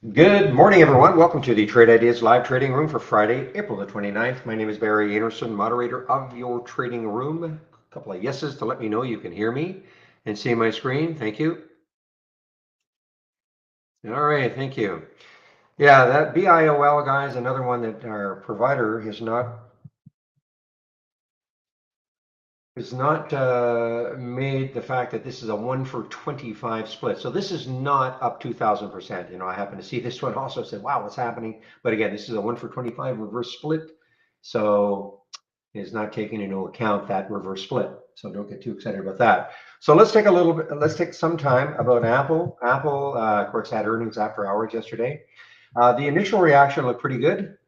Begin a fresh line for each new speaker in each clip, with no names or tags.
Good morning, everyone. Welcome to the Trade Ideas live trading room for Friday, April the 29th. My name is Barry Anderson, moderator of your trading room. A couple of yeses to let me know you can hear me and see my screen. Thank you. All right, thank you. Yeah, that BIOL, guys, another one that our provider has not made the fact that this is a 1 for 25 split. So this is not up 2,000%. I happen to see this one also, said, wow, what's happening? But again, this is a 1 for 25 reverse split. So it's not taking into account that reverse split. So don't get too excited about that. So let's take some time about Apple. Apple, of course, had earnings after hours yesterday. The initial reaction looked pretty good.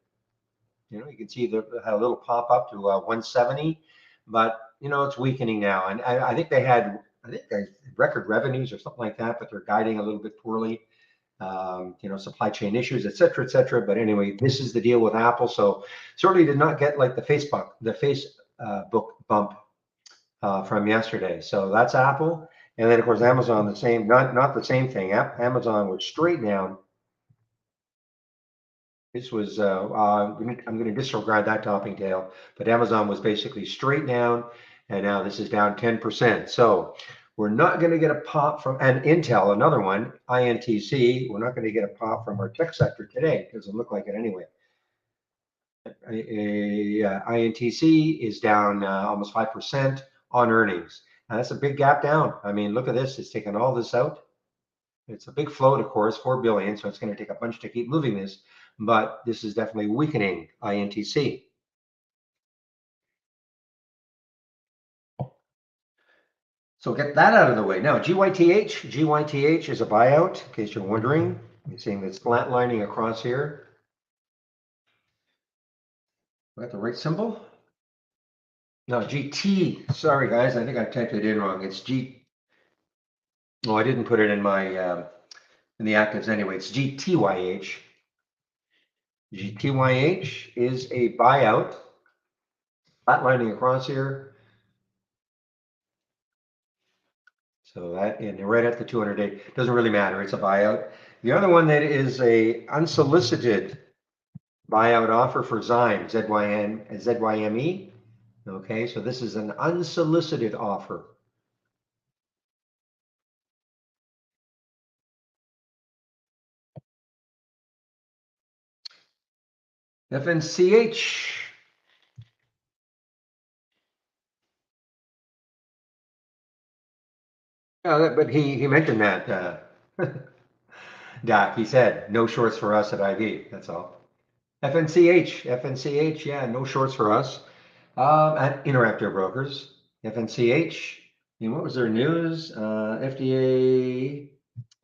You can see had a little pop up to 170, but it's weakening now. And I think they had record revenues or something like that, but they're guiding a little bit poorly. Supply chain issues, et cetera, et cetera. But anyway, this is the deal with Apple. So certainly did not get like the Facebook bump from yesterday. So that's Apple. And then of course Amazon, the same, not the same thing. Amazon was straight down. This was, I'm going to disregard that topping tail, but Amazon was basically straight down, and now this is down 10%. So we're not going to get a pop from, and Intel, another one, INTC, we're not going to get a pop from our tech sector today. It doesn't look like it anyway. INTC is down almost 5% on earnings. And that's a big gap down. I mean, look at this. It's taken all this out. It's a big float, of course, 4 billion. So it's going to take a bunch to keep moving this. But this is definitely weakening INTC. So get that out of the way. Now, GYTH is a buyout, in case you're wondering. You're seeing this flatlining across here. Got the right symbol? No, GT. Sorry, guys. I think I typed it in wrong. It's G. Oh, I didn't put it in my in the actives anyway. It's GTYH. GTYH is a buyout. Flatlining across here. So that, and right at the 200-day, doesn't really matter. It's a buyout. The other one that is a unsolicited buyout offer for Zyme, ZYME. Okay, so this is an unsolicited offer. FNCH. But he mentioned that, Doc. He said no shorts for us at IB. That's all. FNCH, yeah, no shorts for us. At Interactive Brokers, FNCH. What was their news? FDA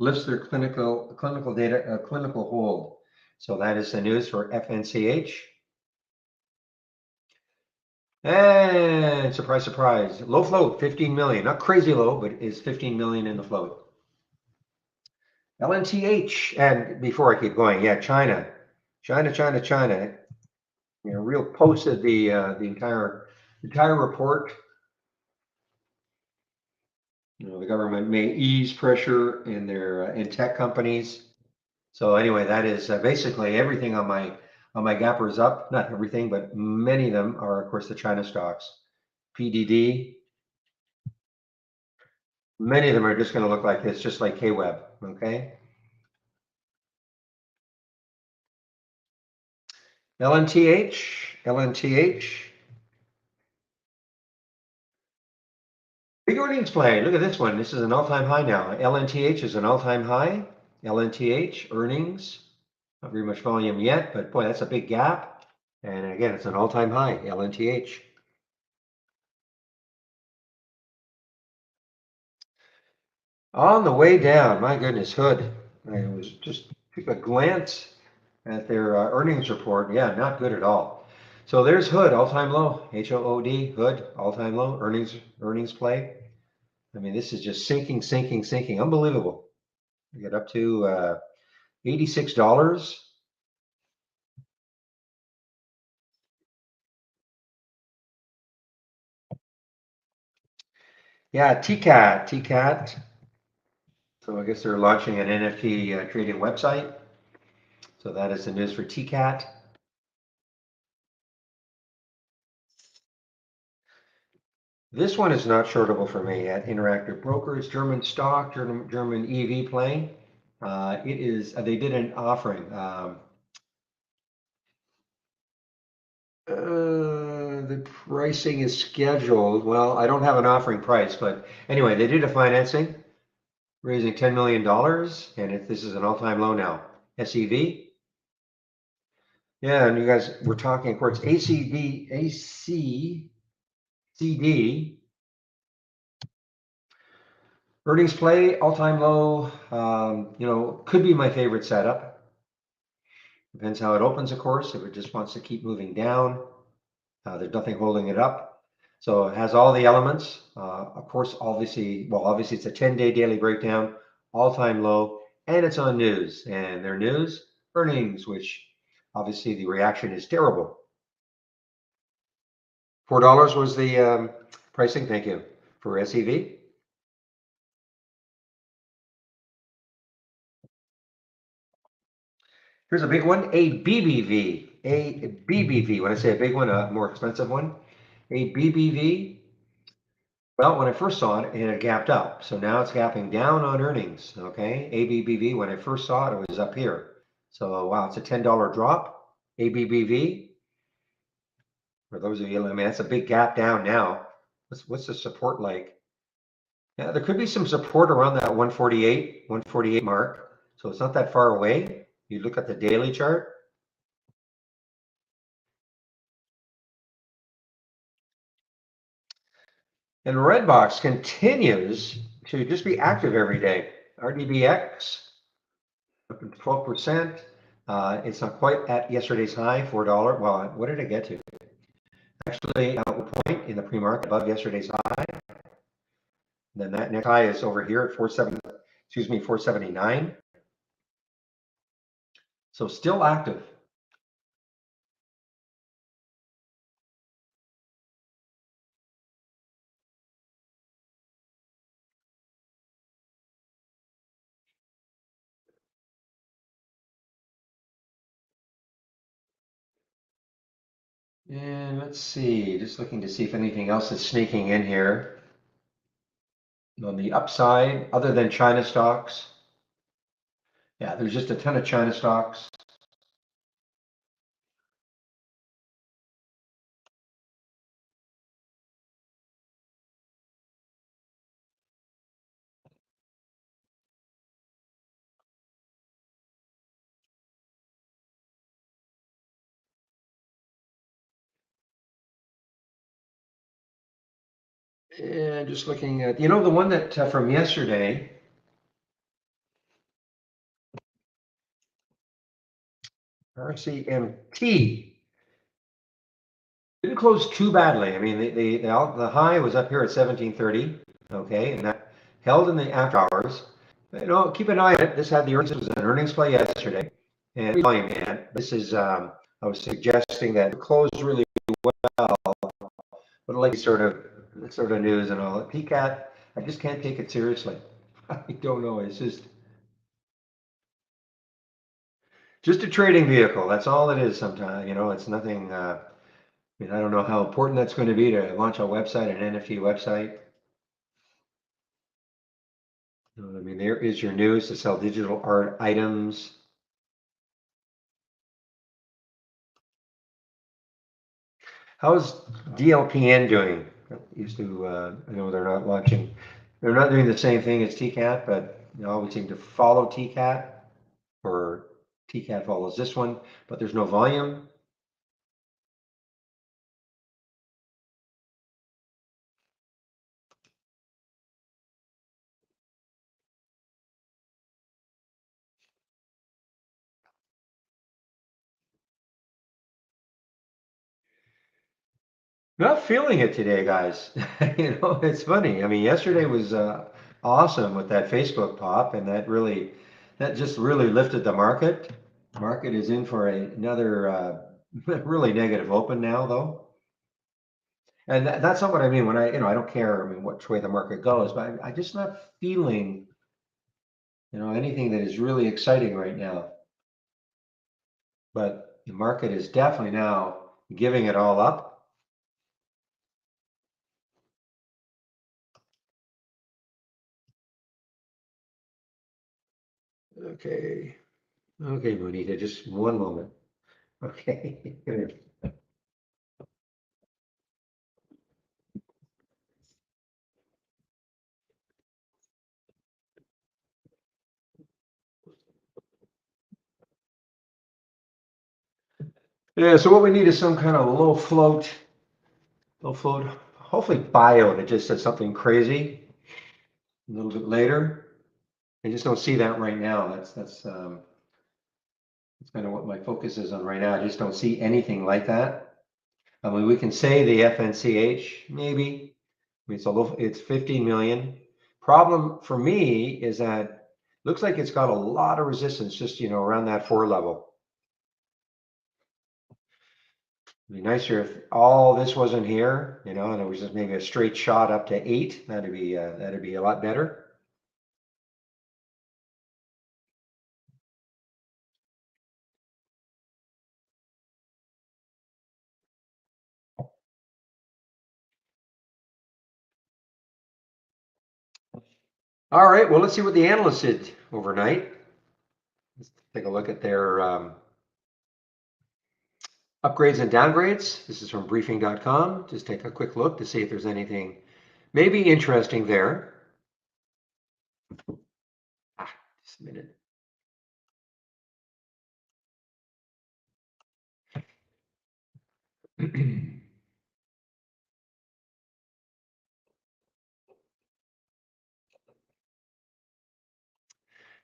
lifts their clinical data, clinical hold. So that is the news for FNCH. And surprise, surprise, low float, 15 million. Not crazy low, but is 15 million in the float. LNTH, and before I keep going, yeah, China. Real posted the entire report. The government may ease pressure in their in tech companies. So anyway, that is basically everything on my gapper is up. Not everything, but many of them are, of course, the China stocks. PDD. Many of them are just going to look like this, just like KWeb. Okay. LNTH. Big earnings play. Look at this one. This is an all-time high now. LNTH is an all-time high. LNTH earnings. Not very much volume yet, but boy, that's a big gap. And again, it's an all-time high, LNTH. On the way down, my goodness, Hood. I was just took a glance at their earnings report. Yeah, not good at all. So there's Hood, all-time low. HOOD, Hood, all-time low. Earnings play. I mean, this is just sinking. Unbelievable. We get up to $86. Yeah, TCAT. So I guess they're launching an NFT trading website. So that is the news for TCAT. This one is not shortable for me at Interactive Brokers, German stock, German EV play. It is, they did an offering. The pricing is scheduled. Well, I don't have an offering price, but anyway, they did a financing, raising $10 million, and this is an all-time low now. SEV. Yeah, and you guys were talking, of course, ACD. Earnings play, all-time low, could be my favorite setup. Depends how it opens, of course. If it just wants to keep moving down, there's nothing holding it up. So it has all the elements. Of course, obviously it's a 10-day daily breakdown, all-time low, and it's on news. And their news, earnings, which obviously the reaction is terrible. $4 was the pricing, thank you, for SEV. Here's a big one, a BBV. A BBV, when I say a big one, a more expensive one. A BBV, well, when I first saw it, it had gapped up. So now it's gapping down on earnings, okay? ABBV, when I first saw it, it was up here. So wow, it's a $10 drop. ABBV, for those of you, I mean, that's a big gap down now. What's the support like? Yeah, there could be some support around that 148 mark. So it's not that far away. You look at the daily chart. And Redbox continues to just be active every day. RDBX up to 12%. It's not quite at yesterday's high, $4. Well, what did it get to? Actually, at one point in the pre-market above yesterday's high. Then that next high is over here at 479. So still active. And let's see, just looking to see if anything else is sneaking in here. On the upside, other than China stocks. Yeah, there's just a ton of China stocks. And just looking at, the one that from yesterday, RCMT, didn't close too badly. I mean, the high was up here at 1730, okay, and that held in the after hours. Keep an eye on it. This had the earnings, was an earnings play yesterday, and volume man. This is, I was suggesting that it closed really well, but like sort of news and all. PCAT, I just can't take it seriously. I don't know. It's just a trading vehicle. That's all it is. Sometimes, it's nothing. I mean, I don't know how important that's going to be to launch a website, an NFT website. I mean, there is your news to sell digital art items. How's DLPN doing? I know they're not launching, they're not doing the same thing as TCAT, but they always seem to follow TCAT, or TCAT follows this one, but there's no volume. Not feeling it today, guys. It's funny. I mean, yesterday was awesome with that Facebook pop, and that just really lifted the market. Market is in for another really negative open now, though. And that's not what I mean when I don't care, I mean, which way the market goes, but I just not feeling, anything that is really exciting right now. but the market is definitely now giving it all up. Okay. Okay, Bonita, just one moment. Okay. Yeah, so what we need is some kind of low float, hopefully buyout that just says something crazy a little bit later. I just don't see that right now. That's kind of what my focus is on right now. I just don't see anything like that. I mean, we can say the FNCH maybe. I mean, it's 15 million. Problem for me is that looks like it's got a lot of resistance just, around that 4 level. It'd be nicer if all this wasn't here, and it was just maybe a straight shot up to 8. That'd be a lot better. All right, well, let's see what the analysts did overnight. Let's take a look at their upgrades and downgrades. This is from briefing.com. Just take a quick look to see if there's anything maybe interesting there. Just a minute.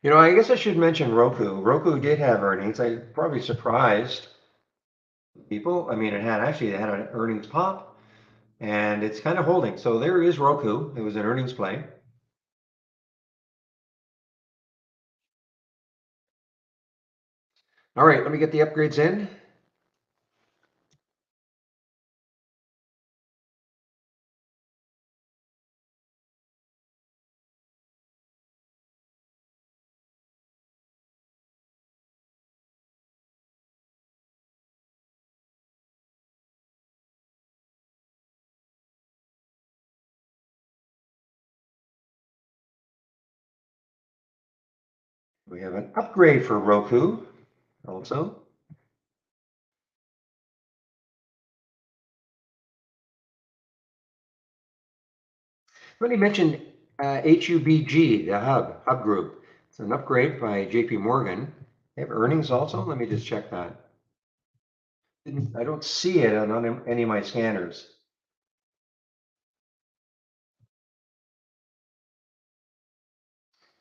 I guess I should mention Roku. Roku did have earnings. I probably surprised people. I mean, it had an earnings pop, and it's kind of holding. So there is Roku. It was an earnings play. All right, let me get the upgrades in. We have an upgrade for Roku also. Let me mention HUBG, the Hub Group. It's an upgrade by JP Morgan. They have earnings also. Let me just check that. I don't see it on any of my scanners.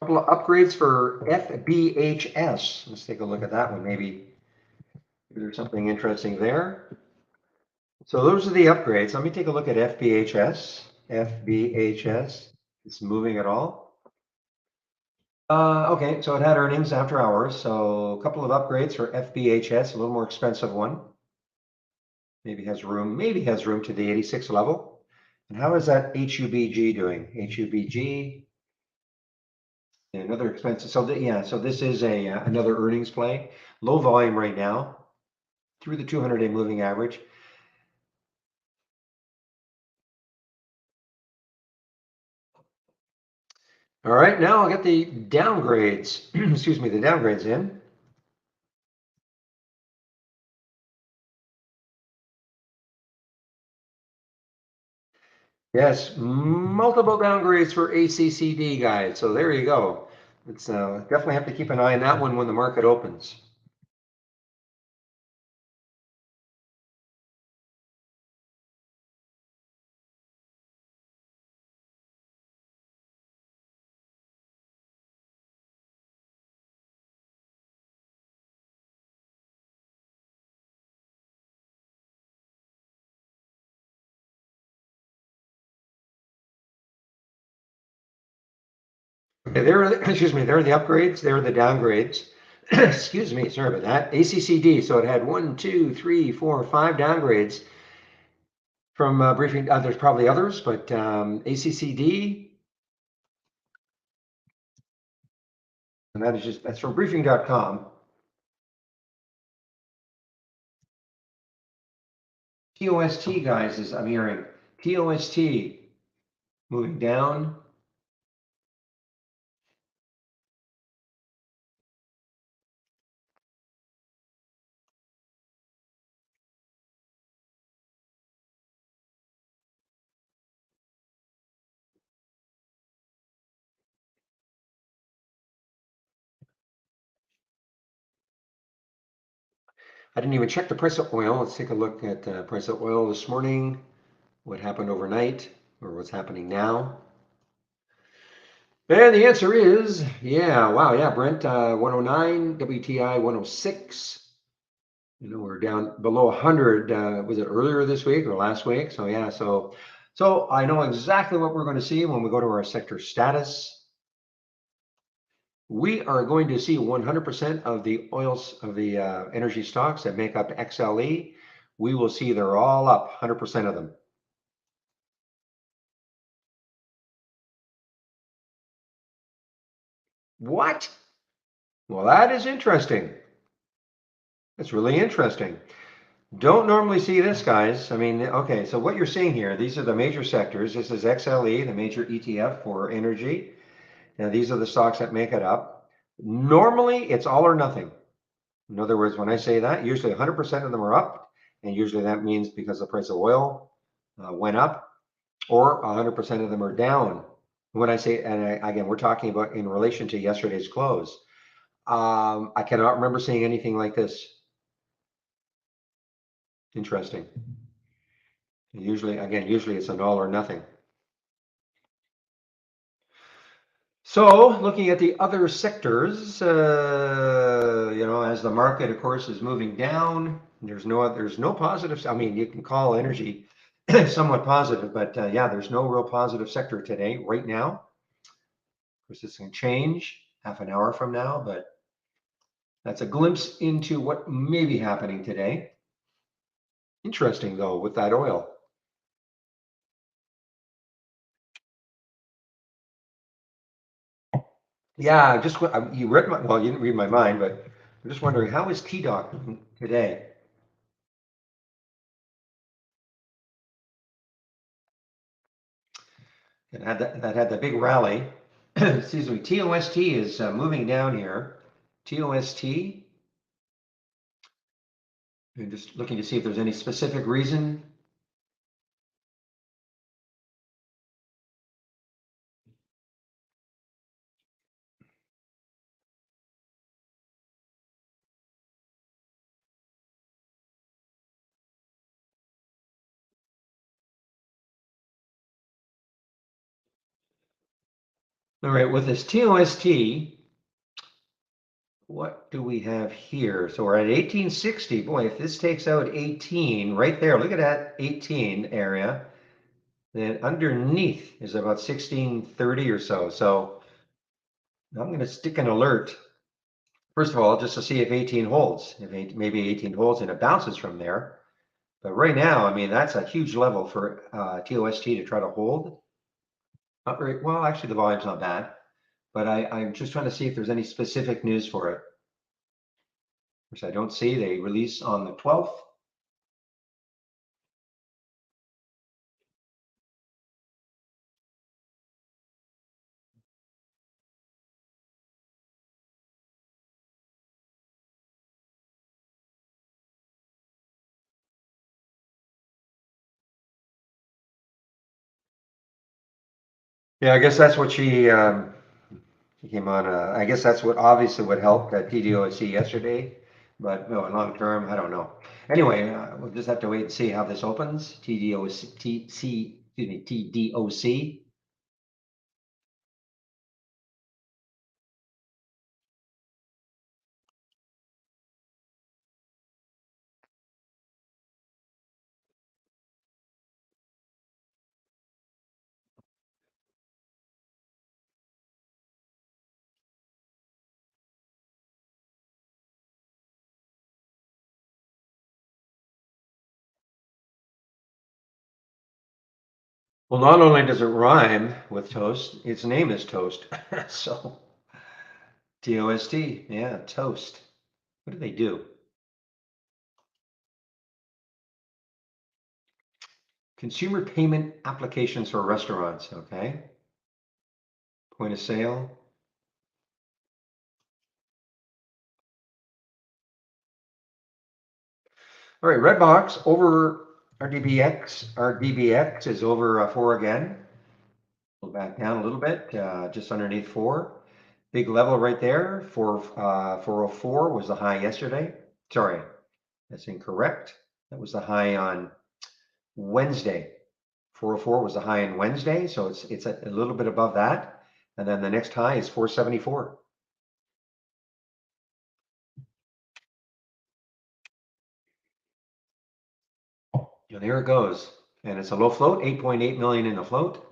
A couple of upgrades for FBHS. Let's take a look at that one. Maybe there's something interesting there. So those are the upgrades. Let me take a look at FBHS. FBHS is moving at all. Okay, so it had earnings after hours. So a couple of upgrades for FBHS, a little more expensive one. Maybe has room to the 86 level. And how is that HUBG doing? HUBG, another expensive. So this is another earnings play. Low volume right now through the 200-day moving average. All right, now I'll get the downgrades. Excuse me, the downgrades in. Yes, multiple downgrades for ACCD, guys. So there you go. It's definitely have to keep an eye on that one when the market opens. Okay, excuse me, there are the upgrades, there are the downgrades. Excuse me, sorry about that. ACCD, so it had 1, 2, 3, 4, 5 downgrades from briefing. There's probably others, but ACCD, and that's from briefing.com. TOST, guys, is I'm hearing TOST moving down. I didn't even check the price of oil. Let's take a look at the price of oil this morning. What happened overnight or what's happening now? And the answer is, yeah, wow, yeah, Brent 109, WTI 106. You know, we're down below 100. Was it earlier this week or last week? So yeah, so I know exactly what we're going to see when we go to our sector status. We are going to see 100% of the oils of the energy stocks that make up XLE. We will see they're all up, 100% of them. What? Well, that is interesting. That's really interesting. Don't normally see this, guys. I mean, okay, so what you're seeing here, these are the major sectors. This is XLE, the major ETF for energy. Now, these are the stocks that make it up. Normally, it's all or nothing. In other words, when I say that, usually 100% of them are up, and usually that means because the price of oil went up, or 100% of them are down. When I say, and again, we're talking about in relation to yesterday's close. I cannot remember seeing anything like this. Interesting. Usually, again, usually it's an all or nothing. So looking at the other sectors, you know, as the market, of course, is moving down, there's no positives. I mean, you can call energy somewhat positive, but yeah, there's no real positive sector today, right now. Of course, this can change half an hour from now, but that's a glimpse into what may be happening today. Interesting though, with that oil. Yeah, just you read my, well, you didn't read my mind, but I'm just wondering, how is T-Doc today? That had the big rally. Excuse me. TOST is moving down here. TOST. I'm just looking to see if there's any specific reason. All right, with this TOST, what do we have here? So we're at 1860. Boy, if this takes out 18 right there, look at that 18 area. Then underneath is about 1630 or so. So I'm going to stick an alert. First of all, just to see if 18 holds. If maybe 18 holds and it bounces from there. But right now, I mean, that's a huge level for TOST to try to hold. Not very well, actually, the volume's not bad, but I'm just trying to see if there's any specific news for it, which I don't see. They release on the 12th. Yeah, I guess that's what she came on. I guess that's what obviously would help that TDOC yesterday, but no, in long term, I don't know. Anyway, we'll just have to wait and see how this opens. TDOC. Well, not only does it rhyme with toast, its name is Toast. So TOST, yeah, Toast. What do they do? Consumer payment applications for restaurants, okay? Point of sale. All right, red box over RDBX is over 4 again. Pull back down a little bit, just underneath 4. Big level right there for 404 was the high yesterday. Sorry, that's incorrect. That was the high on Wednesday. 404 was the high on Wednesday, so it's a little bit above that. And then the next high is 474. And there it goes. And it's a low float, 8.8 million in the float.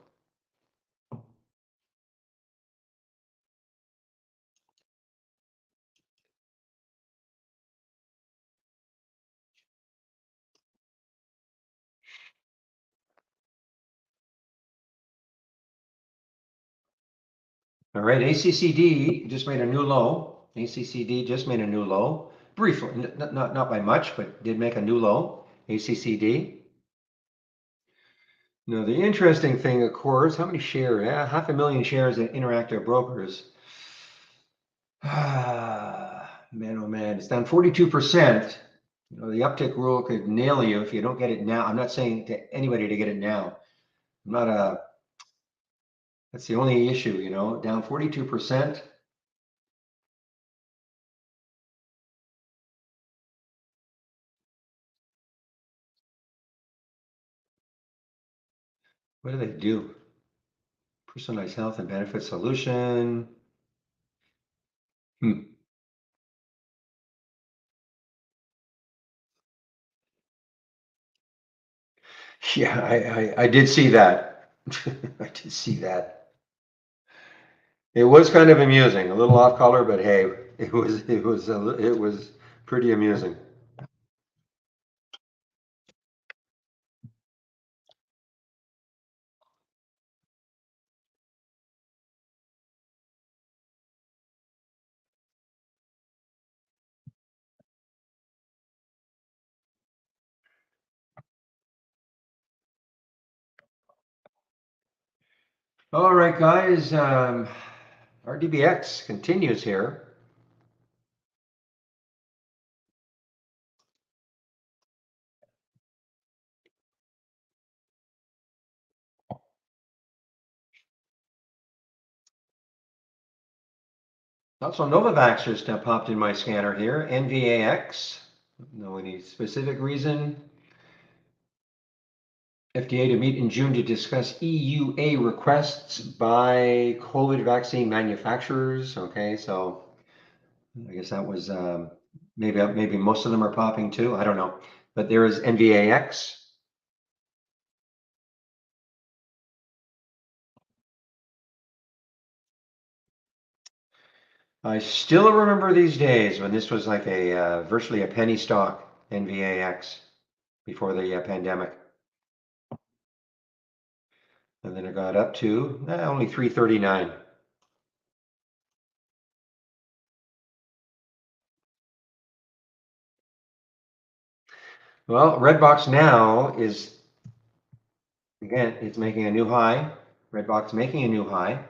All right, ACCD just made a new low. ACCD just made a new low. Briefly, not by much, but did make a new low. ACCD. Now, the interesting thing, of course, how many shares? Yeah, 500,000 shares in Interactive Brokers. Man, oh man, it's down 42%. You know, the uptick rule could nail you if you don't get it now. I'm not saying to anybody to get it now. I'm not a, that's the only issue, you know, down 42%. What do they do? Personalized health and benefit solution. Hmm. Yeah, I did see that. I did see that. It was kind of amusing, a little off color, but hey, it was pretty amusing. All right, guys, RDBX continues here. Also, Novavax just popped in my scanner here. NVAX. No any specific reason. FDA to meet in June to discuss EUA requests by COVID vaccine manufacturers. Okay, so I guess that was maybe most of them are popping too. I don't know, but there is NVAX. I still remember these days when this was like a virtually a penny stock, NVAX, before the pandemic. And then it got up to only 339. Well, Redbox now is, again, it's making a new high. Redbox making a new high.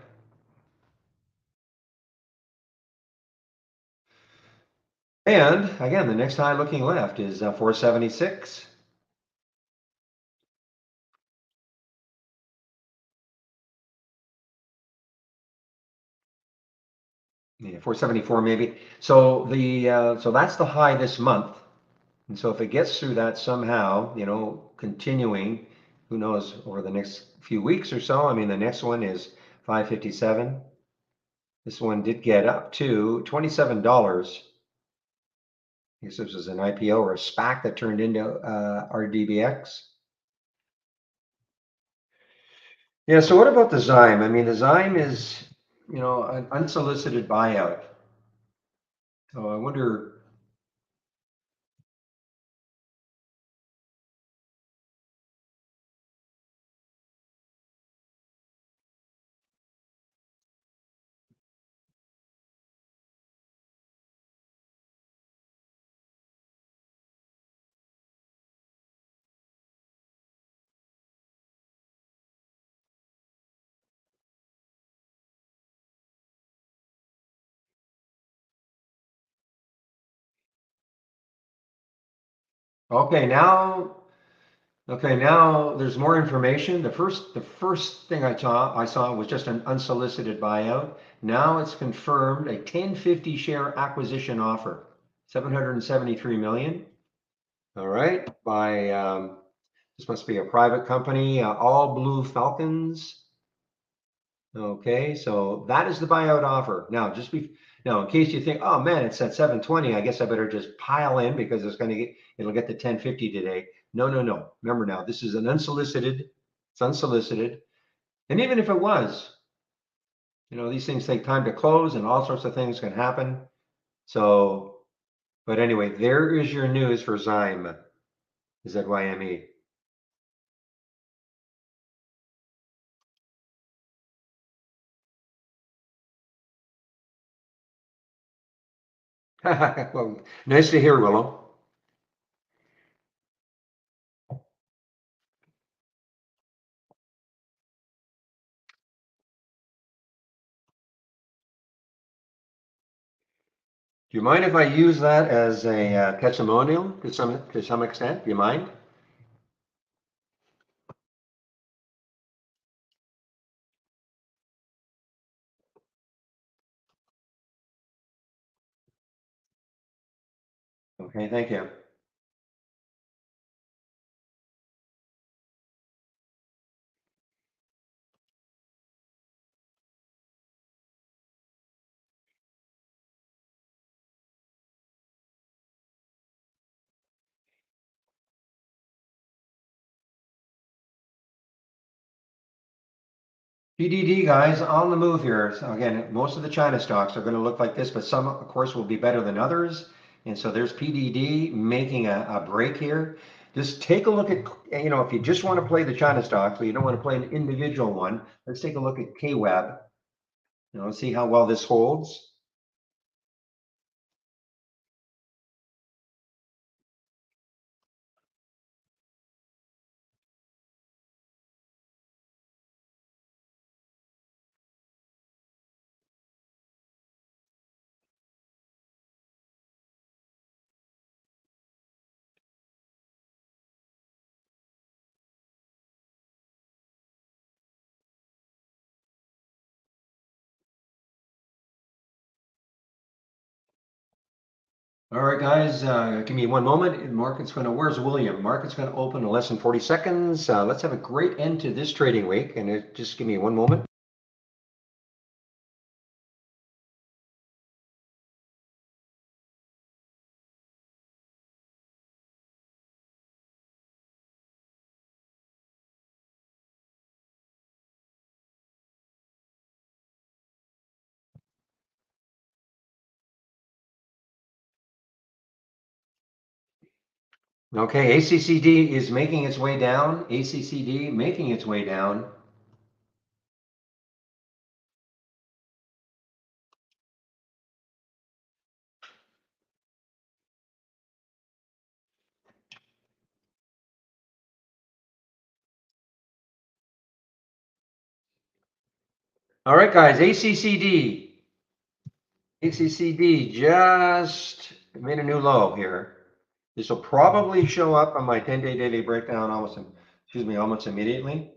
And again, the next high looking left is 476. Yeah, 474 maybe. So so that's the high this month. And so if it gets through that somehow, you know, continuing, who knows, over the next few weeks or so. I mean, the next one is 557. This one did get up to $27. I guess this was an IPO or a SPAC that turned into RDBX. Yeah, so what about the Zyme? I mean, the Zyme is, you know, an unsolicited buyout. So I wonder, Okay, now there's more information. The first thing I saw was just an unsolicited buyout. Now it's confirmed a 1050 share acquisition offer, 773 million. All right, by this must be a private company, All Blue Falcons. Okay, so that is the buyout offer. Now, in case you think, oh man, it's at 720, I guess I better just pile in because it'll get to 1050 today. No, no, no. Remember now, this is it's unsolicited. And even if it was, these things take time to close and all sorts of things can happen. So, but anyway, there is your news for Zyme, ZYME. Well, nice to hear, Willow. Do you mind if I use that as a testimonial to some extent? Do you mind? Okay, thank you. PDD guys on the move here. So again, most of the China stocks are going to look like this, but some, of course, will be better than others. And so there's PDD making a break here. Just take a look at, if you just want to play the China stocks, but you don't want to play an individual one, let's take a look at KWEB. See how well this holds. All right, guys, give me one moment. Where's William? Market's going to open in less than 40 seconds. Let's have a great end to this trading week. And just give me one moment. Okay, ACCD is making its way down. ACCD making its way down. All right, guys, ACCD just made a new low here. This will probably show up on my 10-day daily breakdown almost immediately.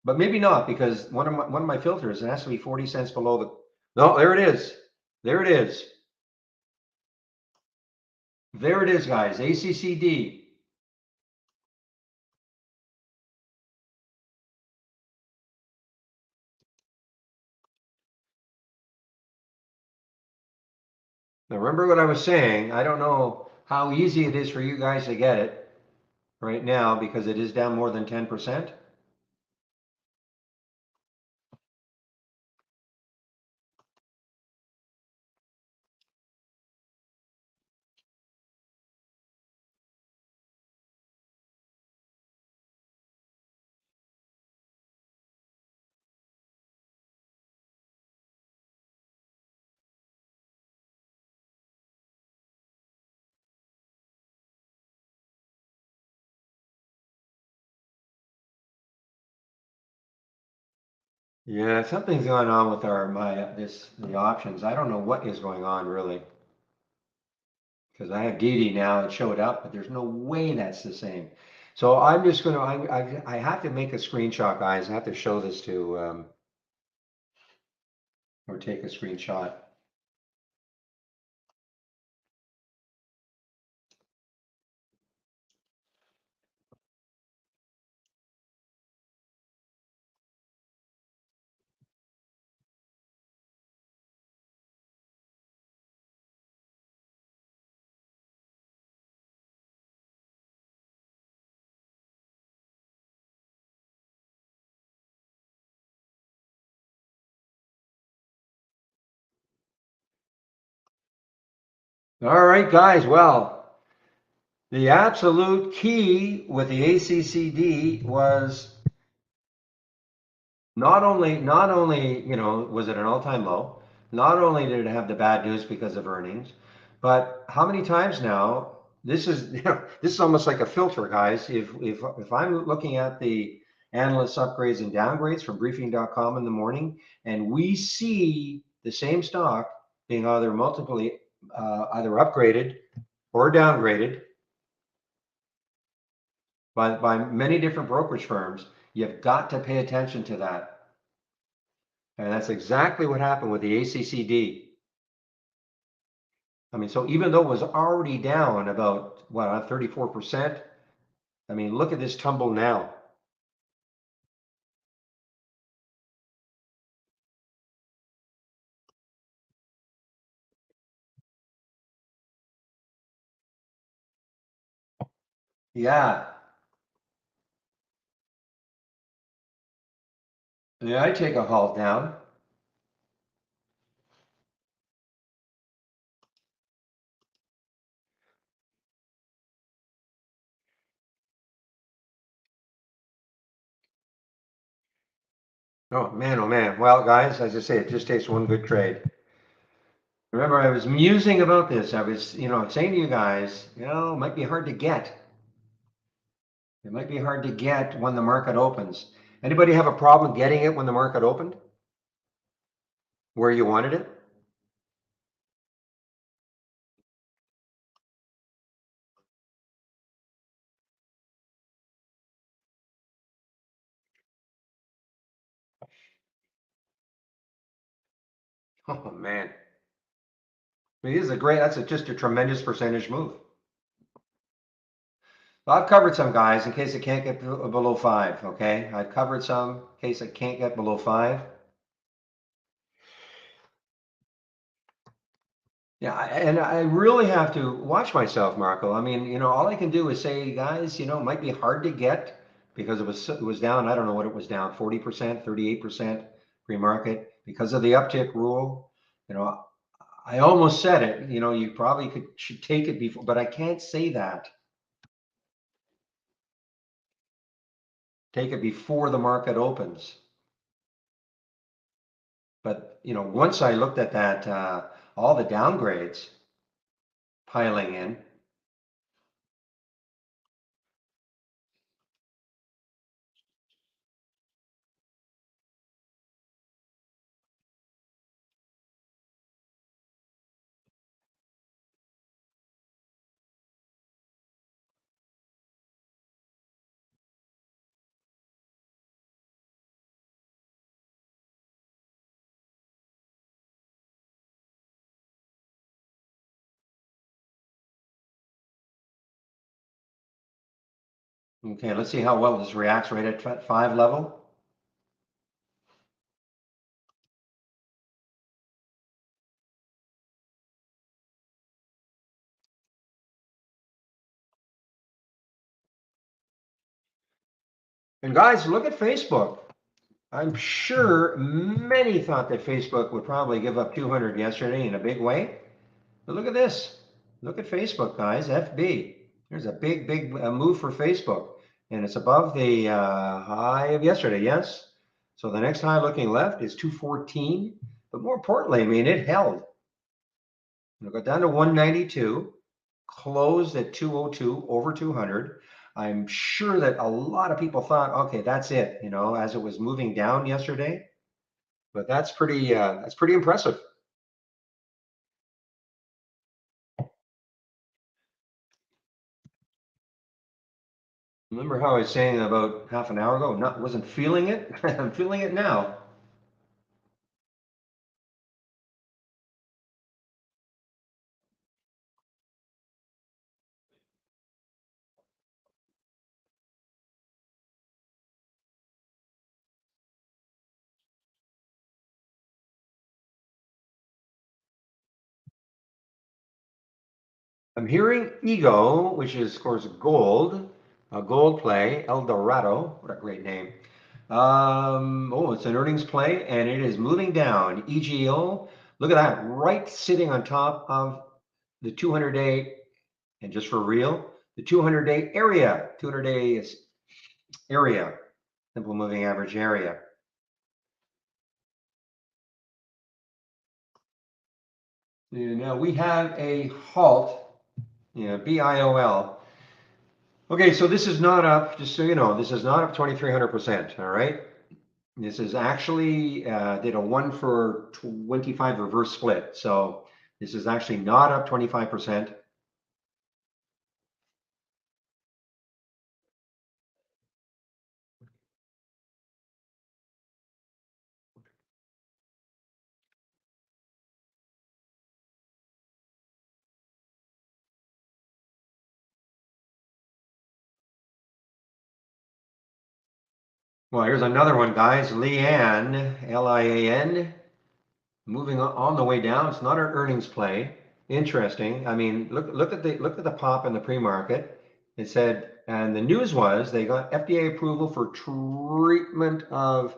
But maybe not, because one of my filters, it has to be 40 cents below the. No, there it is. There it is. There it is, guys. ACCD. Now remember what I was saying. I don't know how easy it is for you guys to get it right now because it is down more than 10%. Yeah, something's going on with the options. I don't know what is going on really. because I have DD now. It showed up, but there's no way that's the same. So I'm just going to, I have to make a screenshot, guys. I have to show this to, or take a screenshot. All right, guys. Well, the absolute key with the ACCD was not only was it an all-time low, not only did it have the bad news because of earnings, but how many times now, this is this is almost like a filter, guys. If I'm looking at the analyst upgrades and downgrades from briefing.com in the morning, and we see the same stock being either multiply either upgraded or downgraded by many different brokerage firms, you've got to pay attention to that. And that's exactly what happened with the ACCD. I mean, so even though it was already down about, what, 34%, I mean, look at this tumble now. Yeah. Yeah, I take a halt down. Oh man, oh man. Well, guys, as I say, it just takes one good trade. Remember, I was musing about this. I was, saying to you guys, it might be hard to get. It might be hard to get when the market opens. Anybody have a problem getting it when the market opened? Where you wanted it? Oh man. I mean, this is just a tremendous percentage move. Well, I've covered some guys in case it can't get below 5, okay? I've covered some in case it can't get below 5. Yeah, and I really have to watch myself, Marco. I mean, all I can do is say, guys, it might be hard to get because it was down, I don't know what it was down, 40%, 38% pre-market because of the uptick rule. You know, I almost said it, you probably should take it before, but I can't say that. Take it before the market opens. But once I looked at that, all the downgrades piling in. Okay, let's see how well this reacts right at 5 level. And guys, look at Facebook. I'm sure many thought that Facebook would probably give up 200 yesterday in a big way. But look at this. Look at Facebook, guys. FB. There's a big move for Facebook. And it's above the high of yesterday, yes? So the next high looking left is 214. But more importantly, I mean, it held. It got down to 192, closed at 202, over 200. I'm sure that a lot of people thought, okay, that's it, as it was moving down yesterday. But that's pretty impressive. Remember how I was saying about half an hour ago, not wasn't feeling it? I'm feeling it now. I'm hearing Ego, which is, of course, gold, a gold play, El Dorado. What a great name. Oh, it's an earnings play, and it is moving down. EGO, look at that, right sitting on top of the 200-day, and just for real, the 200-day area, 200-day area, simple moving average area. Now we have a halt, BIOL. Okay, so this is not up, just so you know, this is not up 2,300%, all right? This is actually, did a 1 for 25 reverse split. So this is actually not up 25%. Well, here's another one, guys. Lian, Lian, moving on the way down. It's not an earnings play. Interesting. I mean, look at the pop in the pre-market. It said, and the news was they got FDA approval for treatment of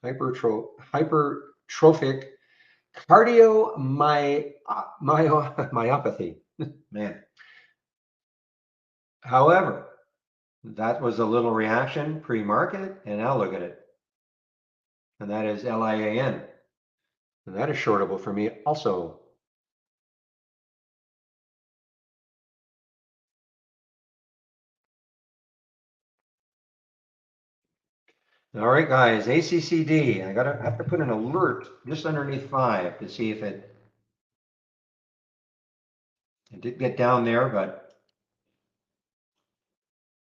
hypertrophic cardiomyopathy. Man. However, that was a little reaction pre-market, and now look at it. And that is LIAN. And that is shortable for me also. All right, guys, ACCD. I have to put an alert just underneath 5 to see if it did get down there, but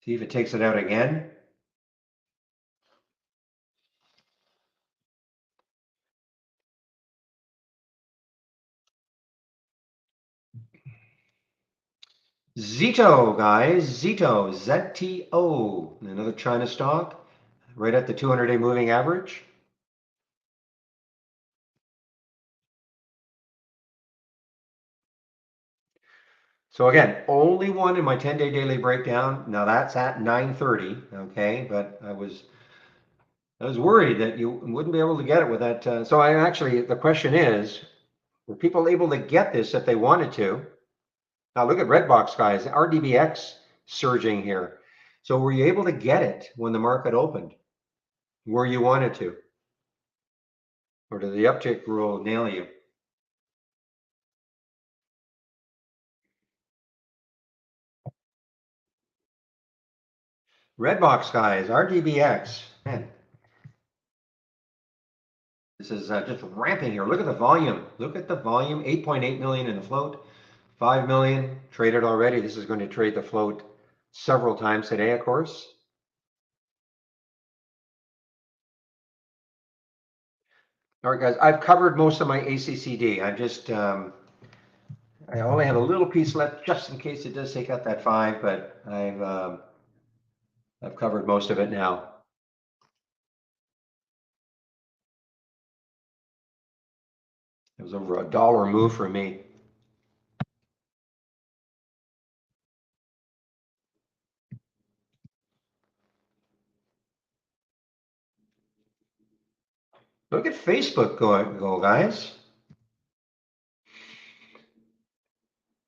see if it takes it out again. Zito, guys, Zito, ZTO, another China stock, right at the 200-day moving average. So again, only one in my 10-day daily breakdown. Now that's at 9:30, okay? But I was worried that you wouldn't be able to get it with that. So I actually, the question is, were people able to get this if they wanted to? Now look at Redbox, guys, RDBX surging here. So were you able to get it when the market opened, where you wanted to? Or did the uptick rule nail you? Redbox, guys, RDBX, man, this is just ramping here. Look at the volume. Look at the volume, 8.8 million in the float, 5 million traded already. This is going to trade the float several times today, of course. All right, guys, I've covered most of my ACCD. I only have a little piece left just in case it does take out that 5, but I've covered most of it now. It was over $1 move for me. Look at Facebook go, guys.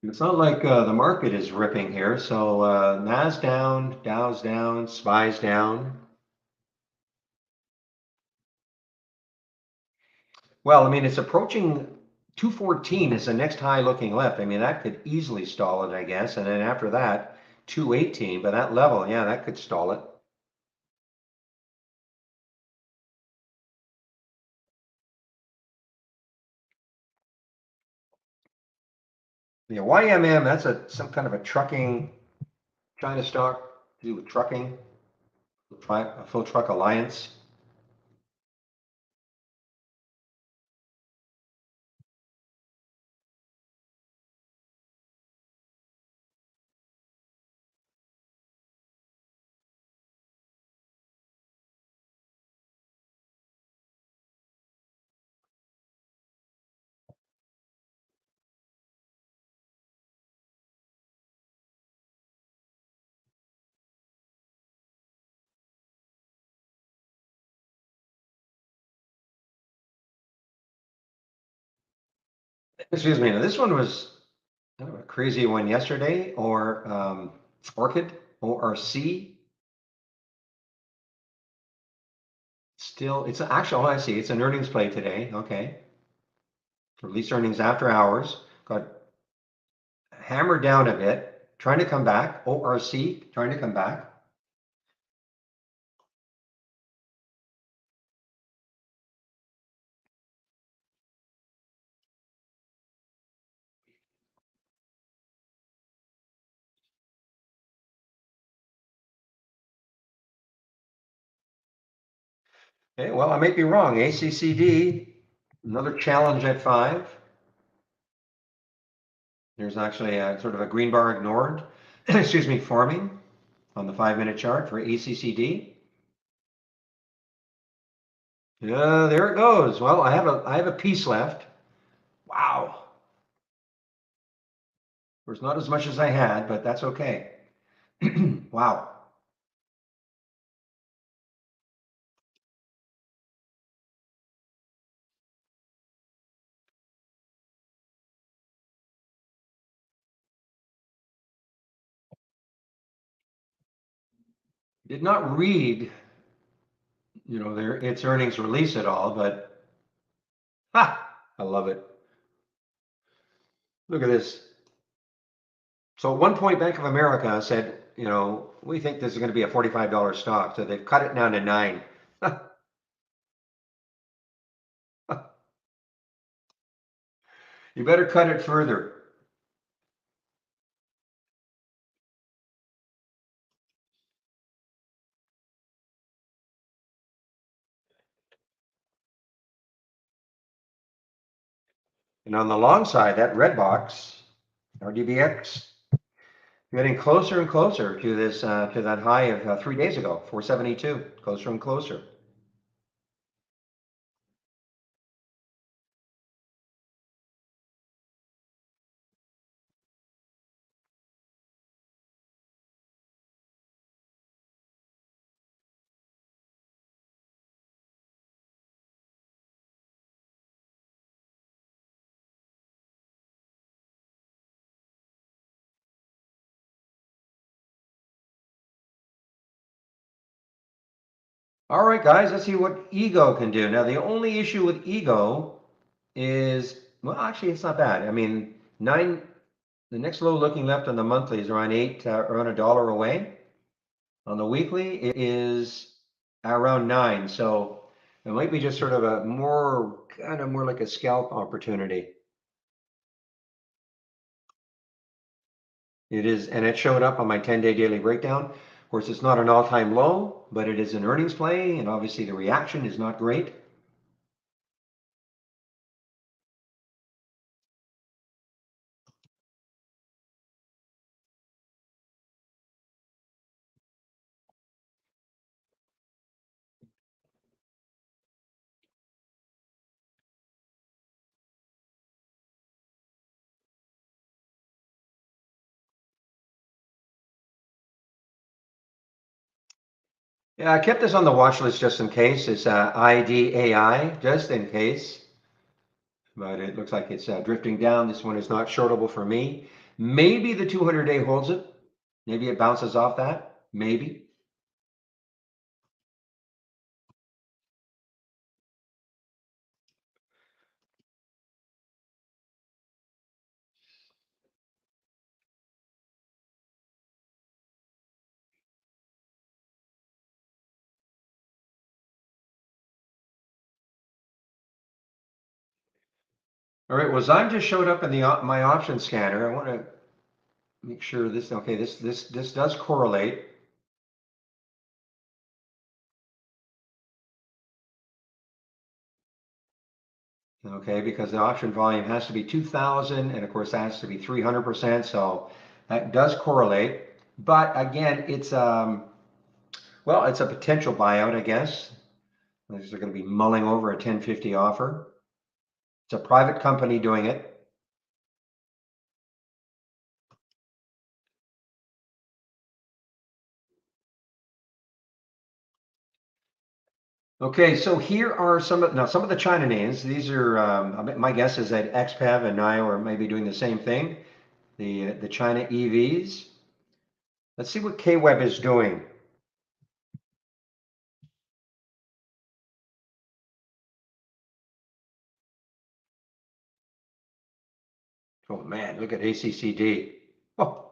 It's not like the market is ripping here. So Nas down, Dow's down, SPY's down. Well, I mean, it's approaching 214 is the next high looking left. I mean, that could easily stall it, I guess. And then after that, 218. But that level, yeah, that could stall it. Yeah, YMM, that's some kind of a trucking China stock. to do with trucking, full truck alliance. Excuse me. Now this one was kind of a crazy one yesterday, or Orchid, ORC. Still, it's actually, oh, I see. It's an earnings play today. Okay. Released earnings after hours. Got hammered down a bit, trying to come back. ORC, trying to come back. Okay, well, I might be wrong. ACCD, another challenge at 5. There's actually a sort of a green bar ignored, excuse me, forming on the 5-minute chart for ACCD. Yeah, there it goes. Well, I have a piece left. Wow. There's not as much as I had, but that's okay. Wow. Did not read, its earnings release at all, but ha, I love it. Look at this. So at one point, Bank of America said, we think this is going to be a $45 stock. So they've cut it down to 9. You better cut it further. And on the long side, that red box, RDBX, getting closer and closer to this to that high of 3 days ago, 472, closer and closer. All right, guys, let's see what ego can do. Now, the only issue with ego is, well, actually, it's not bad. I mean, the next low looking left on the monthly is around around $1 away. On the weekly, it is around 9. So it might be just sort of a more like a scalp opportunity. It is, and it showed up on my 10-day daily breakdown. Of course, it's not an all-time low, but it is an earnings play, and obviously the reaction is not great. Yeah, I kept this on the watch list just in case. It's IDAI, just in case. But it looks like it's drifting down. This one is not shortable for me. Maybe the 200-day holds it. Maybe it bounces off that. Maybe. All right, well, Zyme just showed up in my option scanner. I want to make sure this, okay, this does correlate. Okay, because the option volume has to be 2,000, and of course that has to be 300%. So that does correlate. But again, it's well, it's a potential buyout, I guess. They're going to be mulling over a 1050 offer. It's a private company doing it. Okay, so here are some of the China names. These are my guess is that XPEV and NIO are maybe doing the same thing. The China EVs. Let's see what KWeb is doing. Oh man, look at ACCD. Oh.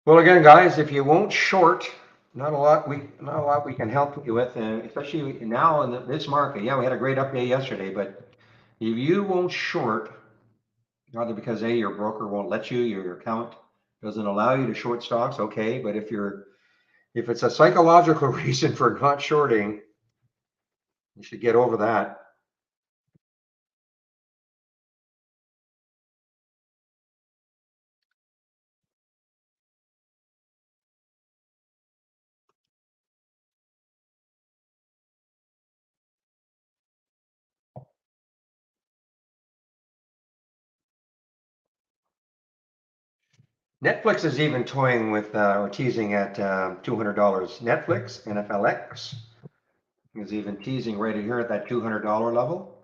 Well, again, guys, if you won't short, not a lot we can help you with, especially now in this market. Yeah, we had a great update yesterday, but if you won't short, either because your broker won't let you, your account doesn't allow you to short stocks, okay. But if it's a psychological reason for not shorting, you should get over that. Netflix is even toying with or teasing at $200. Netflix, NFLX is even teasing right here at that $200 level.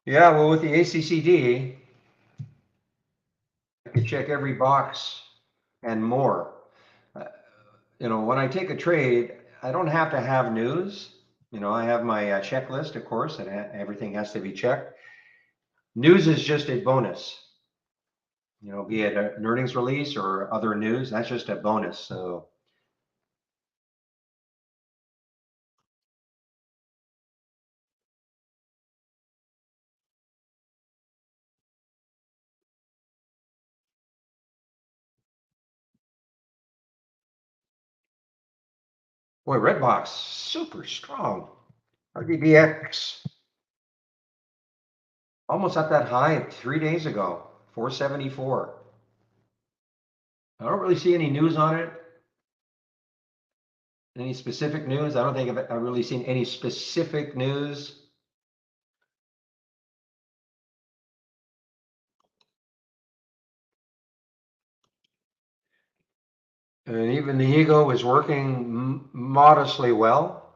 Yeah, well, with the ACCD, I can check every box and more. Uh, when I take a trade, I don't have to have news. I have my checklist, of course, and everything has to be checked. News is just a bonus. Be it an earnings release or other news, that's just a bonus. So, boy, Redbox, super strong. RDBX, almost at that high 3 days ago, 474. I don't really see any news on it. Any specific news? I don't think I've really seen any specific news. And even the Ego is working modestly well.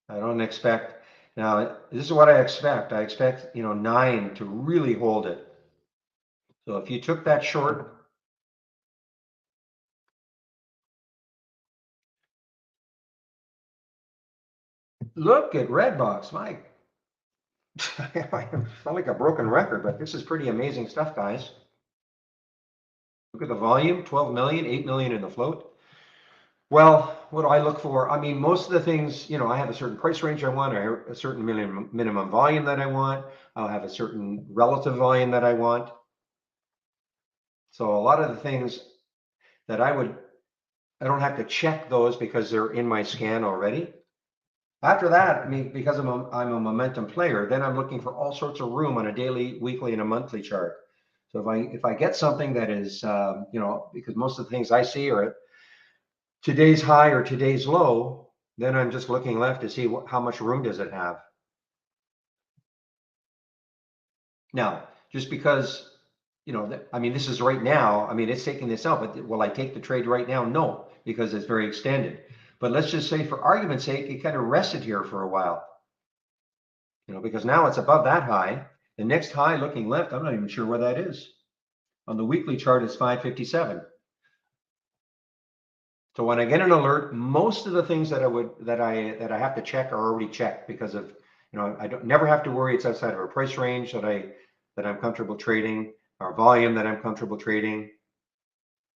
I don't expect, now this is what I expect. I expect, 9 to really hold it. So if you took that short, look at Redbox, Mike. I sound like a broken record, but this is pretty amazing stuff, guys. Look at the volume, 12 million, 8 million in the float. Well, what do I look for? I mean, most of the things, I have a certain price range I want, or a certain minimum volume that I want. I'll have a certain relative volume that I want. So a lot of the things that I don't have to check those because they're in my scan already. After that, I mean, because I'm a momentum player, then I'm looking for all sorts of room on a daily, weekly, and a monthly chart. So if I get something that is, because most of the things I see are at today's high or today's low, then I'm just looking left to see how much room does it have. Now, just because, I mean, this is right now, I mean, it's taking this out, but will I take the trade right now? No, because it's very extended. But let's just say for argument's sake, it kind of rested here for a while, because now it's above that high. The next high looking left, I'm not even sure where that is. On the weekly chart, it's 557. So when I get an alert, most of the things that I have to check are already checked because of I don't never have to worry it's outside of a price range that I'm comfortable trading, or volume that I'm comfortable trading.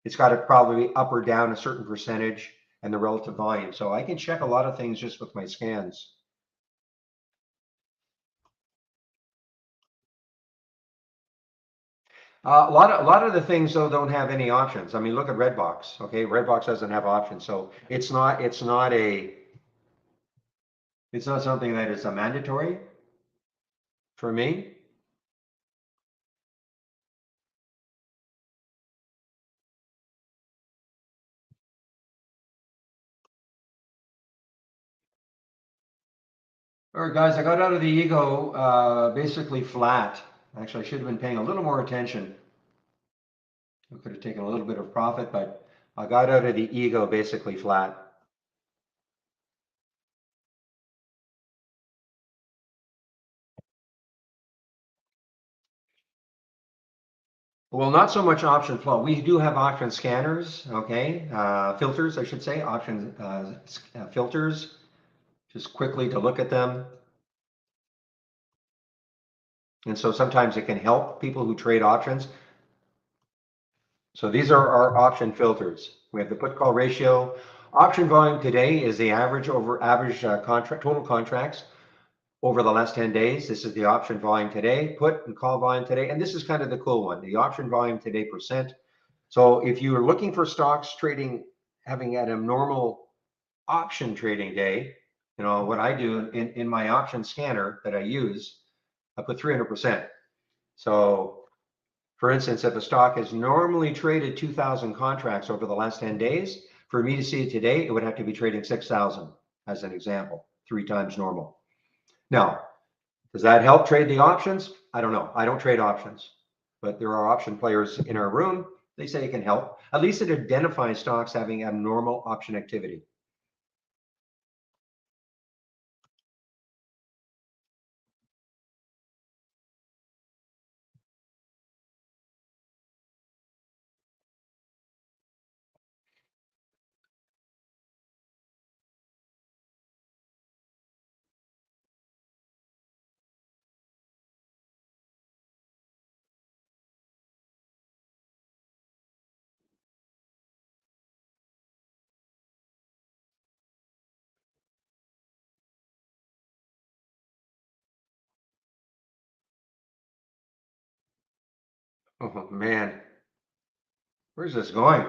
It's got to probably up or down a certain percentage and the relative volume. So I can check a lot of things just with my scans. A lot of the things though don't have any options. I mean, look at Redbox. Okay, Redbox doesn't have options, so it's not something that is a mandatory for me. All right, guys, I got out of the ego basically flat. Actually, I should have been paying a little more attention. I could have taken a little bit of profit, but I got out of the ego basically flat. Well, not so much option flow. We do have option scanners, okay, filters, I should say, option filters, just quickly to look at them. And so sometimes it can help people who trade options. So these are our option filters. We have the put call ratio. Option volume today is the average over average contract total contracts over the last 10 days. This is the option volume today, put and call volume today. And this is kind of the cool one, the option volume today percent. So if you are looking for stocks trading, having an abnormal option trading day, what I do in my option scanner that I use, I put 300%. So for instance, if a stock has normally traded 2,000 contracts over the last 10 days, for me to see it today, it would have to be trading 6,000 as an example, 3 times normal. Now, does that help trade the options? I don't know. I don't trade options, but there are option players in our room. They say it can help. At least it identifies stocks having abnormal option activity. Oh man, where's this going?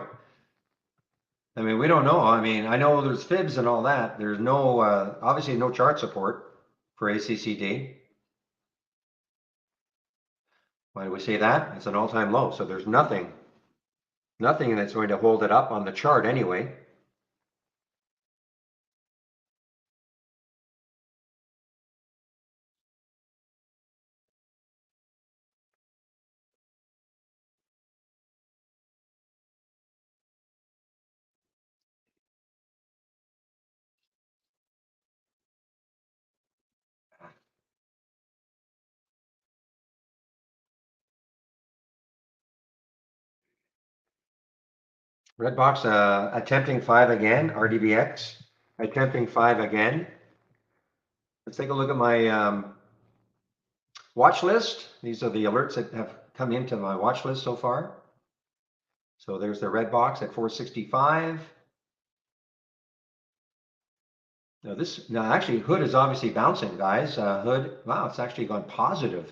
I mean, we don't know. I mean, I know there's fibs and all that. There's no, obviously no chart support for ACCD. Why do we say that? It's an all-time low. So there's nothing that's going to hold it up on the chart anyway. Redbox attempting 5 again. RDBX attempting 5 again. Let's take a look at my watch list. These are the alerts that have come into my watch list so far. So there's the red box at 465. Now actually Hood is obviously bouncing, guys. Hood, wow, it's actually gone positive.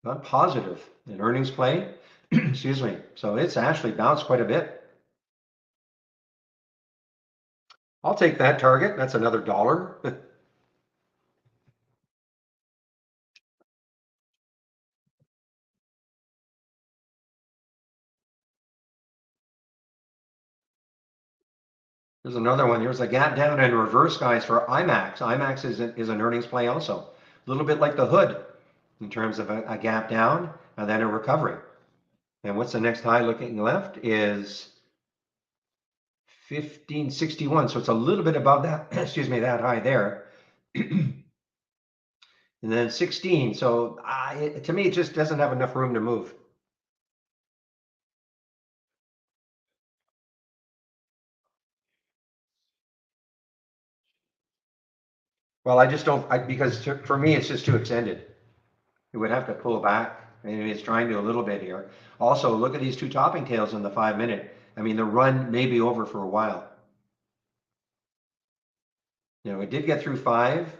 Gone positive in earnings play. Excuse me. So it's actually bounced quite a bit. I'll take that target. That's another dollar. There's another one. Here's a gap down and reverse, guys, for IMAX. IMAX is an earnings play also. A little bit like the Hood in terms of a gap down and then a recovery. And what's the next high looking left is 1561. So it's a little bit above that, excuse me, that high there. And then 16. So to me, it just doesn't have enough room to move. Well, I just don't, because for me, it's just too extended. It would have to pull back. I mean, it's trying to a little bit here. Also, look at these two topping tails in the 5 minute. I mean, the run may be over for a while. It did get through five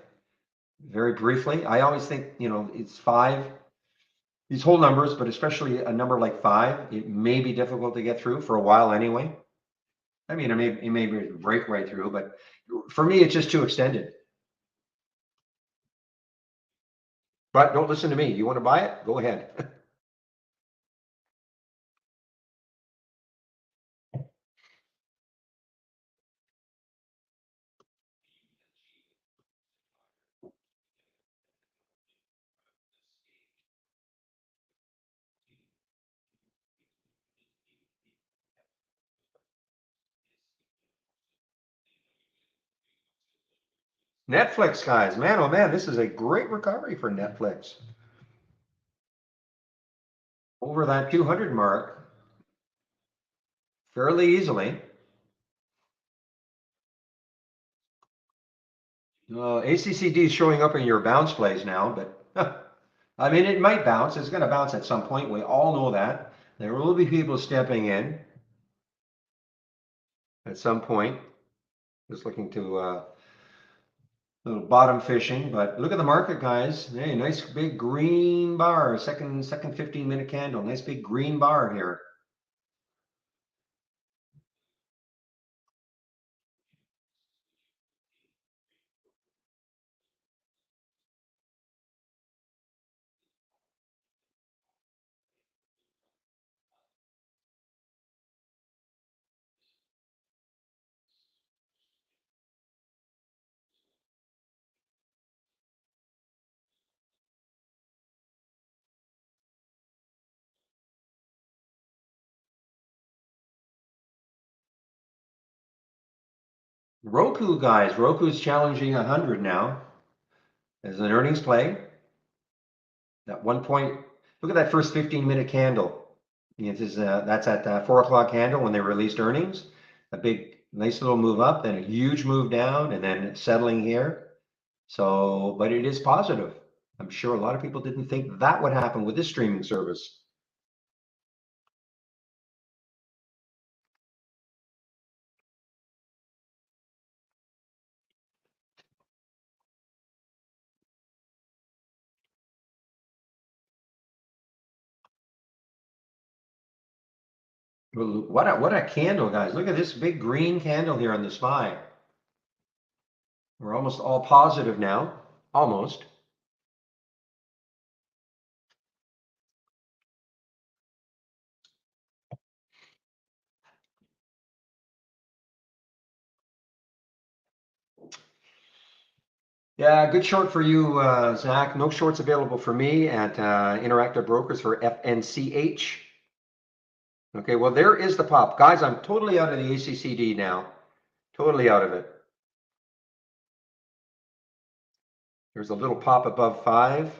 very briefly. I always think, it's five, these whole numbers, but especially a number like five, it may be difficult to get through for a while anyway. I mean, it may break right through, but for me, it's just too extended. But don't listen to me. You want to buy it? Go ahead. Netflix, guys, man, oh man, this is a great recovery for Netflix. Over that 200 mark fairly easily. ACCD is showing up in your bounce plays now, but I mean, it might bounce. It's going to bounce at some point. We all know that. There will be people stepping in at some point. Just looking to little bottom fishing, but look at the market, guys. Hey, nice big green bar. Second 15-minute candle. Nice big green bar here. Roku, guys. Roku's challenging 100 now as an earnings play. At one point, look at that first 15-minute candle. That's at 4 o'clock candle when they released earnings. A big, nice little move up, then a huge move down, and then settling here. So, but it is positive. I'm sure a lot of people didn't think that would happen with this streaming service. What a candle, guys. Look at this big green candle here on the SPY. We're almost all positive now. Almost. Yeah, good short for you, Zach. No shorts available for me at Interactive Brokers for FNCH. Okay, well, there is the pop. Guys, I'm totally out of the ACCD now. Totally out of it. There's a little pop above 5,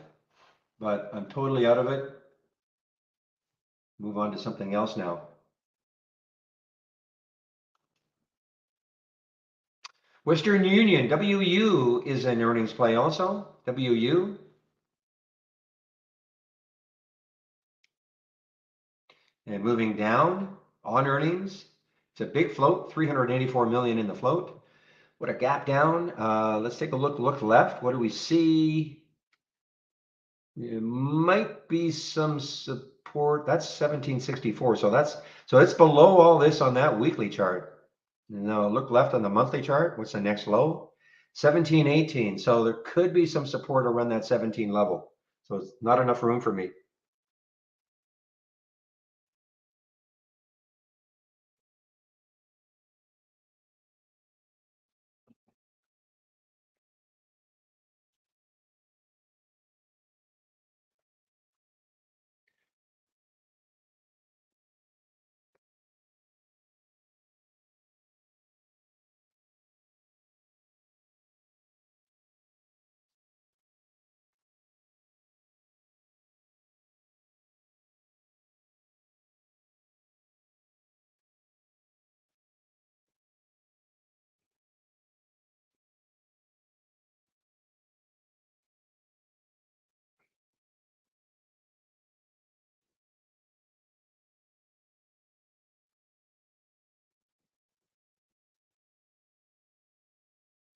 but I'm totally out of it. Move on to something else now. Western Union, WU is an earnings play also. WU. And moving down on earnings, it's a big float, 384 million in the float. What a gap down. Let's take a look left. What do we see? It might be some support. That's 1764. So it's below all this on that weekly chart. Now look left on the monthly chart. What's the next low? 1718. So there could be some support around that 17 level. So it's not enough room for me.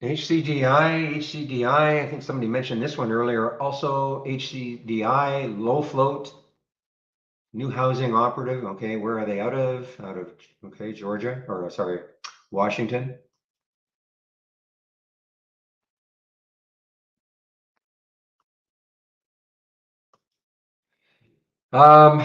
HCDI, I think somebody mentioned this one earlier. Also, HCDI, low float, new housing operative. Okay, where are they out of? Out of, okay, Georgia, or sorry, Washington. Um,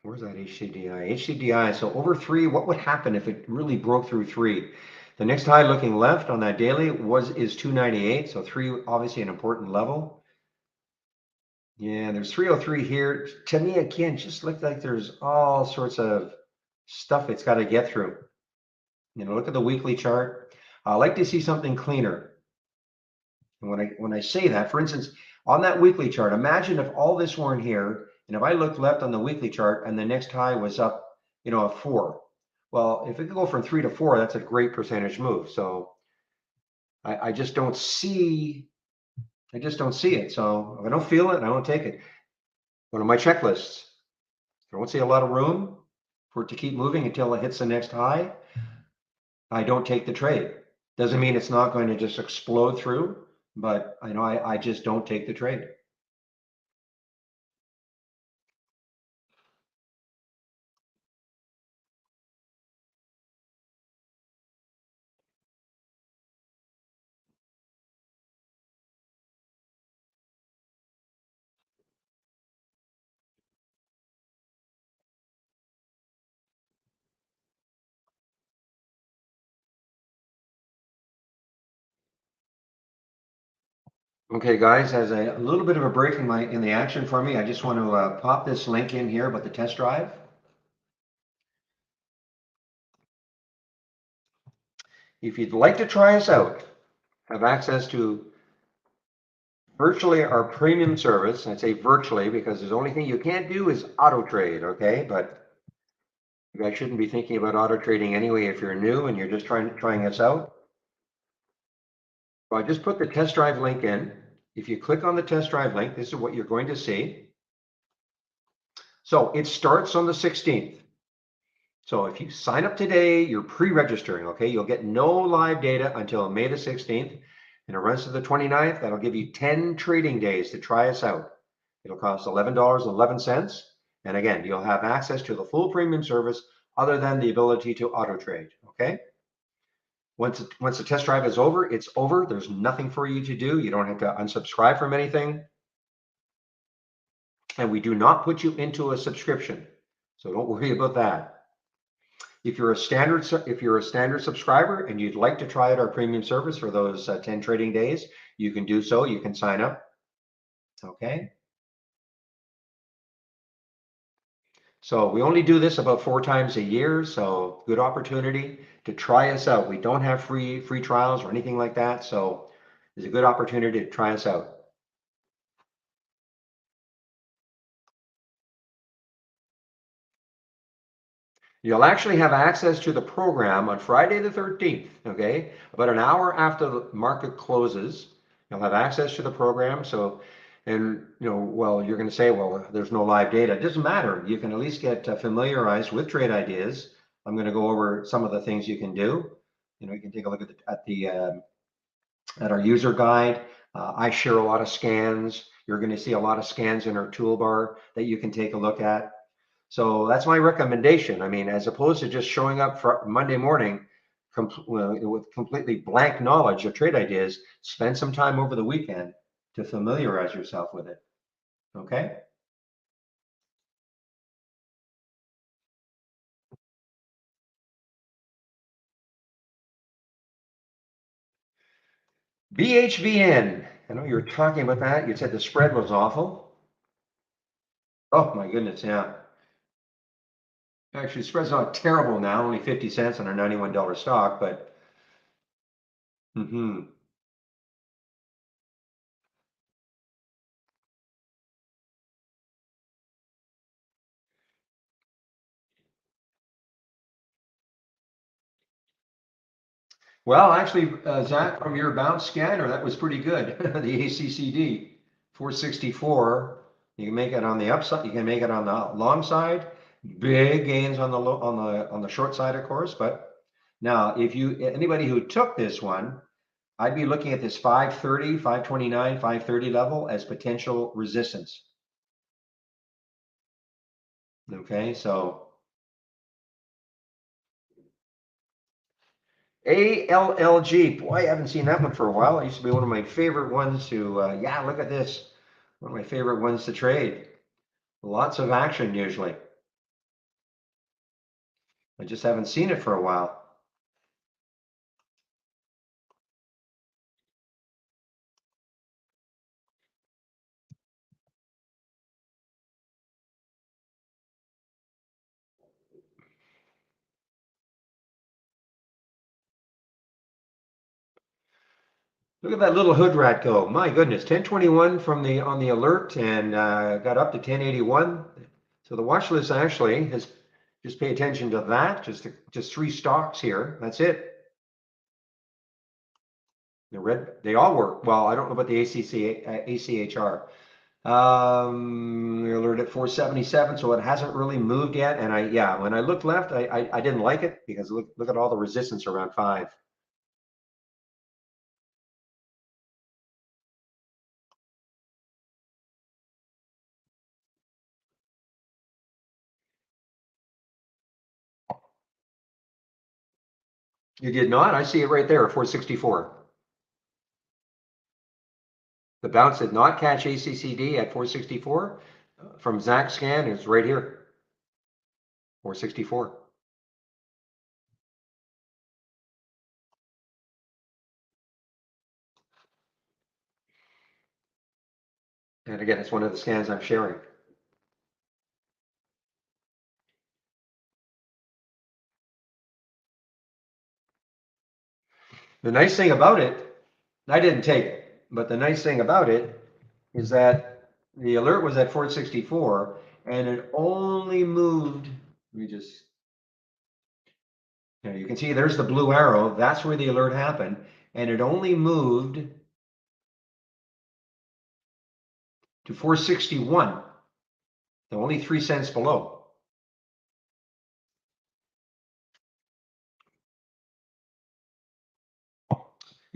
where's that HCDI? HCDI, so over three, what would happen if it really broke through three? The next high looking left on that daily is 298, so three obviously an important level. Yeah, there's 303 here. To me, again, just look like there's all sorts of stuff it's got to get through. You know, look at the weekly chart. I like to see something cleaner. And when I say that, for instance, on that weekly chart, imagine if all this weren't here, and if I looked left on the weekly chart and the next high was up, you know, a 4. Well, if it could go from 3 to 4, that's a great percentage move. So I just don't see, it. So if I don't feel it, I don't take it. One of my checklists. I don't see a lot of room for it to keep moving until it hits the next high. I don't take the trade. Doesn't mean it's not going to just explode through, but I know I just don't take the trade. Okay, guys, as a little bit of a break in the action for me, I just want to pop this link in here about the test drive. If you'd like to try us out, have access to virtually our premium service. I say virtually because the only thing you can't do is auto trade, okay? But you guys shouldn't be thinking about auto trading anyway if you're new and you're just trying us out. So I just put the test drive link in. If you click on the test drive link, this is what you're going to see. So it starts on the 16th. So if you sign up today, you're pre-registering, okay? You'll get no live data until May the 16th, and it runs to the 29th. That'll give you 10 trading days to try us out. It'll cost $11.11. And again, you'll have access to the full premium service other than the ability to auto trade, okay? Once the test drive is over, it's over. There's nothing for you to do. You don't have to unsubscribe from anything. And we do not put you into a subscription. So don't worry about that. If you're a standard subscriber and you'd like to try out our premium service for those 10 trading days, you can do so. You can sign up. Okay. So we only do this about 4 times a year. So good opportunity to try us out. We don't have free trials or anything like that. So it's a good opportunity to try us out. You'll actually have access to the program on Friday the 13th, okay? About an hour after the market closes, you'll have access to the program. So, and you know, well, you're going to say, well, there's no live data. It doesn't matter. You can at least get familiarized with trade ideas. I'm going to go over some of the things you can do. You know, you can take a look at our user guide. I share a lot of scans. You're going to see a lot of scans in our toolbar that you can take a look at. So that's my recommendation. I mean, as opposed to just showing up for Monday morning with completely blank knowledge of trade ideas, spend some time over the weekend to familiarize yourself with it. Okay. BHVN. I know you were talking about that. You said the spread was awful. Oh my goodness, yeah. Actually, the spread's not terrible now, only 50 cents on a $91 stock, but well, actually, Zach, from your bounce scanner, that was pretty good. The ACCD 464. You can make it on the upside. You can make it on the long side. Big gains on the short side, of course, but Now, if anybody who took this one, I'd be looking at this 530, 529, 530 level as potential resistance. Okay, so ALLG, boy, I haven't seen that one for a while. It used to be one of my favorite ones to, yeah, look at this. One of my favorite ones to trade. Lots of action usually. I just haven't seen it for a while. Look at that little hood rat go. My goodness, 1021 from the on the alert and got up to 1081. So the watch list actually has just pay attention to that. Just three stocks here. That's it. The red, they all work. Well, I don't know about the ACHR. We're alert at 477, so it hasn't really moved yet. And yeah, when I looked left, I didn't like it because look at all the resistance around 5. You did not? I see it right there, 464. The bounce did not catch ACCD at 464. From Zach scan, it's right here, 464. And again, it's one of the scans I'm sharing. The nice thing about it, I didn't take it, but the nice thing about it is that the alert was at 464 and it only moved, let me just, you can see there's the blue arrow, that's where the alert happened, and it only moved to 461, so only 3 cents below.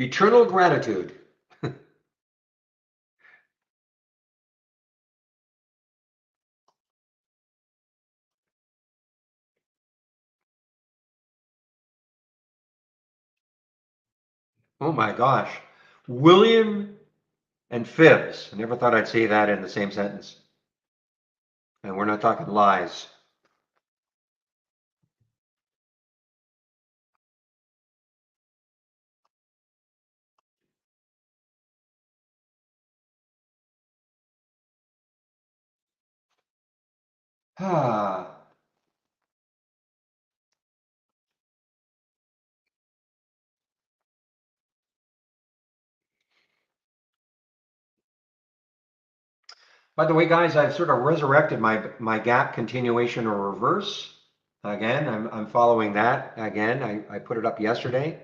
Eternal gratitude. Oh my gosh. William and fibs. I never thought I'd say that in the same sentence. And we're not talking lies. Ah. By the way, guys, I've sort of resurrected my gap continuation or reverse. Again, I'm following that again. I put it up yesterday.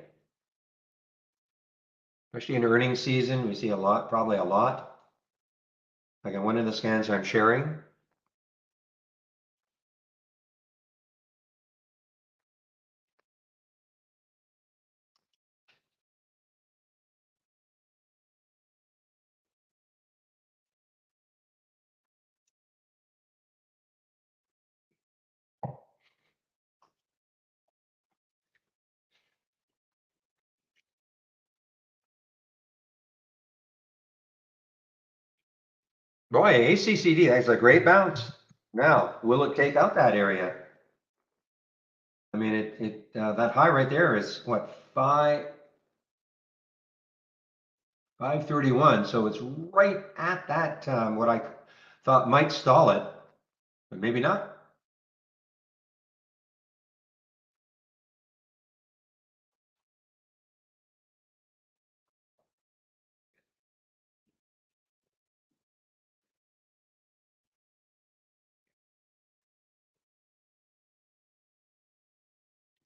Especially in earnings season, we see a lot, probably a lot. Again, one of the scans I'm sharing. Boy, ACCD, that's a great bounce. Now, will it take out that area? I mean, that high right there is what, 531. So it's right at that, what I thought might stall it, but maybe not.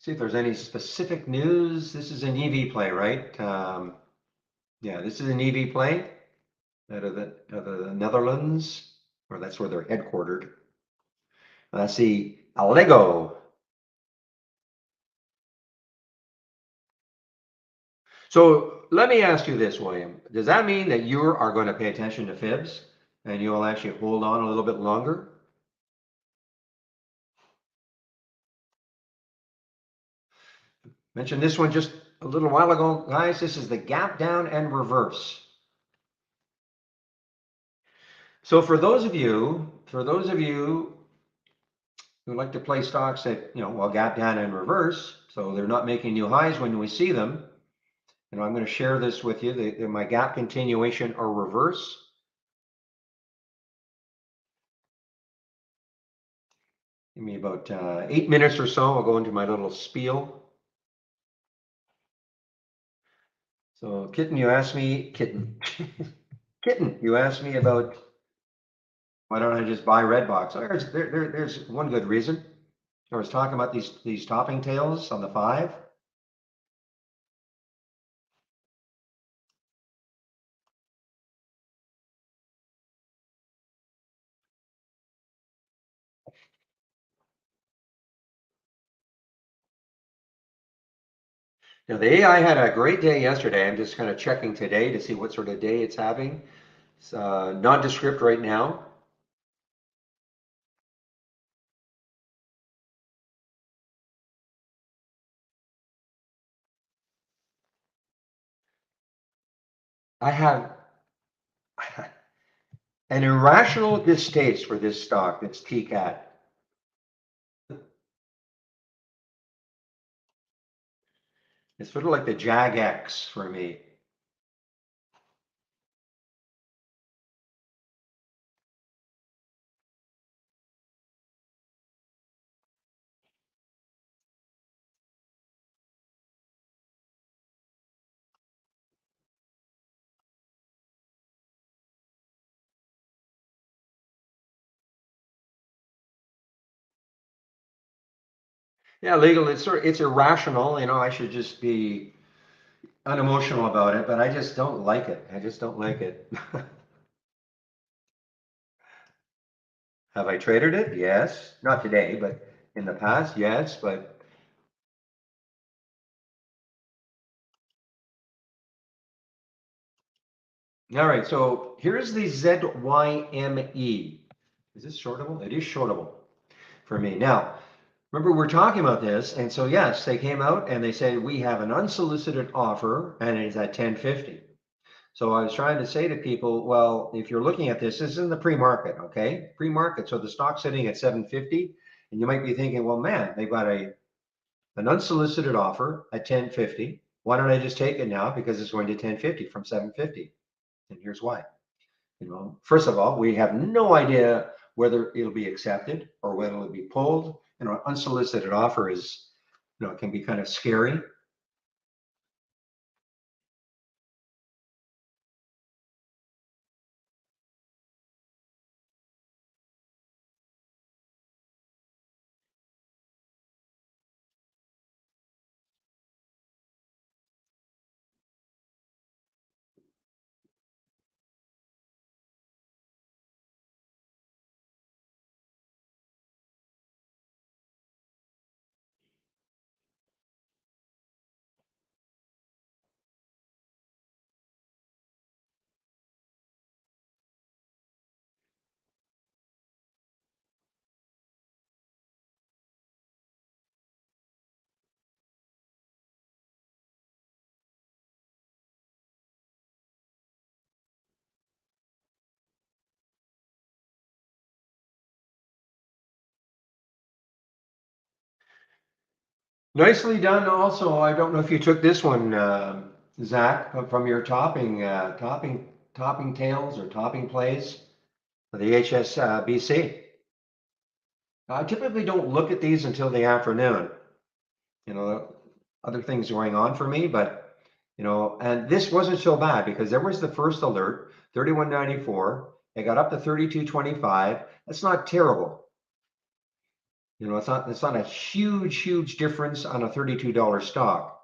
See if there's any specific news. This is an EV play, right? Yeah, this is an EV play out of the Netherlands, or that's where they're headquartered. Let's see, Allego. So let me ask you this, William. Does that mean that you are going to pay attention to fibs and you'll actually hold on a little bit longer? Mentioned this one just a little while ago, guys. This is the gap down and reverse. So for those of you who like to play stocks that, well, gap down and reverse, so they're not making new highs when we see them, I'm going to share this with you, my gap continuation or reverse. Give me about 8 minutes or so. I'll go into my little spiel. So Kitten, you asked me about why don't I just buy Redbox? Oh, there's one good reason. I was talking about these topping tails on the 5. Now the AI had a great day yesterday. I'm just kind of checking today to see what sort of day it's having. It's nondescript right now. I have an irrational distaste for this stock, it's TCAT. It's sort of like the JAGX for me. Yeah, legal. It's irrational. I should just be unemotional about it, but I just don't like it. I just don't like it. Have I traded it? Yes. Not today, but in the past, yes. But all right. So here's the ZYME. Is this shortable? It is shortable for me. Now, remember we're talking about this, and so yes, they came out and they said we have an unsolicited offer, and it is at 1050. So I was trying to say to people, well, if you're looking at this is in the pre-market, okay? Pre-market. So the stock's sitting at 750, and you might be thinking, well, man, they've got an unsolicited offer at 1050. Why don't I just take it now? Because it's going to 1050 from 750. And here's why. First of all, we have no idea whether it'll be accepted or whether it'll be pulled. Unsolicited offer is, it can be kind of scary. Nicely done. Also, I don't know if you took this one, Zach, from your topping tails or topping plays for the HSBC. I typically don't look at these until the afternoon. Other things going on for me, but and this wasn't so bad because there was the first alert, 31.94. It got up to 32.25. That's not terrible. It's not a huge difference on a $32 stock.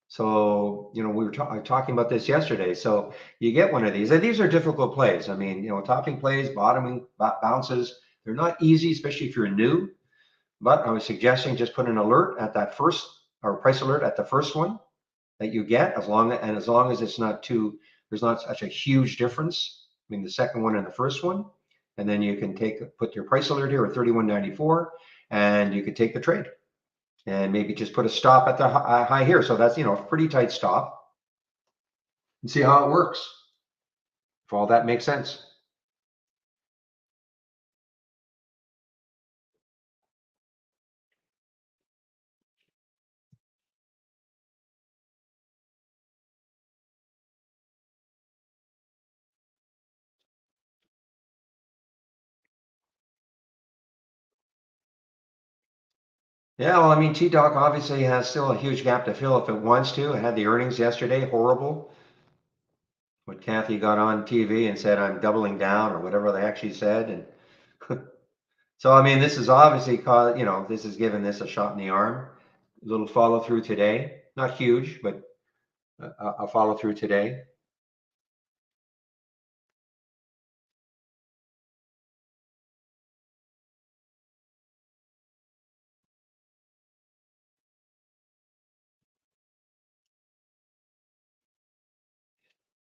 So, we were talking about this yesterday. So you get one of these, and these are difficult plays. I mean, topping plays, bottoming, bounces, they're not easy, especially if you're new. But I was suggesting just put an alert at that first, or price alert at the first one. that you get, as long as it's not there's not such a huge difference between the second one and the first one. And then you can put your price alert here at 31.94, and you could take the trade and maybe just put a stop at the high here. So that's, a pretty tight stop, and see how it works, if all that makes sense. Yeah, well, I mean, T-Doc obviously has still a huge gap to fill if it wants to. It had the earnings yesterday, horrible. What Kathy got on TV and said, I'm doubling down, or whatever they actually said. And so, I mean, this is obviously this is giving this a shot in the arm. A little follow through today, not huge, but a follow through today.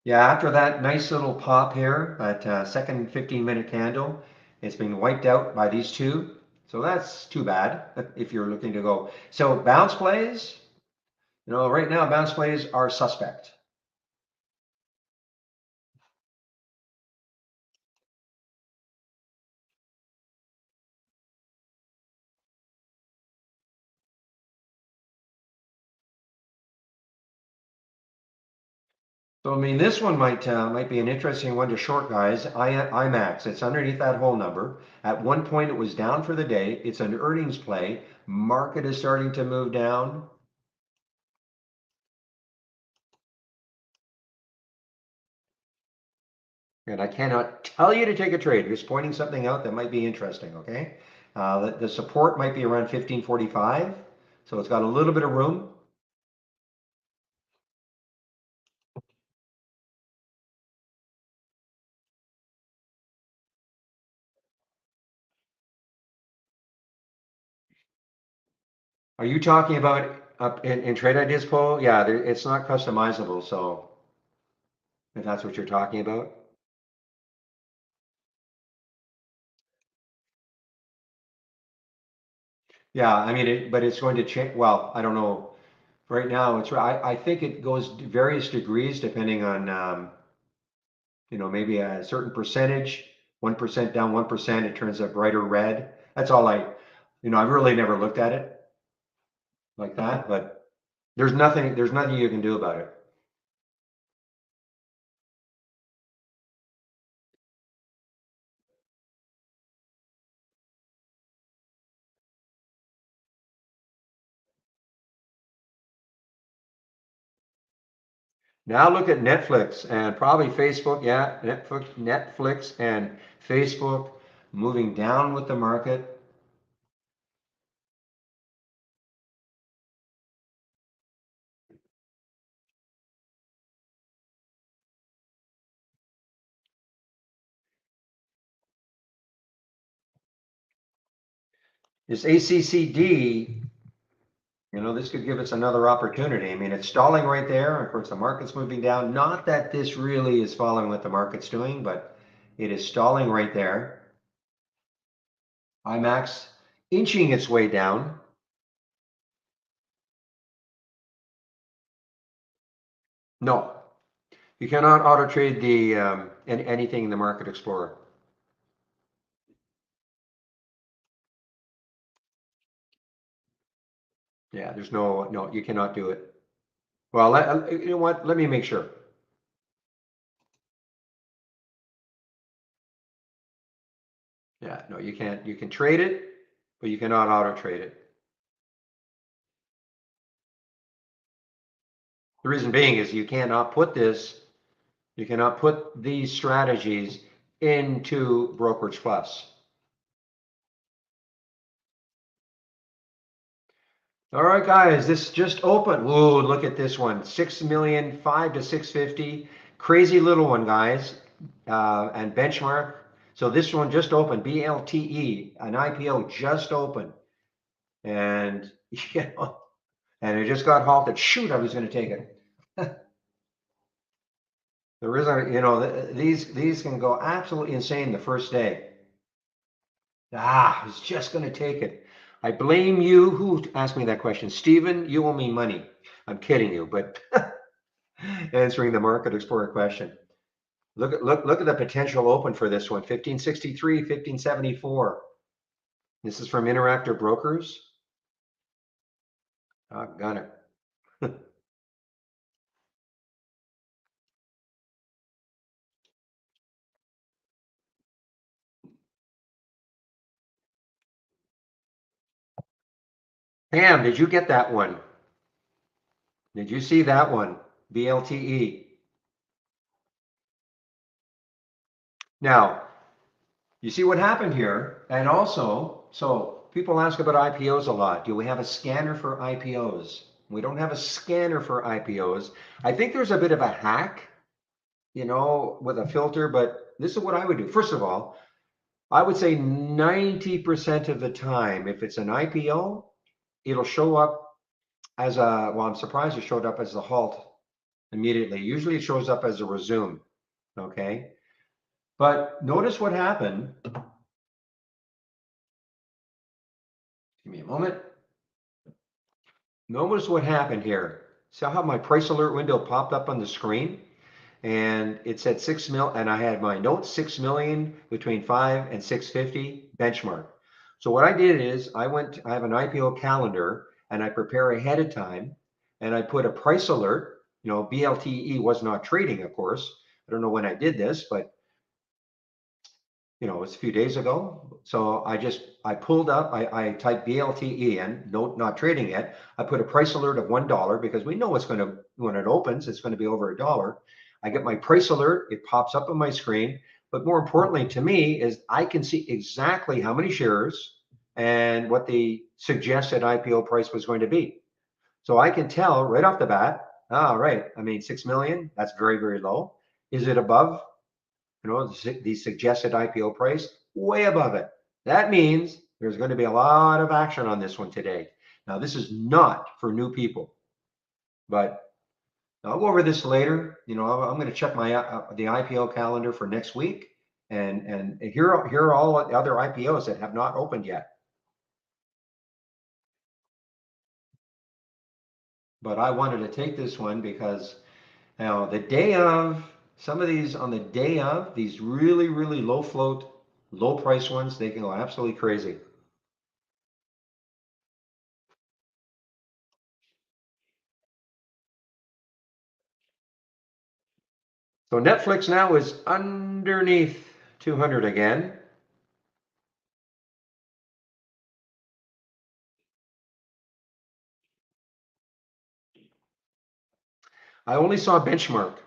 Yeah, after that nice little pop here, that second 15-minute candle, it's been wiped out by these two. So that's too bad if you're looking to go. So bounce plays, right now bounce plays are suspect. So I mean, this one might be an interesting one to short, guys. IMAX, it's underneath that whole number. At one point, it was down for the day. It's an earnings play. Market is starting to move down. And I cannot tell you to take a trade. Just pointing something out that might be interesting, okay? The support might be around 1545. So it's got a little bit of room. Are you talking about up in Trade Ideas poll? Yeah, it's not customizable. So if that's what you're talking about. Yeah, I mean, but it's going to change. Well, I don't know. Right now, I think it goes various degrees depending on, maybe a certain percentage, 1% down, 1%, it turns a brighter red. That's all I've really never looked at it like that, but there's nothing you can do about it. Now look at Netflix and probably Facebook. Yeah, Netflix and Facebook moving down with the market. This ACCD, this could give us another opportunity. I mean, it's stalling right there. Of course, the market's moving down. Not that this really is following what the market's doing, but it is stalling right there. IMAX inching its way down. No, you cannot auto trade anything in the Market Explorer. Yeah, there's no, you cannot do it. Well, you know what? Let me make sure. Yeah, no, you can't. You can trade it, but you cannot auto trade it. The reason being is you cannot put these strategies into Brokerage Plus. All right, guys, this just opened. Whoa, look at this one. 6 million, 5 to 650. Crazy little one, guys. And benchmark. So this one just opened, BLTE, an IPO just opened. And and it just got halted. Shoot, I was going to take it. There isn't, these can go absolutely insane the first day. I was just going to take it. I blame you. Who asked me that question? Stephen, you owe me money. I'm kidding you, but answering the Market Explorer question. Look at the potential open for this one. 1563, 1574. This is from Interactive Brokers. Got it. Pam, did you get that one? Did you see that one? BLTE. Now, you see what happened here? And also, so people ask about IPOs a lot. Do we have a scanner for IPOs? We don't have a scanner for IPOs. I think there's a bit of a hack, with a filter, but this is what I would do. First of all, I would say 90% of the time, if it's an IPO, it'll show up as I'm surprised it showed up as a halt immediately. Usually it shows up as a resume, okay? But notice what happened. Give me a moment. Notice what happened here. See how my price alert window popped up on the screen? And it said 6 mil, and I had my notes 6 million between 5 and 650 benchmark. So what I did is I have an IPO calendar and I prepare ahead of time and I put a price alert. BLTE was not trading, of course. I don't know when I did this, but it's a few days ago. So I pulled up, I typed BLTE in, not trading yet. I put a price alert of $1 because we know when it opens, it's going to be over $1. I get my price alert, it pops up on my screen. But more importantly to me is I can see exactly how many shares and what the suggested IPO price was going to be. So I can tell right off the bat, right, 6 million, that's very, very low. Is it above the suggested IPO price? Way above it. That means there's going to be a lot of action on this one today. Now, this is not for new people, but I'll go over this later. I'm going to check the IPO calendar for next week, and here are all the other IPOs that have not opened yet. But I wanted to take this one because now the day of some of these on the day of these really, really low float, low price ones, they can go absolutely crazy. So Netflix now is underneath 200 again. I only saw benchmark.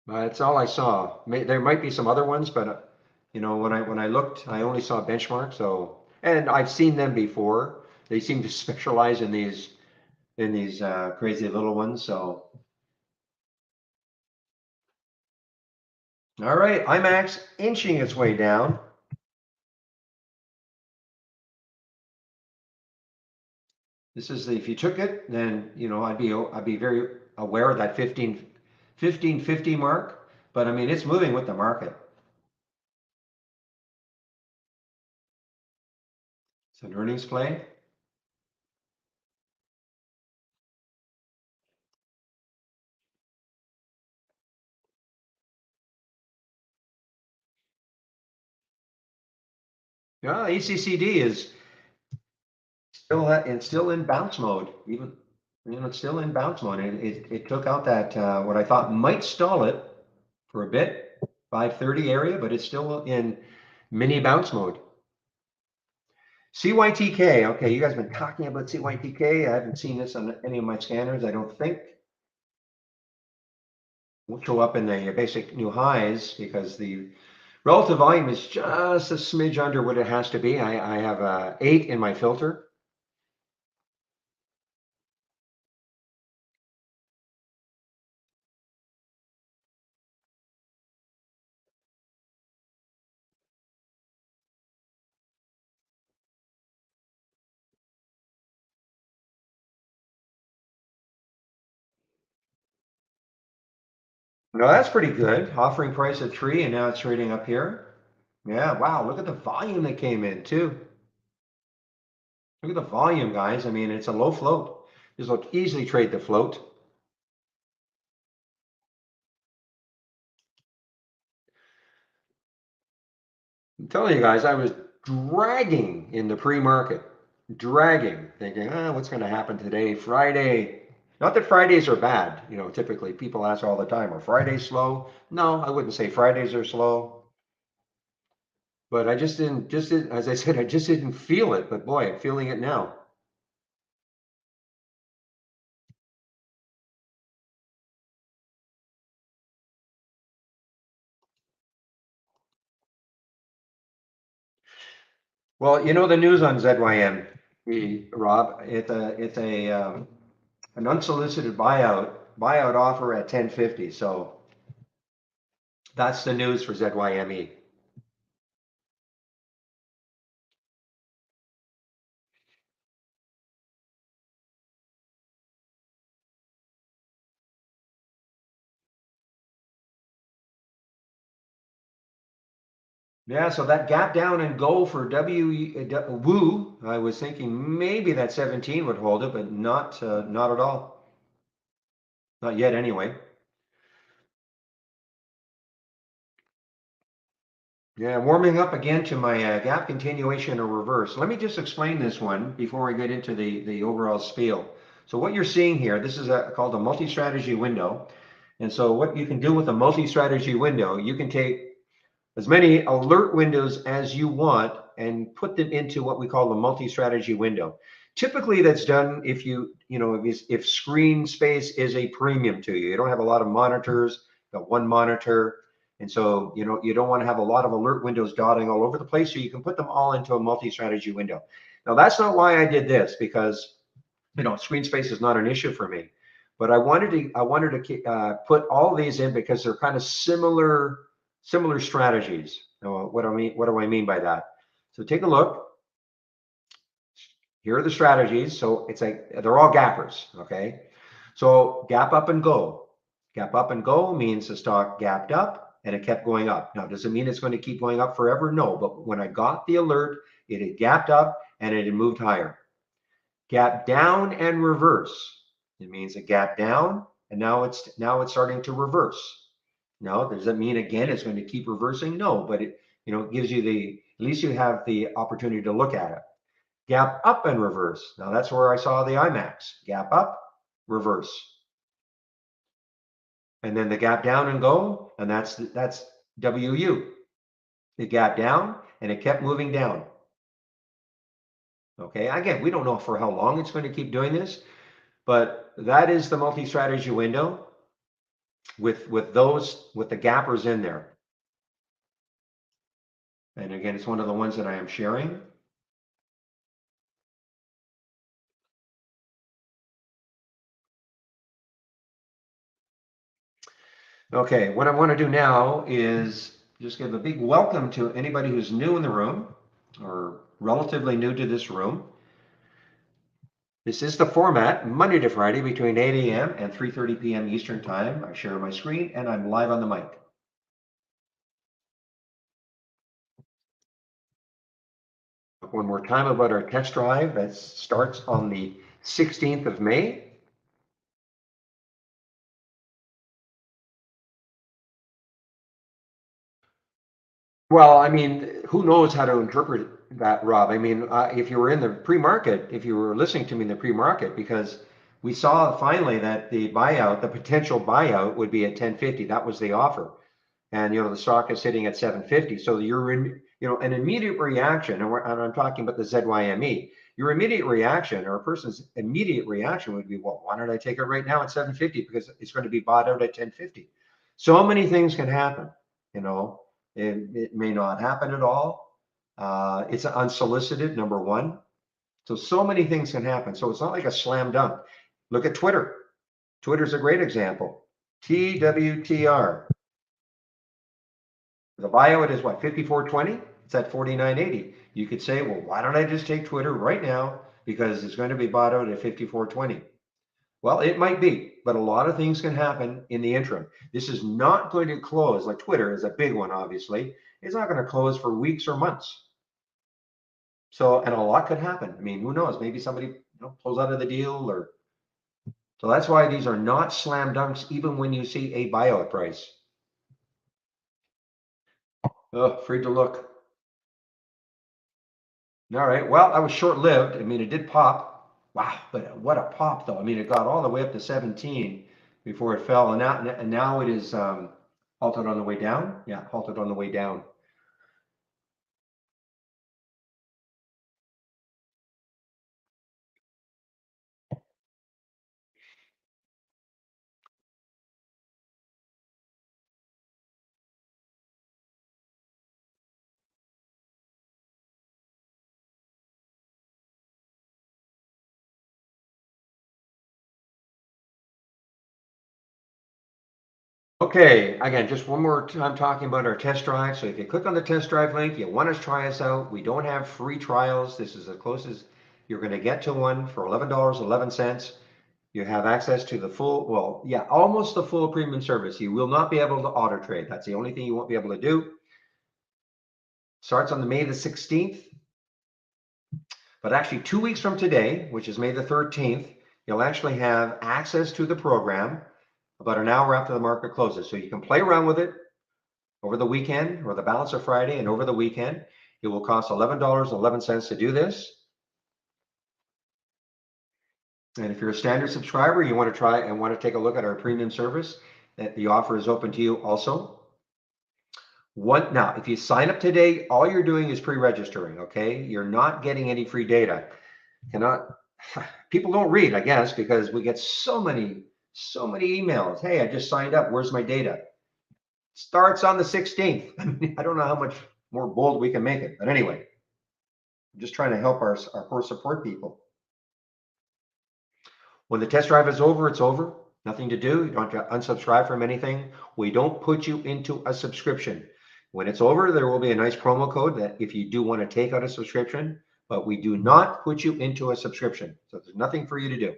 That's all I saw. There might be some other ones, but when I looked, I only saw benchmark. So, and I've seen them before. They seem to specialize in these crazy little ones. So, all right, IMAX inching its way down. This is if you took it, then I'd be very aware of that 1550 mark. But it's moving with the market. It's an earnings play. Yeah, ECCD is still in bounce mode. Even it's still in bounce mode. It took out that what I thought might stall it for a bit, 530 area, but it's still in mini bounce mode. CYTK. Okay, you guys have been talking about CYTK. I haven't seen this on any of my scanners. I don't think. Won't show up in the basic new highs because the relative volume is just a smidge under what it has to be. I have a 8 in my filter. No, that's pretty good. Offering price at 3 and now it's trading up here. Yeah, wow, look at the volume that came in too. Look at the volume, guys. I mean, it's a low float. This will easily trade the float. I'm telling you guys, I was dragging in the pre-market, dragging, thinking, what's going to happen today? Friday. Not that Fridays are bad. You know, typically people ask all the time, are Fridays slow? No, I wouldn't say Fridays are slow. But I just didn't, as I said, I just didn't feel it. But boy, I'm feeling it now. Well, you know the news on ZYM, Rob. It's an unsolicited buyout offer at 1050. So that's the news for ZYME. Yeah, so that gap down and go for Woo. I was thinking maybe that 17 would hold it, but not at all. Not yet, anyway. Yeah, warming up again to my gap continuation or reverse. Let me just explain this one before I get into the overall spiel. So what you're seeing here, this is called a multi-strategy window. And so what you can do with a multi-strategy window, you can take as many alert windows as you want and put them into what we call the multi-strategy window. Typically that's done if if screen space is a premium to you. You don't have a lot of monitors, got one monitor. And so, you don't want to have a lot of alert windows dotting all over the place. So you can put them all into a multi-strategy window. Now that's not why I did this, because screen space is not an issue for me. But I wanted to put all these in because they're kind of similar strategies. Now, what do I mean by that? So take a look. Here are the strategies. So it's like they're all gappers. Okay. So gap up and go. Gap up and go means the stock gapped up and it kept going up. Now, does it mean it's going to keep going up forever? No. But when I got the alert, it had gapped up and it had moved higher. Gap down and reverse. It means a gap down and now it's starting to reverse. Now, does that mean again it's going to keep reversing? No, but it gives you at least you have the opportunity to look at it. Gap up and reverse. Now that's where I saw the IMAX. Gap up, reverse. And then the gap down and go, and that's WU. The gap down and it kept moving down. Okay, again, we don't know for how long it's going to keep doing this, but that is the multi-strategy window with the gappers in there. And again, it's one of the ones that I am sharing. Okay, what I want to do now is just give a big welcome to anybody who's new in the room or relatively new to this room. This is the format, Monday to Friday between 8 a.m. and 3:30 p.m. Eastern Time. I share my screen and I'm live on the mic. One more time about our test drive that starts on the 16th of May. Well, I mean, who knows how to interpret that, Rob? I mean, if you were in the pre-market, if you were listening to me in the pre-market, because we saw finally that the potential buyout would be at 1050. That was the offer. And, the stock is sitting at 750. So you're in, an immediate reaction, and I'm talking about the ZYME, your immediate reaction or a person's immediate reaction would be, well, why don't I take it right now at 750? Because it's going to be bought out at 1050. So many things can happen, it may not happen at all. It's unsolicited, number one. So many things can happen. So it's not like a slam dunk. Look at Twitter. Twitter's a great example. TWTR. The buyout is what, 54.20? It's at 49.80. You could say, well, why don't I just take Twitter right now? Because it's going to be bought out at 54.20. Well, it might be, but a lot of things can happen in the interim. This is not going to close, like Twitter is a big one, obviously. It's not going to close for weeks or months. So, and a lot could happen. I mean, who knows? Maybe somebody pulls out of the deal, or so that's why these are not slam dunks, even when you see a buyout price. Oh, afraid to look. All right. Well, that was short-lived. I mean, it did pop. Wow, but what a pop, though. I mean, it got all the way up to 17 before it fell, and now it is halted on the way down. Yeah, halted on the way down. Okay, again, just one more time talking about our test drive. So if you click on the test drive link, you want to try us out. We don't have free trials. This is the closest you're going to get to one for $11.11. You have access to the full, well, yeah, almost the full premium service. You will not be able to auto trade. That's the only thing you won't be able to do. Starts on the May the 16th, but actually 2 weeks from today, which is May the 13th, you'll actually have access to the program about an hour after the market closes. So you can play around with it over the weekend or the balance of Friday and over the weekend. It will cost $11.11 to do this. And if you're a standard subscriber, you want to try and want to take a look at our premium service, that the offer is open to you also. Now, if you sign up today, all you're doing is pre-registering, okay? You're not getting any free data. People don't read, I guess, because we get so many emails. Hey, I just signed up. Where's my data? Starts on the 16th. I mean, I don't know how much more bold we can make it, but anyway, I'm just trying to help our poor support people. When the test drive is over, it's over. Nothing to do. You don't have to unsubscribe from anything. We don't put you into a subscription. When it's over, there will be a nice promo code that if you do want to take out a subscription, but we do not put you into a subscription. So there's nothing for you to do.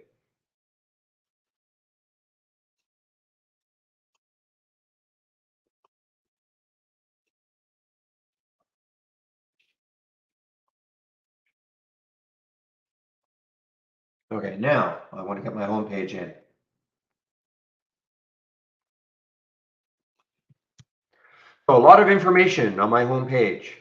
Okay, now I want to get my home page in. So a lot of information on my home page.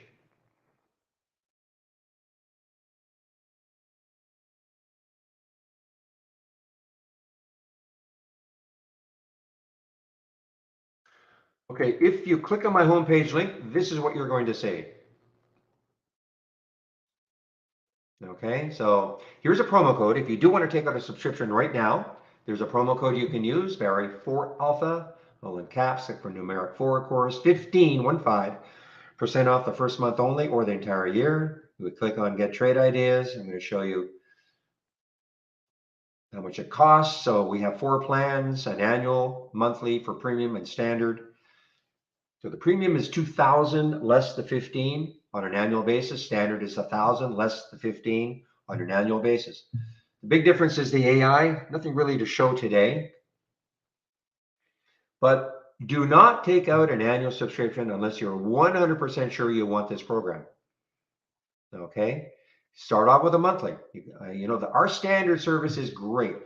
Okay, if you click on my homepage link, this is what you're going to see. Okay, so here's a promo code. If you do want to take out a subscription right now, there's a promo code you can use, Barry 4 Alpha, all in caps, for numeric 4, of course, 15% off the first month only or the entire year. You would click on Get Trade Ideas. I'm going to show you how much it costs. So we have 4 plans, an annual, monthly for premium and standard. So the premium is $2,000 less the 15 on an annual basis. Standard is $1,000 less the 15 on an annual basis. The big difference is the AI. Nothing really to show today. But do not take out an annual subscription unless you're 100% sure you want this program. Okay. Start off with a monthly. Our standard service is great.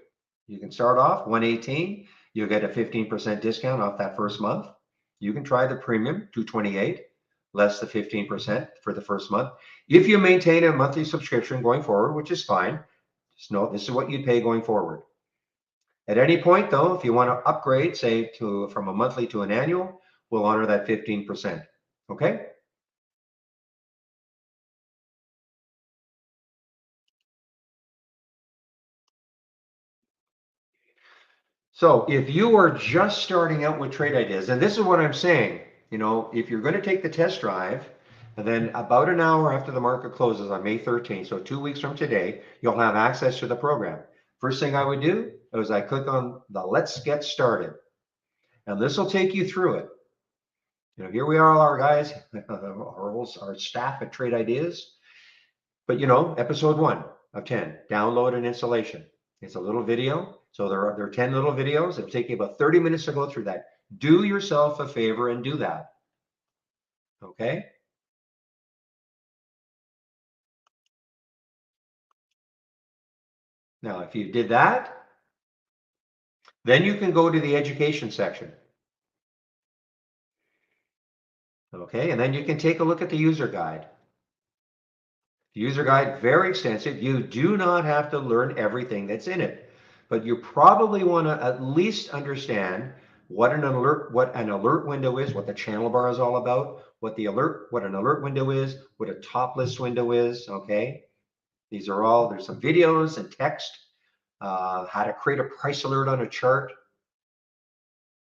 You can start off $118. You'll get a 15% discount off that first month. You can try the premium, $228, less the 15% for the first month. If you maintain a monthly subscription going forward, which is fine, just know this is what you'd pay going forward. At any point, though, if you want to upgrade, say from a monthly to an annual, we'll honor that 15%. Okay? So if you are just starting out with trade ideas, and this is what I'm saying, if you're going to take the test drive, and then about an hour after the market closes on May 13th, so 2 weeks from today, you'll have access to the program. First thing I would do is I click on the Let's Get Started. And this will take you through it. Here we are, our guys, our staff at Trade Ideas. But episode 1 of 10, download and installation. It's a little video. So there are 10 little videos. It'll take you about 30 minutes to go through that. Do yourself a favor and do that. Okay. Now, if you did that, then you can go to the education section. Okay, and then you can take a look at the user guide. The user guide, very extensive. You do not have to learn everything that's in it, but you probably want to at least understand what an alert window is, what the channel bar is all about, what an alert window is, what a top list window is. Okay, these are all, there's some videos and text, how to create a price alert on a chart,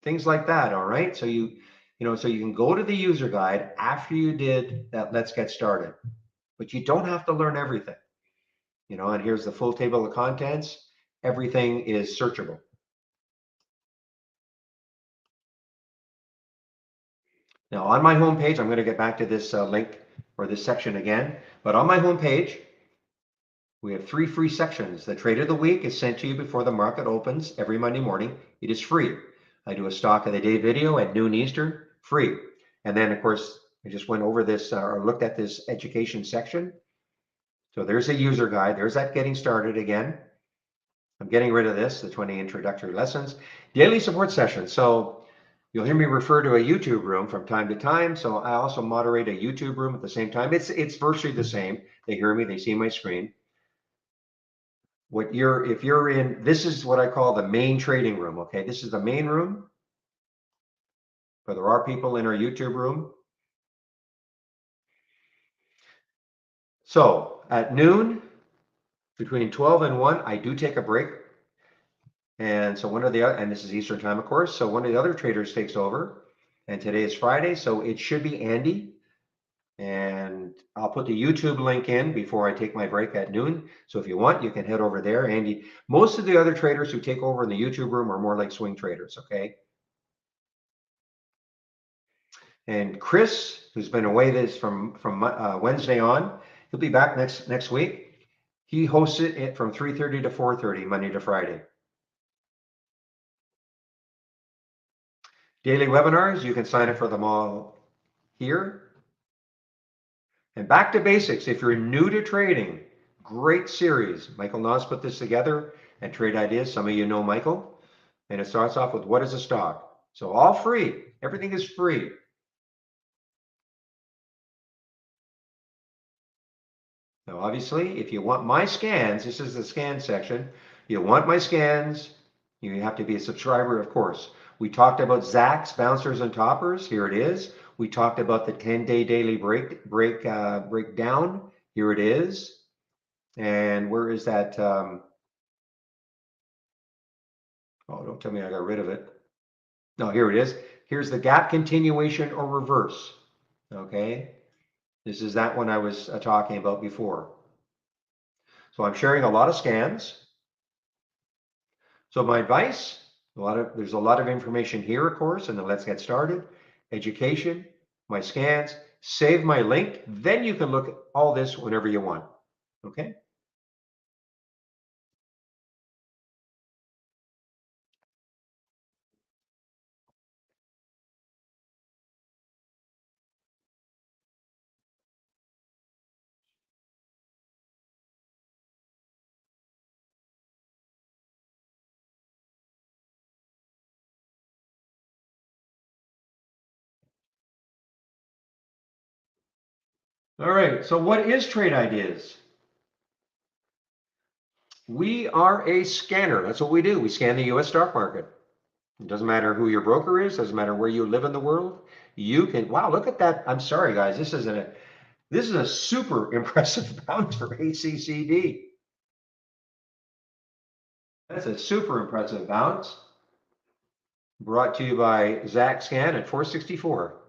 things like that. All right, so you can go to the user guide after you did that. Let's get started. But you don't have to learn everything, and here's the full table of contents. Everything is searchable. Now on my home page, I'm going to get back to this link or this section again, but on my home page, we have 3 free sections. The trade of the week is sent to you before the market opens every Monday morning. It is free. I do a stock of the day video at noon Eastern, free. And then of course, I just went over this or looked at this education section. So there's a user guide. There's that getting started again. I'm getting rid of this, the 20 introductory lessons. Daily support sessions. So you'll hear me refer to a YouTube room from time to time. So I also moderate a YouTube room at the same time. It's virtually the same. They hear me, they see my screen. If you're in, this is what I call the main trading room. Okay, this is the main room. But there are people in our YouTube room. So at noon, between 12 and 1, I do take a break. And so and this is Eastern time, of course. So one of the other traders takes over. And today is Friday, so it should be Andy. And I'll put the YouTube link in before I take my break at noon. So if you want, you can head over there. Andy, most of the other traders who take over in the YouTube room are more like swing traders, okay? And Chris, who's been away from Wednesday on, he'll be back next week. He hosts it from 3:30 to 4:30, Monday to Friday. Daily webinars, you can sign up for them all here. And back to basics, if you're new to trading, great series. Michael Noss put this together and Trade Ideas. Some of you know Michael. And it starts off with what is a stock? So all free. Everything is free. Now, obviously, if you want my scans, this is the scan section. You want my scans, you have to be a subscriber, of course. We talked about Zach's bouncers and toppers. Here it is. We talked about the 10-day daily breakdown. Here it is. And where is that? Oh, don't tell me I got rid of it. No, here it is. Here's the gap continuation or reverse. Okay. This is that one I was talking about before. So I'm sharing a lot of scans. So my advice, there's a lot of information here, of course, and then let's get started. Education, my scans, save my link. Then you can look at all this whenever you want. Okay. All right. So what is Trade Ideas? We are a scanner. That's what we do. We scan the US stock market. It doesn't matter who your broker is, doesn't matter where you live in the world. You can, wow, look at that. I'm sorry, guys. This is a super impressive bounce for ACCD. That's a super impressive bounce. Brought to you by Zach Scan at 464.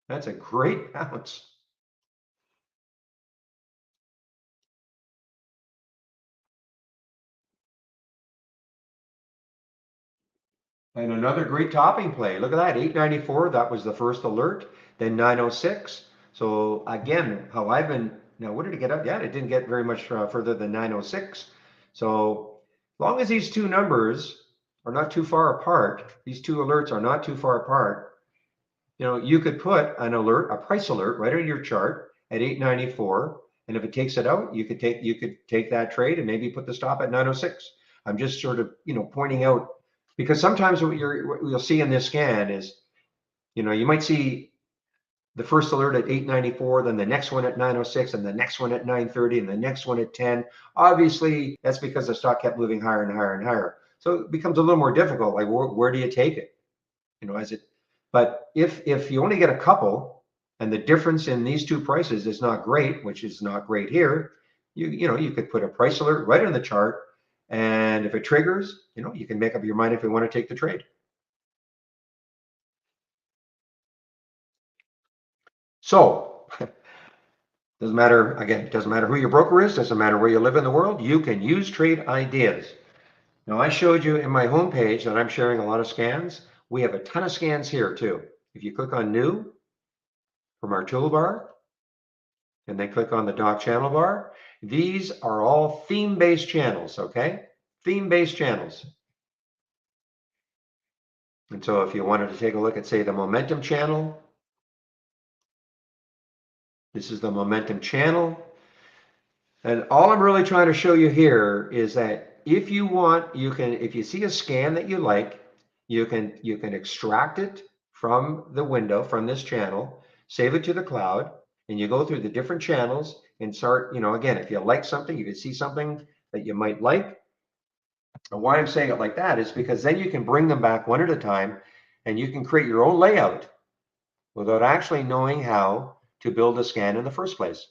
That's a great bounce. And another great topping play. Look at that, 894. That was the first alert. Then 906. So again, how I've been, now what did it get up? Yeah, it didn't get very much further than 906. So long as these two numbers are not too far apart, these two alerts are not too far apart, you could put an alert, a price alert right on your chart at 894. And if it takes it out, you could take that trade and maybe put the stop at 906. I'm just sort of, pointing out, because sometimes what you'll see in this scan is, you might see the first alert at 894, then the next one at 906, and the next one at 930, and the next one at 10. Obviously, that's because the stock kept moving higher and higher and higher. So it becomes a little more difficult. Like, where do you take it? But if you only get a couple, and the difference in these two prices is not great, which is not great here, you could put a price alert right on the chart, and if it triggers, you can make up your mind if you want to take the trade. So doesn't matter, again, doesn't matter who your broker is, doesn't matter where you live in the world, you can use trade ideas. Now, I showed you in my homepage that I'm sharing a lot of scans. We have a ton of scans here too. If you click on new from our toolbar, and then click on the dock channel bar, these are all theme-based channels, okay? Theme-based channels. And so if you wanted to take a look at, say, the momentum channel, this is the momentum channel. And all I'm really trying to show you here is that if you want, if you see a scan that you like, you can extract it from the window, from this channel, save it to the cloud, and you go through the different channels and start, again, if you like something, you can see something that you might like. And why I'm saying it like that is because then you can bring them back one at a time, and you can create your own layout without actually knowing how to build a scan in the first place.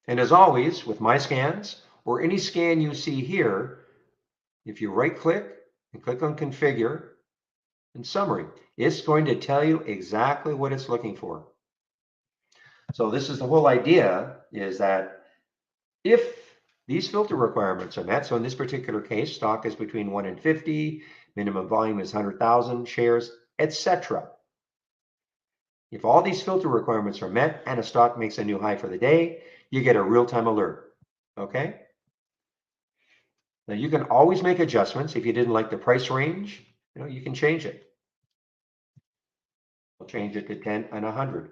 And as always, with my scans, or any scan you see here, if you right click and click on configure and summary, it's going to tell you exactly what it's looking for. So this is the whole idea, is that if these filter requirements are met, so in this particular case, stock is between 1 and 50, minimum volume is 100,000 shares, etc. If all these filter requirements are met and a stock makes a new high for the day, you get a real-time alert, okay? Now you can always make adjustments. If you didn't like the price range, you can change it. I'll change it to 10 and 100.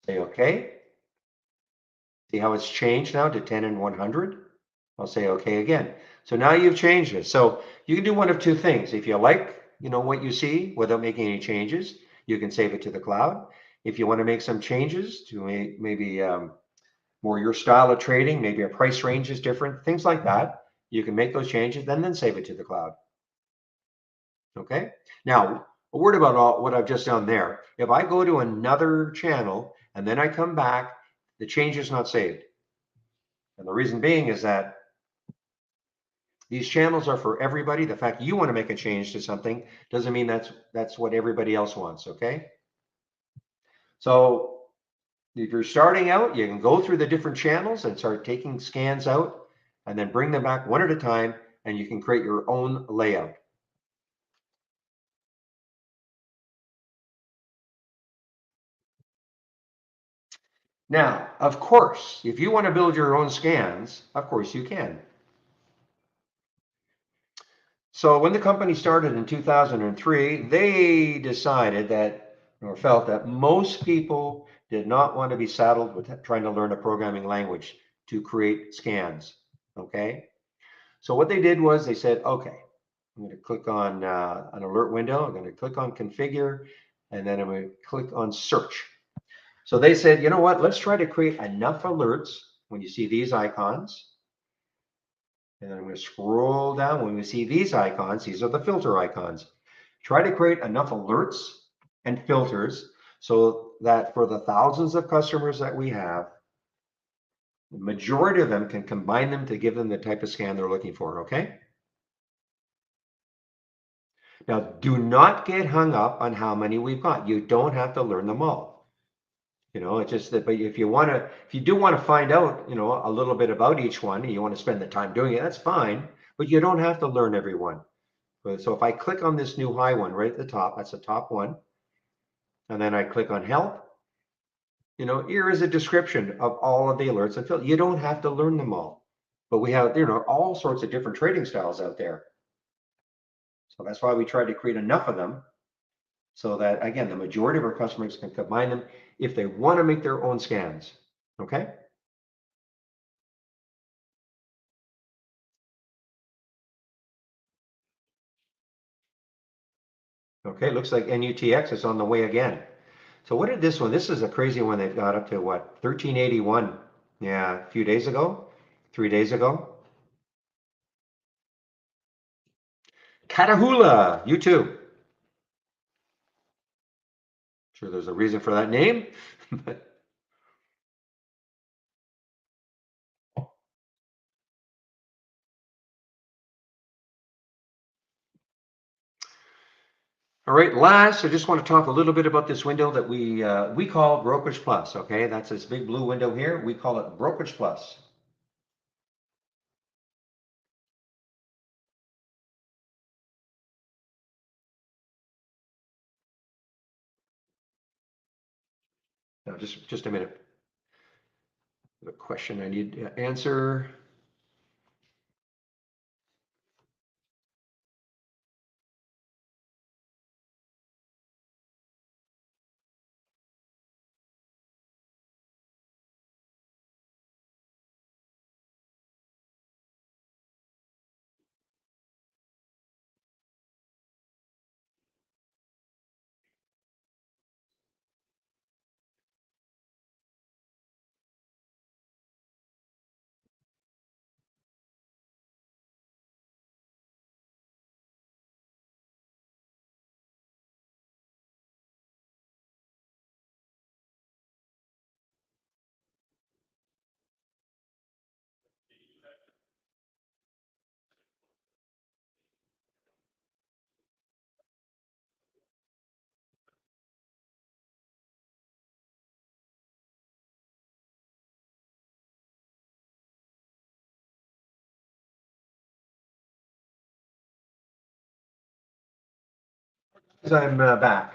Say okay. See how it's changed now to 10 and 100? I'll say okay again. So now you've changed it. So you can do one of two things. If you like, what you see without making any changes, you can save it to the cloud. If you want to make some changes to maybe more your style of trading, maybe a price range is different, things like that, you can make those changes, then save it to the cloud. Okay. Now, a word about what I've just done there. If I go to another channel and then I come back, the change is not saved. And the reason being is that these channels are for everybody. The fact you want to make a change to something doesn't mean that's what everybody else wants, okay? So if you're starting out, you can go through the different channels and start taking scans out and then bring them back one at a time, and you can create your own layout. Now, of course, if you want to build your own scans, of course you can. So when the company started in 2003, they decided that, or felt that most people did not want to be saddled with trying to learn a programming language to create scans, okay? So what they did was they said, okay, I'm going to click on an alert window. I'm going to click on configure, and then I'm going to click on search. So they said, you know what, let's try to create enough alerts when you see these icons. And then I'm going to scroll down. When we see these icons, these are the filter icons. Try to create enough alerts and filters so that for the thousands of customers that we have, the majority of them can combine them to give them the type of scan they're looking for, okay? Now, do not get hung up on how many we've got. You don't have to learn them all. It's just that, but if you do want to find out, a little bit about each one, and you want to spend the time doing it, that's fine, but you don't have to learn every one. So if I click on this new high one right at the top, that's the top one, and then I click on help, Here is a description of all of the alerts and fill. You don't have to learn them all, but we have, all sorts of different trading styles out there. So that's why we try to create enough of them so that, again, the majority of our customers can combine them if they want to make their own scans. Okay. Okay, looks like NUTX is on the way again. So what did this one? This is a crazy one. They've got up to what? 1381. Yeah, a few days ago, 3 days ago. Catahoula, you too. Sure, there's a reason for that name. All right, last, I just want to talk a little bit about this window that we call Brokerage Plus. Okay, that's this big blue window here. We call it Brokerage Plus. Now, just a minute. The question I need to answer. I'm back.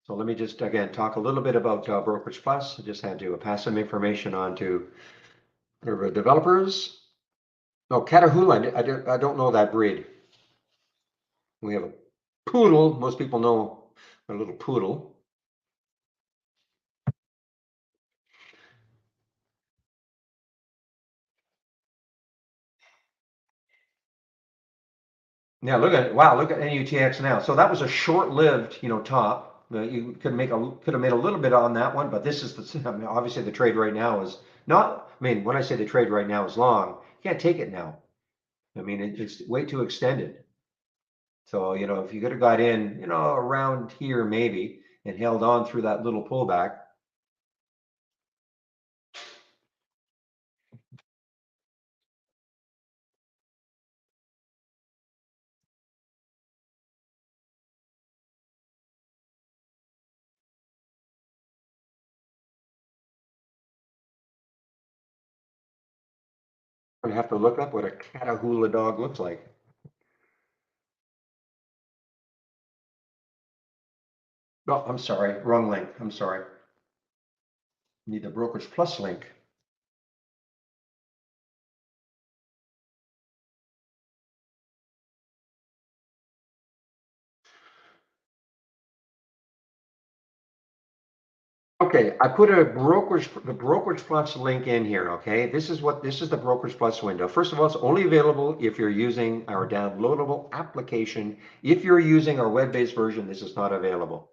So let me just, again, talk a little bit about Brokerage Plus. I just had to pass some information on to the developers. No, Catahoula, I don't know that breed. We have a poodle. Most people know a little poodle. Yeah, wow, look at NUTX now. So that was a short-lived, top. You could have made a little bit on that one, but this is I mean, obviously the trade right now is not. I mean, when I say the trade right now is long, you can't take it now. I mean, it's way too extended. So if you could have got in, around here maybe and held on through that little pullback. I'm gonna have to look up what a Catahoula dog looks like. Oh, I'm sorry, wrong link. I'm sorry. Need the Brokerage Plus link. Okay, I put the Brokerage Plus link in here. Okay, this is the Brokerage Plus window. First of all, it's only available if you're using our downloadable application. If you're using our web-based version, this is not available.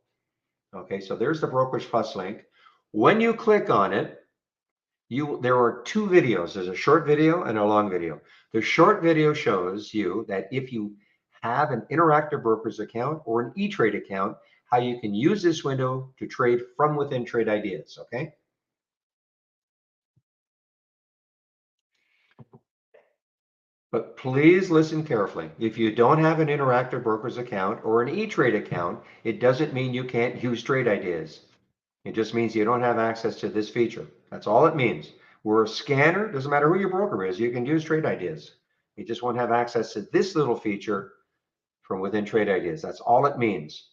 Okay, so there's the Brokerage Plus link. When you click on it, there are two videos. There's a short video and a long video. The short video shows you that if you have an interactive broker's account or an E-Trade account, how you can use this window to trade from within Trade Ideas, okay? But please listen carefully. If you don't have an interactive broker's account or an E-Trade account, it doesn't mean you can't use Trade Ideas. It just means you don't have access to this feature. That's all it means. We're a scanner. Doesn't matter who your broker is. You can use Trade Ideas. You just won't have access to this little feature from within trade ideas. That's all it means.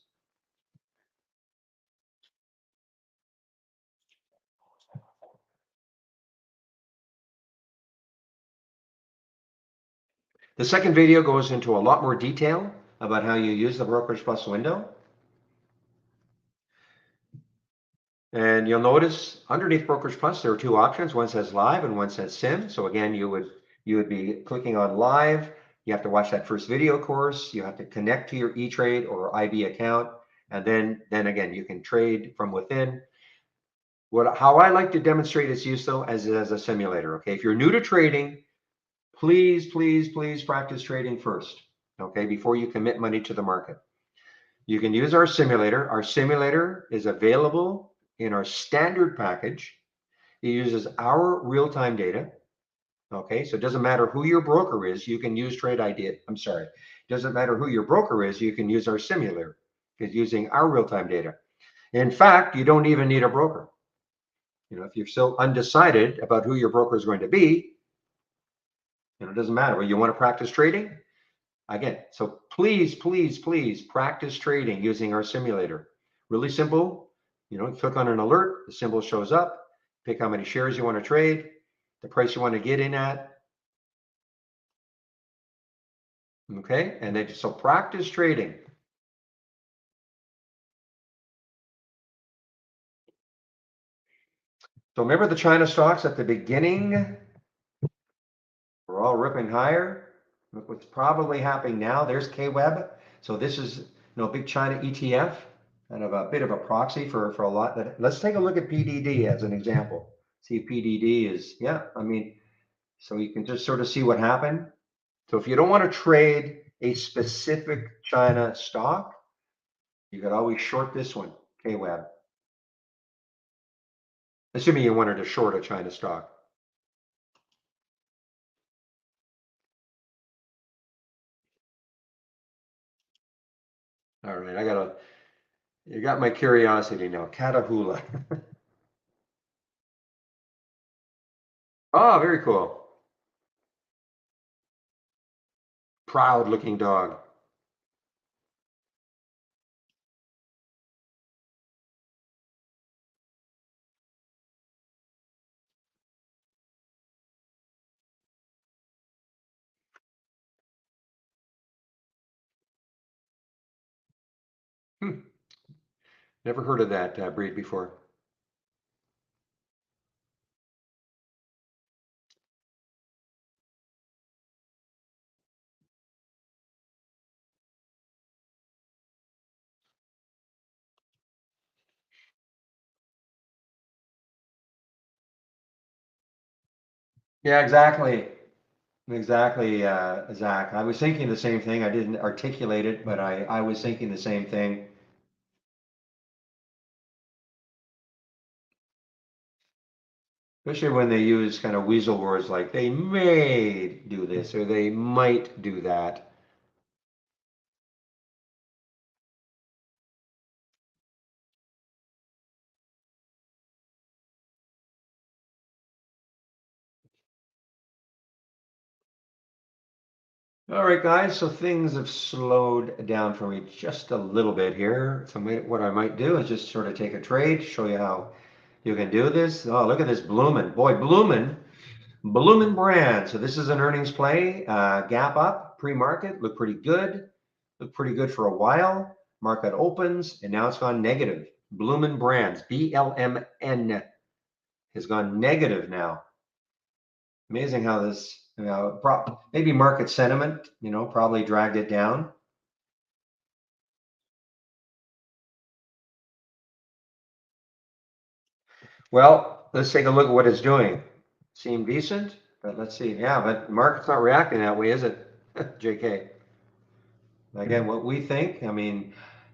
The second video goes into a lot more detail about how you use the Brokerage Plus window. And you'll notice underneath Brokerage Plus, there are two options. One says live and one says sim. So again, you would be clicking on live. You have to watch that first video course. You have to connect to your E-Trade or IB account. And then again, you can trade from within. How I like to demonstrate its use though, as a simulator. Okay, if you're new to trading, please practice trading first. Okay, before you commit money to the market. You can use our simulator. Our simulator is available in our standard package. It uses our real-time data. Okay, so it doesn't matter who your broker is, you can use Trade Idea. I'm sorry, it doesn't matter who your broker is, you can use our simulator. It's using our real-time data. In fact, you don't even need a broker. If you're still undecided about who your broker is going to be, it doesn't matter. But you want to practice trading, again, so please practice trading using our simulator. Really simple. Click on an alert, the symbol shows up, pick how many shares you want to trade, the price you want to get in at. Okay, and then so practice trading. So remember the China stocks at the beginning? We're all ripping higher. Look what's probably happening now. There's KWEB. So this is big China ETF, kind of a bit of a proxy for a lot. Let's take a look at PDD as an example. See if PDD is, so you can just sort of see what happened. So if you don't want to trade a specific China stock, you could always short this one, KWEB. Assuming you wanted to short a China stock. All right, you got my curiosity now. Catahoula. Oh, very cool. Proud looking dog. Never heard of that breed before. Yeah, exactly. Exactly, Zach. I was thinking the same thing. I didn't articulate it, but I was thinking the same thing. Especially when they use kind of weasel words like they may do this or they might do that. All right, guys, so things have slowed down for me just a little bit here. So what I might do is just sort of take a trade, show you how you can do this. Oh, look at this Bloomin'. Boy, Bloomin' brand. So this is an earnings play. Gap up, pre-market, looked pretty good. Looked pretty good for a while. Market opens, and now it's gone negative. Bloomin' Brands, BLMN, has gone negative now. Amazing how this, maybe market sentiment, probably dragged it down. Well, let's take a look at what it's doing. Seemed decent, but let's see. Yeah, but market's not reacting that way, is it, JK? Again, what we think,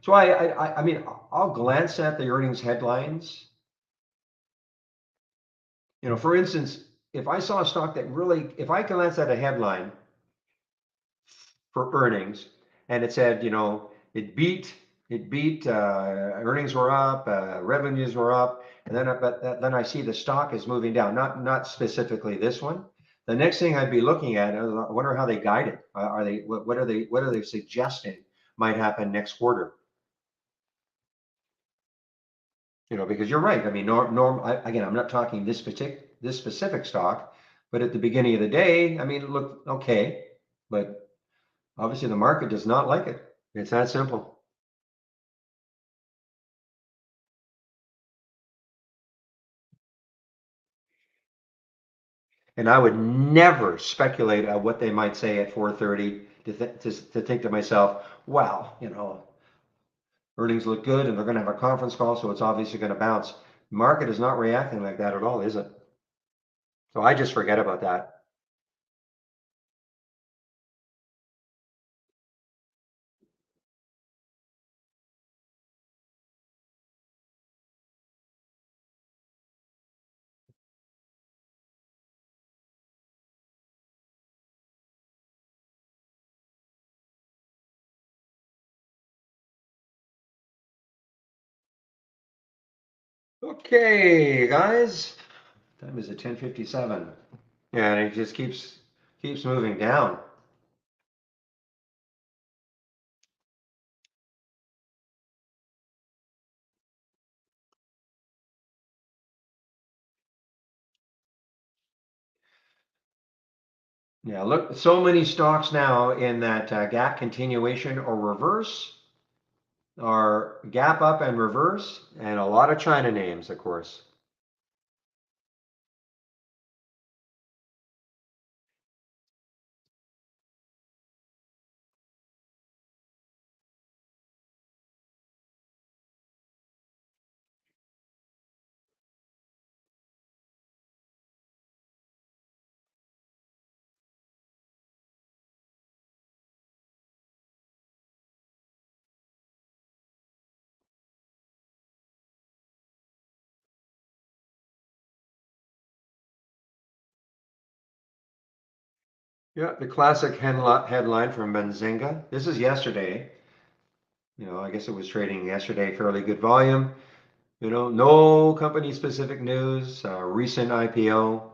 so I'll glance at the earnings headlines. For instance, if I saw a stock that really, if I glance at a headline for earnings and it said, it beat, earnings were up, revenues were up, and then I see the stock is moving down, not specifically this one. The next thing I'd be looking at, I wonder how they guide it. What are they suggesting might happen next quarter. Because you're right. I mean, again, I'm not talking this specific stock, but at the beginning of the day, I mean, it looked okay, but obviously the market does not like it. It's that simple. And I would never speculate on what they might say at 4:30 to think to myself, wow, earnings look good and they're going to have a conference call, so it's obviously going to bounce. Market is not reacting like that at all, is it? So I just forget about that. Okay, guys, time is at 10:57. Yeah, and it just keeps moving down. Yeah, look, so many stocks now in that gap continuation or reverse, or gap up and reverse, and a lot of China names, of course. Yeah, the classic headline from Benzinga. This is yesterday. I guess it was trading yesterday, fairly good volume. No company specific news, recent IPO.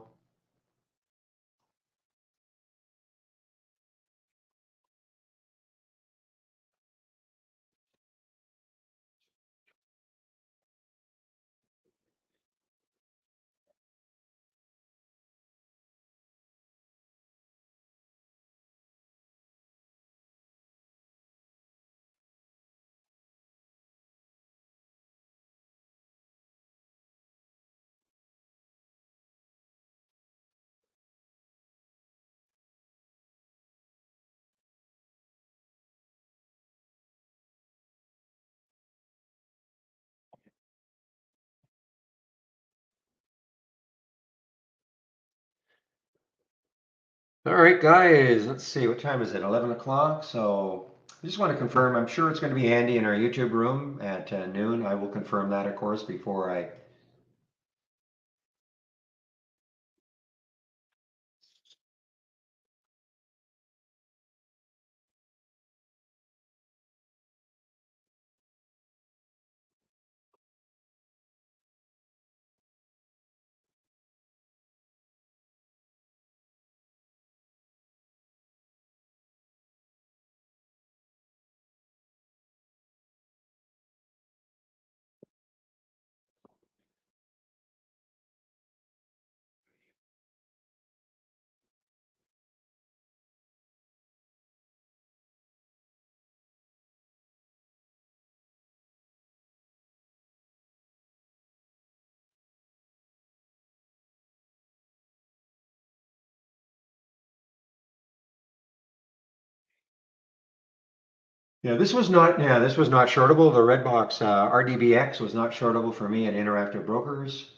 All right, guys, let's see, what time is it? 11 o'clock. So I just want to confirm, I'm sure it's going to be handy in our YouTube room at noon. I will confirm that, of course, before I. This was not shortable. The red box RDBX was not shortable for me at Interactive Brokers.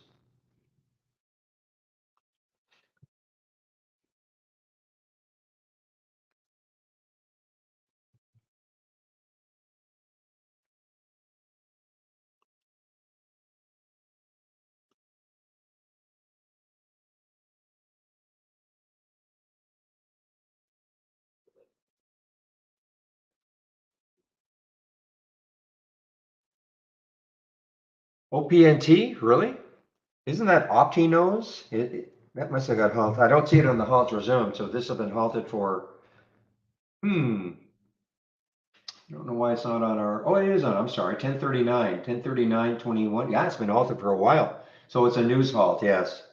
OPNT, really? Isn't that OptiNose? That must have got halted. I don't see it on the halt resume, so this has been halted for, I don't know why it's not on our, oh, it is on, I'm sorry, 1039, 21. Yeah, it's been halted for a while. So it's a news halt, yes.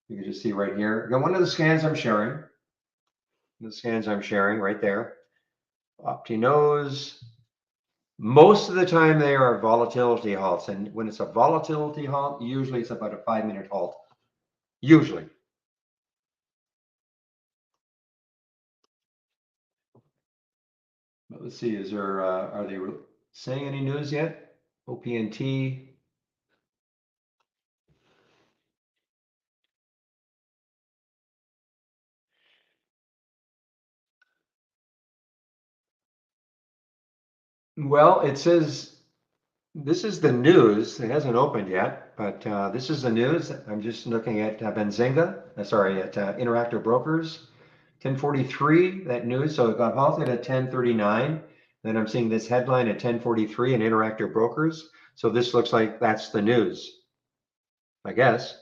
You can just see right here. Got one of the scans I'm sharing. The scans I'm sharing right there. OptiNose. Most of the time they are volatility halts. And when it's a volatility halt, usually it's about a 5-minute halt. Usually. But let's see, is there, are they saying any news yet? OPNT. Well, it says this is the news. It hasn't opened yet, but this is the news. I'm just looking at Benzinga, sorry, at Interactive Brokers, 1043, that news. So it got halted at 1039. Then I'm seeing this headline at 1043 in Interactive Brokers. So this looks like that's the news, I guess.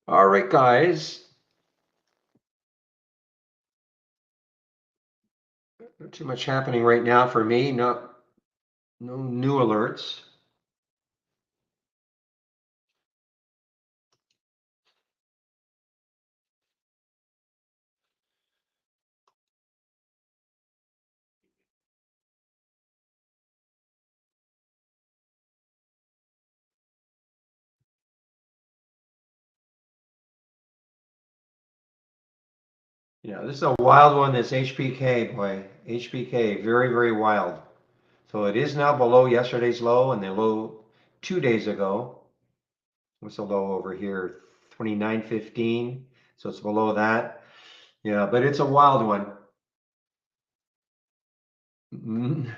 All right, guys. Not too much happening right now for me. No new alerts. Yeah, this is a wild one, this HPK, boy. HPK, very, very wild. So it is now below yesterday's low and the low 2 days ago. What's the low over here? 29.15. So it's below that. Yeah, but it's a wild one.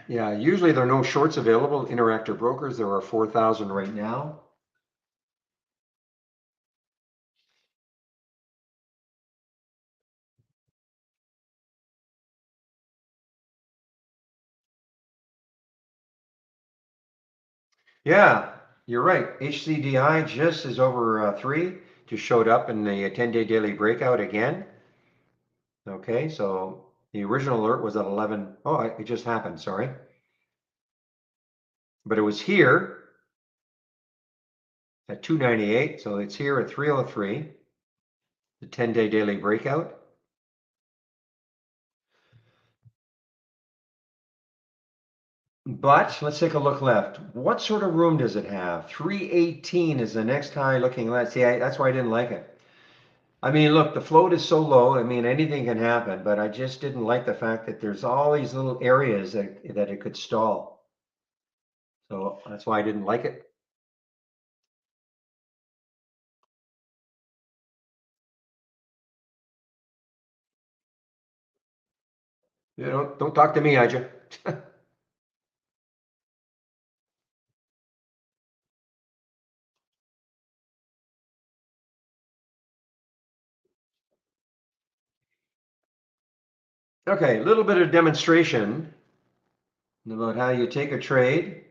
Yeah, usually there are no shorts available. Interactive Brokers, there are 4,000 right now. Yeah, you're right. HCDI just is over 3, just showed up in the 10-day daily breakout again. Okay, so the original alert was at 11. Oh, it just happened, sorry. But it was here at 298, so it's here at 303, the 10-day daily breakout. But let's take a look left. What sort of room does it have? 318 is the next high looking left. See, that's why I didn't like it. I mean, look, the float is so low. I mean, anything can happen, but I just didn't like the fact that there's all these little areas that it could stall. So that's why I didn't like it. You know, don't talk to me, Aja. Okay, a little bit of demonstration about how you take a trade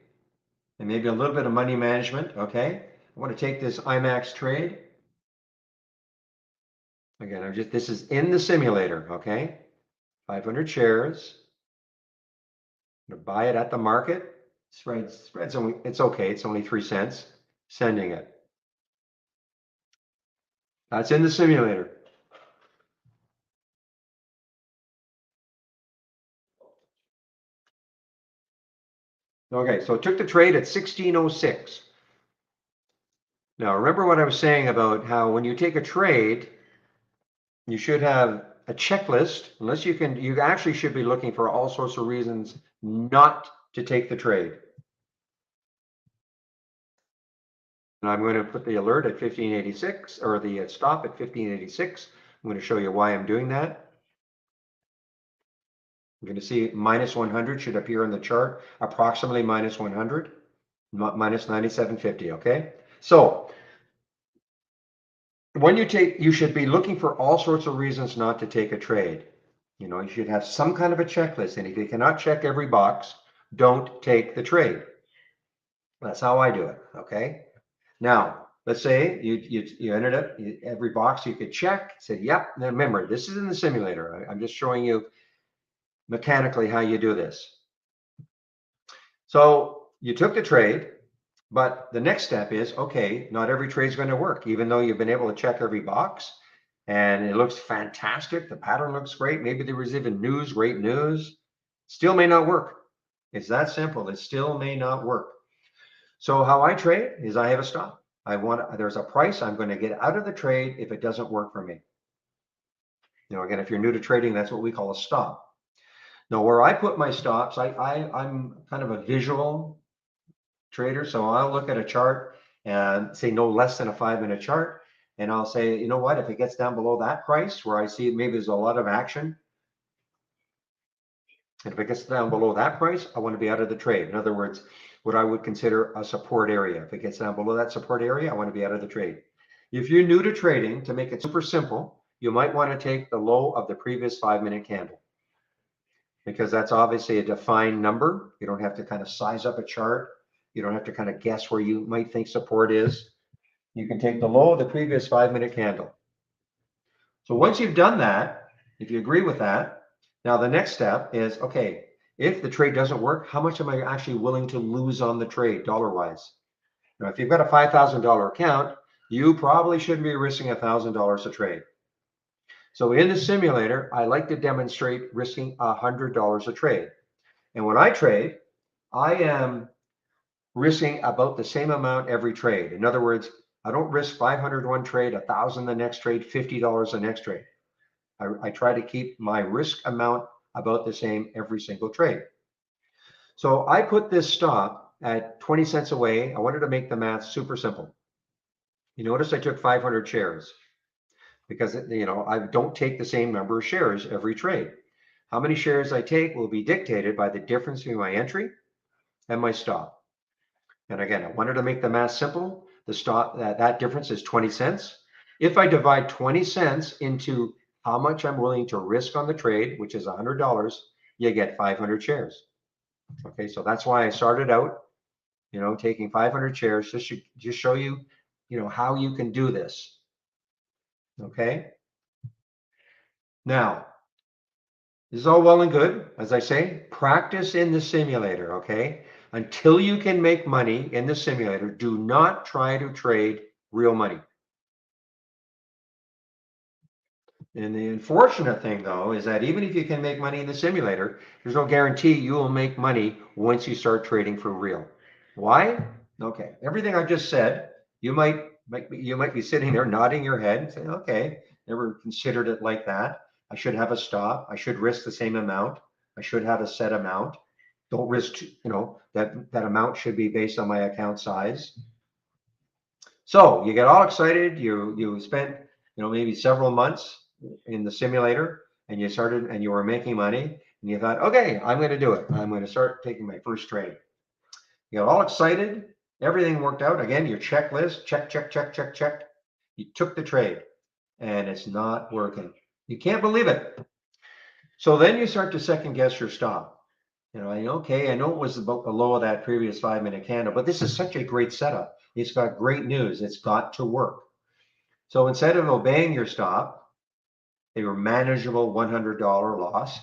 and maybe a little bit of money management. Okay, I want to take this IMAX trade. Again, this is in the simulator. Okay, 500 shares. I'm gonna buy it at the market. Spreads only, it's okay. It's only 3 cents. Sending it. That's in the simulator. Okay, so it took the trade at 1606. Now, remember what I was saying about how when you take a trade, you should have a checklist, unless you actually should be looking for all sorts of reasons not to take the trade. And I'm going to put the alert at 1586, or the stop at 1586. I'm going to show you why I'm doing that. I'm going to see minus 100 should appear on the chart, approximately minus 100, minus 97.50, okay? So when you should be looking for all sorts of reasons not to take a trade. You should have some kind of a checklist, and if you cannot check every box, don't take the trade. That's how I do it, okay? Now, let's say you ended up, every box you could check, say, yep. Now remember, this is in the simulator. I'm just showing you mechanically how you do this. So you took the trade, but the next step is, okay, not every trade is going to work, even though you've been able to check every box and it looks fantastic. The pattern looks great. Maybe there was even great news. Still may not work. It's that simple. It still may not work. So how I trade is I have a stop. There's a price. I'm going to get out of the trade if it doesn't work for me. Again, if you're new to trading, that's what we call a stop. Now, where I put my stops, I'm kind of a visual trader. So I'll look at a chart and say no less than a 5-minute chart. And I'll say, you know what, if it gets down below that price where I see maybe there's a lot of action, and if it gets down below that price, I want to be out of the trade. In other words, what I would consider a support area. If it gets down below that support area, I want to be out of the trade. If you're new to trading, to make it super simple, you might want to take the low of the previous 5-minute candle, because that's obviously a defined number. You don't have to kind of size up a chart. You don't have to kind of guess where you might think support is. You can take the low of the previous 5-minute candle. So once you've done that, if you agree with that, now the next step is, okay, if the trade doesn't work, how much am I actually willing to lose on the trade dollar-wise? Now, if you've got a $5,000 account, you probably shouldn't be risking $1,000 a trade. So in the simulator, I like to demonstrate risking $100 a trade. And when I trade, I am risking about the same amount every trade. In other words, I don't risk 500 one trade, 1,000 the next trade, $50 the next trade. I try to keep my risk amount about the same every single trade. So I put this stop at 20 cents away. I wanted to make the math super simple. You notice I took 500 shares because I don't take the same number of shares every trade. How many shares I take will be dictated by the difference between my entry and my stop. And again, I wanted to make the math simple. The stop, that difference is 20 cents. If I divide 20 cents into how much I'm willing to risk on the trade, which is $100, you get 500 shares. Okay, so that's why I started out, taking 500 shares just to show you, how you can do this. Okay. Now, this is all well and good. As I say, practice in the simulator. Okay. Until you can make money in the simulator, do not try to trade real money. And the unfortunate thing, though, is that even if you can make money in the simulator, there's no guarantee you will make money once you start trading for real. Why? Okay, everything I just said, you might be sitting there nodding your head and saying, okay, never considered it like that. I should have a stop. I should risk the same amount. I should have a set amount. Don't risk, that amount should be based on my account size. So you get all excited. You spent, maybe several months in the simulator, and you were making money, and you thought, okay, I'm going to do it. I'm going to start taking my first trade. You got all excited. Everything worked out. Again, your checklist, check, check, check, check, check. You took the trade, and it's not working. You can't believe it. So then you start to second guess your stop. Okay, I know it was about the low of that previous 5-minute candle, but this is such a great setup. It's got great news. It's got to work. So instead of obeying your stop, your manageable $100 loss,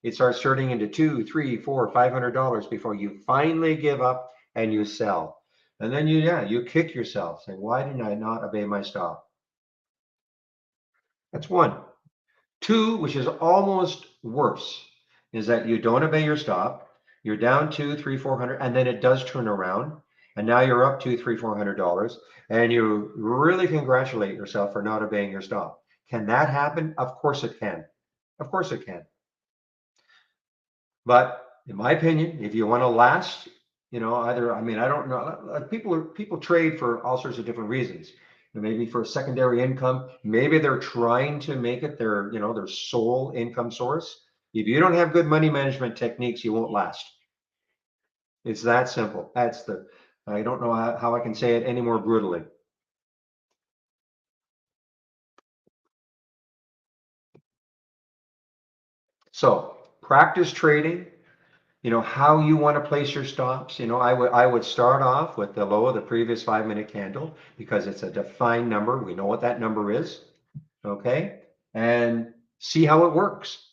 it starts turning into $200, $300, $400, $500 before you finally give up and you sell. And then you kick yourself saying, why did I not obey my stop? That's one. Two, which is almost worse, is that you don't obey your stop. You're down $200, $300, $400, and then it does turn around. And now you're up $200, $300, $400, and you really congratulate yourself for not obeying your stop. Can that happen? Of course it can. Of course it can. But in my opinion, if you want to last, either, I mean, I don't know, like people trade for all sorts of different reasons. Maybe for secondary income, maybe they're trying to make it their sole income source. If you don't have good money management techniques, you won't last. It's that simple. I don't know how I can say it any more brutally. So practice trading, how you want to place your stops. I would start off with the low of the previous 5-minute candle because it's a defined number. We know what that number is. Okay. And see how it works.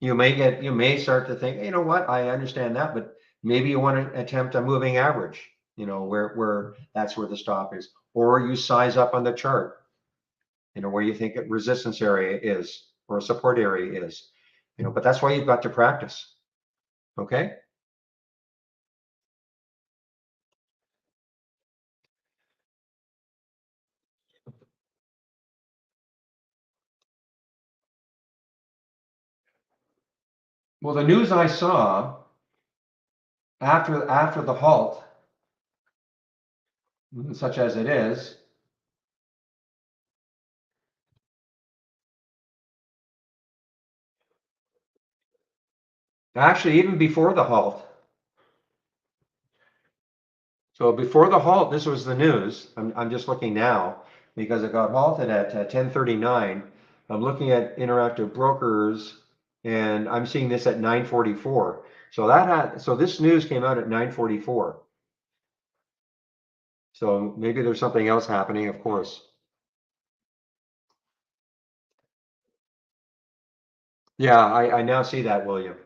You may start to think, you know what, I understand that, but maybe you want to attempt a moving average, where that's where the stop is, or you size up on the chart, where you think a resistance area is or a support area is, but that's why you've got to practice. Okay. Well, the news I saw after the halt, such as it is, actually even before the halt. So before the halt, this was the news. I'm just looking now because it got halted at 10:39. I'm looking at Interactive Brokers and I'm seeing this at 9:44. So this news came out at 9:44. So maybe there's something else happening, of course. Yeah, I now see that, William.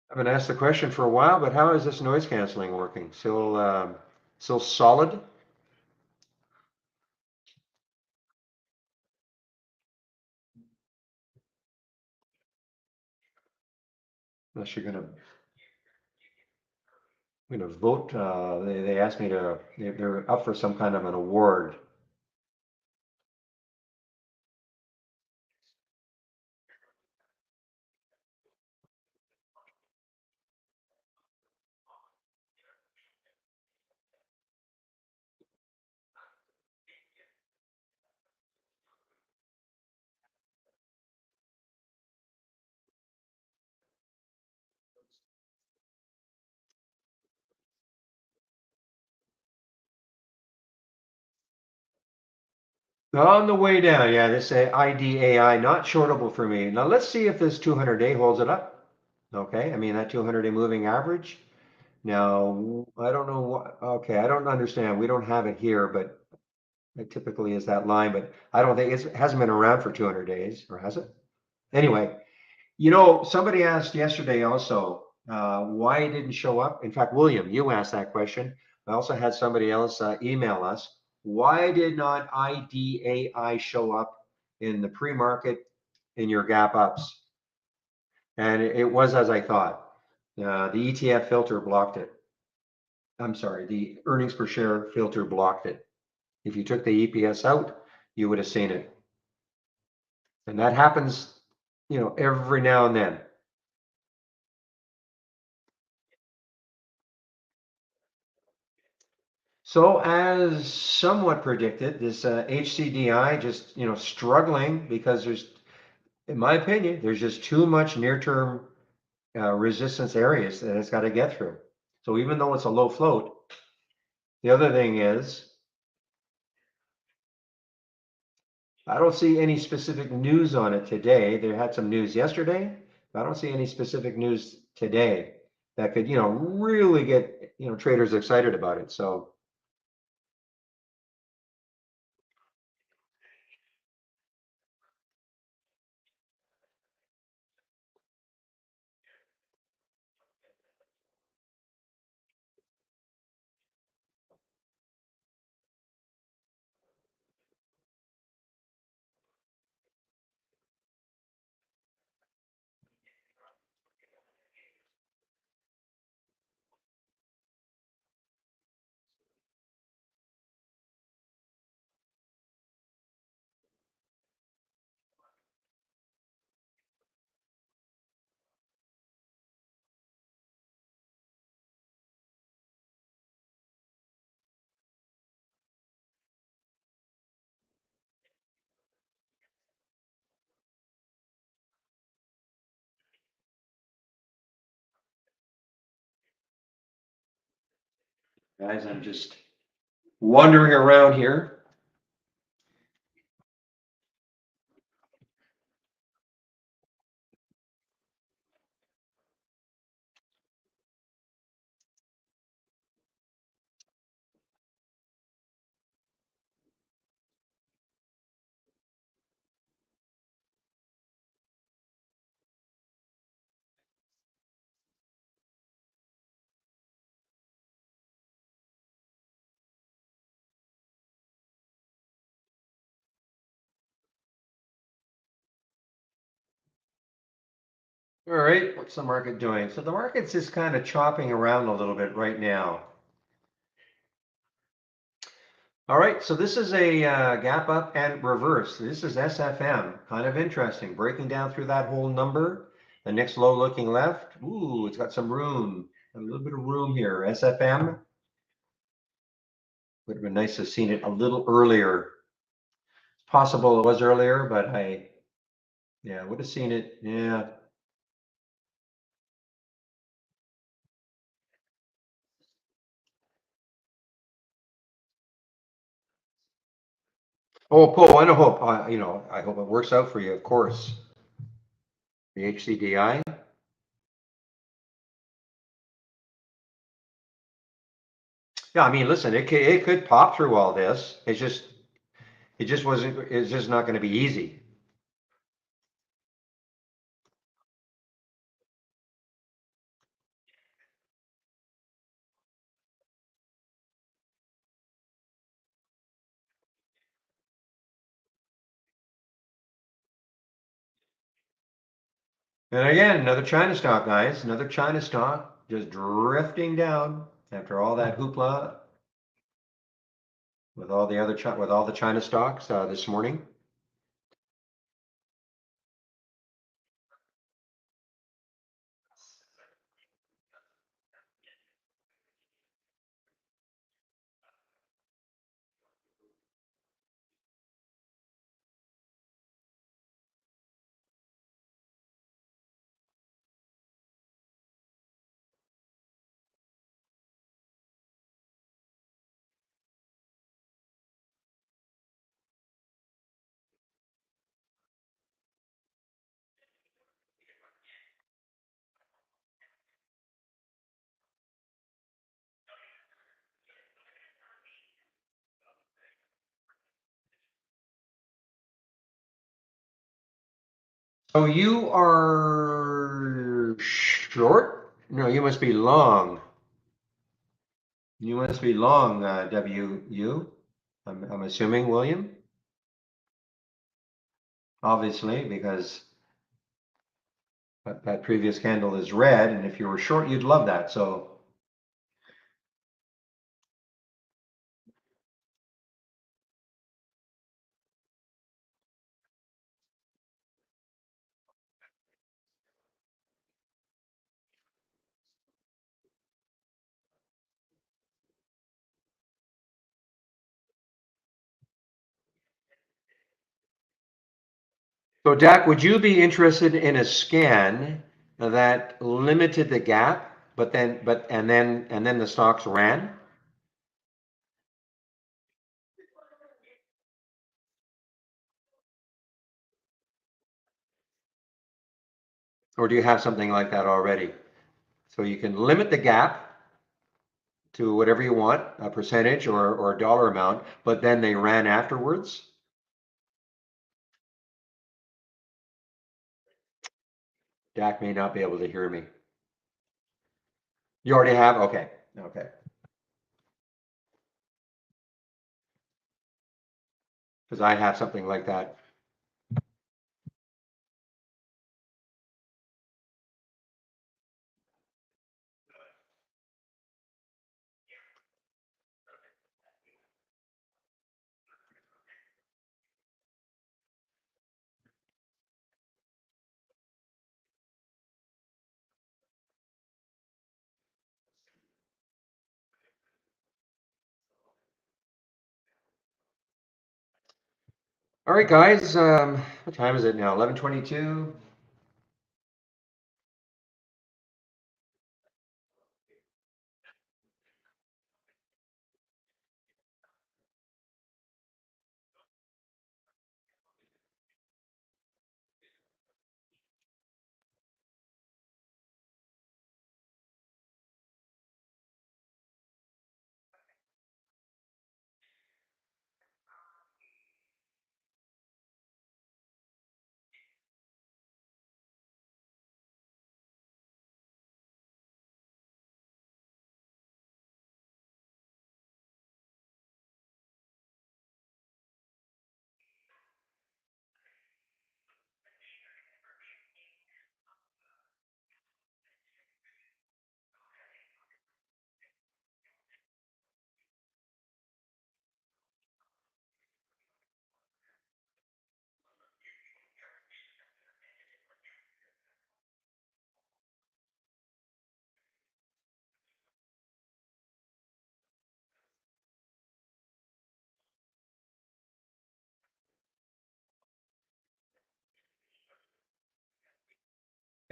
I've been asked the question for a while, but how is this noise canceling working? Still solid? Unless I'm gonna vote. They asked me they're up for some kind of an award. On the way down, yeah, this IDAI not shortable for me. Now let's see if this 200-day holds it up. Okay, I mean that 200-day moving average. Now I don't know what. Okay, I don't understand. We don't have it here, but it typically is that line. But I don't think it hasn't been around for 200 days, or has it? Anyway, somebody asked yesterday also why it didn't show up. In fact, William, you asked that question. I also had somebody else email us. Why did not IDAI show up in the pre-market in your gap ups? And it was as I thought. The ETF filter blocked it. I'm sorry, the earnings per share filter blocked it. If you took the EPS out, you would have seen it. And that happens, every now and then. So as somewhat predicted, this HCDI just struggling because in my opinion, there's just too much near-term resistance areas that it's got to get through. So even though it's a low float, the other thing is I don't see any specific news on it today. They had some news yesterday, but I don't see any specific news today that could really get traders excited about it. So Guys, I'm just wandering around here. All right, what's the market doing? So the market's just kind of chopping around a little bit right now. All right, so this is a gap up and reverse. This is SFM, kind of interesting, breaking down through that whole number. The next low looking left. Ooh, it's got some room, a little bit of room here. SFM. Would have been nice to have seen it a little earlier. It's possible it was earlier, but yeah, would have seen it. Yeah. Oh, Paul, I hope, I hope it works out for you, of course. The HCDI. Yeah, I mean, listen, it could pop through all this. It's just not going to be easy. And again, another China stock, guys, another China stock just drifting down after all that hoopla with all the with all the China stocks this morning. So you are short? No, you must be long. You must be long, WU. I'm assuming, William, obviously, because that previous candle is red, and if you were short, you'd love that. So, Dak, would you be interested in a scan that limited the gap, and then the stocks ran? Or do you have something like that already? So you can limit the gap to whatever you want, a percentage or a dollar amount, but then they ran afterwards. Dak may not be able to hear me. You already have? Okay. Okay. Because I have something like that. All right, guys. What time is it now? 11:22.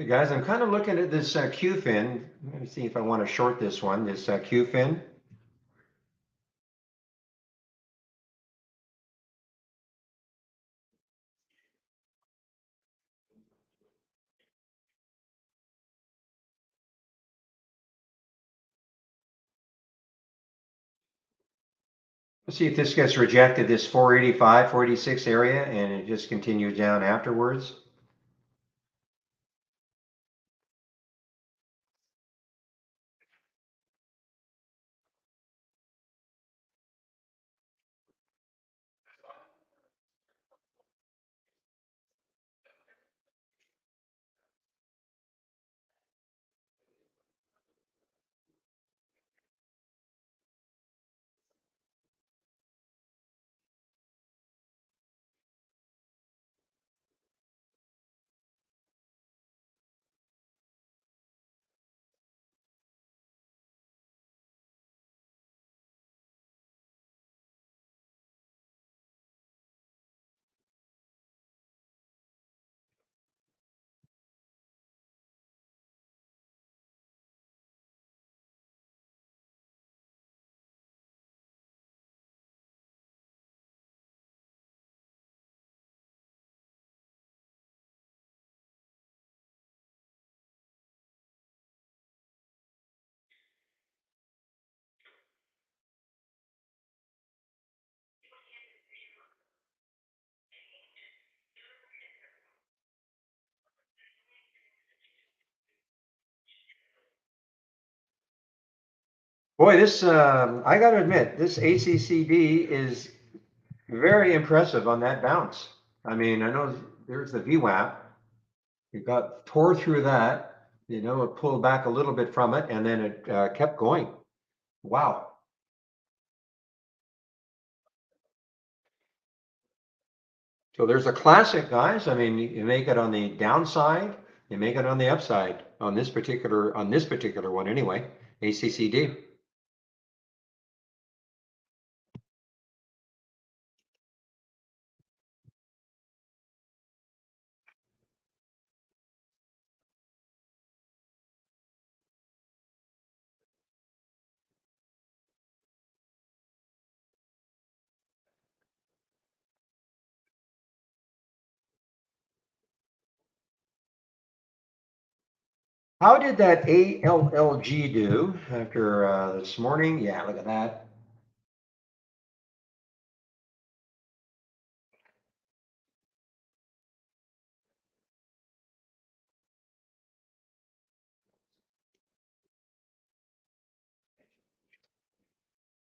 Hey guys, I'm kind of looking at this QFIN. Let me see if I want to short this one, this QFIN. Let's see if this gets rejected, this 485, 486 area, and it just continues down afterwards. Boy, this, I got to admit, this ACCD is very impressive on that bounce. I mean, I know there's the VWAP. It got tore through that, it pulled back a little bit from it and then it kept going. Wow. So there's a classic, guys. I mean, you make it on the downside, you make it on the upside on this particular one anyway, ACCD. How did that ALLG do after this morning? Yeah, look at that.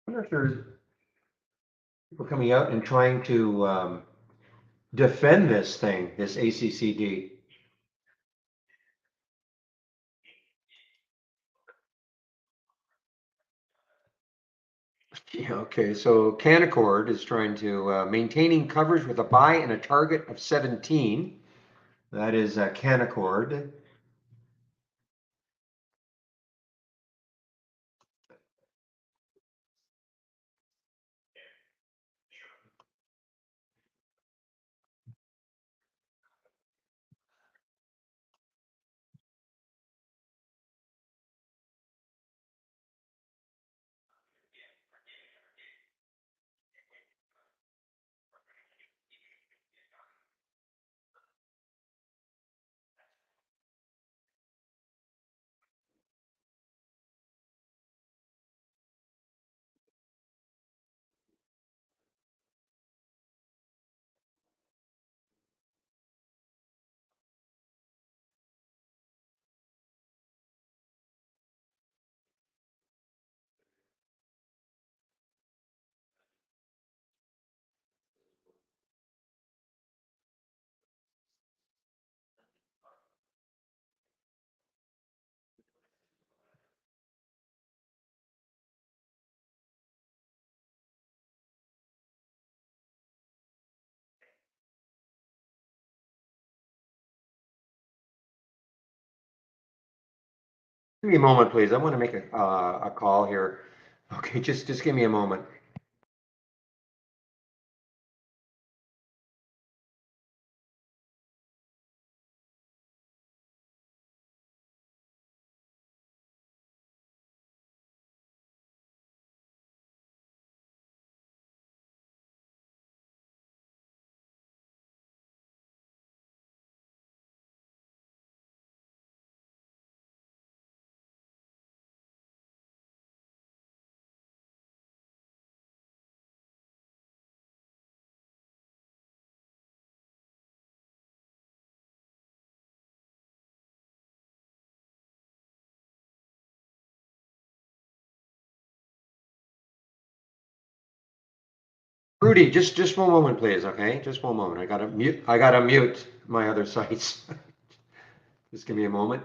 I wonder if there's people coming out and trying to defend this thing, this ACCD. Yeah, okay, so Canaccord is trying to maintaining coverage with a buy and a target of 17. That is Canaccord. Give me a moment, please. I want to make a call here. Okay, just give me a moment. Rudy, just one moment, please. Okay, just one moment. I gotta mute my other sites. Just give me a moment.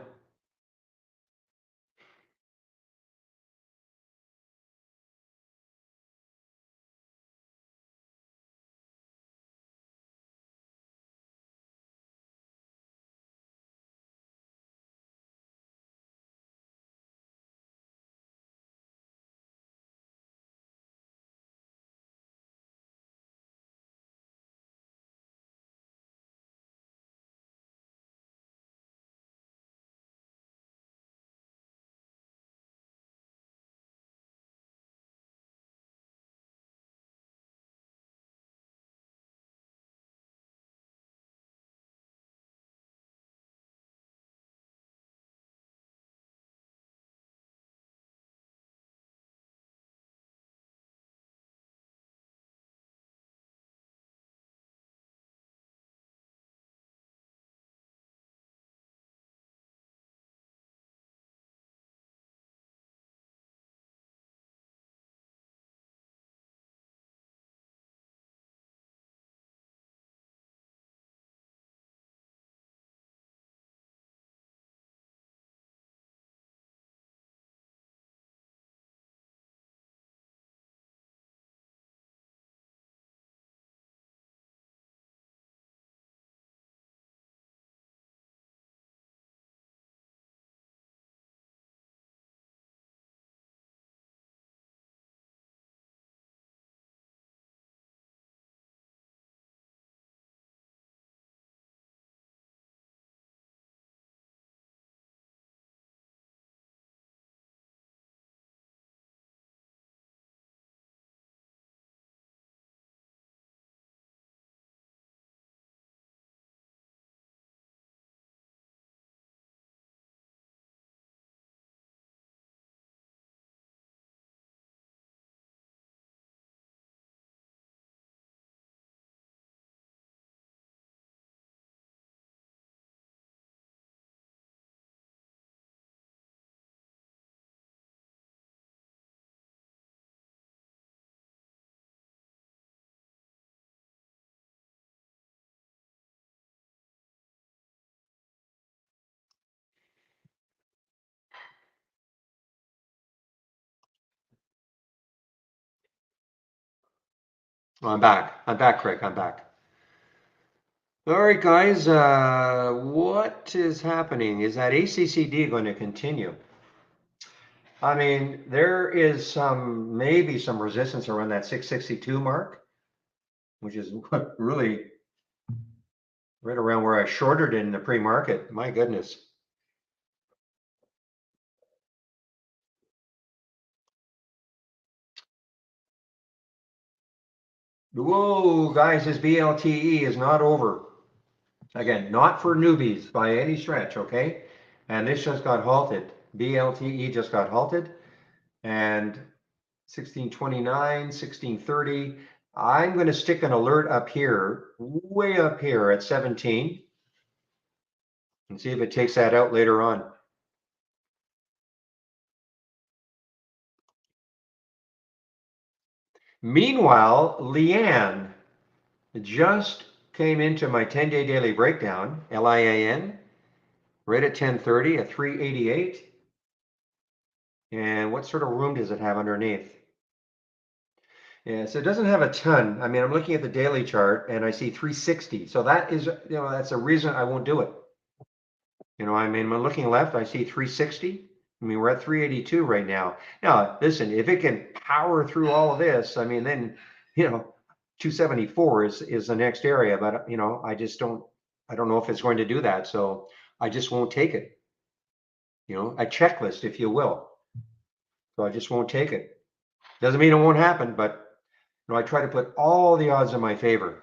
Oh, I'm back. I'm back, Craig. I'm back. All right, guys. What is happening? Is that ACCD going to continue? I mean, there is maybe some resistance around that 662 mark, which is really right around where I shorted in the pre-market. My goodness. Whoa, guys, this BLTE is not over. Again, not for newbies by any stretch, okay? And this just got halted. BLTE just got halted. And 1629, 1630. I'm going to stick an alert up here, way up here at 17, and see if it takes that out later on. Meanwhile, Leanne just came into my 10-day daily breakdown, LIAN, right at 10:30 at 388. And what sort of room does it have underneath? Yeah, so it doesn't have a ton. I mean, I'm looking at the daily chart and I see 360. So that is, that's a reason I won't do it. I mean, I'm looking left, I see 360. I mean, we're at 382 right now. Now, listen, if it can power through all of this, I mean, then, 274 is the next area, but I don't know if it's going to do that. So I just won't take it, a checklist, if you will. So I just won't take it. Doesn't mean it won't happen, but I try to put all the odds in my favor.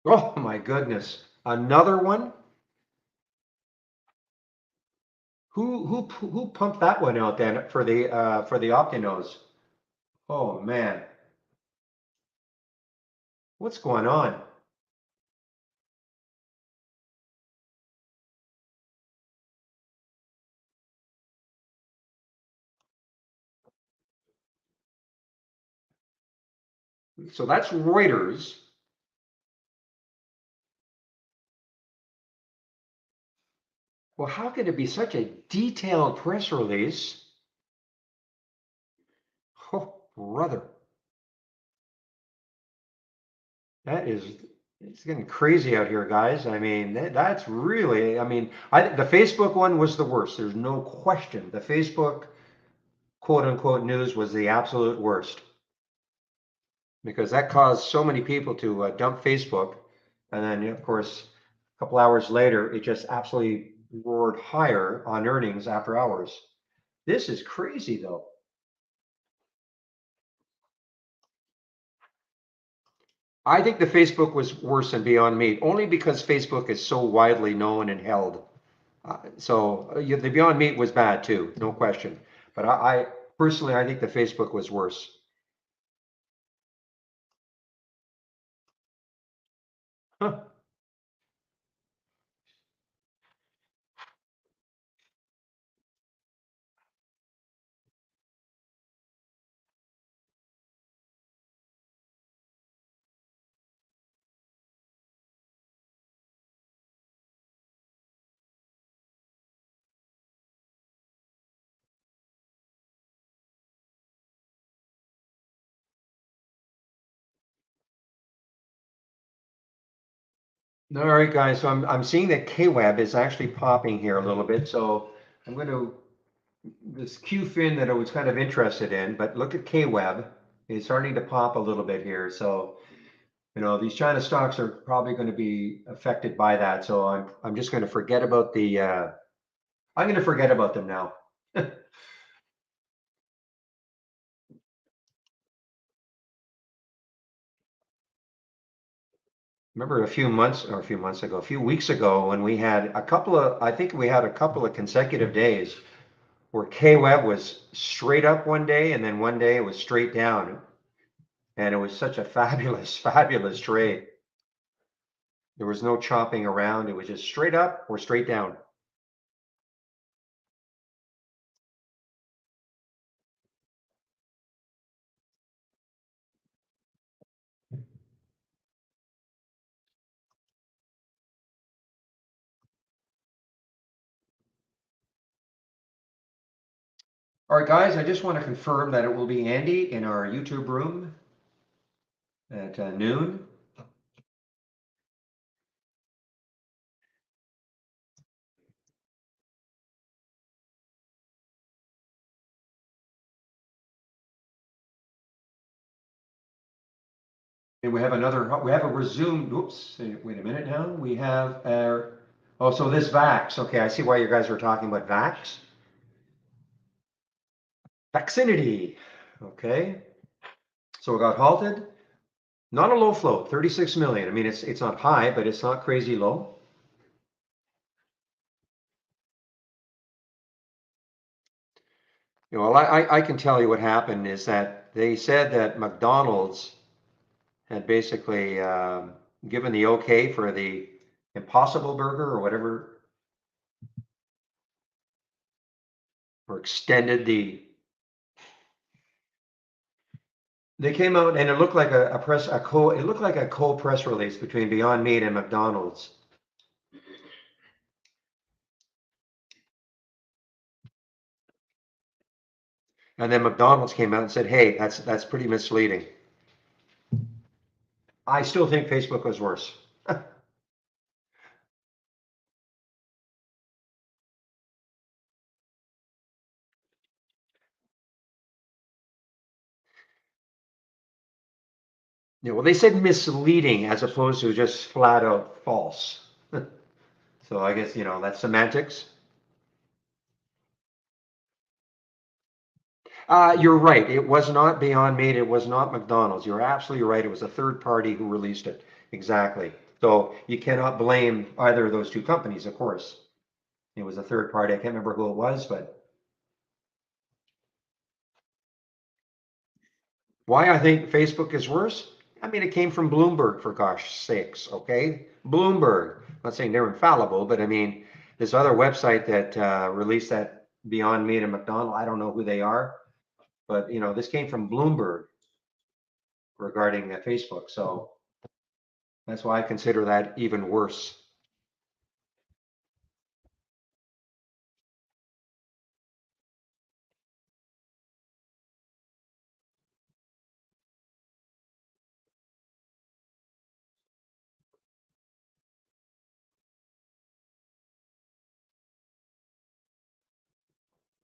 Oh my goodness. Another one? Who pumped that one out then for the Optinos? Oh man. What's going on? So that's Reuters. Well, how could it be such a detailed press release? Oh, brother. That is, it's getting crazy out here, guys. I mean, that's really, I mean, the Facebook one was the worst. There's no question. The Facebook quote unquote news was the absolute worst because that caused so many people to dump Facebook. And then, of course, a couple hours later, it just absolutely roared higher on earnings after hours. This is crazy, though. I think the Facebook was worse than Beyond Meat, only because Facebook is so widely known and held. So the Beyond Meat was bad too, no question. But I personally, I think the Facebook was worse. Huh. All right, guys. So I'm seeing that KWEB is actually popping here a little bit. So I'm going to this QFIN that I was kind of interested in, but look at KWEB. It's starting to pop a little bit here. So these China stocks are probably going to be affected by that. So I'm just going to forget about the I'm going to forget about them now. Remember a few weeks ago when we had I think we had a couple of consecutive days where KWEB was straight up one day and then one day it was straight down. And it was such a fabulous, fabulous trade. There was no chopping around. It was just straight up or straight down. All right, guys, I just want to confirm that it will be Andy in our YouTube room at noon. And we have a resumed, oops, wait a minute now. We have our, oh, so this VAX. Okay, I see why you guys were talking about VAX. Vaccinity. Okay. So it got halted. Not a low float, 36 million. I mean, it's not high, but it's not crazy low. Well, I can tell you what happened is that they said that McDonald's had basically given the okay for the Impossible Burger or whatever, or extended the. They came out and it looked like it looked like a co-press release between Beyond Meat and McDonald's. And then McDonald's came out and said, "Hey, that's pretty misleading." I still think Facebook was worse. Yeah, well, they said misleading as opposed to just flat out false. So I guess that's semantics. You're right. It was not Beyond Meat. It was not McDonald's. You're absolutely right. It was a third party who released it. Exactly. So you cannot blame either of those two companies, of course. It was a third party. I can't remember who it was, but why I think Facebook is worse? I mean, it came from Bloomberg, for gosh sakes, okay? Bloomberg. I'm not saying they're infallible, but I mean, this other website that released that Beyond Meat and McDonald, I don't know who they are, but you know, this came from Bloomberg regarding Facebook. So that's why I consider that even worse.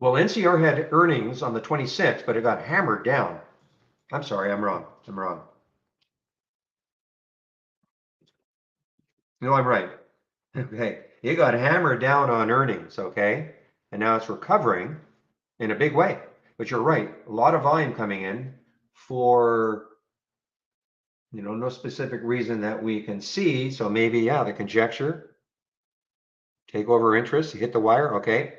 Well, NCR had earnings on the 26th, but it got hammered down. I'm sorry, I'm wrong. I'm wrong. No, I'm right. Okay, it got hammered down on earnings, okay? And now it's recovering in a big way. But you're right, a lot of volume coming in for, you know, no specific reason that we can see. So maybe, yeah, the conjecture, take over interest, hit the wire, okay?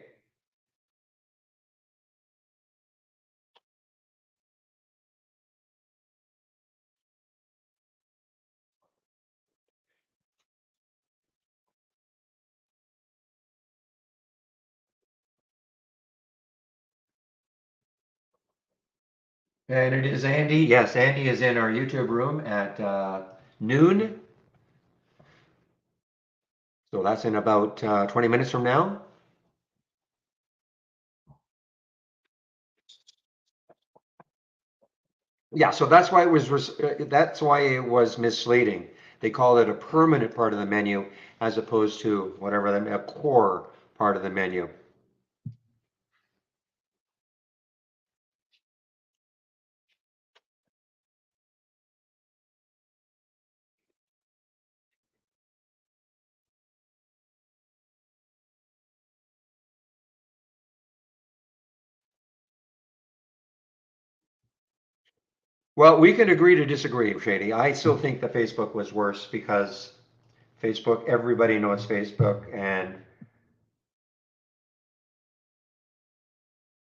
And it is Andy. Yes, Andy is in our YouTube room at noon. So that's in about 20 minutes from now. Yeah, so that's why it was misleading. They call it a permanent part of the menu as opposed to whatever a core part of the menu. Well, we can agree to disagree, Shady. I still think that Facebook was worse because Facebook, everybody knows Facebook, and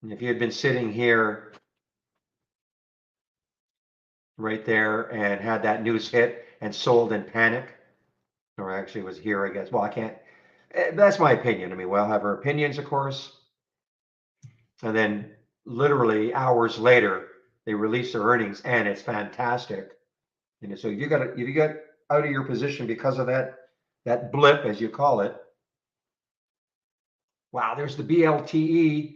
if you had been sitting here right there and had that news hit and sold in panic, or actually it was here, I guess. Well, I can't. That's my opinion. I mean, we all have our opinions, of course. And then literally hours later, they release their earnings and it's fantastic. And so you got out of your position because of that blip, as you call it. Wow, there's the BLTE.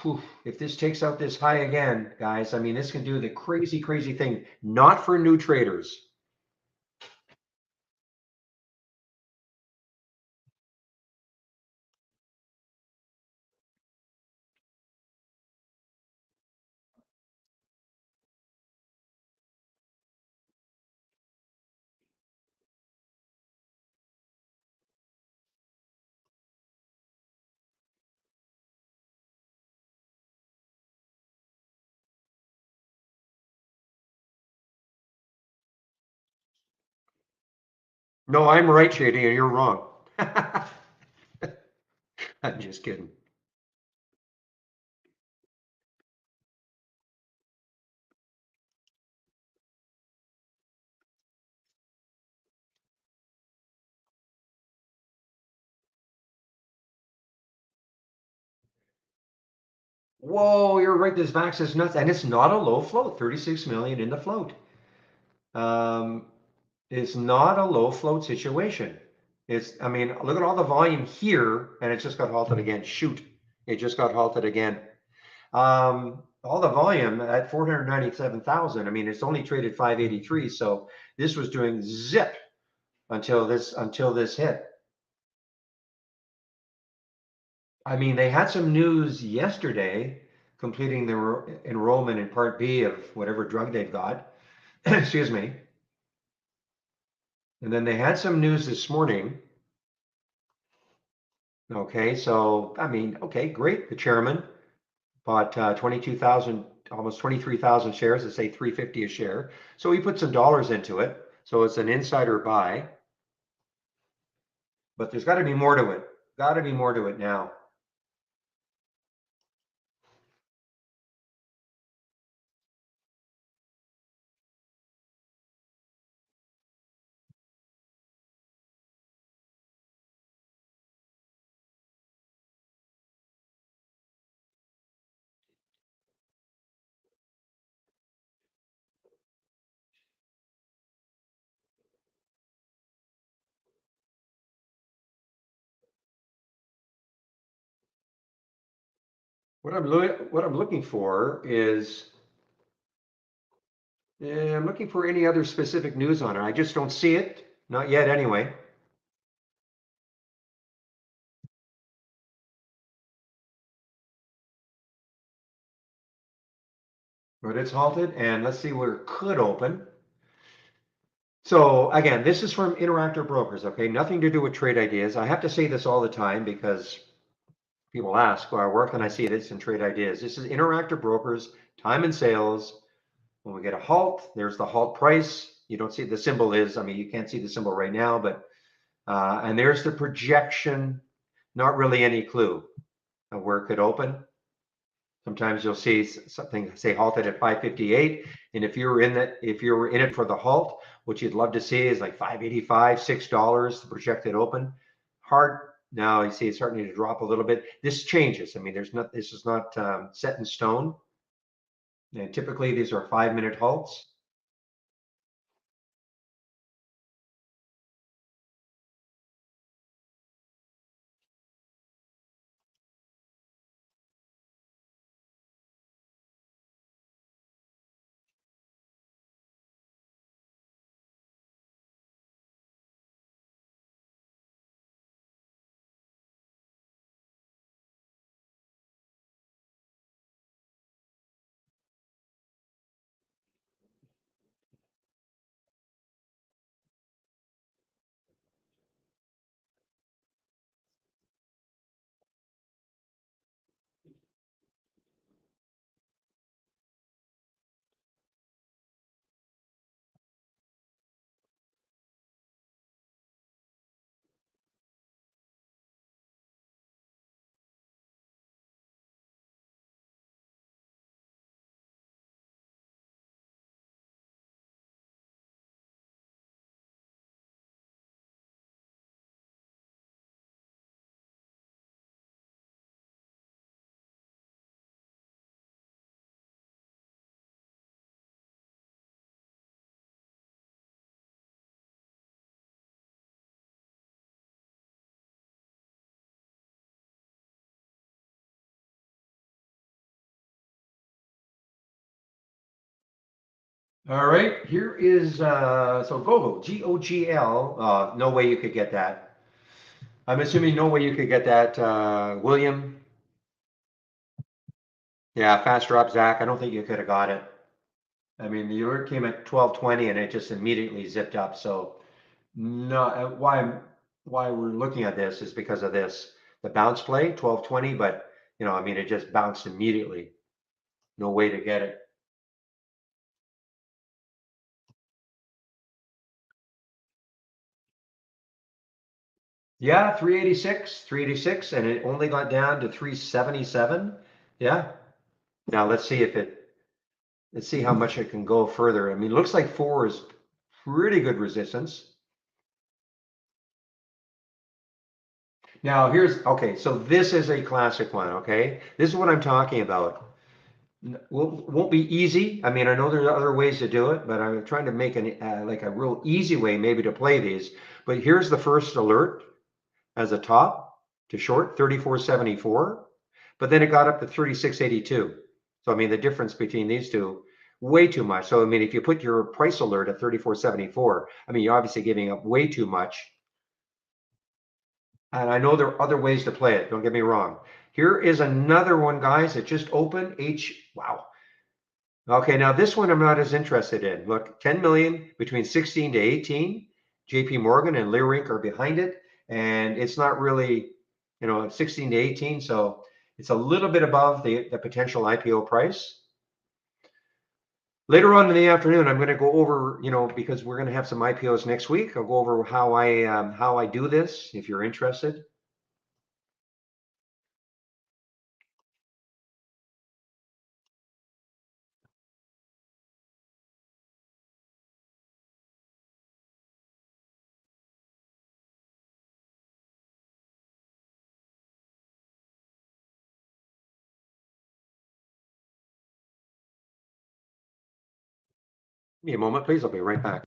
Whew, if this takes out this high again, guys, I mean, this can do the crazy, crazy thing, not for new traders. No, I'm right, Shady, and you're wrong. I'm just kidding. Whoa, you're right. This Vax is nuts, and it's not a low float. 36 million in the float. Um, it's not a low float situation. I mean, look at all the volume here, and it just got halted again. Shoot, it just got halted again. All the volume at 497,000. I mean, it's only traded 583, so this was doing zip until this hit. I mean, they had some news yesterday, completing the enrollment in Part B of whatever drug they've got. Excuse me. And then they had some news this morning. Okay, so I mean, okay, great. The chairman bought 22,000, almost 23,000 shares, let's say 350 a share. So he put some dollars into it. So it's an insider buy. but there's got to be more to it. Got to be more to it now. What I'm looking for is, I'm looking for any other specific news on it. I just don't see it, not yet anyway. But it's halted, and let's see where it could open. So again, this is from Interactive Brokers, okay? Nothing to do with trade ideas. I have to say this all the time because people ask, well, where can I see this in trade ideas? This is Interactive Brokers, time and sales. When we get a halt, there's the halt price. You don't see the symbol is, I mean, you can't see the symbol right now, but, and there's the projection, not really any clue of where it could open. Sometimes you'll see something say halted at 558, and if you're in it for the halt, what you'd love to see is like 585, $6, the projected open. Hard now. You see it's starting to drop a little bit. This changes. I mean, this is not set in stone. And typically these are 5-minute halts. All right, here is so Gogl, Gogl. No way you could get that. I'm assuming no way you could get that, William. Yeah, fast drop, Zach. I don't think you could have got it. I mean, the alert came at 12:20 and it just immediately zipped up. So no, why we're looking at this is because of this, the bounce play 12:20, but I mean, it just bounced immediately. No way to get it. Yeah, 386, and it only got down to 377. Yeah. Now let's see how much it can go further. I mean, it looks like 4 is pretty good resistance. Now okay, so this is a classic one, okay? This is what I'm talking about. Won't be easy. I mean, I know there are other ways to do it, but I'm trying to make like a real easy way maybe to play these. But here's the first alert as a top to short 34.74, but then it got up to 36.82. So I mean, the difference between these two, way too much. So I mean, if you put your price alert at 34.74, I mean, you're obviously giving up way too much. And I know there are other ways to play it. Don't get me wrong. Here is another one, guys. It just opened. Wow. Okay, now this one I'm not as interested in. Look, 10 million between 16 to 18. JP Morgan and Leerink are behind it. And it's not really, 16 to 18. So it's a little bit above the potential IPO price. Later on in the afternoon, I'm going to go over, because we're going to have some IPOs next week. I'll go over how I do this if you're interested. Give me a moment, please. I'll be right back.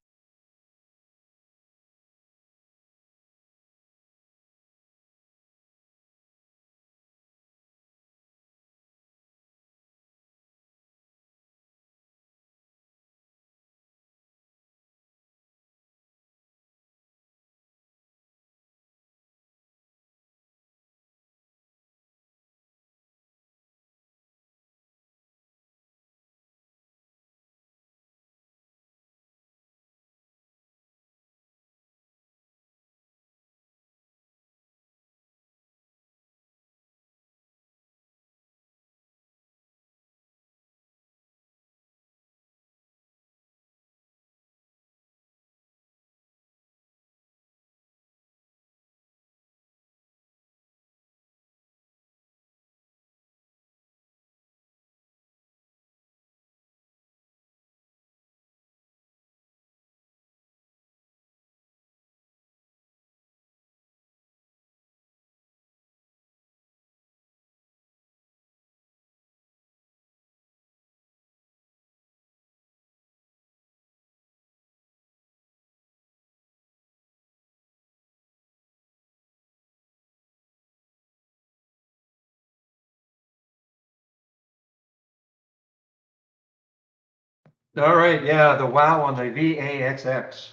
All right, yeah, the wow on the VAXX.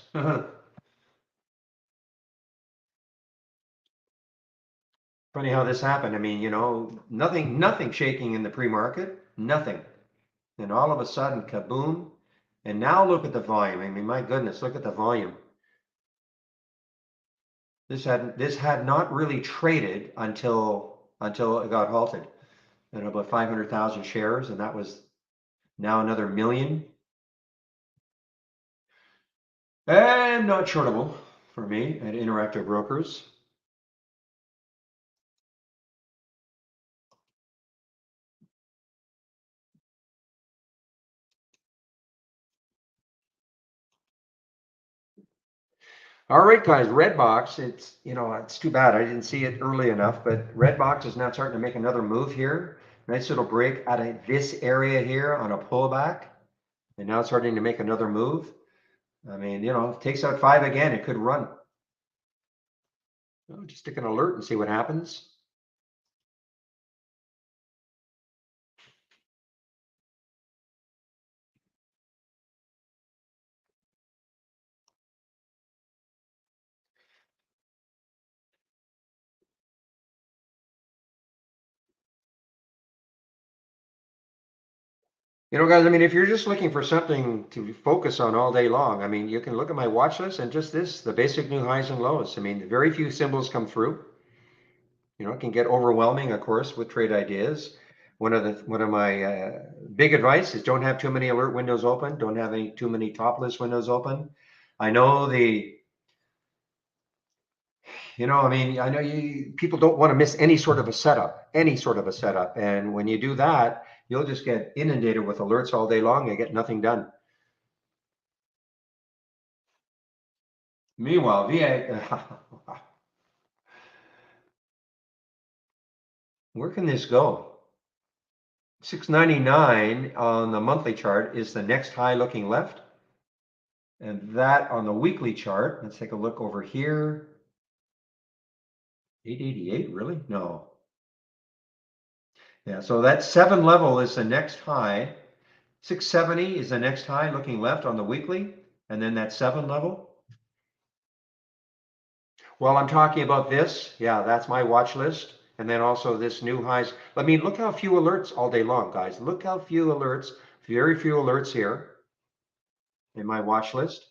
Funny how this happened. I mean, nothing shaking in the pre-market, nothing. And all of a sudden, kaboom. And now look at the volume. I mean, my goodness, look at the volume. This had not really traded until it got halted. And about 500,000 shares, and that was now another million. And not shortable for me at Interactive Brokers. All right, guys, Redbox, it's too bad I didn't see it early enough, but Redbox is now starting to make another move here. Nice little break out of this area here on a pullback. And now it's starting to make another move. I mean, if it takes out 5 again, it could run. Just stick an alert and see what happens. Guys, I mean, if you're just looking for something to focus on all day long, I mean, you can look at my watch list and just the basic new highs and lows. I mean, very few symbols come through. It can get overwhelming, of course, with trade ideas. One of my big advice is don't have too many alert windows open. Don't have too many top list windows open. I know I mean, I know people don't want to miss any sort of a setup, And when you do that, you'll just get inundated with alerts all day long and get nothing done. Meanwhile, VA, where can this go? 699 on the monthly chart is the next high looking left. And that on the weekly chart, let's take a look over here. 888, really? No. Yeah, so that 7 level is the next high. 670 is the next high looking left on the weekly. And then that 7 level. Well, I'm talking about this. Yeah, that's my watch list. And then also this new highs. I mean, look how few alerts all day long, guys. Look how few alerts, very few alerts here in my watch list.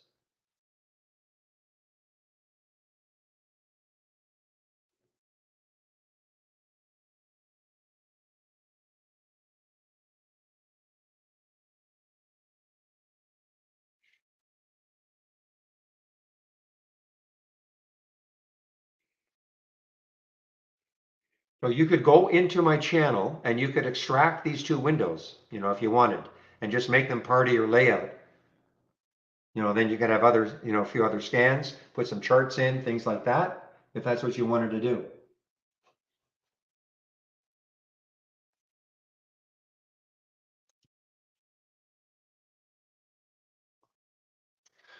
So you could go into my channel and you could extract these two windows, if you wanted, and just make them part of your layout. Then you could have others, a few other scans, put some charts in, things like that, if that's what you wanted to do.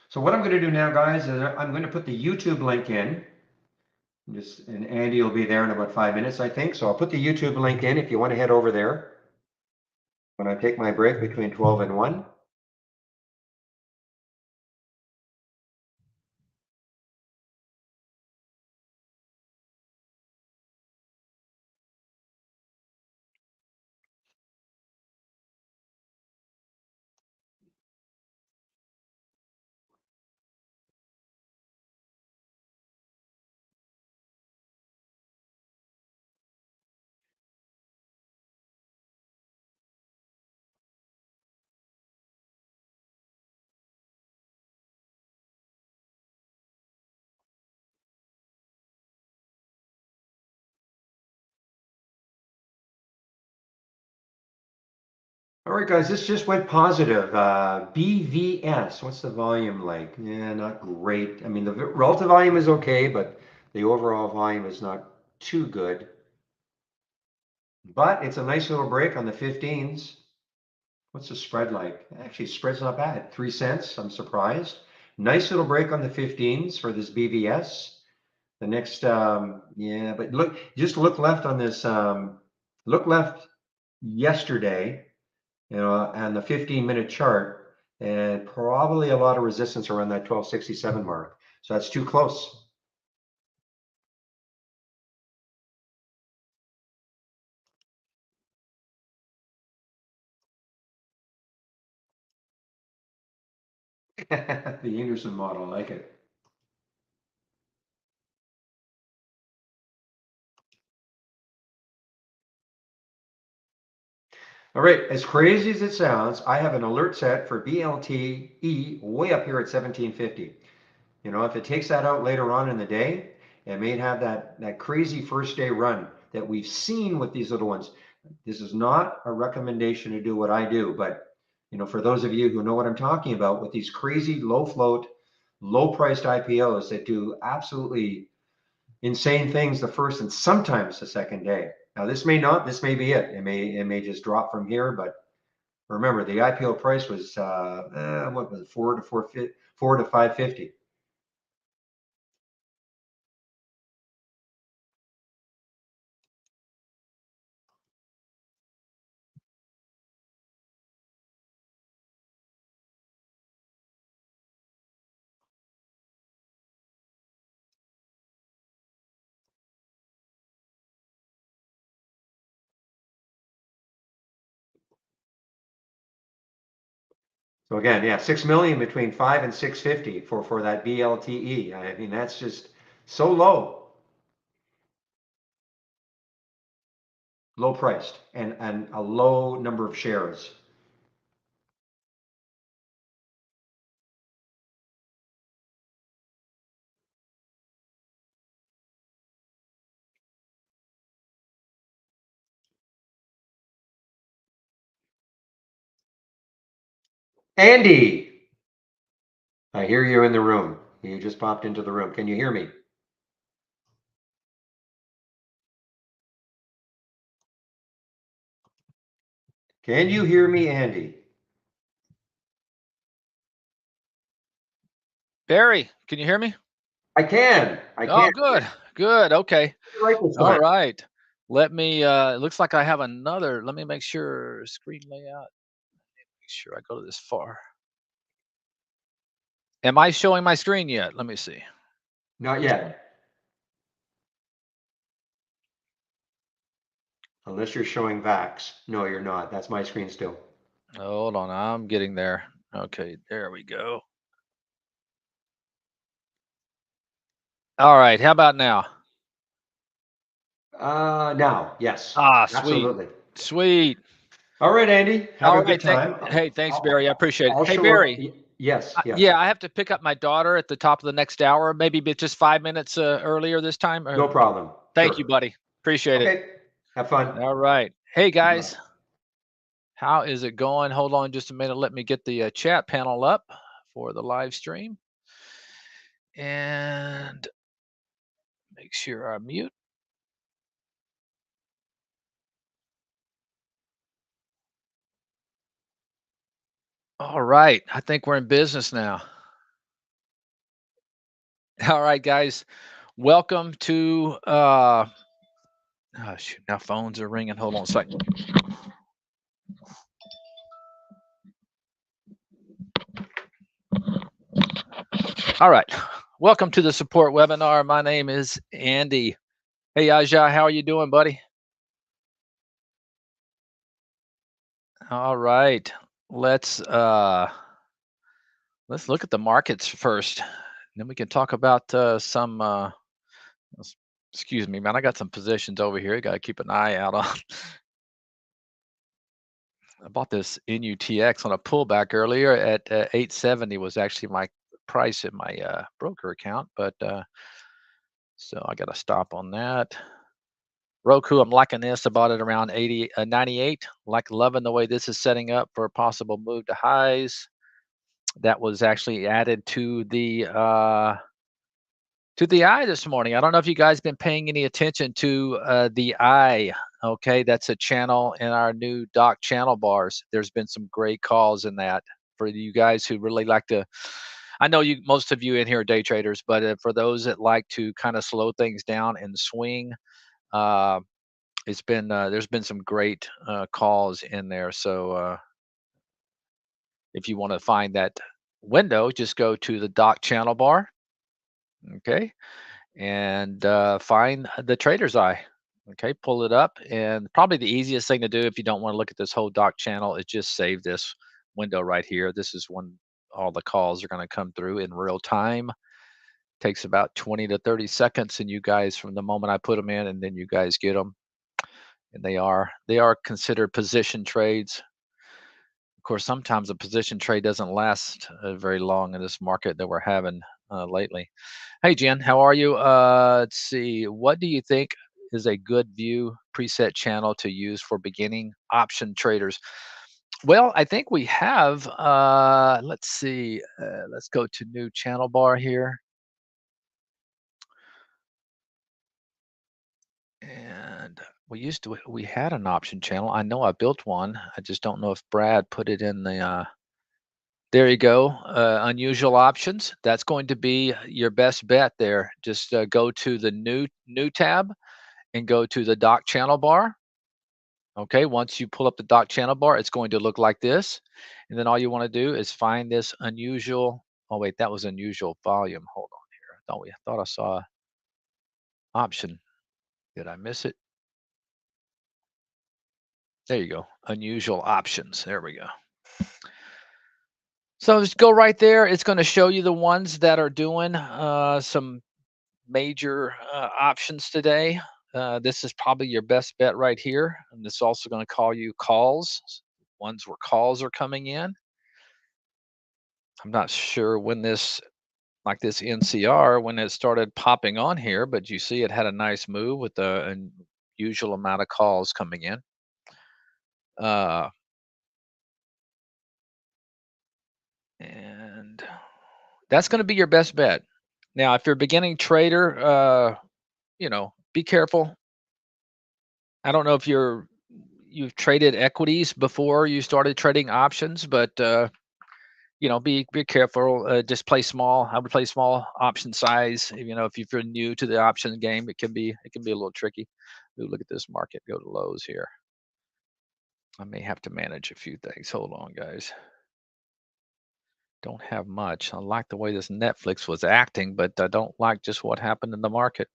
So what I'm going to do now, guys, is I'm going to put the YouTube link in. And Andy will be there in about 5 minutes, I think. So I'll put the YouTube link in if you want to head over there when I take my break between 12 and 1. All right, guys, this just went positive. BVS, what's the volume like? Yeah, not great. I mean, the relative volume is okay, but the overall volume is not too good. But it's a nice little break on the 15s. What's the spread like? Actually, spread's not bad. 3 cents. I'm surprised. Nice little break on the 15s for this BVS. The next, yeah, but just look left on this. Look left yesterday, and the 15-minute chart, and probably a lot of resistance around that 1267 mark. So that's too close. The Anderson model, I like it. All right, as crazy as it sounds, I have an alert set for BLTE way up here at 1750. If it takes that out later on in the day, it may have that crazy first day run that we've seen with these little ones. This is not a recommendation to do what I do, but for those of you who know what I'm talking about, with these crazy low float, low priced IPOs that do absolutely insane things the first and sometimes the second day. Now this may be it. It may just drop from here, but remember the IPO price was what was it, 4 to 550. So again, yeah, 6 million between 5 and 650 for that BLTE. I mean, that's just so low priced, and a low number of shares. Andy, I hear you in the room. You just popped into the room. Can you hear me? Can you hear me, Andy?
Barry, can you hear me?
I can.
Oh, good. Good. Okay.
Right this
All
time.
right. Let me, it looks like I have another. Let me make sure screen layout. Make sure I go to this far. Am I showing my screen yet? Let me see.
Not yet. Unless you're showing VAX. No, you're not. That's my screen still.
Hold on. I'm getting there. Okay. There we go. All right. How about now?
Now, yes.
Ah, sweet.
Absolutely.
Sweet.
All right, Andy. Have
All
a good
right.
time.
Hey, thanks, Barry. I appreciate it.
I'll
Hey,
show up.
Barry.
Yes.
Yeah, I have to pick up my daughter at the top of the next hour. Maybe just 5 minutes earlier this time.
No problem.
Thank
Sure.
you, buddy. Appreciate it.
Okay. Have fun.
All right. Hey,
Bye.
guys. How is it going? Hold on just a minute. Let me get the chat panel up for the live stream. And make sure I mute. All right. I think we're in business now. All right, guys. Welcome to oh shoot, now phones are ringing. Hold on a second. All right. Welcome to the support webinar. My name is Andy. Hey Aja, how are you doing, buddy? All right. Let's look at the markets first. Then we can talk about some excuse me, man. I got some positions over here. You got to keep an eye out on. I bought this NUTX on a pullback earlier at 870 was actually my price in my broker account, but so I got to stop on that. Roku, I'm liking this. I bought it around 98. Like loving the way this is setting up for a possible move to highs. That was actually added to the eye this morning. I don't know if you guys been paying any attention to the eye. Okay, that's a channel in our new doc channel bars. There's been some great calls in that for you guys who really like to. I know you, most of you in here are day traders, but for those that like to kind of slow things down and swing, uh, it's been there's been some great calls in there. So if you want to find that window, just go to the doc channel bar. Okay, and find the trader's eye. Okay, pull it up, and probably the easiest thing to do if you don't want to look at this whole doc channel is just save this window right here. This is when all the calls are going to come through in real time. Takes about 20 to 30 seconds, and you guys, from the moment I put them in, and then you guys get them, and they are considered position trades. Of course, sometimes a position trade doesn't last very long in this market that we're having lately. Hey, Jen, how are you? Let's see. What do you think is a good view preset channel to use for beginning option traders? Well, I think we have, let's see, let's go to new channel bar here. And we had an option channel. I know I built one. I just don't know if Brad put it in the, there you go. Unusual options. That's going to be your best bet there. Just go to the new tab and go to the doc channel bar. Okay, once you pull up the doc channel bar, it's going to look like this. And then all you want to do is find this unusual. Oh wait, that was unusual volume. Hold on here. I thought I saw option. Did I miss it? There you go. Unusual options. There we go. So just go right there. It's going to show you the ones that are doing some major options today. This is probably your best bet right here. And this is also going to call you calls, ones where calls are coming in. I'm not sure when this, like this NCR, when it started popping on here, but you see it had a nice move with an unusual amount of calls coming in. And that's going to be your best bet. Now, if you're a beginning trader, be careful. I don't know if you've traded equities before you started trading options, but be careful. Just play small. I would play small option size. If you're new to the option game, it can be a little tricky. Ooh, look at this market go to lows here. I may have to manage a few things. Hold on, guys. Don't have much. I like the way this Netflix was acting, but I don't like just what happened in the market.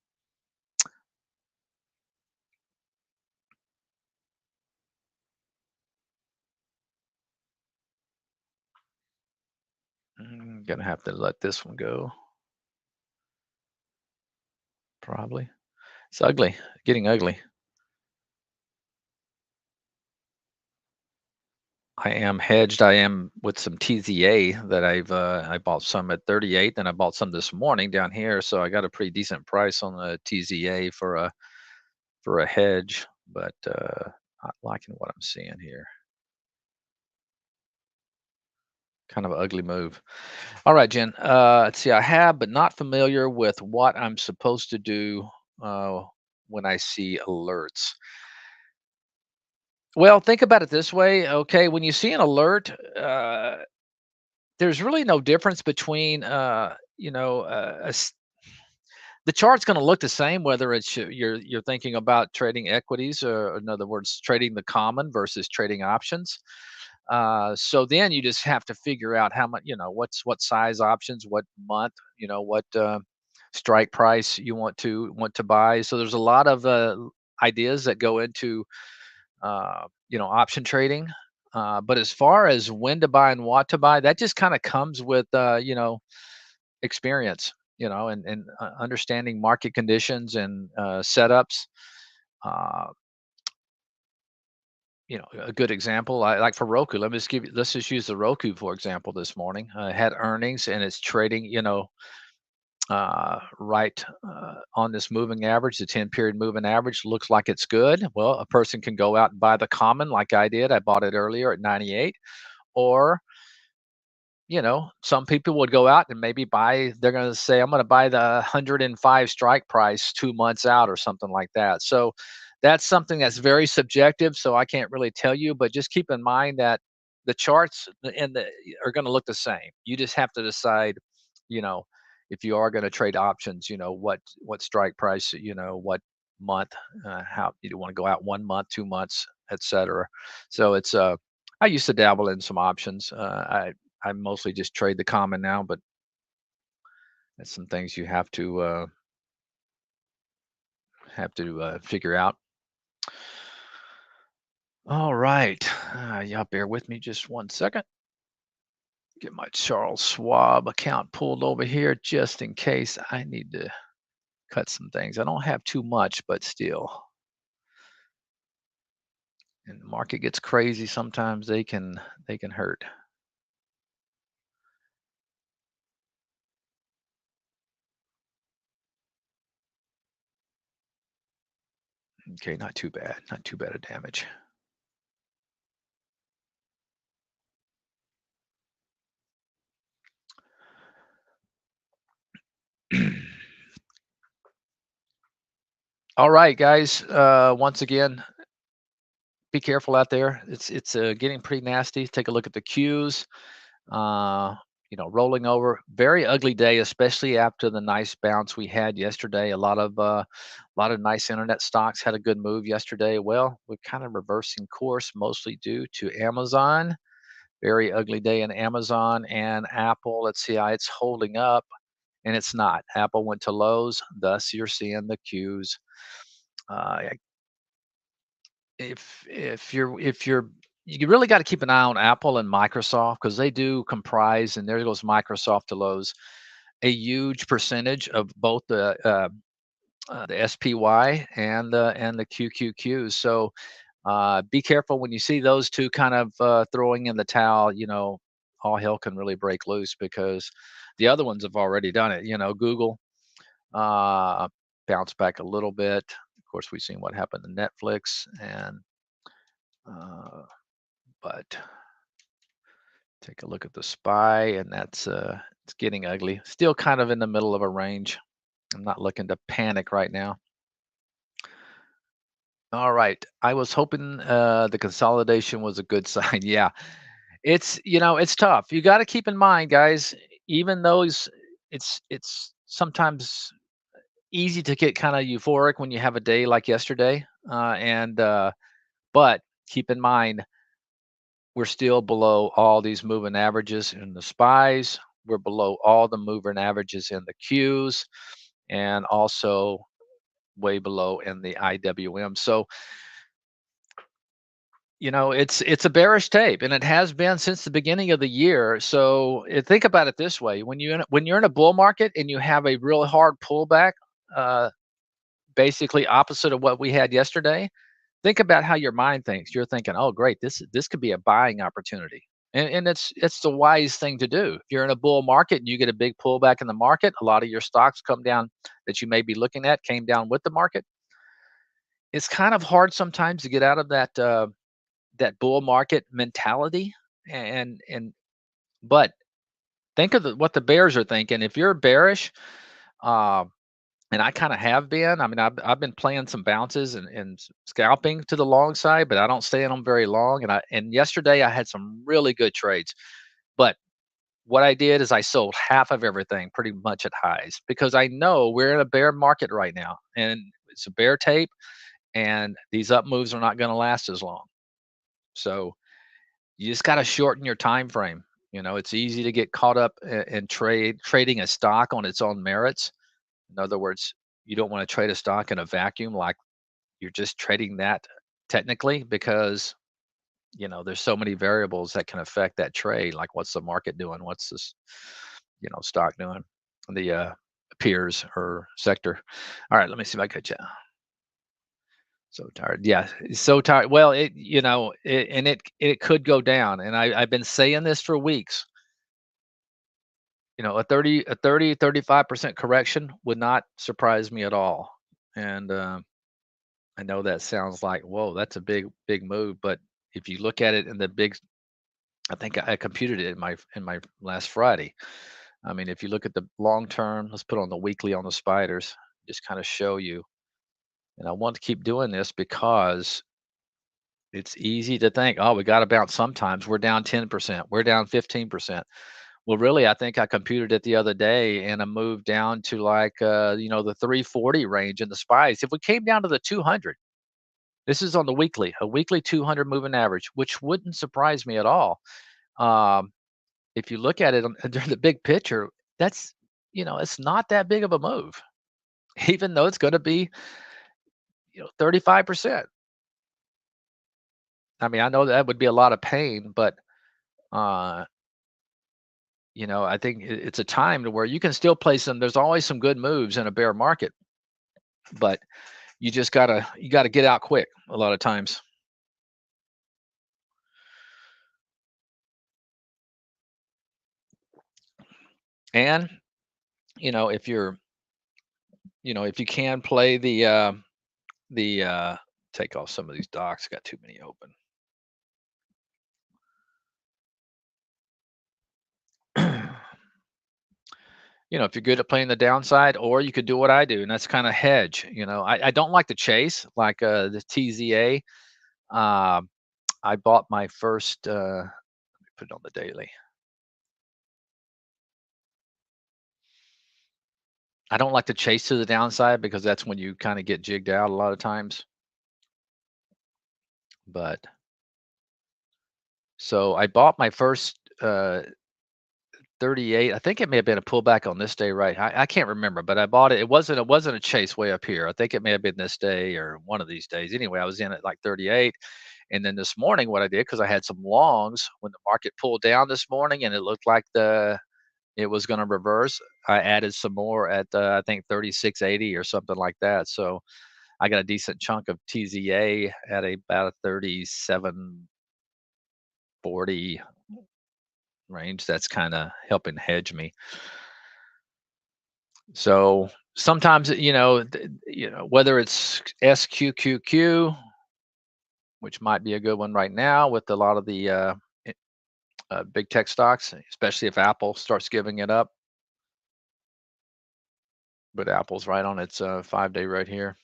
I'm gonna have to let this one go. Probably. It's ugly, getting ugly. I am hedged. I am with some TZA that I bought some at 38, then I bought some this morning down here, so I got a pretty decent price on the TZA for a for a hedge, but not liking what I'm seeing here. Kind of an ugly move. All right, Jen. Let's see. I have, but not familiar with what I'm supposed to do when I see alerts. Well, think about it this way. Okay, when you see an alert, there's really no difference between, the chart's going to look the same whether it's you're thinking about trading equities, or in other words, trading the common versus trading options. So then you just have to figure out how much, what size options, what month, what strike price you want to buy. So there's a lot of ideas that go into option trading. But as far as when to buy and what to buy, that just kind of comes with experience, and understanding market conditions and setups. Uh, a good example, like for Roku. Let's just use the Roku for example. This morning, had earnings and it's trading, right on this moving average. The 10-period moving average looks like it's good. Well, a person can go out and buy the common like I did. I bought it earlier at 98. Or some people would go out and maybe they're going to say, I'm going to buy the 105 strike price 2 months out or something like that. So that's something that's very subjective. So I can't really tell you, but just keep in mind that the charts are going to look the same. You just have to decide, you know, if you are going to trade options, what strike price, what month, how you want to go out 1 month, 2 months, etc. So I used to dabble in some options. I mostly just trade the common now, but that's some things you have to figure out. All right, y'all bear with me just 1 second. Get my Charles Schwab account pulled over here just in case I need to cut some things. I don't have too much, but still. And the market gets crazy sometimes. They can hurt. Okay, not too bad. Not too bad of damage. All right, guys. Once again, be careful out there. It's getting pretty nasty. Take a look at the Qs. Uh, rolling over. Very ugly day, especially after the nice bounce we had yesterday. A lot of nice internet stocks had a good move yesterday. Well, we're kind of reversing course, mostly due to Amazon. Very ugly day in Amazon and Apple. Let's see how it's holding up, and it's not. Apple went to lows, thus you're seeing the Qs. Uh, if you're you really got to keep an eye on Apple and Microsoft because they do comprise, and there goes Microsoft to lows, a huge percentage of both the SPY and the QQQs. So be careful when you see those two kind of throwing in the towel. All hell can really break loose because the other ones have already done it. Google uh, bounced back a little bit. Of course, we've seen what happened to Netflix, and uh, but take a look at the SPY, and that's it's getting ugly. Still kind of in the middle of a range. I'm not looking to panic right now. All right. I was hoping the consolidation was a good sign. Yeah. It's tough. You got to keep in mind, guys, even those it's sometimes easy to get kind of euphoric when you have a day like yesterday. And but keep in mind we're still below all these moving averages in the SPYs. We're below all the moving averages in the Qs, and also way below in the IWM. So it's a bearish tape, and it has been since the beginning of the year. So think about it this way: when you're in a bull market and you have a real hard pullback, uh, basically opposite of what we had yesterday, think about how your mind thinks. You're thinking, "Oh, great, this could be a buying opportunity," and it's the wise thing to do. If you're in a bull market and you get a big pullback in the market, a lot of your stocks come down that you may be looking at came down with the market. it's kind of hard sometimes to get out of that bull market mentality, and but think of what the bears are thinking. If you're bearish, uh, and I kind of have been. I mean, I've been playing some bounces and scalping to the long side, but I don't stay in them very long. And yesterday I had some really good trades, but what I did is I sold half of everything pretty much at highs because I know we're in a bear market right now, and it's a bear tape, and these up moves are not going to last as long. So you just got to shorten your time frame. It's easy to get caught up in trading a stock on its own merits. In other words, you don't want to trade a stock in a vacuum, like you're just trading that technically, because there's so many variables that can affect that trade, like what's the market doing, what's this stock doing, the peers or sector. All right, let me see if I could. So tired. Yeah, so tired. Well, it could go down, and I've been saying this for weeks. A 35% correction would not surprise me at all. And I know that sounds like, whoa, that's a big move. But if you look at it in the big, I think I computed it in my last Friday. I mean, if you look at the long term, let's put on the weekly on the spiders, just kind of show you. And I want to keep doing this because it's easy to think, oh, we got to bounce sometimes. We're down 10%, we're down 15%. Well, really, I think I computed it the other day, and I moved down to like the 340 range in the spies. If we came down to the 200, this is on the weekly, a weekly 200 moving average, which wouldn't surprise me at all. Um, if you look at it during the big picture, that's it's not that big of a move, even though it's going to be 35%. I mean, I know that would be a lot of pain, but uh, I think it's a time to where you can still play some. There's always some good moves in a bear market, but you gotta get out quick a lot of times. And if if you can play the take off some of these docks, got too many open. If you're good at playing the downside, or you could do what I do, and that's kind of hedge. I don't like to chase like the TZA. Um, I bought my first. Let me put it on the daily. I don't like to chase to the downside because that's when you kind of get jigged out a lot of times. But so I bought my first 38. I think it may have been a pullback on this day, right? I can't remember, but I bought it. It wasn't a chase way up here. I think it may have been this day or one of these days. Anyway, I was in at like 38. And then this morning, what I did, because I had some longs when the market pulled down this morning and it looked like it was going to reverse, I added some more at I think 36.80 or something like that. So I got a decent chunk of TZA at about a 37.40 range. That's kind of helping hedge me. So sometimes, whether it's SQQQ, which might be a good one right now with a lot of the big tech stocks, especially if Apple starts giving it up. But Apple's right on its 5-day right here.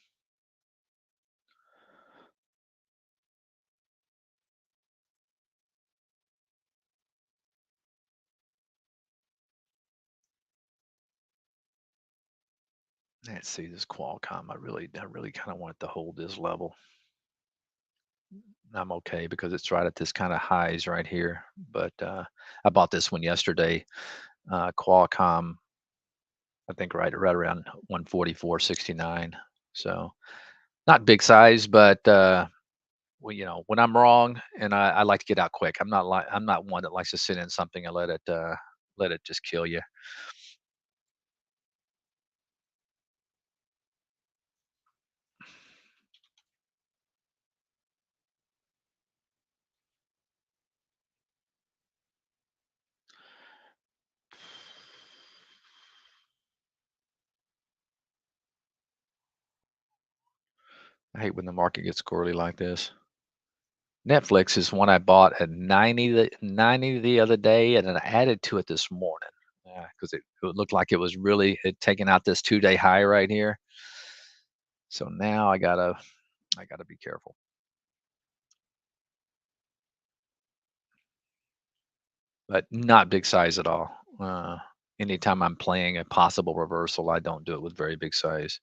Let's see this Qualcomm. I really kind of want it to hold this level. I'm okay because it's right at this kind of highs right here. But I bought this one yesterday. Qualcomm, I think right around 144.69. So not big size, but well, when I'm wrong and I like to get out quick. I'm not one that likes to sit in something and let it just kill you. I hate when the market gets squirrely like this. Netflix is one I bought at 90 the other day, and then I added to it this morning. Yeah, because it looked like it was really it taking out this 2-day high right here. So now I gotta be careful. But not big size at all. Anytime I'm playing a possible reversal, I don't do it with very big size.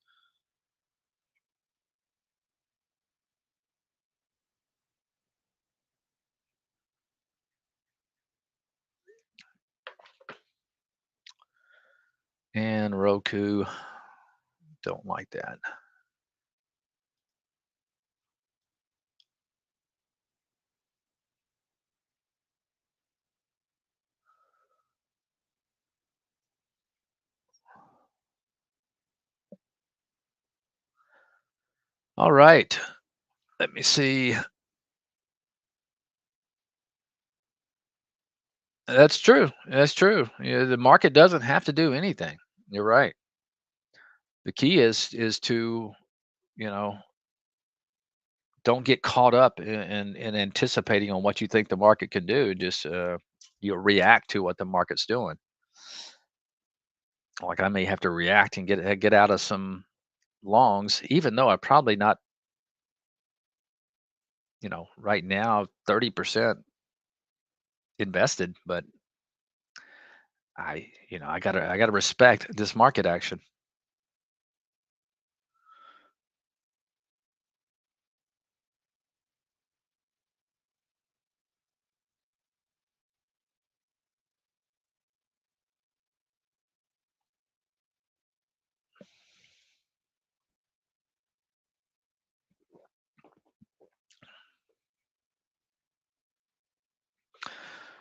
And Roku, don't like that. All right. Let me see. That's true. That's true. Yeah, the market doesn't have to do anything. You're right. The key is to, you know, don't get caught up in anticipating on what you think the market can do. Just you react to what the market's doing. Like I may have to react and get out of some longs, even though I probably not, right now 30% invested, but I gotta respect this market action.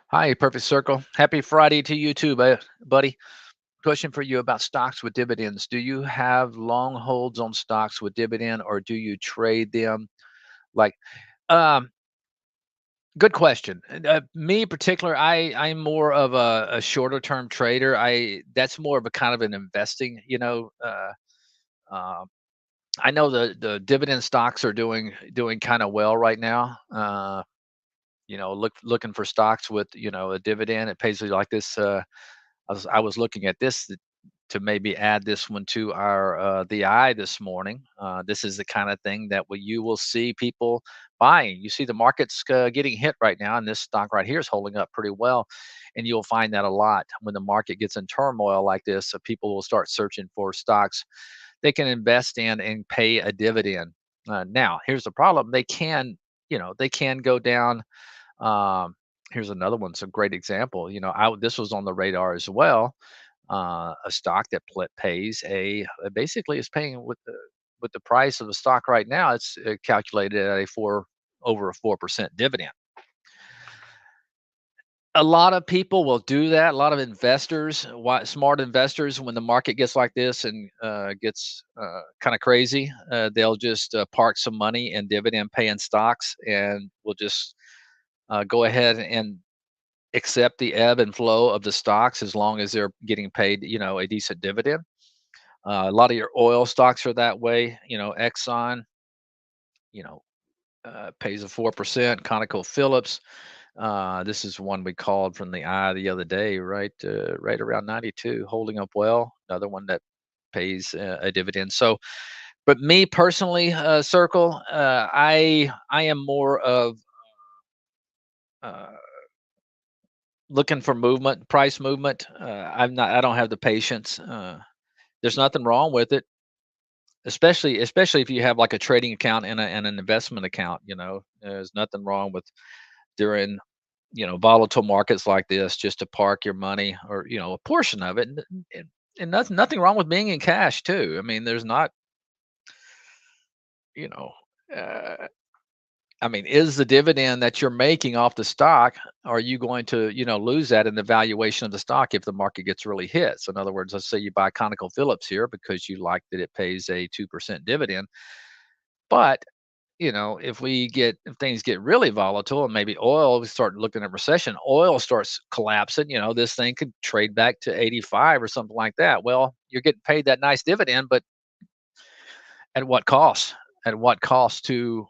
Hi, Perfect Circle. Happy Friday to you too, buddy. Question for you about stocks with dividends. Do you have long holds on stocks with dividend, or do you trade them? Like, um, good question. Me in particular, I'm more of a shorter term trader. That's more of a kind of an investing. Uh, I know the dividend stocks are doing kind of well right now. Looking for stocks with a dividend. It pays like this. I was looking at this to maybe add this one to our the eye this morning. This is the kind of thing that you will see people buying. You see the market's getting hit right now, and this stock right here is holding up pretty well. And you'll find that a lot when the market gets in turmoil like this. So people will start searching for stocks they can invest in and pay a dividend. Now, here's the problem: they can go down. Here's another one. It's a great example. This was on the radar as well. A stock that pays basically is paying with the price of the stock right now. It's calculated at a over a 4% dividend. A lot of people will do that. A lot of investors, smart investors, when the market gets like this and gets kind of crazy, they'll just park some money in dividend paying stocks and will just go ahead and accept the ebb and flow of the stocks as long as they're getting paid, a decent dividend. A lot of your oil stocks are that way. Exxon, you know, pays a 4%. ConocoPhillips. This is one we called from the eye the other day, right around 92, holding up well. Another one that pays a dividend. So, but me personally, Circle, I am more of uh, looking for movement, price movement. I don't have the patience. There's nothing wrong with it, especially if you have like a trading account and an investment account. There's nothing wrong with during volatile markets like this just to park your money or a portion of it, and nothing wrong with being in cash too. I mean, there's not you know. Uh, I mean, is the dividend that you're making off the stock, are you going to, lose that in the valuation of the stock if the market gets really hit? So in other words, let's say you buy ConocoPhillips here because you like that it pays a 2% dividend. But, if things get really volatile and maybe oil, we start looking at recession, oil starts collapsing, this thing could trade back to 85 or something like that. Well, you're getting paid that nice dividend, but at what cost? at what cost to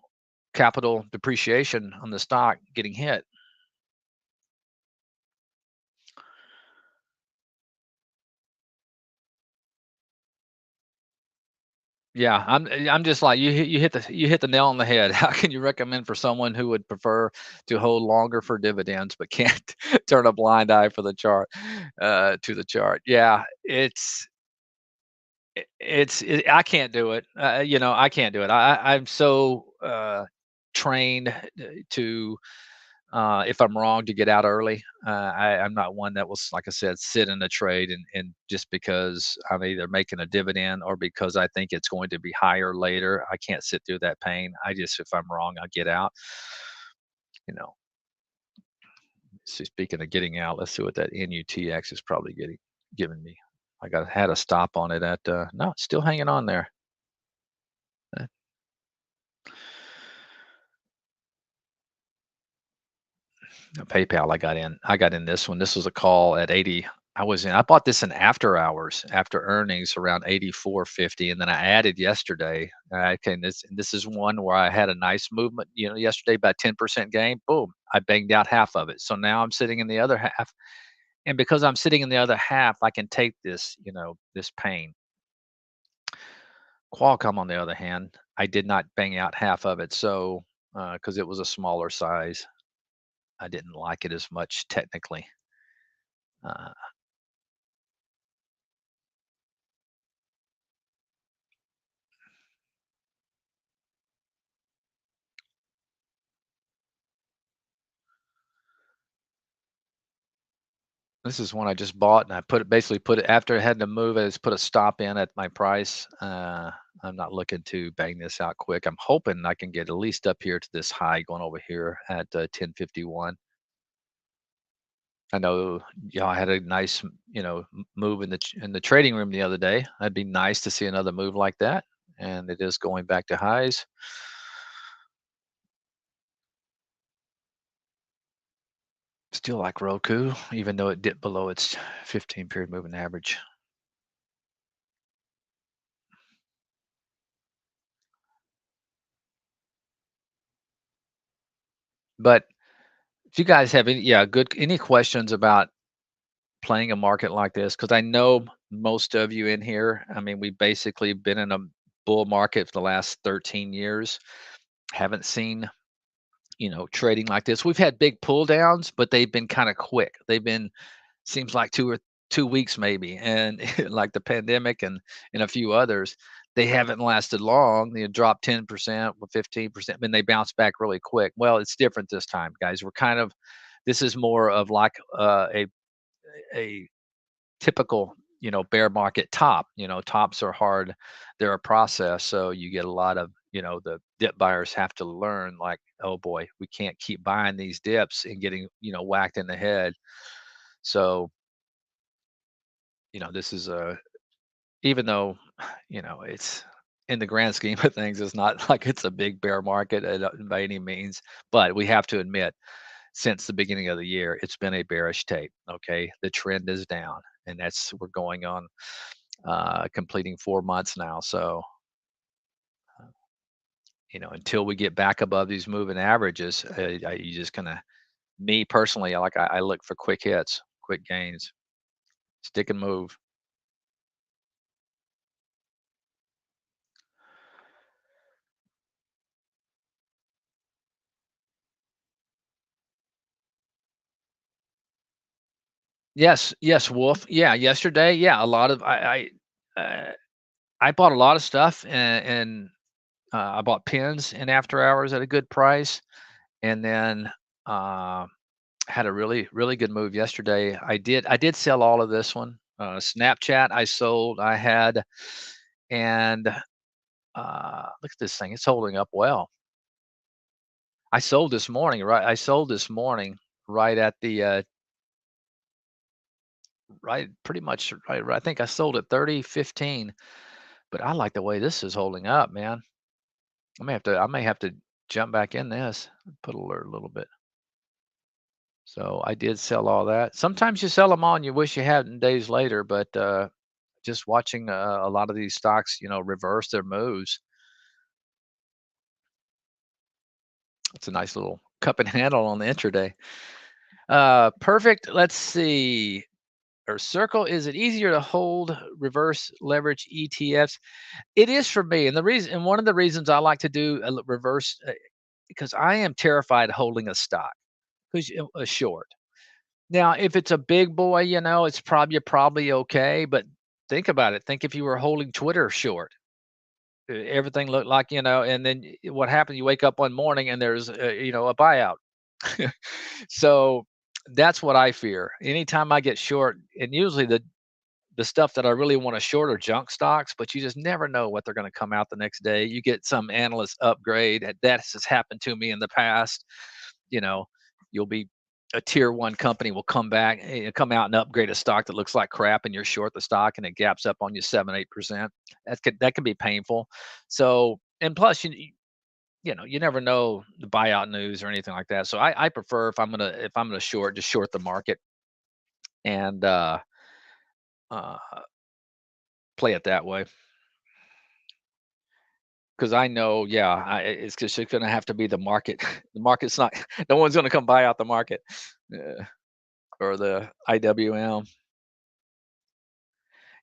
capital depreciation on the stock getting hit. Yeah, I'm just like you hit the nail on the head. How can you recommend for someone who would prefer to hold longer for dividends but can't turn a blind eye for the chart to the chart? Yeah, I can't do it. I can't do it. I'm so trained to if I'm wrong to get out early. I'm not one that will, like I said, sit in a trade and just because I'm either making a dividend or because I think it's going to be higher later. I can't sit through that pain. I just, if I'm wrong, I'll get out. You know, so speaking of getting out, let's see what that NUTX is probably giving me. Had a stop on it at no, it's still hanging on there. Uh, PayPal, I got in this one. This was a call at 80. I bought this in after hours, after earnings around 84.50. And then I added yesterday. Okay, and this is one where I had a nice movement, yesterday about 10% gain. Boom, I banged out half of it. So now I'm sitting in the other half. And because I'm sitting in the other half, I can take this, this pain. Qualcomm, on the other hand, I did not bang out half of it. So because it was a smaller size, I didn't like it as much technically. Uh, This is one I just bought, and I basically put it after I had to move. I just put a stop in at my price. I'm not looking to bang this out quick. I'm hoping I can get at least up here to this high going over here at 1051. I know y'all had a nice, move in the trading room the other day. That'd be nice to see another move like that, and it is going back to highs. Still like Roku, even though it dipped below its 15 period moving average. But if you guys have any questions about playing a market like this, because I know most of you in here, I mean, we've basically been in a bull market for the last 13 years. Haven't seen, trading like this. We've had big pull downs, but they've been kind of quick. They've been seems like 2 weeks maybe, and like the pandemic and a few others, they haven't lasted long. They dropped 10%, 15%, and they bounce back really quick. Well, it's different this time, guys. This is more of like a typical, bear market top. Tops are hard. They're a process. So you get a lot of, the dip buyers have to learn like, oh boy, we can't keep buying these dips and getting, whacked in the head. So, this is even though, it's in the grand scheme of things, it's not like it's a big bear market by any means, but we have to admit, since the beginning of the year, it's been a bearish tape. Okay. The trend is down, and we're going on completing 4 months now. So, uh, until we get back above these moving averages, you just gonna, me personally, I look for quick hits, quick gains, stick and move. Yes, yes, Wolf. Yeah, yesterday, yeah, a lot of I bought a lot of stuff and I bought pins in after hours at a good price, and then uh, had a really really good move yesterday. I did sell all of this one. Snapchat I sold. I had and look at this thing. It's holding up well. I sold this morning, right? I sold this morning right at the right pretty much right. I think I sold at 30.15. But I like the way this is holding up, man. I may have to jump back in this, put alert a little bit. So I did sell all that. Sometimes you sell them all and you wish you hadn't days later, but just watching a lot of these stocks, reverse their moves. It's a nice little cup and handle on the intraday. Perfect. Let's see. Or circle. Is it easier to hold reverse leverage ETFs? It is for me, and one of the reasons I like to do a reverse because I am terrified holding a stock because a short. Now, if it's a big boy, it's probably okay. But think about it. Think if you were holding Twitter short, everything looked like, and then what happened? You wake up one morning and there's a buyout. So that's what I fear. Anytime I get short, and usually the stuff that I really want to short are junk stocks, but you just never know what they're going to come out the next day. You get some analyst upgrade. That has happened to me in the past. You know, you'll be a tier one company will come out and upgrade a stock that looks like crap, and you're short the stock, and it gaps up on you 7-8%. That can be painful. So, and plus, you never know the buyout news or anything like that. So I prefer if I'm gonna short, just short the market and uh, play it that way. Because I know, yeah, it's just going to have to be the market. The market's not. No one's going to come buy out the market or the IWM.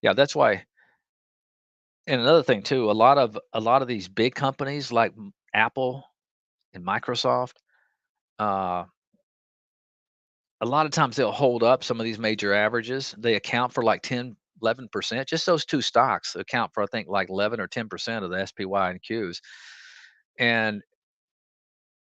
Yeah, that's why. And another thing too, a lot of these big companies like Apple and Microsoft, uh, a lot of times they'll hold up some of these major averages. They account for like 10, 11%. Just those two stocks account for, I think, like 11 or 10% of the SPY and Qs. And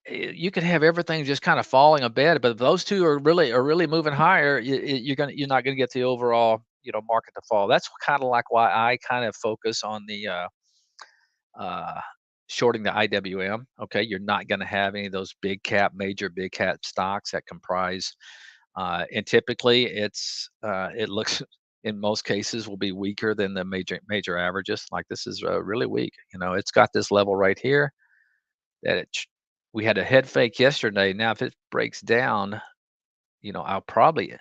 you could have everything just kind of falling a bit, but if those two are really moving higher, you're not gonna get the overall market to fall. That's kind of like why I kind of focus on the uh, shorting the IWM. Okay, you're not gonna have any of those major big cap stocks that comprise, and typically it looks in most cases will be weaker than the major averages. Like this is really weak. It's got this level right here that we had a head fake yesterday. Now, if it breaks down, I'll probably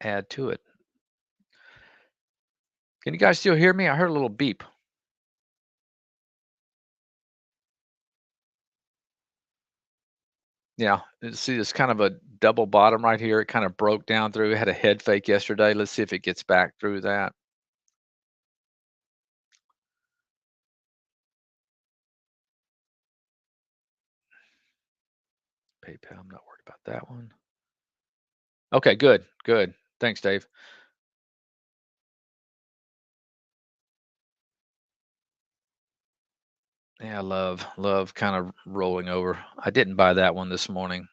add to it. Can you guys still hear me? I heard a little beep. Yeah, see, it's kind of a double bottom right here. It kind of broke down through. It had a head fake yesterday. Let's see if it gets back through that. PayPal, I'm not worried about that one. Okay, good, good. Thanks, Dave. Yeah, I love kind of rolling over. I didn't buy that one this morning.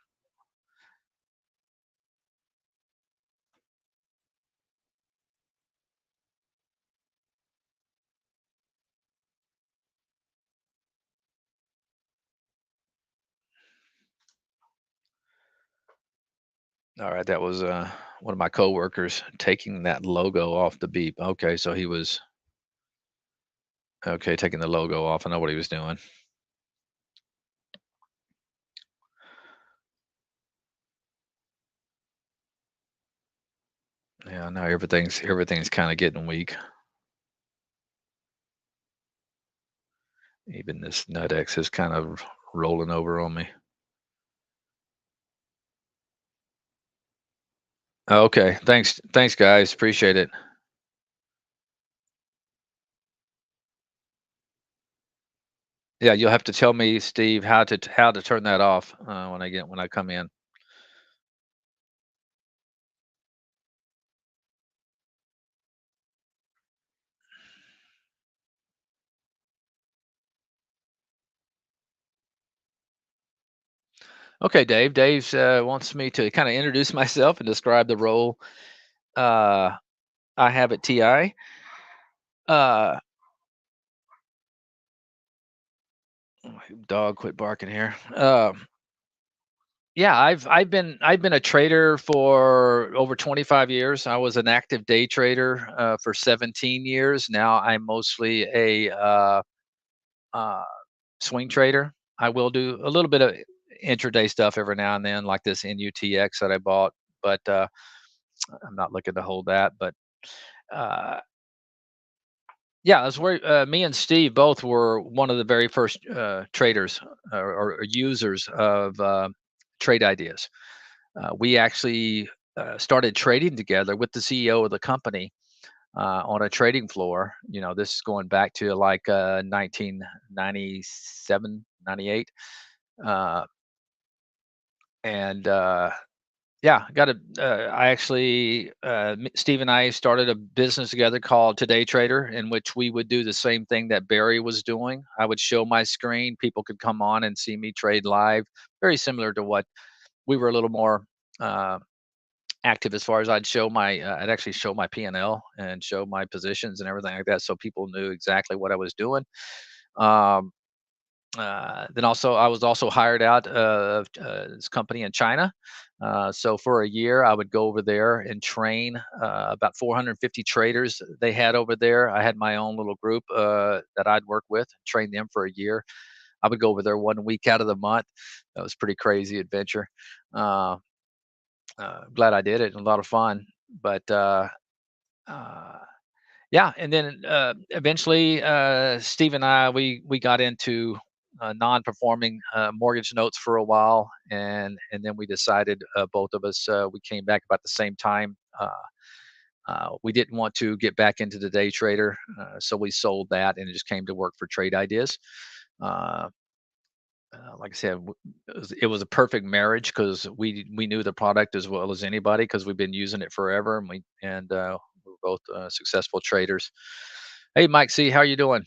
All right, that was one of my coworkers taking that logo off the beep. Okay, so he was okay taking the logo off. I know what he was doing. Yeah, now everything's kind of getting weak. Even this NutX is kind of rolling over on me. Okay, thanks guys, appreciate it. Yeah, you'll have to tell me, Steve, how to turn that off when I come in. Okay, Dave. Dave wants me to kind of introduce myself and describe the role uh, I have at TI. Uh, Dog, quit barking here. Yeah, I've been a trader for over 25 years. I was an active day trader for 17 years. Now I'm mostly a uh, swing trader. I will do a little bit of intraday stuff every now and then, like this NUTX that I bought, but I'm not looking to hold that. But uh, Yeah, that's where me and Steve both were one of the very first traders or users of trade ideas. We actually started trading together with the CEO of the company on a trading floor. This is going back to like 1997, 98. Uh, and Yeah, got a. I actually, Steve and I started a business together called Today Trader, in which we would do the same thing that Barry was doing. I would show my screen, people could come on and see me trade live. Very similar to what we were a little more uh, active as far as I'd actually show my P&L and show my positions and everything like that, so people knew exactly what I was doing. Um, then also, I was also hired out of this company in China. So for a year, I would go over there and train about 450 traders they had over there. I had my own little group that I'd work with, train them for a year. I would go over there 1 week out of the month. That was pretty crazy adventure. Uh, Glad I did it. A lot of fun. But uh, yeah, and then eventually, Steve and I we got into non-performing mortgage notes for a while, and then we decided, both of us, we came back about the same time. We didn't want to get back into the day trader, so we sold that and just came to work for Trade Ideas. Uh, like I said, it was a perfect marriage because we knew the product as well as anybody because we've been using it forever, and we're both successful traders. Hey, Mike C, how you doing?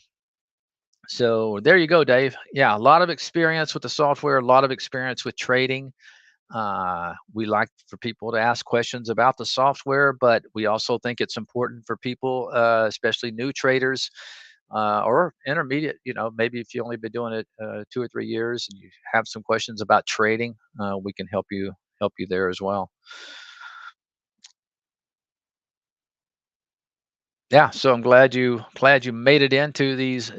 So there you go, Dave. Yeah, a lot of experience with the software, a lot of experience with trading. We like for people to ask questions about the software, but we also think it's important for people, especially new traders or intermediate. Maybe if you only been doing it 2 or 3 years and you have some questions about trading, we can help you there as well. Yeah, so I'm glad you made it into these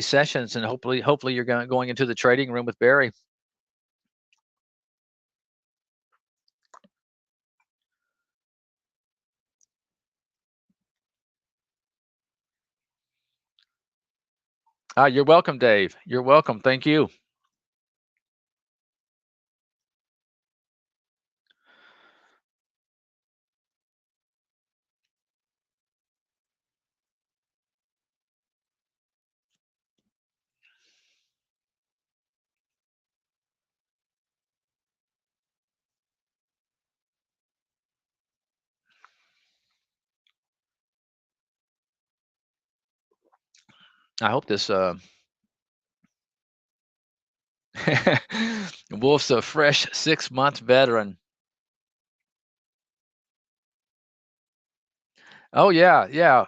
sessions, and hopefully you're going into the trading room with Barry. You're welcome, Dave. You're welcome. Thank you. I hope this Wolf's a fresh 6 month veteran. Oh yeah, yeah.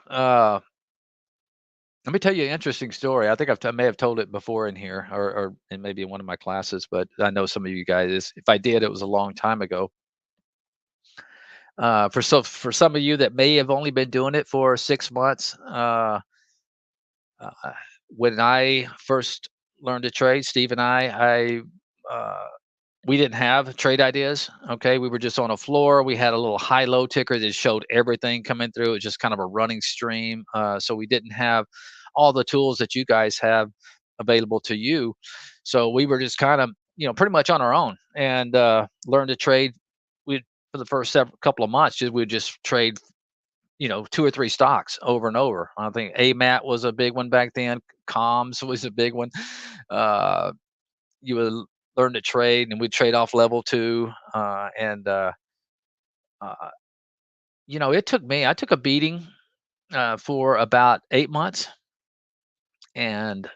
Let me tell you an interesting story. I think I may have told it before in here, or in maybe in one of my classes, but I know some of you guys. If I did, it was a long time ago. For some of you that may have only been doing it for 6 months, uh, when I first learned to trade, Steve and uh, we didn't have trade ideas. Okay, we were just on a floor. We had a little high-low ticker that showed everything coming through. It was just kind of a running stream. So we didn't have all the tools that you guys have available to you. So we were just kind of, pretty much on our own and learned to trade. We For the first several couple of months, we'd just trade, two or three stocks over and over. I think AMAT was a big one back then. Comms was a big one. Uh, you would learn to trade, and we'd trade off level two. Uh, I took a beating for about 8 months, and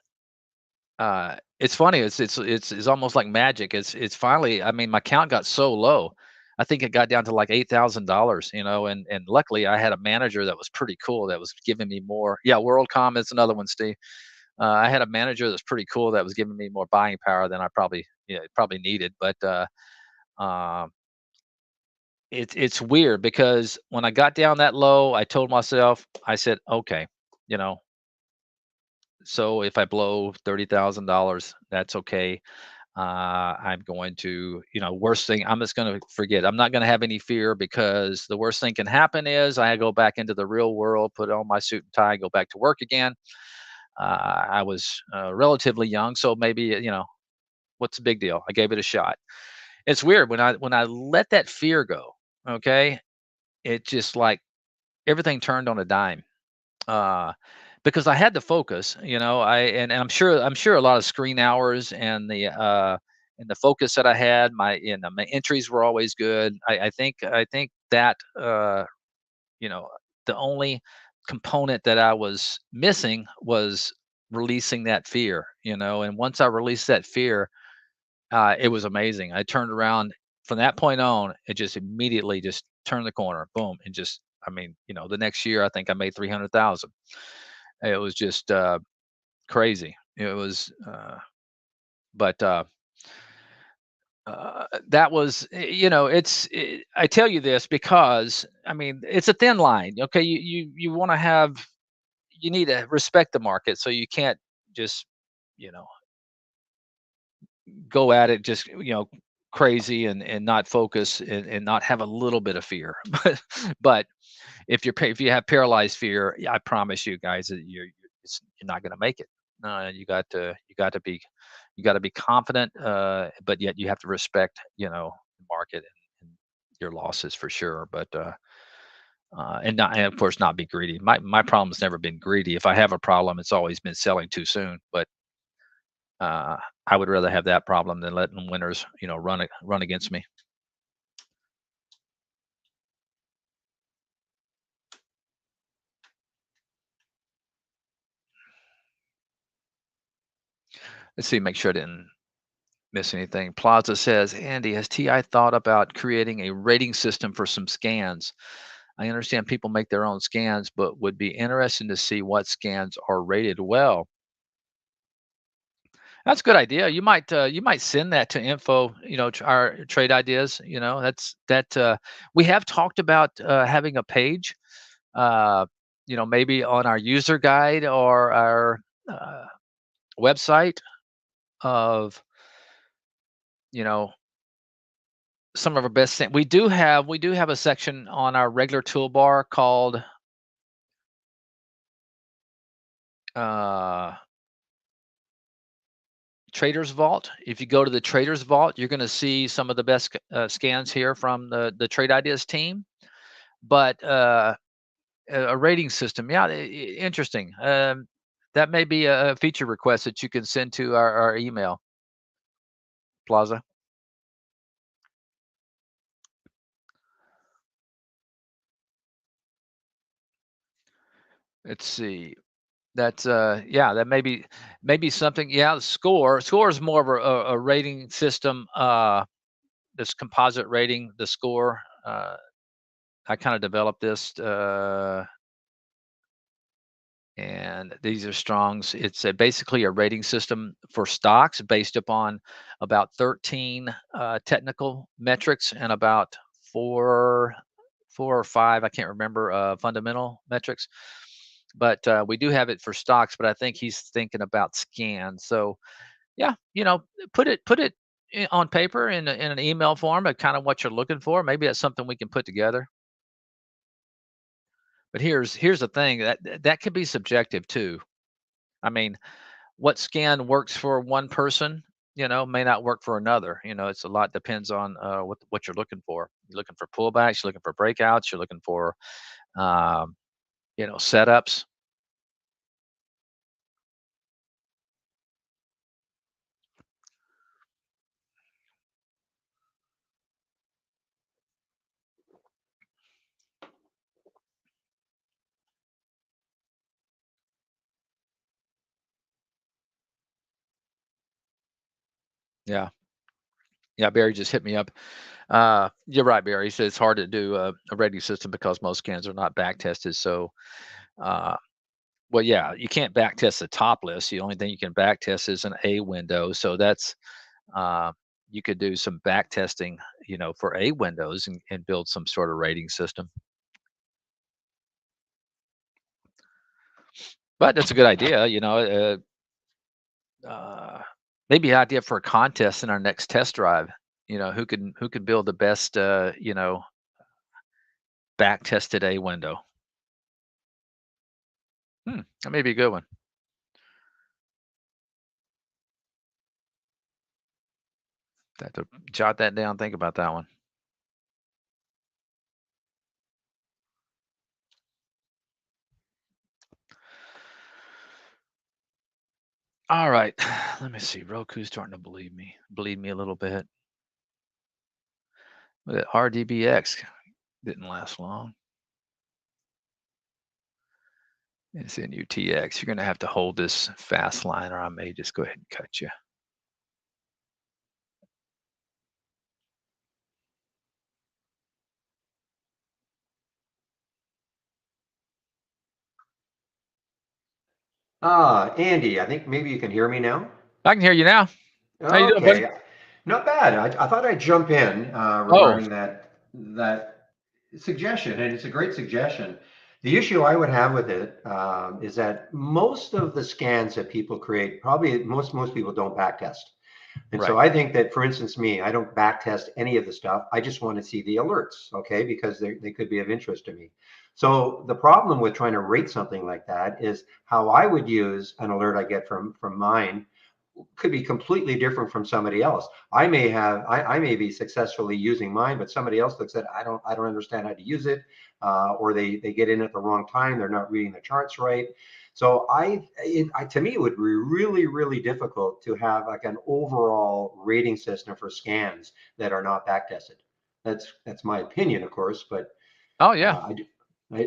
it's funny. It's almost like magic. It's finally. I mean, my count got so low. I think it got down to like $8,000. And luckily I had a manager that was pretty cool that was giving me more. Yeah, WorldCom is another one, Steve. I had a manager that's pretty cool that was giving me more buying power than I probably needed. But um, it's weird because when I got down that low, I told myself, I said, okay, you know, so if I blow $30,000, that's okay. I'm going to, worst thing, I'm just going to forget. I'm not going to have any fear, because the worst thing can happen is I go back into the real world, put on my suit and tie, go back to work again. I was relatively young, so maybe, what's the big deal? I gave it a shot. It's weird when I let that fear go. Okay, it just like everything turned on a dime. Uh, because I had to focus, and I'm sure a lot of screen hours and the focus that I had, my entries were always good. I think that you know the only component that I was missing was releasing that fear, and once I released that fear, it was amazing. I turned around from that point on. It just immediately just turned the corner, boom, and just, I mean, the next year I think I made 300,000. It was just crazy. It was, but that was, I tell you this because I mean it's a thin line. Okay, you want to have, you need to respect the market, so you can't just, you know go at it just, crazy, and not focus, and not have a little bit of fear. But if you have paralyzed fear, I promise you guys that you're not going to make it. You got to be confident, but yet you have to respect, the market, and your losses for sure. But and of course not be greedy. My problem has never been greedy. If I have a problem, it's always been selling too soon. But uh, I would rather have that problem than letting winners, run against me. Let's see, make sure I didn't miss anything. Plaza says, Andy, has TI thought about creating a rating system for some scans? I understand people make their own scans, but would be interesting to see what scans are rated well. That's a good idea. You might send that to info, our trade ideas. We have talked about having a page, uh, maybe on our user guide or our uh, website of, you know, some of our best thing. We do have a section on our regular toolbar called uh, Traders Vault. If you go to the Traders Vault, you're going to see some of the best scans here from the Trade Ideas team. But a rating system, yeah, interesting. That may be a feature request that you can send to our email, Plaza. Let's see. That's yeah, that maybe something. Yeah, score is more of a rating system. This composite rating, the score. I kind of developed this, and these are Strong's. It's basically a rating system for stocks based upon about 13 technical metrics and about four, four or five, I can't remember, fundamental metrics. But we do have it for stocks. But I think he's thinking about scans. So yeah, put it on paper in an email form, of kind of what you're looking for. Maybe that's something we can put together. But here's the thing, that could be subjective too. I mean, what scan works for one person, may not work for another. It's a lot depends on what you're looking for. You're looking for pullbacks, you're looking for breakouts, you're looking for um, setups. Yeah. Yeah, Barry just hit me up. You're right, Barry. He said it's hard to do a rating system because most scans are not back tested. So, uh, well, yeah, you can't back test the top list. The only thing you can back test is an A window. So that's uh, you could do some back testing, for A windows, and build some sort of rating system. But that's a good idea. Uh, Maybe an idea for a contest in our next test drive. Who could build the best back test today window. That may be a good one. Have to jot that down. Think about that one. All right. Let me see. Roku's starting to bleed me a little bit. That RDBX didn't last long. It's NUTX. You're going to have to hold this fast line, or I may just go ahead and cut you.
Andy, I think maybe you can hear me now.
I can hear you now. How you doing, buddy?
Okay, not bad. I thought I'd jump in
Oh,
regarding that suggestion, and it's a great suggestion. The issue I would have with it is that most of the scans that people create, probably most people don't backtest. And so
right.
I think that, for instance, me, I don't backtest any of the stuff. I just want to see the alerts, okay, because they could be of interest to me. So the problem with trying to rate something like that is how I would use an alert I get from mine could be completely different from somebody else. I may be successfully using mine, but somebody else looks at it, I don't understand how to use it, or they get in at the wrong time. They're not reading the charts right. So to me, it would be really difficult to have like an overall rating system for scans that are not back tested. That's my opinion, of course, but
Oh yeah.
I do,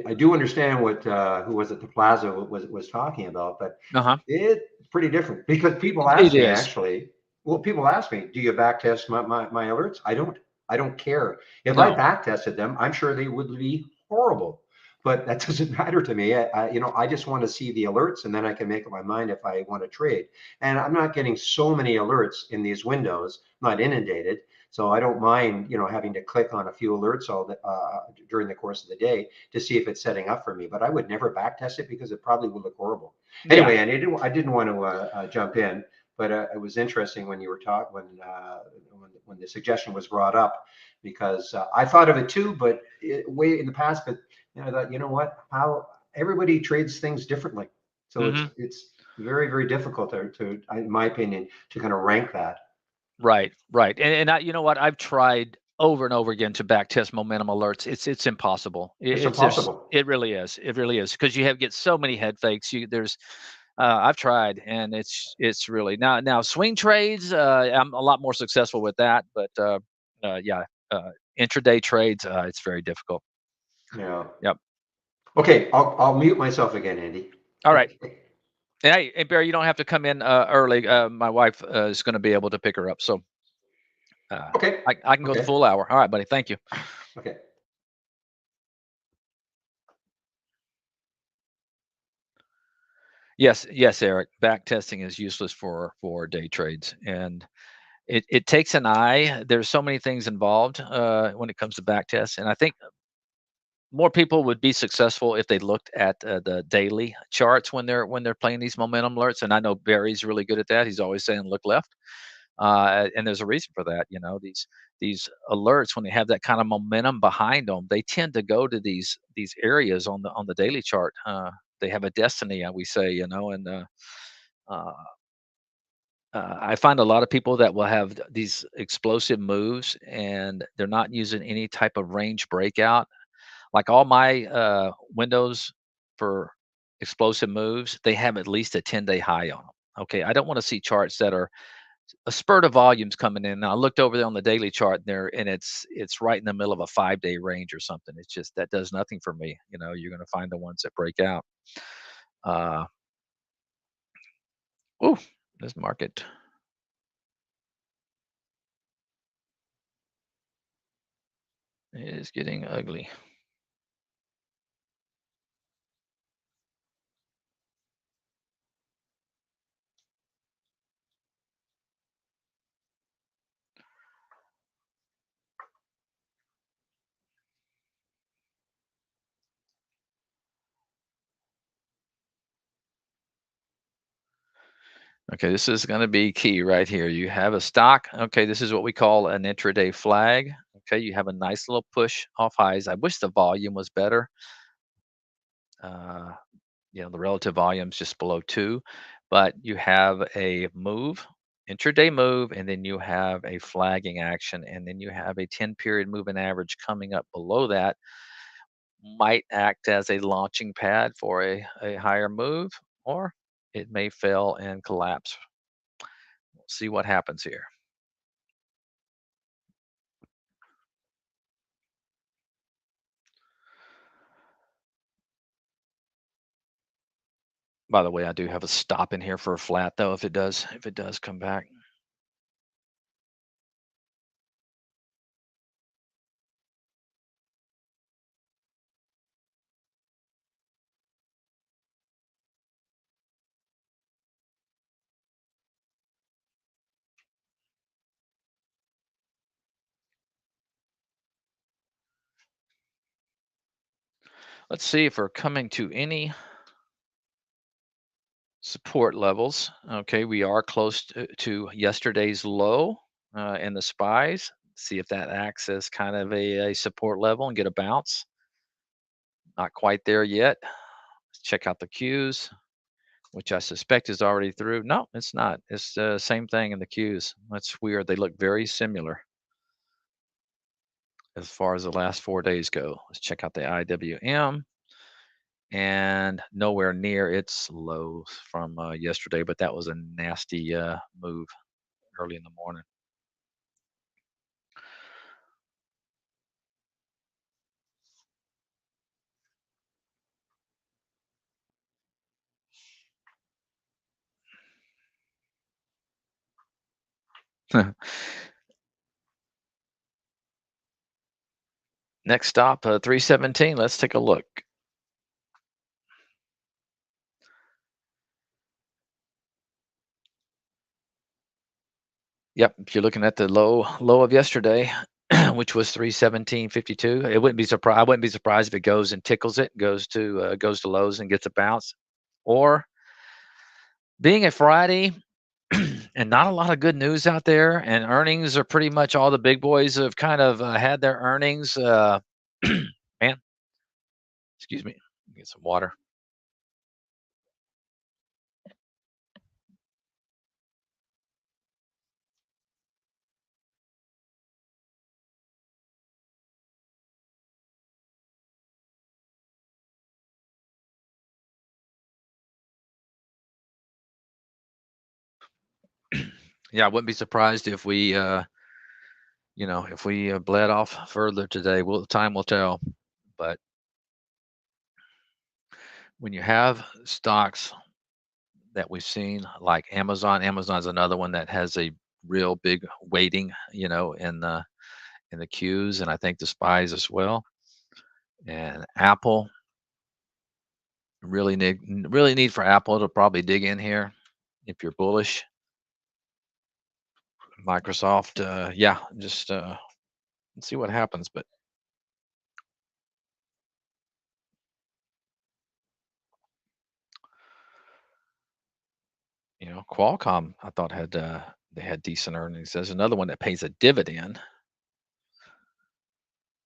I do understand what who was at the plaza was talking about, but
Uh-huh.
it's pretty different because people
It
ask me
is.
actually. Well, people ask me, "Do you back test my alerts?" I don't. I don't care. If I
No.
back tested them, I'm sure they would be horrible. But that doesn't matter to me. I just want to see the alerts, and then I can make up my mind if I want to trade. And I'm not getting so many alerts in these windows. I'm not inundated. So I don't mind, having to click on a few alerts during the course of the day to see if it's setting up for me. But I would never back test it because it probably would look horrible.
Yeah.
Anyway, and I didn't want to jump in, but it was interesting when you were talking when the suggestion was brought up because I thought of it too, but way in the past. But I thought, you know what? How everybody trades things differently, so
Hmm.
it's very difficult in my opinion, to kind of rank that.
Right. Right. And you know what? I've tried over and over again to back test momentum alerts. It's impossible.
It's
There's
impossible.
it really is. It really is because you have get so many head fakes. I've tried, and it's really now swing trades. I'm a lot more successful with that, but yeah, intraday trades. It's very difficult.
Yeah.
Yep.
Okay, I'll mute myself again, Andy.
All right.
Okay.
Hey, Barry, you don't have to come in early. My wife is going to be able to pick her up, so uh,
Okay.
I can go the
Okay.
full hour. All right, buddy. Thank you.
Okay.
Yes, Eric. Back testing is useless for day trades, and it takes an eye. There's so many things involved when it comes to back tests, and I think more people would be successful if they looked at the daily charts when they're playing these momentum alerts. And I know Barry's really good at that. He's always saying look left, and there's a reason for that. These alerts, when they have that kind of momentum behind them, they tend to go to these areas on the daily chart. They have a destiny, we say, and uh, I find a lot of people that will have these explosive moves, and they're not using any type of range breakout. Like all my windows for explosive moves, they have at least a 10-day high on them. Okay, I don't want to see charts that are a spurt of volumes coming in. Now, I looked over there on the daily chart there, and it's right in the middle of a 5-day range or something. It's just that does nothing for me. You're going to find the ones that break out. Uh, ooh, this market is getting ugly. Okay, this is going to be key right here. You have a stock. Okay, this is what we call an intraday flag. Okay, you have a nice little push off highs. I wish the volume was better. Uh, the relative volume's just below 2, but you have a move, intraday move, and then you have a flagging action, and then you have a 10-period moving average coming up below that. Might act as a launching pad for a higher move, or it may fail and collapse. We'll see what happens here. By the way, I do have a stop in here for a flat though if it does come back. Let's see if we're coming to any support levels. Okay, we are close to yesterday's low in the spies. See if that acts as kind of a support level and get a bounce. Not quite there yet. Let's check out the Qs, which I suspect is already through. No, it's not. It's the same thing in the Qs. That's weird. They look very similar as far as the last 4 days go. Let's check out the IWM, and nowhere near its lows from yesterday, but that was a nasty move early in the morning. Next stop, 317. Let's take a look. Yep, if you're looking at the low of yesterday, which was 317.52, it wouldn't be surprised. I wouldn't be surprised if it goes and tickles it, goes to lows and gets a bounce. Or being a Friday and not a lot of good news out there, and earnings are pretty much all the big boys have kind of had their earnings. Man, excuse me, get some water. Yeah, I wouldn't be surprised if we bled off further today. Well, time will tell. But when you have stocks that we've seen like Amazon's another one that has a real big weighting, in the Qs, and I think the spies as well. And Apple, really need for Apple to probably dig in here if you're bullish. Microsoft, yeah, just let's see what happens. But Qualcomm, I thought they had decent earnings. There's another one that pays a dividend,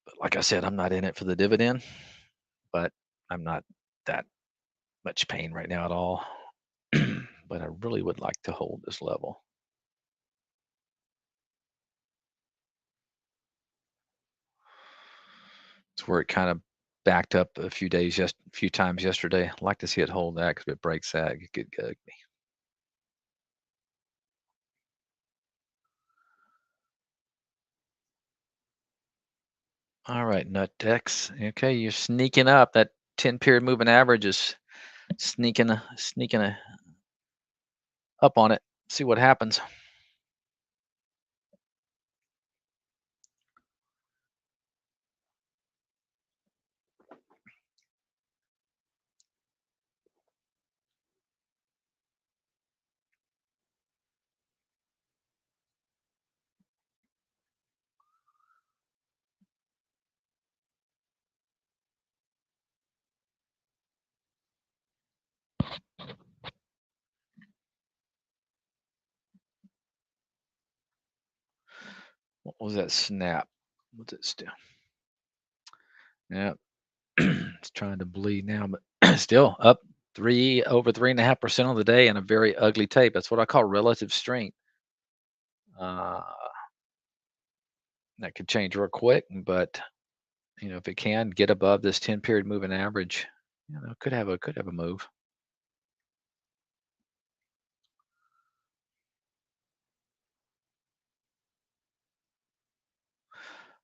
but like I said, I'm not in it for the dividend, but I'm not that much pain right now at all. But I really would like to hold this level. It's where it kind of backed up a few times yesterday. I'd like to see it hold that because if it breaks that, it could gug me. All right, Nutdex. Okay, you're sneaking up. That 10-period moving average is sneaking up on it. See what happens. What was that snap? What's it still? Yeah, it's trying to bleed now, but still up over 3.5% on the day and a very ugly tape. That's what I call relative strength. Uh, that could change real quick, but if it can get above this 10-period moving average, could have a move.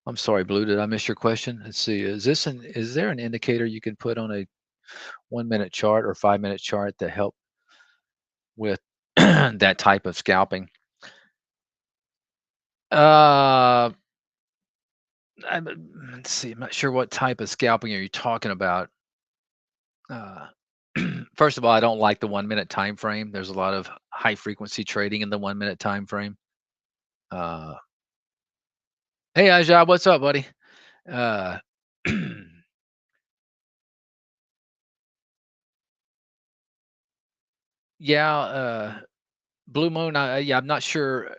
I'm sorry, Blue. Did I miss your question? Let's see. Is there an indicator you can put on a 1-minute chart or 5-minute chart to help with that type of scalping? Uh, let's see. I'm not sure what type of scalping are you talking about. Uh, First of all, I don't like the 1-minute time frame. There's a lot of high frequency trading in the 1-minute time frame. Uh, hey, Ajay, what's up, buddy? Uh, yeah, Blue Moon. Yeah, I'm not sure.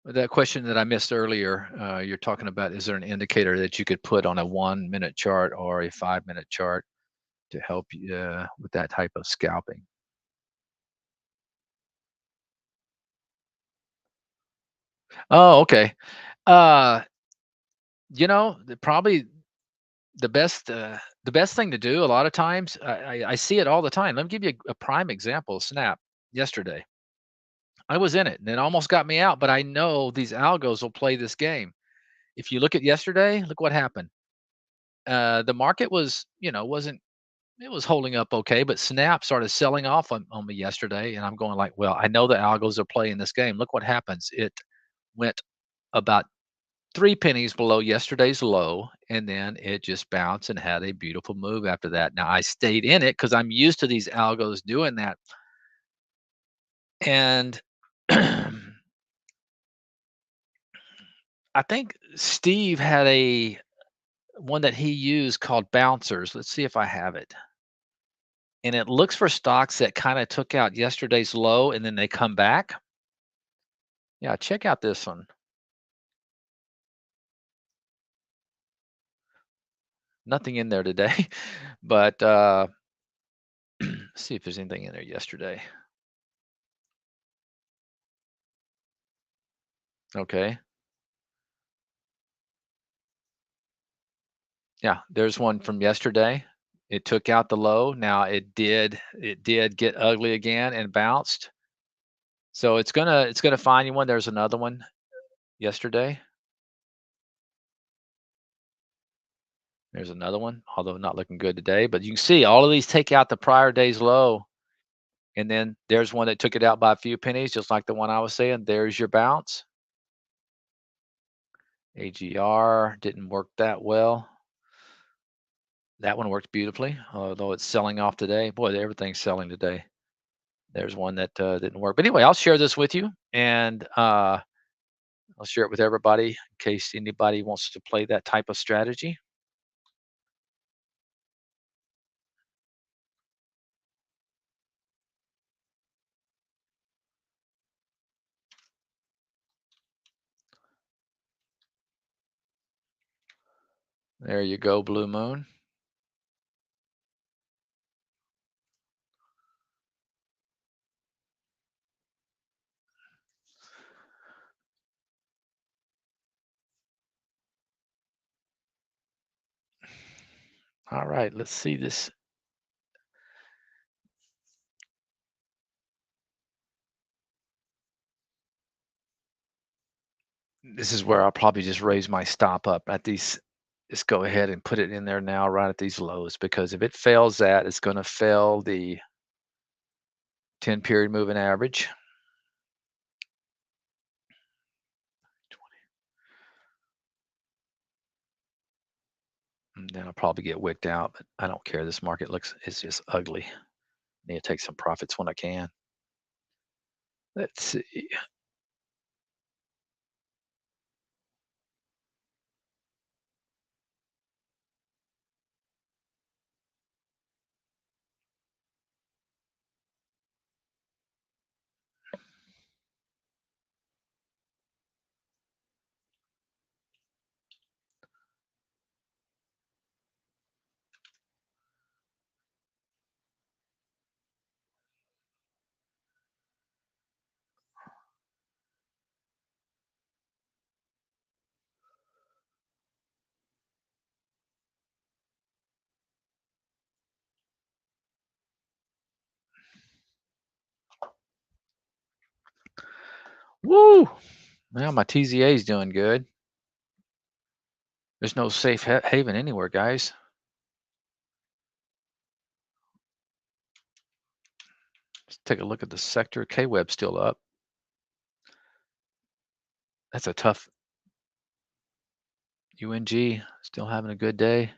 That question that I missed earlier, you're talking about, is there an indicator that you could put on a 1-minute chart or a 5-minute chart to help you with that type of scalping? Oh, okay. Uh, probably the best thing to do a lot of times, I see it all the time. Let me give you a prime example. Snap yesterday. I was in it and it almost got me out, but I know these algos will play this game. If you look at yesterday, look what happened. The market wasn't it was holding up okay, but Snap started selling off on me yesterday, and I'm going like, well, I know the algos are playing this game. Look what happens. It went about 3 pennies below yesterday's low, and then it just bounced and had a beautiful move after that. Now I stayed in it because I'm used to these algos doing that. And I think Steve had a one that he used called bouncers. Let's see if I have it. And it looks for stocks that kind of took out yesterday's low and then they come back. Yeah, check out this one. Nothing in there today, but see if there's anything in there yesterday. Okay. Yeah, there's one from yesterday. It took out the low. Now it did get ugly again and bounced. So it's gonna find you one. There's another one yesterday. There's another one, although not looking good today. But you can see all of these take out the prior day's low. And then there's one that took it out by a few pennies, just like the one I was saying. There's your bounce. AGR didn't work that well. That one worked beautifully, although it's selling off today. Boy, everything's selling today. There's one that didn't work. But anyway, I'll share this with you, and I'll share it with everybody in case anybody wants to play that type of strategy. There you go, Blue Moon. All right, let's see this. This is where I'll probably just raise my stop up at these. Just go ahead and put it in there now, right at these lows, because if it fails that, it's going to fail the 10-period moving average. And then I'll probably get wicked out, but I don't care. This market it's just ugly. I need to take some profits when I can. Let's see. Woo! Now my TZA is doing good. There's no safe haven anywhere, guys. Let's take a look at the sector. K-Web still up. That's a tough. UNG still having a good day.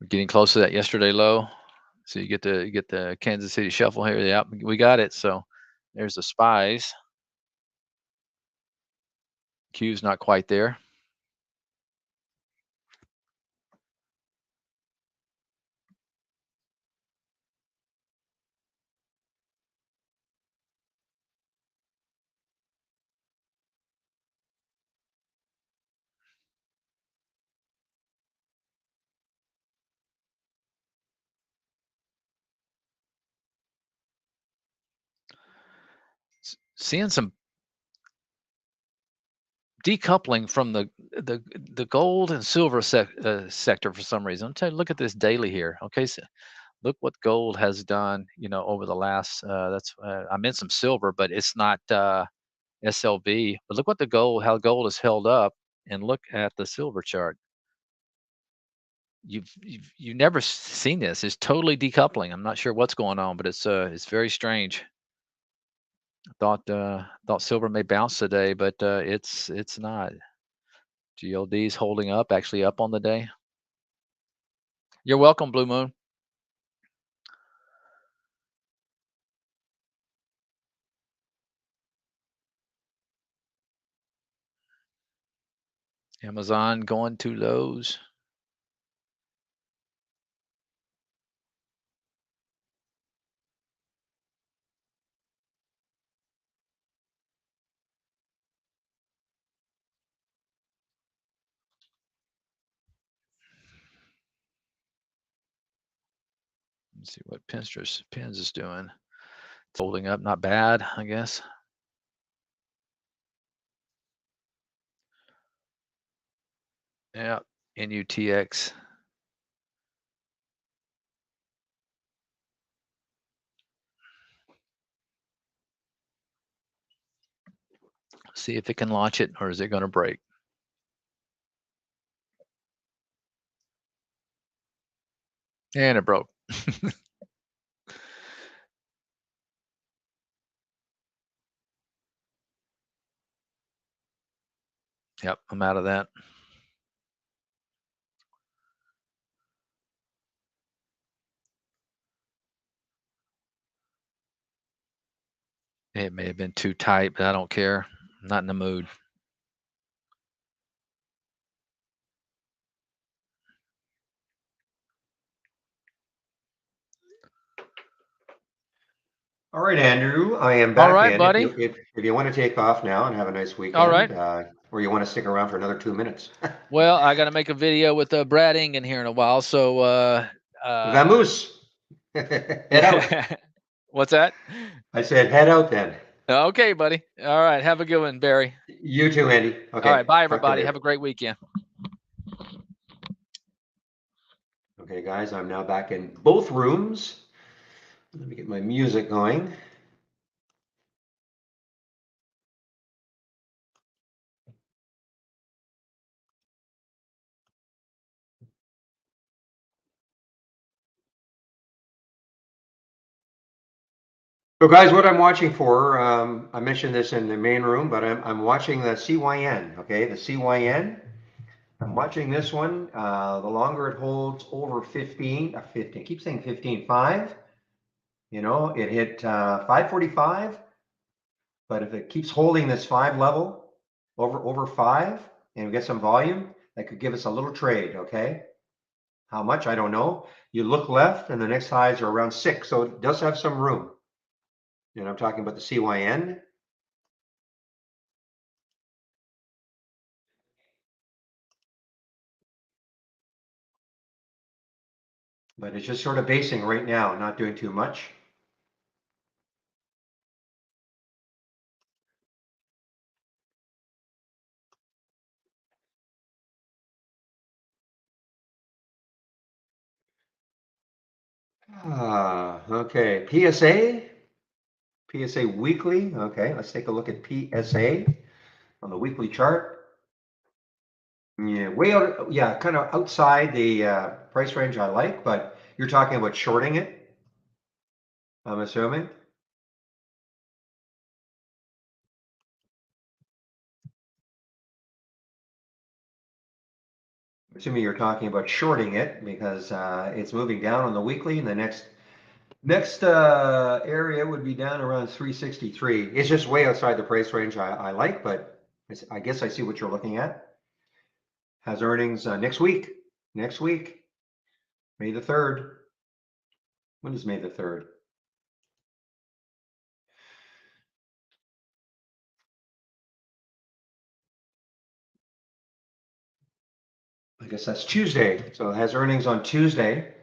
We're getting close to that yesterday low. So you get the Kansas City shuffle here. Yeah, we got it. So there's the spies. Q's not quite there. Seeing some decoupling from the gold and silver sector for some reason. Look at this daily here. Okay, so look what gold has done. Over the last. I meant some silver, but it's not SLB. But look what how gold has held up, and look at the silver chart. You've never seen this. It's totally decoupling. I'm not sure what's going on, but it's very strange. Thought silver may bounce today, but it's not. GLD's holding up, actually up on the day. You're welcome, Blue Moon. Amazon going to lows. Let's see what Pins is doing. It's holding up, not bad, I guess. Yeah, NUTX. See if it can launch it, or is it going to break? And it broke. Yep, I'm out of that. It may have been too tight, but I don't care. I'm not in the mood.
All right, Andrew, I am back
All right,
in. If
buddy.
you if you want to take off now and have a nice
All right.
weekend, or you want to stick around for another 2 minutes.
Well, I got to make a video with Brad Ingen here in a while, so
Vamoose. Head out.
What's that?
I said head out then.
Okay, buddy. All right. Have a good one, Barry.
You too, Andy.
All
Okay.
right. Bye,
Talk to you
everybody.
later.
Have a great weekend.
Okay, guys, I'm now back in both rooms. Let me get my music going. So, guys, what I'm watching for, I mentioned this in the main room, but I'm watching the CYN. Okay, the CYN. I'm watching this one. The longer it holds over 15, 15. I keep saying 15.5. It hit 545, but if it keeps holding this 5 level over 5 and we get some volume, that could give us a little trade. Okay, how much I don't know. You look left, and the next highs are around 6, so it does have some room. And I'm talking about the CYN. But it's just sort of basing right now, not doing too much. Okay, PSA weekly. Okay, let's take a look at PSA on the weekly chart. Yeah, way out, yeah, kind of outside the price range I like, but you're talking about shorting it, I'm assuming. Assuming you're talking about shorting it because it's moving down on the weekly, and the next area would be down around 363. It's just way outside the price range I like, but I guess I see what you're looking at. Has earnings next week. Next week, May the 3rd. When is May the 3rd? I guess that's Tuesday. So it has earnings on Tuesday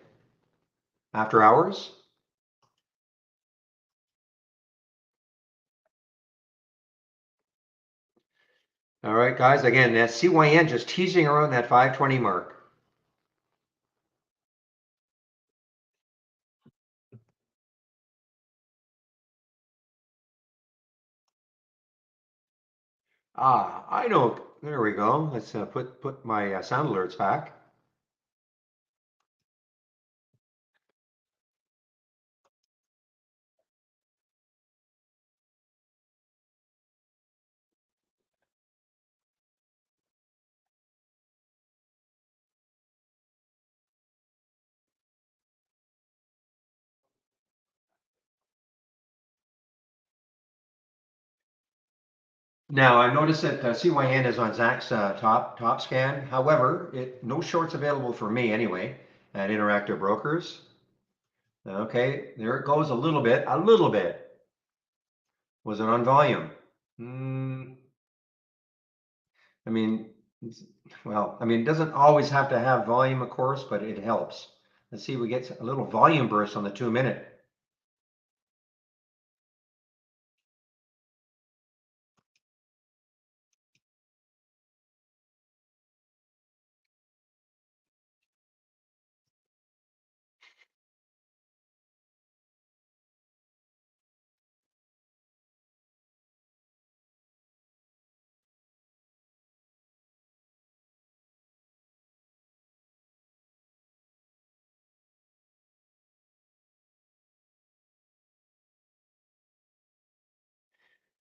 after hours. All right, guys. Again, that CYN just teasing around that 520 mark. I know. There we go. Let's put my sound alerts back. Now I noticed that CYN is on Zach's top scan. However, no shorts available for me anyway at Interactive Brokers. Okay, there it goes a little bit. A little bit. Was it on volume? I mean, well, I mean, it doesn't always have to have volume, of course, but it helps. Let's see, we get a little volume burst on the 2-minute.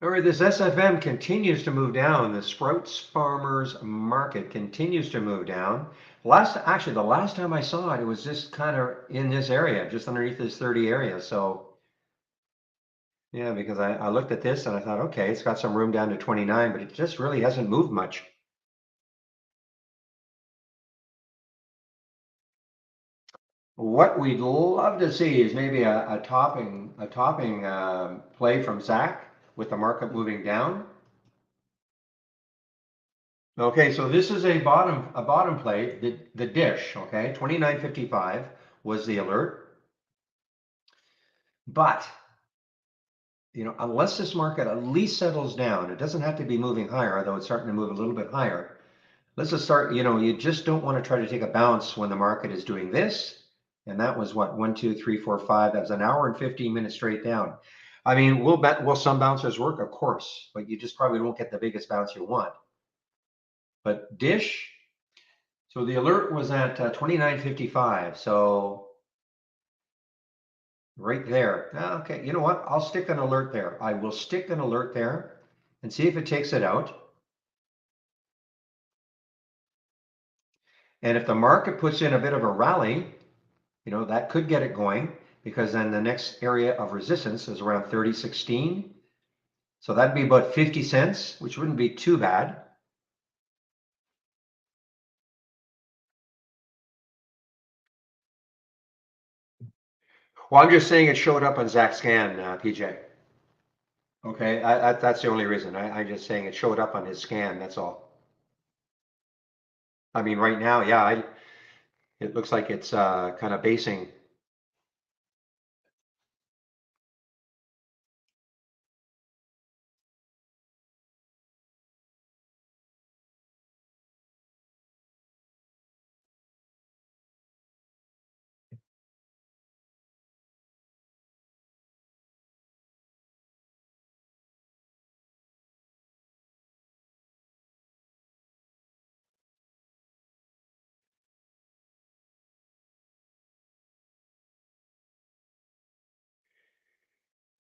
All right, this SFM continues to move down. The Sprouts Farmers Market continues to move down. Actually, the last time I saw it, it was just kind of in this area, just underneath this 30 area. So yeah, because I looked at this and I thought, okay, it's got some room down to 29, but it just really hasn't moved much. What we'd love to see is maybe a topping play from Zach with the market moving down. Okay, so this is a bottom play, the dish. Okay, 29.55 was the alert, but unless this market at least settles down, it doesn't have to be moving higher, although it's starting to move a little bit higher. Let's just start. You just don't want to try to take a bounce when the market is doing this. And that was what, 1, 2, 3, 4, 5. That was an hour and 15 minutes straight down. I mean, will some bouncers work? Of course, but you just probably won't get the biggest bounce you want. But dish, so the alert was at 29.55. So right there. Okay, you know what? I'll stick an alert there. I will stick an alert there and see if it takes it out. And if the market puts in a bit of a rally, that could get it going, because then the next area of resistance is around 30.16. So that'd be about 50 cents, which wouldn't be too bad. Well, I'm just saying it showed up on Zach's scan, PJ. Okay, that's the only reason. I'm just saying it showed up on his scan, that's all. I mean, right now, yeah, it looks like it's kind of basing.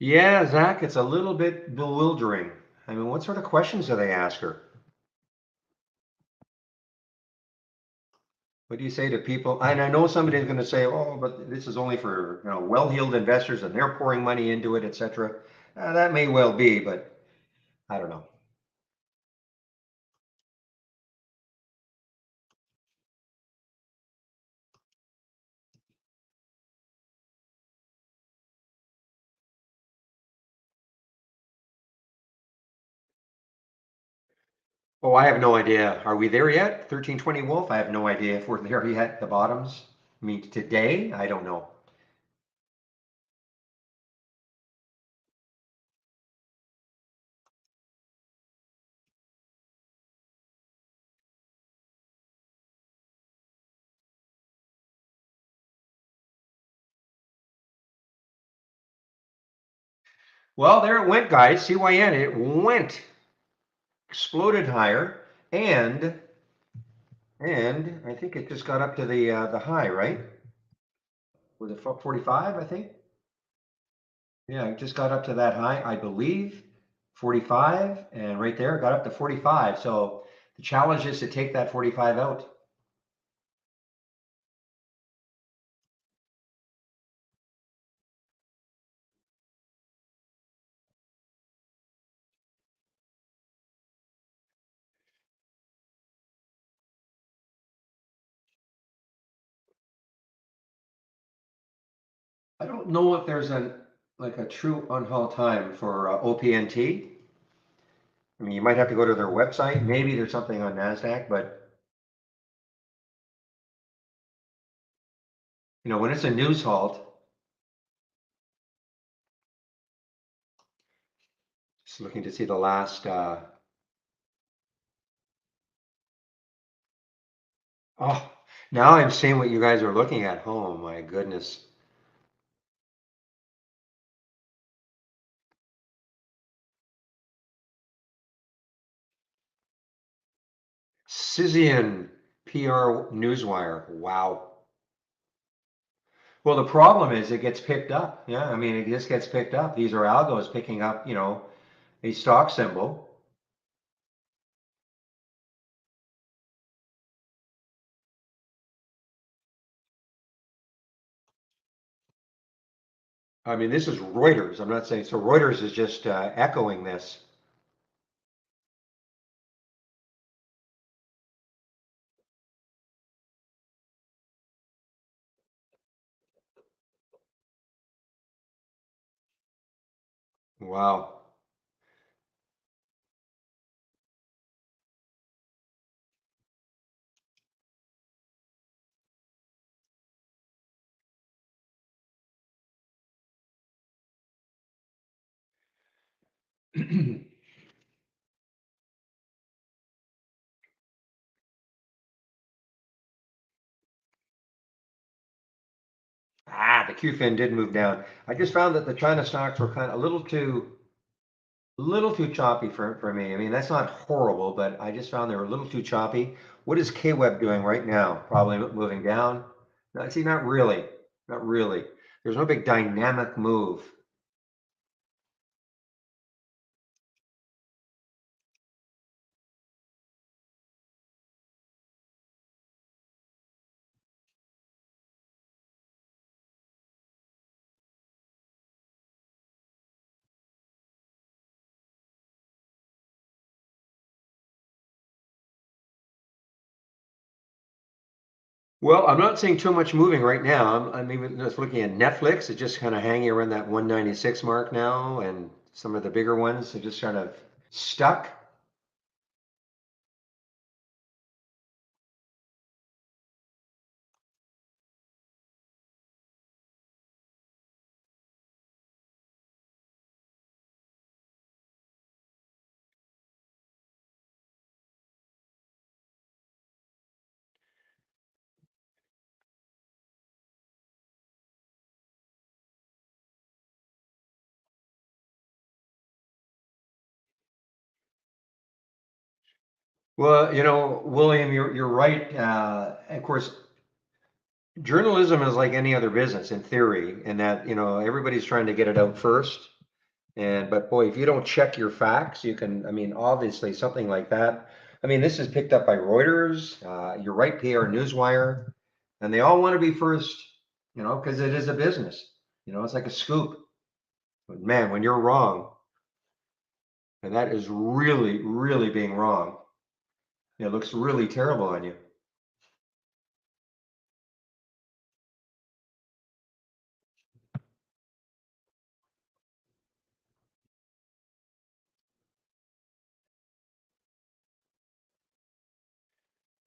Yeah, Zach, it's a little bit bewildering. I mean, what sort of questions do they ask her? What do you say to people? And I know somebody's going to say, "Oh, but this is only for well-heeled investors, and they're pouring money into it, etc." That may well be, but I don't know. Oh, I have no idea. Are we there yet? 1320 Wolf? I have no idea if we're there yet. The bottoms. I mean, today, I don't know. Well, there it went, guys. CYN, it went, exploded higher, and I think it just got up to the high, right? Was it 45? I think. Yeah, it just got up to that high, I believe, 45, and right there it got up to 45. So the challenge is to take that 45 out. I don't know if there's a true on-haul time for OPNT. I mean, you might have to go to their website. Maybe there's something on NASDAQ, but when it's a news halt, just looking to see the last. Oh, now I'm seeing what you guys are looking at. Oh my goodness. Scythian PR Newswire. Wow. Well, the problem is it gets picked up. Yeah, I mean, it just gets picked up. These are algos picking up, a stock symbol. I mean, this is Reuters. I'm not saying so. Reuters is just echoing this. Wow. The QFIN did move down. I just found that the China stocks were kind of a little too choppy for me. I mean, that's not horrible, but I just found they were a little too choppy. What is KWeb doing right now? Probably moving down. No, see, not really. Not really. There's no big dynamic move. Well, I'm not seeing too much moving right now. I'm even just looking at Netflix. It's just kind of hanging around that 196 mark now, and some of the bigger ones are just kind of stuck. Well, William, you're right. Of course, journalism is like any other business in theory, in that everybody's trying to get it out first. But boy, if you don't check your facts, you can, I mean, obviously something like that. I mean, this is picked up by Reuters, your right PR Newswire, and they all want to be first, because it is a business. It's like a scoop. But man, when you're wrong, and that is really, really being wrong, it looks really terrible on you.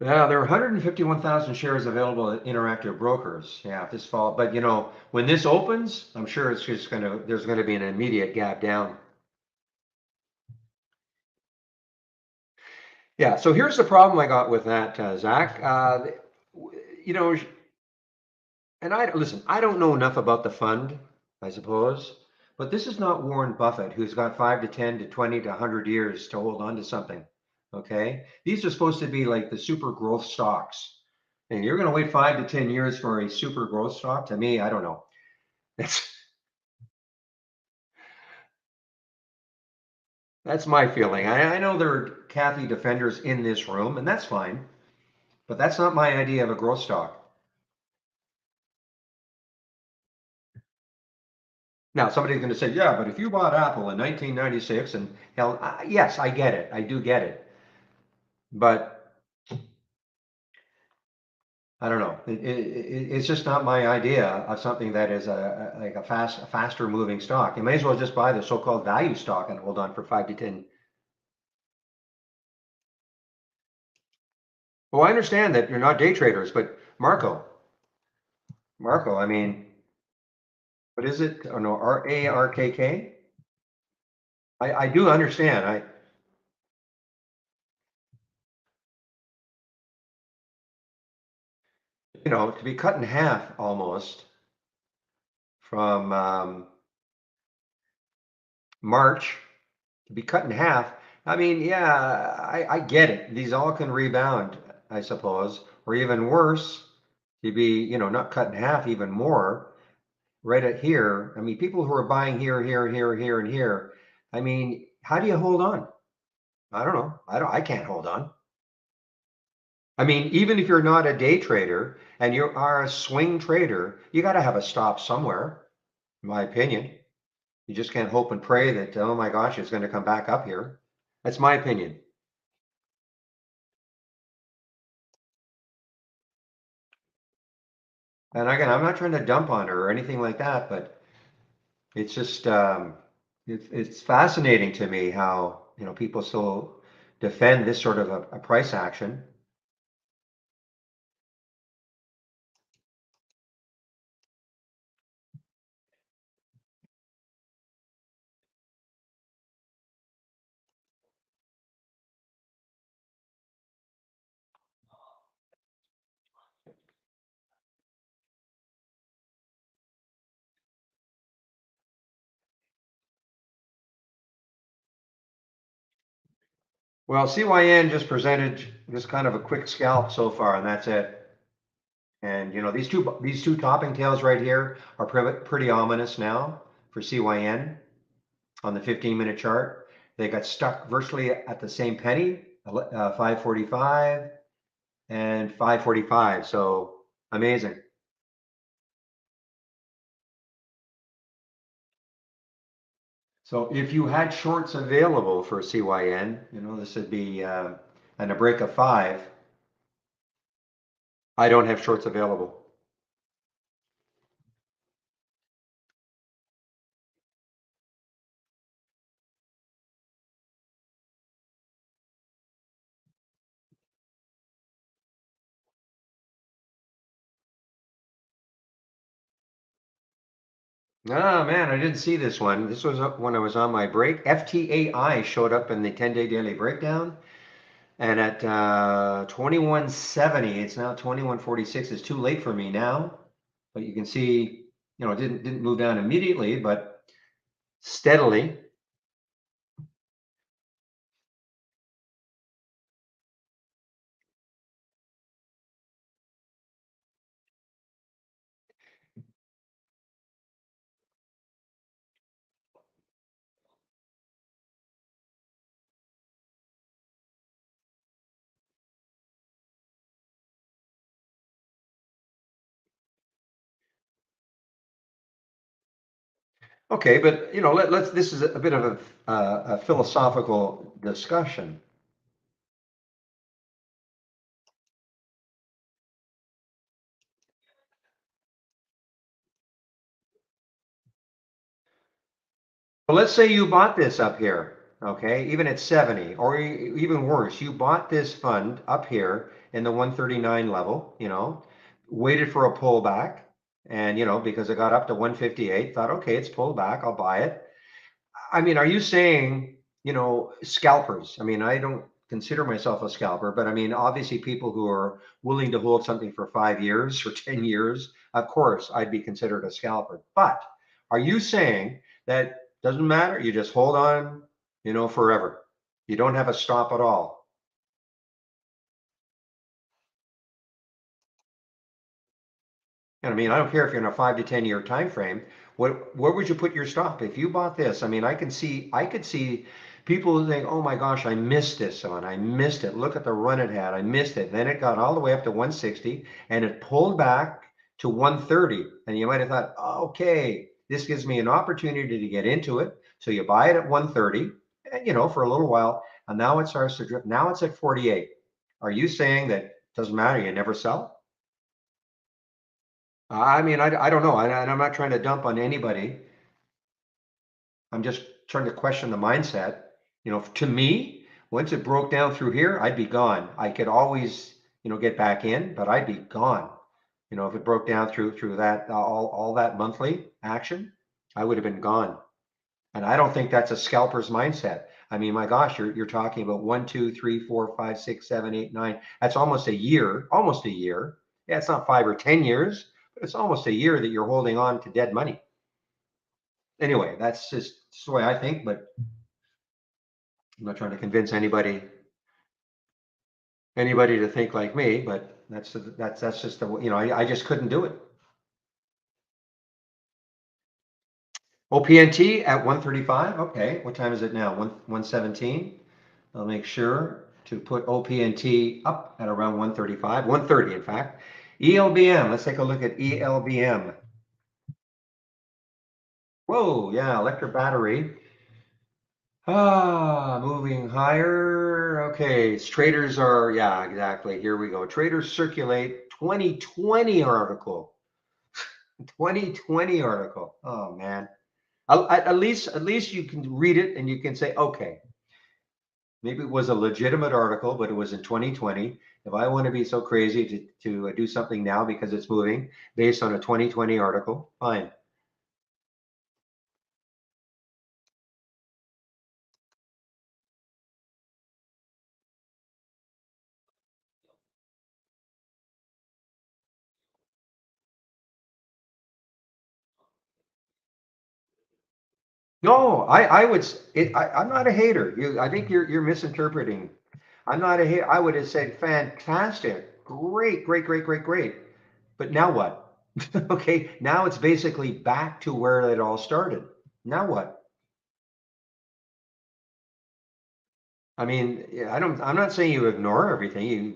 Yeah, there are 151,000 shares available at Interactive Brokers. Yeah, this fall. But when this opens, I'm sure it's just there's gonna be an immediate gap down. Yeah, so here's the problem I got with that, Zach. You know, and listen, I don't know enough about the fund, I suppose, but this is not Warren Buffett, who's got 5 to 10 to 20 to 100 years to hold on to something. Okay, these are supposed to be like the super growth stocks, and you're going to wait 5 to 10 years for a super growth stock. To me, I don't know. That's that's my feeling. I know there are Kathy defenders in this room, and that's fine, but that's not my idea of a growth stock. Now, somebody's going to say, yeah, but if you bought Apple in 1996 and hell, yes, I get it. I do get it. But I don't know. It's just not my idea of something that is like a faster moving stock. You may as well just buy the so-called value stock and hold on for 5 to 10. Well, I understand that you're not day traders, but Marco, I mean, what is it? Oh no, RARKK? I do understand. To be cut in half almost from March, to be cut in half. I mean, yeah, I get it. These all can rebound, I suppose, or even worse, to be, not cut in half even more right at here. I mean, people who are buying here, here, here, here, and here. I mean, how do you hold on? I don't know. I can't hold on. I mean, even if you're not a day trader and you are a swing trader, you got to have a stop somewhere, in my opinion. You just can't hope and pray that, oh my gosh, it's going to come back up here. That's my opinion. And again, I'm not trying to dump on her or anything like that, but it's just it's fascinating to me how people still defend this sort of a price action. Well, CYN just presented just kind of a quick scalp so far, and that's it. And these two topping tails right here are pretty ominous now for CYN on the 15-minute chart. They got stuck virtually at the same penny, 545 and 545. So amazing. So if you had shorts available for CYN, this would be and a break of 5. I don't have shorts available. Ah, man, I didn't see this one. This was when I was on my break. FTAI showed up in the 10-day daily breakdown. And at 2170, it's now 2146. It's too late for me now. But you can see, it didn't move down immediately, but steadily. Okay, but you know, let's. This is a bit of a philosophical discussion. Well, let's say you bought this up here, okay, even at 70, or even worse, you bought this fund up here in the 139 level, you know, waited for a pullback, and you know, because it got up to 158, thought, okay, it's pulled back, I'll buy it. I mean, are you saying, you know, scalpers? I mean, I don't consider myself a scalper, but I mean, obviously, people who are willing to hold something for 5 years or 10 years, of course, I'd be considered a scalper. But are you saying that doesn't matter? You just hold on, you know, forever. You don't have a stop at all. And I mean, I don't care if you're in a 5 to 10 year time frame. Where would you put your stop if you bought this? I mean, I could see people who think, "Oh my gosh, I missed this one. I missed it. Look at the run it had. I missed it." Then it got all the way up to 160 and it pulled back to 130. And you might have thought, oh, "Okay, this gives me an opportunity to get into it." So you buy it at 130, and you know, for a little while, and now it starts to drip. Now it's at 48. Are you saying that doesn't matter, you never sell? I mean, I don't know. And I'm not trying to dump on anybody. I'm just trying to question the mindset. You know, to me, once it broke down through here, I'd be gone. I could always, you know, get back in, but I'd be gone. You know, if it broke down through that all that monthly action, I would have been gone. And I don't think that's a scalper's mindset. I mean, my gosh, you're talking about 1, 2, 3, 4, 5, 6, 7, 8, 9. That's almost a year, almost a year. Yeah, it's not 5 or 10 years, but it's almost a year that you're holding on to dead money. Anyway, that's the way I think, but I'm not trying to convince anybody to think like me, but that's just the you know, I just couldn't do it. OPNT at 135. Okay, what time is it now? 117. I'll make sure to put OPNT up at around 135, 130 in fact. ELBM, let's take a look at ELBM. Whoa, yeah, electric battery. Moving higher. Okay, traders are, yeah, exactly. Here we go. Traders circulate 2020 article. 2020 article. Oh man. At least you can read it and you can say, okay, maybe it was a legitimate article, but it was in 2020. If I want to be so crazy to do something now because it's moving based on a 2020 article, fine. No, I would. I'm not a hater. I think you're misinterpreting. I'm not a hater. I would have said fantastic, great, great, great, great, great. But now what? Okay, now it's basically back to where it all started. Now what? I mean, yeah, I don't. I'm not saying you ignore everything.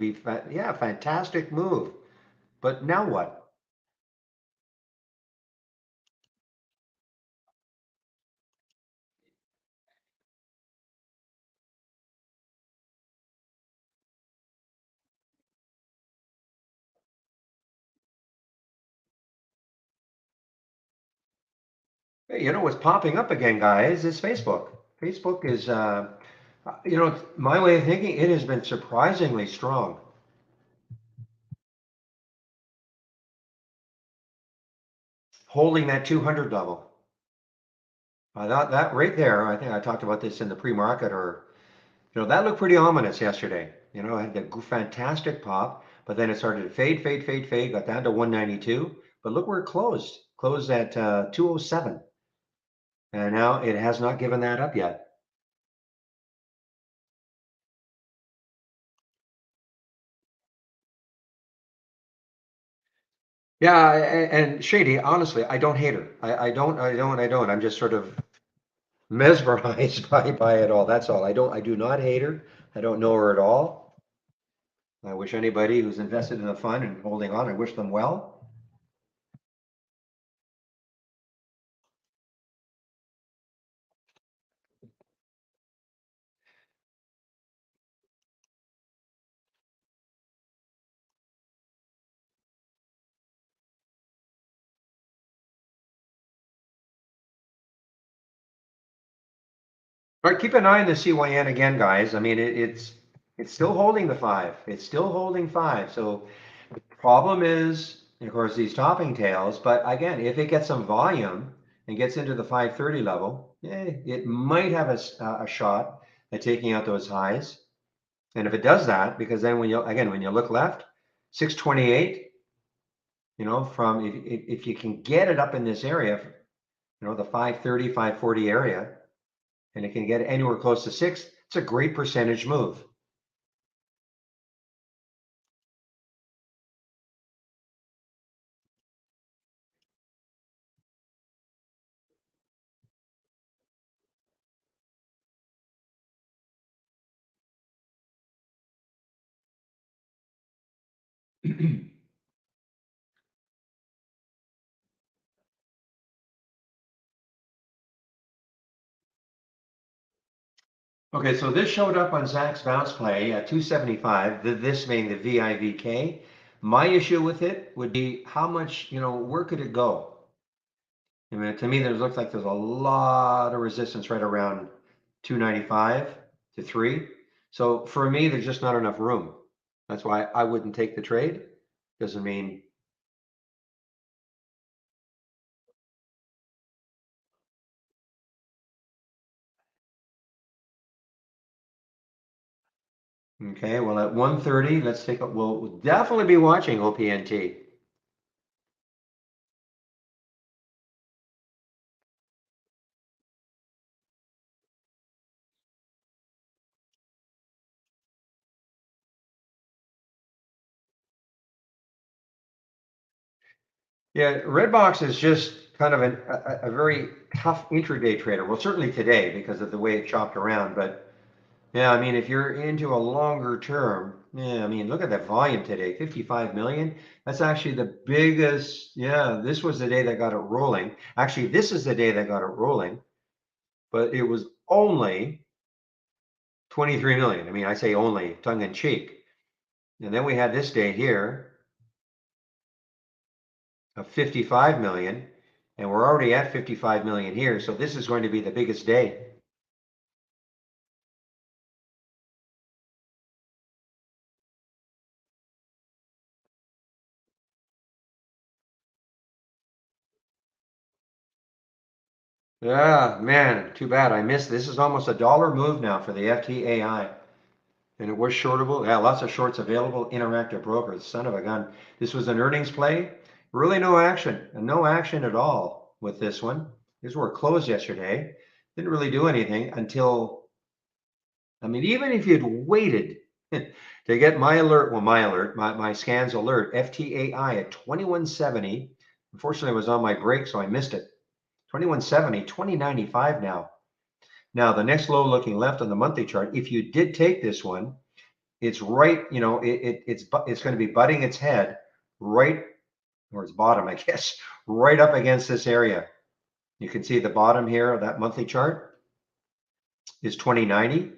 Yeah, fantastic move. But now what? Hey, you know what's popping up again, guys, is Facebook. Facebook is, you know, my way of thinking, it has been surprisingly strong, holding that 200 level. That right there, I think I talked about this in the pre-market, or you know, that looked pretty ominous yesterday. You know, it had the fantastic pop, but then it started to fade, fade, fade, fade, got down to 192. But look where it closed. Closed at 207, and now it has not given that up yet. Yeah, and Shady, honestly, I don't hate her. I don't. I'm just sort of mesmerized by it all. That's all. I do not hate her. I don't know her at all. I wish anybody who's invested in a fund and holding on, I wish them well. All right, keep an eye on the CYN again, guys. I mean, it's still holding the 5. It's still holding 5. So problem is, of course, these topping tails. But again, if it gets some volume and gets into the 530 level, it might have a shot at taking out those highs. And if it does that, because then when you look left, 628, from if you can get it up in this area, the 530, 540 area, and it can get anywhere close to 6, it's a great percentage move. Okay, so this showed up on Zach's bounce play at 275, this being the VIVK. My issue with it would be how much, where could it go? I mean, to me, there looks like there's a lot of resistance right around 295 to 3. So for me, there's just not enough room. That's why I wouldn't take the trade. Doesn't mean, okay, well, at 130, we'll definitely be watching OPNT. Yeah, Redbox is just kind of a very tough intraday trader. Well, certainly today because of the way it chopped around. But yeah, I mean, if you're into a longer term, yeah, I mean, look at that volume today, 55 million. That's actually the biggest. Yeah, this was the day that got it rolling. Actually, this is the day that got it rolling, but it was only 23 million. I mean, I say only tongue in cheek. And then we had this day here of 55 million, and we're already at 55 million here. So this is going to be the biggest day. Yeah, man, too bad I missed. This is almost $1 move now for the FTAI. And it was shortable. Yeah, lots of shorts available. Interactive brokers, son of a gun. This was an earnings play. Really no action, and no action at all with this one. These were closed yesterday. Didn't really do anything until, I mean, even if you'd waited to get my alert, well, my scans alert, FTAI at 2170. Unfortunately, I was on my break, so I missed it. 2170, 2095 now. Now, the next low looking left on the monthly chart, if you did take this one, it's right, it's going to be butting its head right, or its bottom, I guess, right up against this area. You can see the bottom here of that monthly chart is 2090.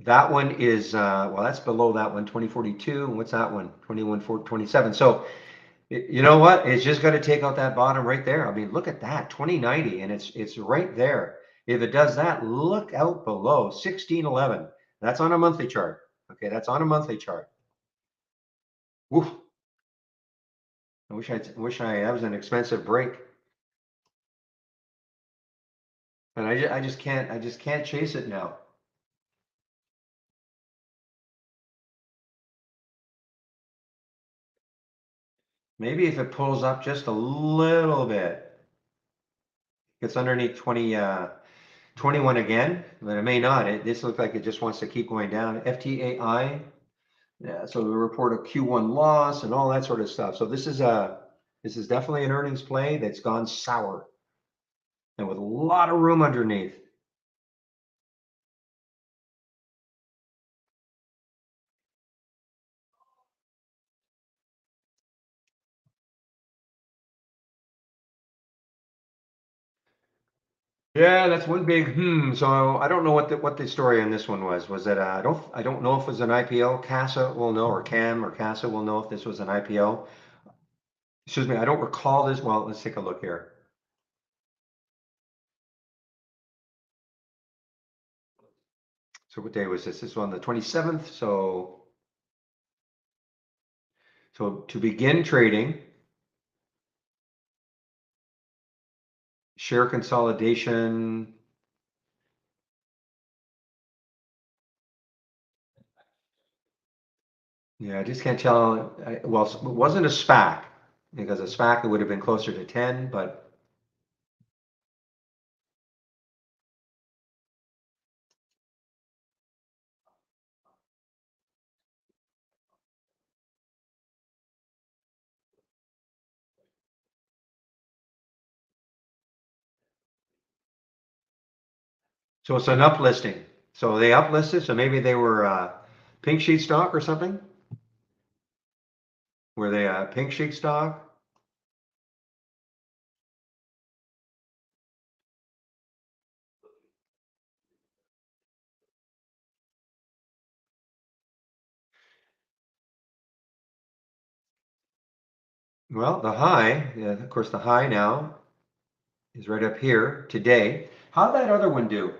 That one is, well, that's below that one, 2042. And what's that one? 2127. So you know what? It's just got to take out that bottom right there. I mean, look at that, 2090, and it's right there. If it does that, look out below 1611. That's on a monthly chart. Okay, that's on a monthly chart. Woof. That was an expensive break, and I just can't chase it now. Maybe if it pulls up just a little bit, gets underneath 21 again, but it may not. This looks like it just wants to keep going down. FTAI, yeah. So the report of Q1 loss and all that sort of stuff. So this is definitely an earnings play that's gone sour, and with a lot of room underneath. Yeah, that's one big So I don't know what the story on this one was. Was it I don't know if it was an IPO. CASA will know, or CAM or CASA will know if this was an IPO. Excuse me, I don't recall this. Well, let's take a look here. So what day was this? This was on the 27th. So to begin trading, share consolidation. Yeah, I just can't tell. Well, it wasn't a SPAC, because a SPAC it would have been closer to 10, but so it's an uplisting. So they uplisted, so maybe they were pink sheet stock or something? Were they a pink sheet stock? Well, the high, yeah, of course, the high now is right up here today. How'd that other one do?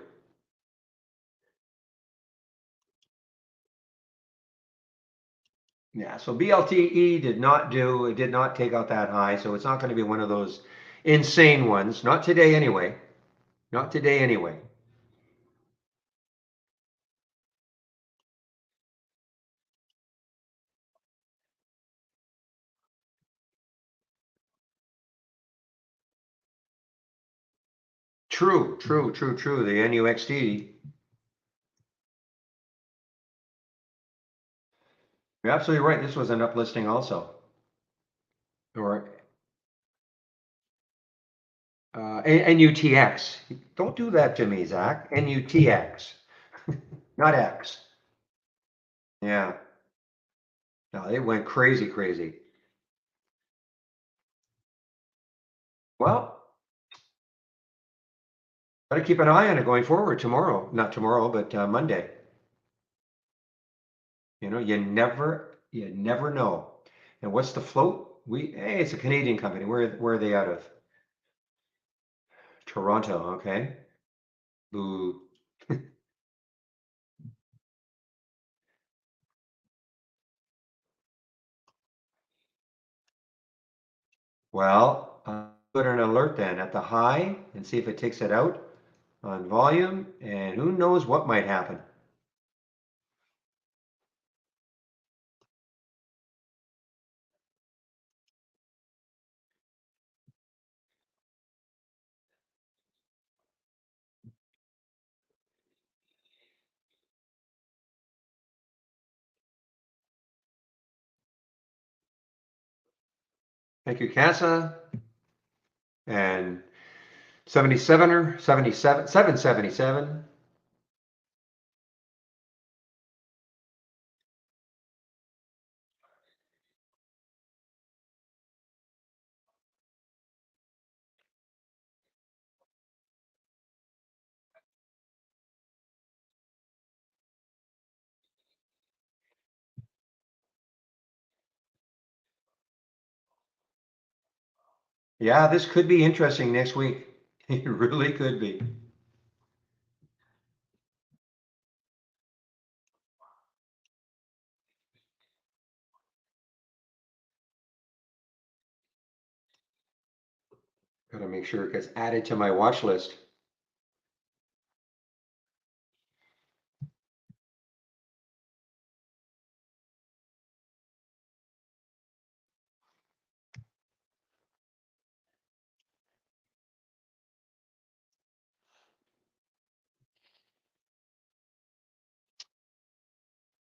Yeah, so BLTE did not do, it did not take out that high, so it's not going to be one of those insane ones. Not today anyway. Not today anyway. True, true, true, true. The NUXD. You're absolutely right. This was an uplisting also. Or NUTX. Don't do that to me, Zach. NUTX, not X. Yeah. No, it went crazy, crazy. Well, got to keep an eye on it going forward tomorrow. Not tomorrow, but Monday. You know, you never know. And what's the float? Hey, it's a Canadian company. Where are they out of? Toronto. Okay. Boo. Well, put an alert then at the high and see if it takes it out on volume, and who knows what might happen. Thank you, Casa. And 77 or 77, 777. Yeah, this could be interesting next week. It really could be. Gotta make sure it gets added to my watch list.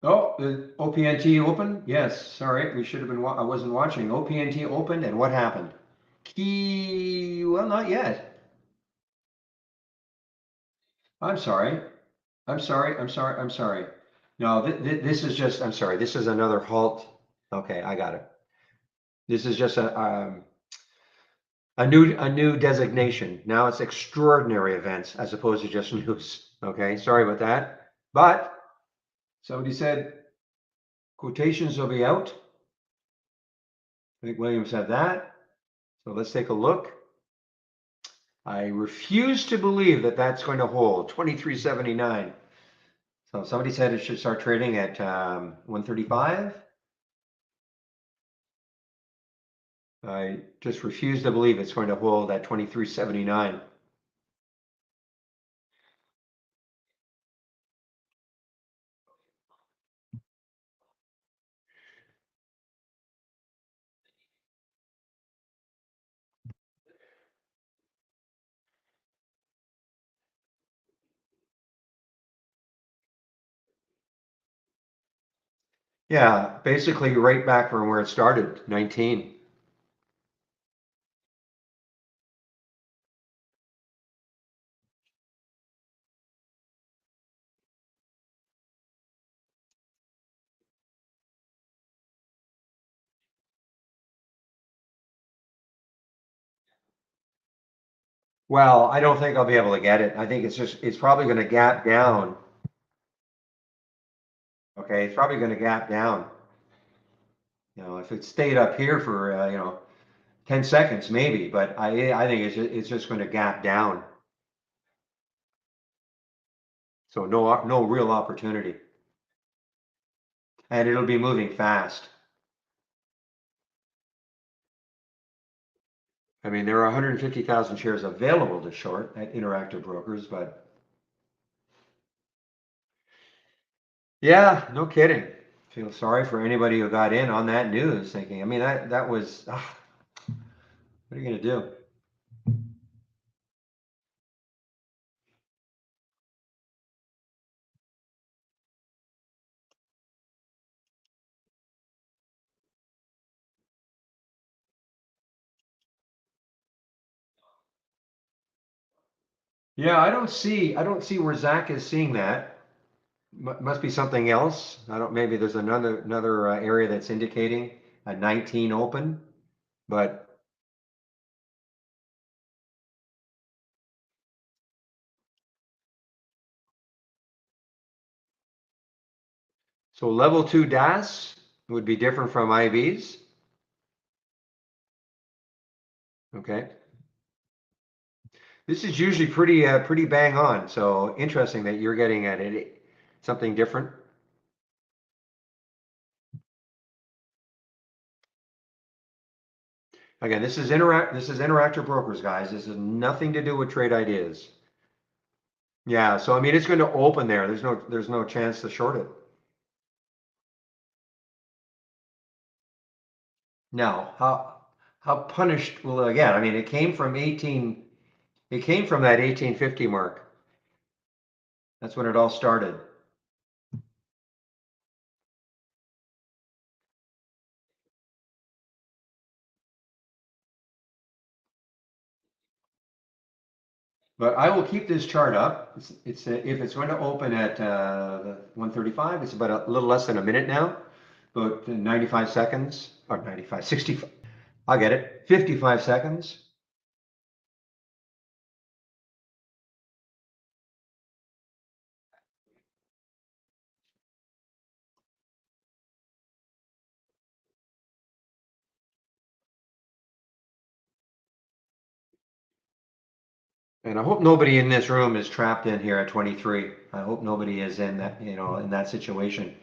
Oh, the OPNT open? Yes, sorry, we should have been, I wasn't watching. OPNT opened and what happened? Well, not yet. I'm sorry. I'm sorry. No, this is just, I'm sorry, this is another halt. Okay, I got it. This is just a new designation. Now it's extraordinary events as opposed to just news. Okay, sorry about that. But somebody said quotations will be out. I think William said that. So let's take a look. I refuse to believe that that's going to hold 2379. So somebody said it should start trading at 135. I just refuse to believe it's going to hold at 23.79. Yeah, basically right back from where it started, 19. Well, I don't think I'll be able to get it. I think it's probably going to gap down. Okay, it's probably going to gap down. If it stayed up here for 10 seconds maybe, but I think it's just going to gap down. So no real opportunity. And it'll be moving fast. I mean, there are 150,000 shares available to short at Interactive Brokers, but yeah, no kidding. Feel sorry for anybody who got in on that news thinking, I mean, that was, what are you going to do? Yeah, I don't see where Zach is seeing that. Must be something else. I don't, maybe there's another area that's indicating a 19 open, but so level two DAS would be different from IVs. Okay. This is usually pretty bang on. So interesting that you're getting at it something different. Again, this is Interactive Brokers, guys. This has nothing to do with trade ideas. Yeah, so I mean it's going to open there. There's no chance to short it. Now, how punished will it get? I mean, it came from that 1850 mark. That's when it all started. But I will keep this chart up. If it's going to open at the 135, it's about a little less than a minute now, about 95 seconds or 95, 65. I'll get it. 55 seconds. And I hope nobody in this room is trapped in here at 23. I hope nobody is in that situation.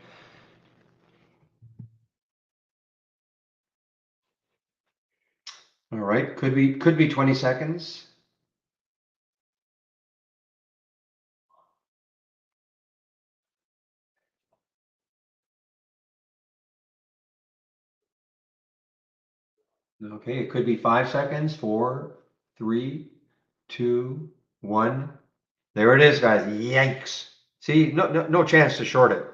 All right, could be 20 seconds. Okay, it could be 5 seconds. 4, 3, 2, 1. There it is, guys. Yikes. See, no chance to short it.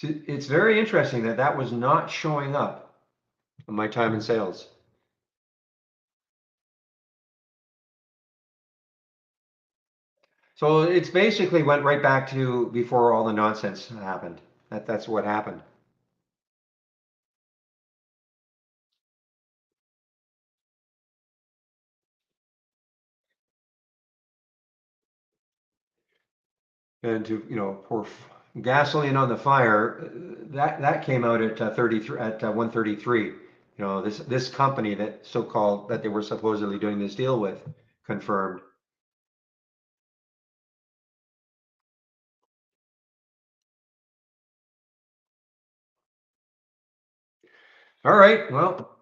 It's very interesting that was not showing up on my time in sales. So it's basically went right back to before all the nonsense happened. That's what happened. And to pour gasoline on the fire, that came out at 33 at 133. you know, this company that so-called that they were supposedly doing this deal with confirmed. All right, well,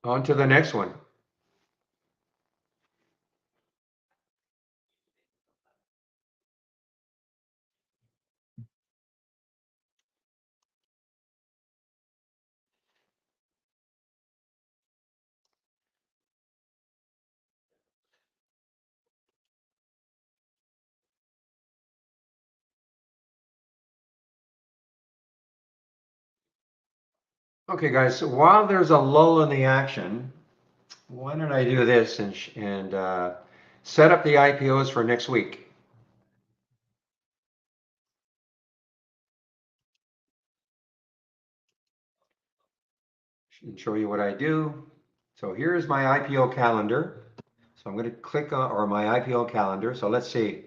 on to the next one. Okay, guys, so while there's a lull in the action, why don't I do this and set up the IPOs for next week and show you what I do. So here's my IPO calendar. So I'm going to click on, or my IPO calendar. So let's see.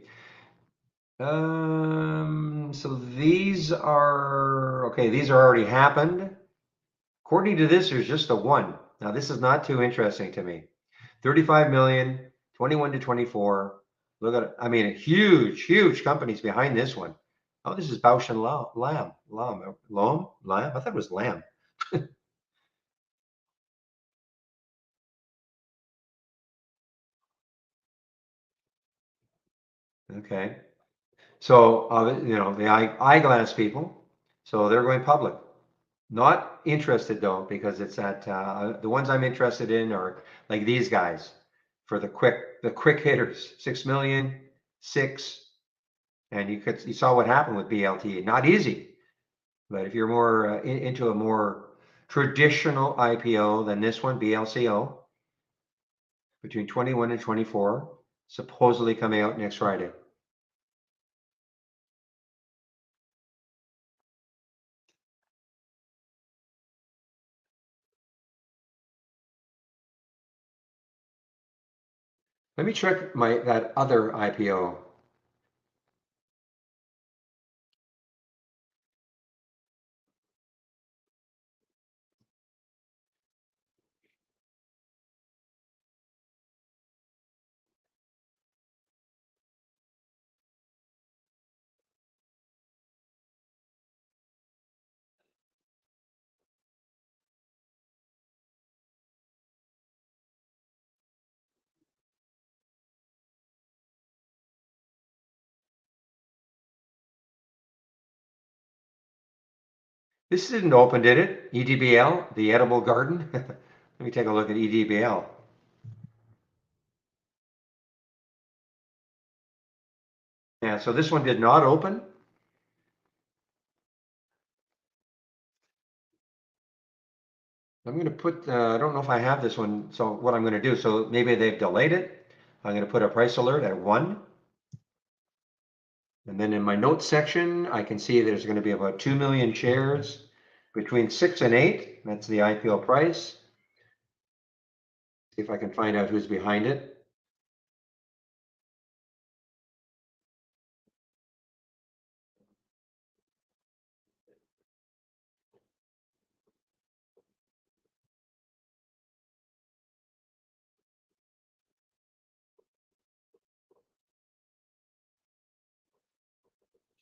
So these are, okay, these are already happened. According to this, there's just the one. Now, this is not too interesting to me. 35 million, 21 to 24. Look at it. I mean, huge, huge companies behind this one. Oh, this is Bausch and Lamb. I thought it was Lamb. Okay. So, you know, the eyeglass people. So they're going public. Not interested though, because it's at the ones I'm interested in are like these guys for the quick hitters, 6 million, 6, and you saw what happened with BLT. Not easy, but if you're more into a more traditional IPO than this one, BLCO, between 21 and 24, supposedly coming out next Friday. Let me check that other IPO. This didn't open, did it? EDBL, the edible garden. Let me take a look at EDBL. Yeah, so this one did not open. I'm going to put, I don't know if I have this one. So what I'm going to do, so maybe they've delayed it. I'm going to put a price alert at 1. And then in my notes section, I can see there's going to be about 2 million shares between 6 and 8. That's the IPO price. See if I can find out who's behind it.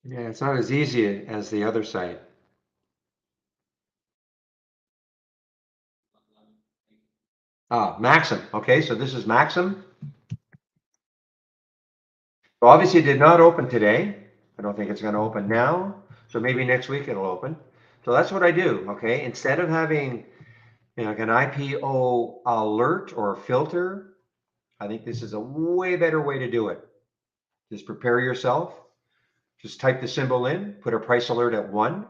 Yeah, it's not as easy as the other side. Maxim. Okay, so this is Maxim. So obviously it did not open today. I don't think it's going to open now. So maybe next week it'll open. So that's what I do. Okay, instead of having, you know, like an IPO alert or filter, I think this is a way better way to do it. Just prepare yourself. Just type the symbol in, put a price alert at 1,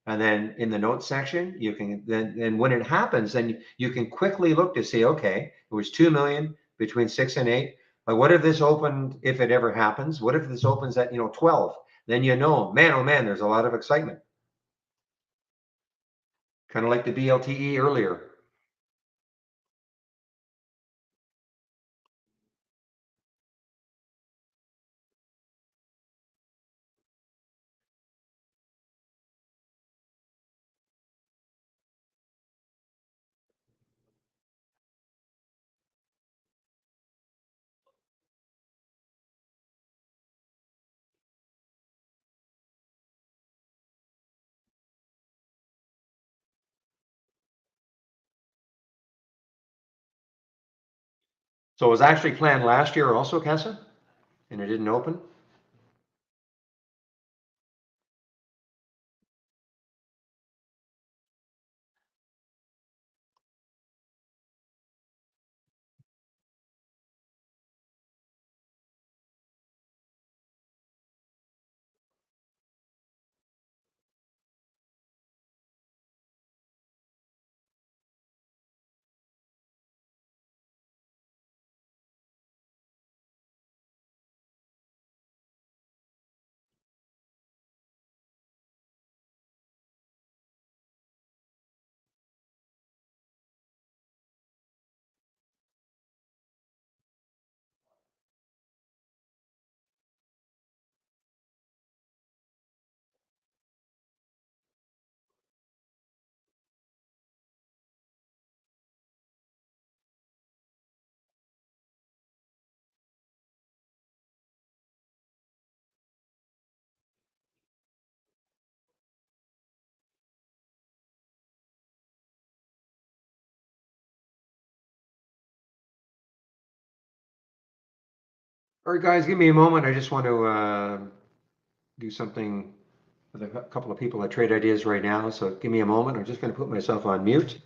and then in the notes section, you can then when it happens, then you can quickly look to see, okay, it was 2 million between 6 and 8. Like, what if this opened, if it ever happens? What if this opens at, 12? Then you know, man, oh man, there's a lot of excitement. Kind of like the BLTE earlier. So it was actually planned last year also, Kessa, and it didn't open? All right, guys, give me a moment. I just want to do something with a couple of people at Trade Ideas right now. So give me a moment. I'm just going to put myself on mute.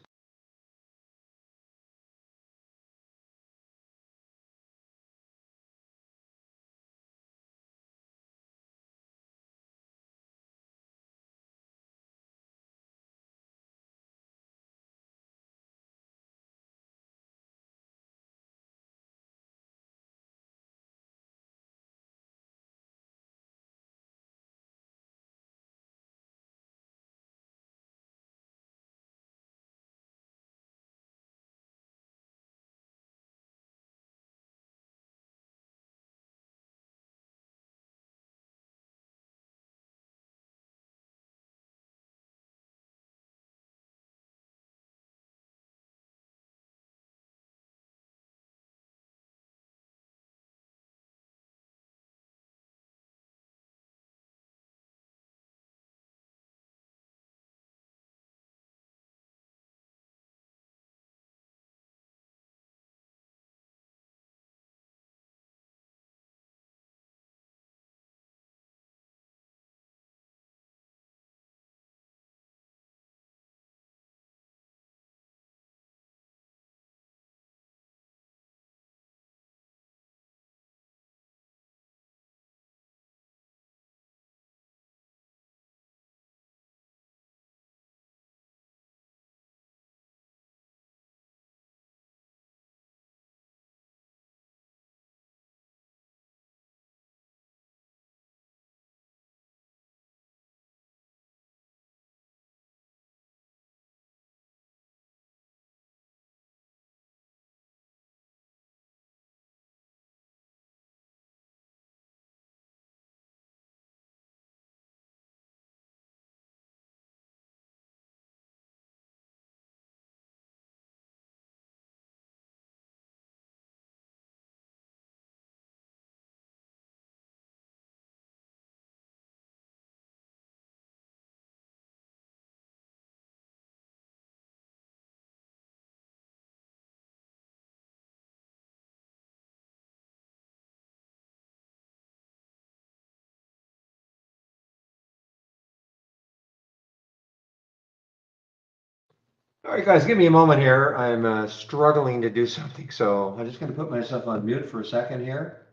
All right, guys, give me a moment here. I'm struggling to do something, so I'm just going to put myself on mute for a second here.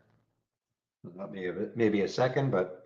Not maybe a second, but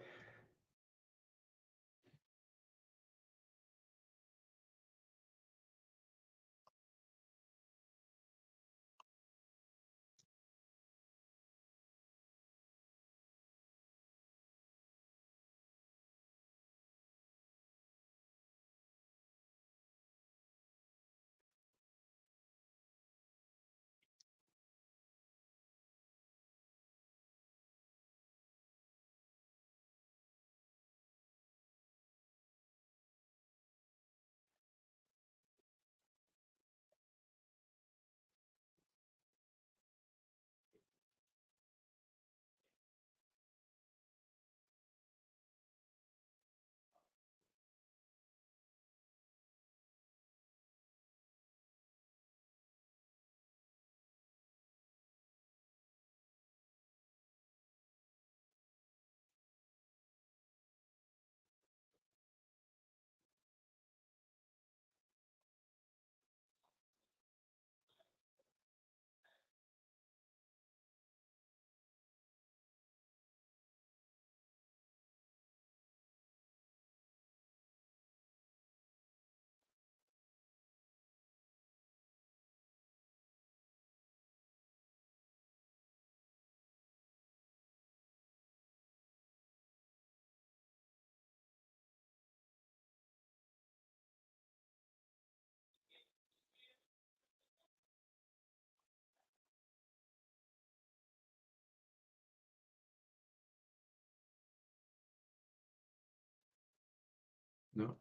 No.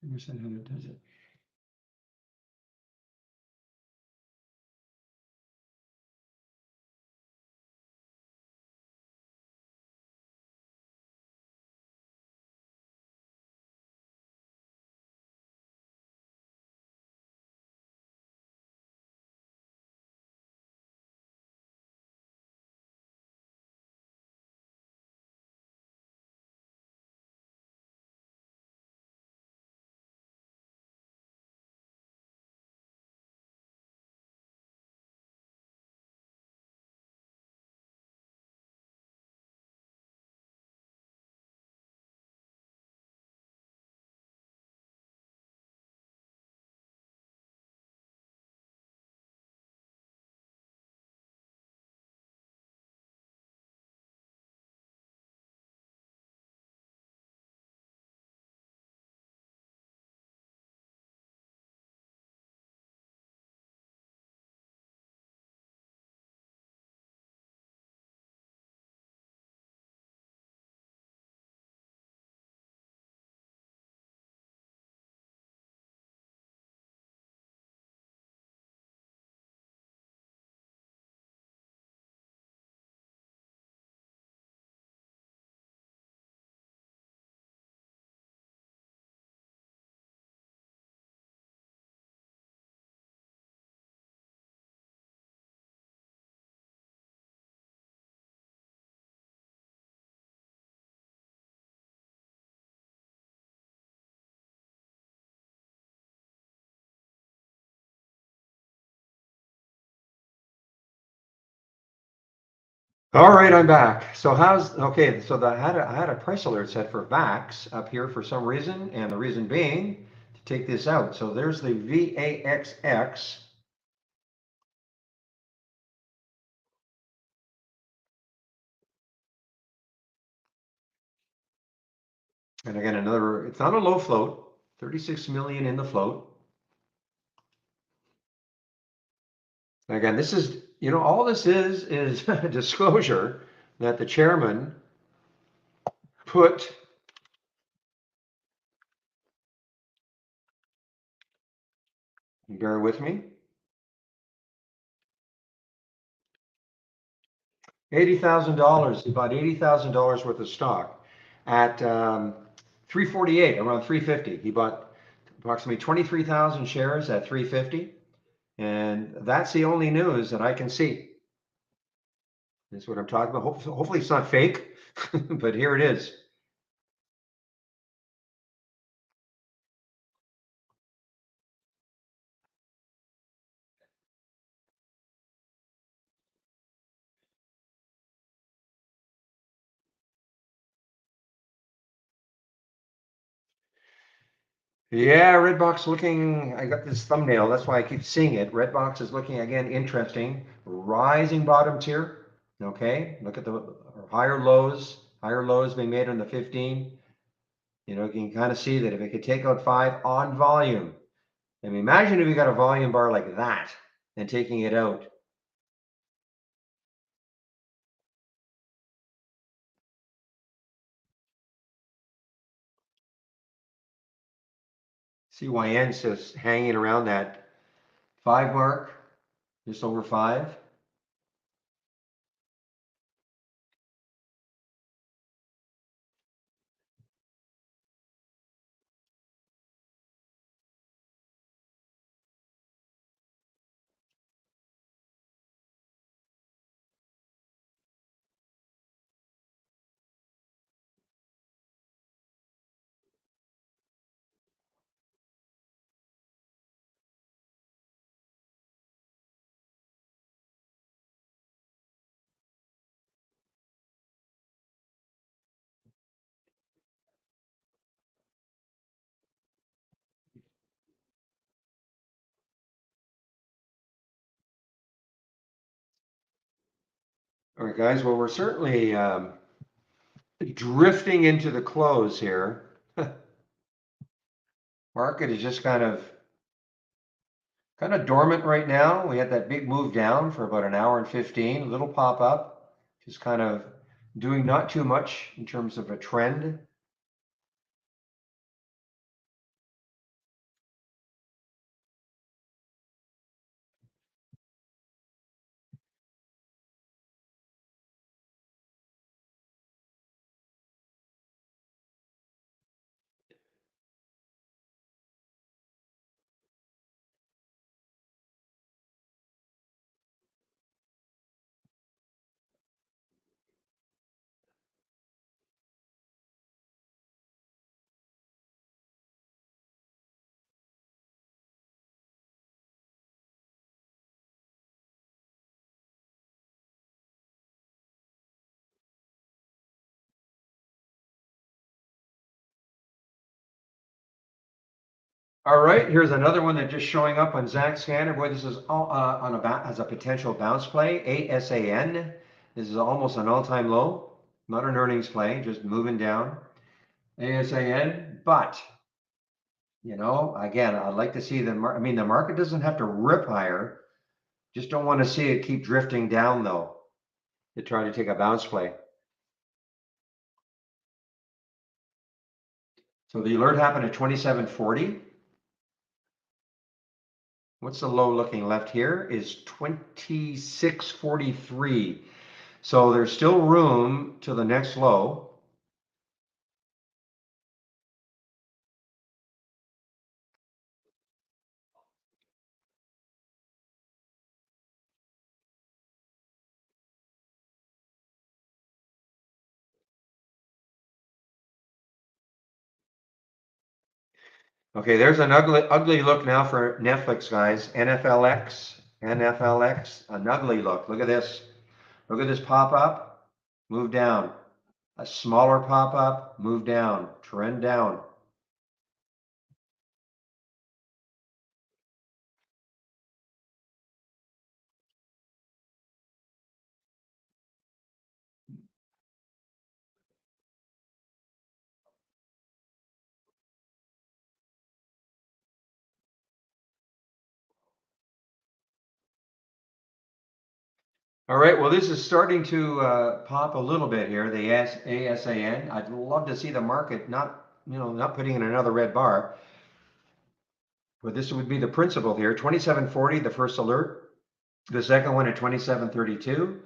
Understand how it does it. All right, I'm back. So okay, so I had a price alert set for VAX up here for some reason, and the reason being to take this out. So there's the VAXX. And again, it's not a low float, 36 million in the float. And again, this is, all this is disclosure that the chairman put, bear with me, $80,000. He bought $80,000 worth of stock at 348, around 350. He bought approximately 23,000 shares at 350. And that's the only news that I can see. That's what I'm talking about. Hopefully it's not fake, but here it is. Yeah, Redbox looking, I got this thumbnail, that's why I keep seeing it. Redbox is looking, again, interesting. Rising bottoms here, okay? Look at the higher lows being made on the 15. You can kind of see that if it could take out 5 on volume. I mean, imagine if you got a volume bar like that and taking it out. CYN's just hanging around that 5 mark, just over 5. All right, guys. Well, we're certainly drifting into the close here. Market is just kind of dormant right now. We had that big move down for about an hour and 15, a little pop up Just kind of doing not too much in terms of a trend. All right, here's another one that just showing up on Zach's scanner. Boy, this is all, as a potential bounce play. ASAN. This is almost an all-time low. Not an earnings play, just moving down. ASAN, but again, I'd like to see the market. I mean, the market doesn't have to rip higher. Just don't want to see it keep drifting down though, to try to take a bounce play. So the alert happened at 27.40. What's the low looking left here is 26.43. So there's still room to the next low. Okay, there's an ugly look now for Netflix, guys. NFLX, an ugly look. Look at this. Look at this pop up, move down. A smaller pop up, move down, trend down. All right, well, this is starting to pop a little bit here, the ASAN. I'd love to see the market not putting in another red bar. But this would be the principle here. 27.40, the first alert. The second one at 27.32.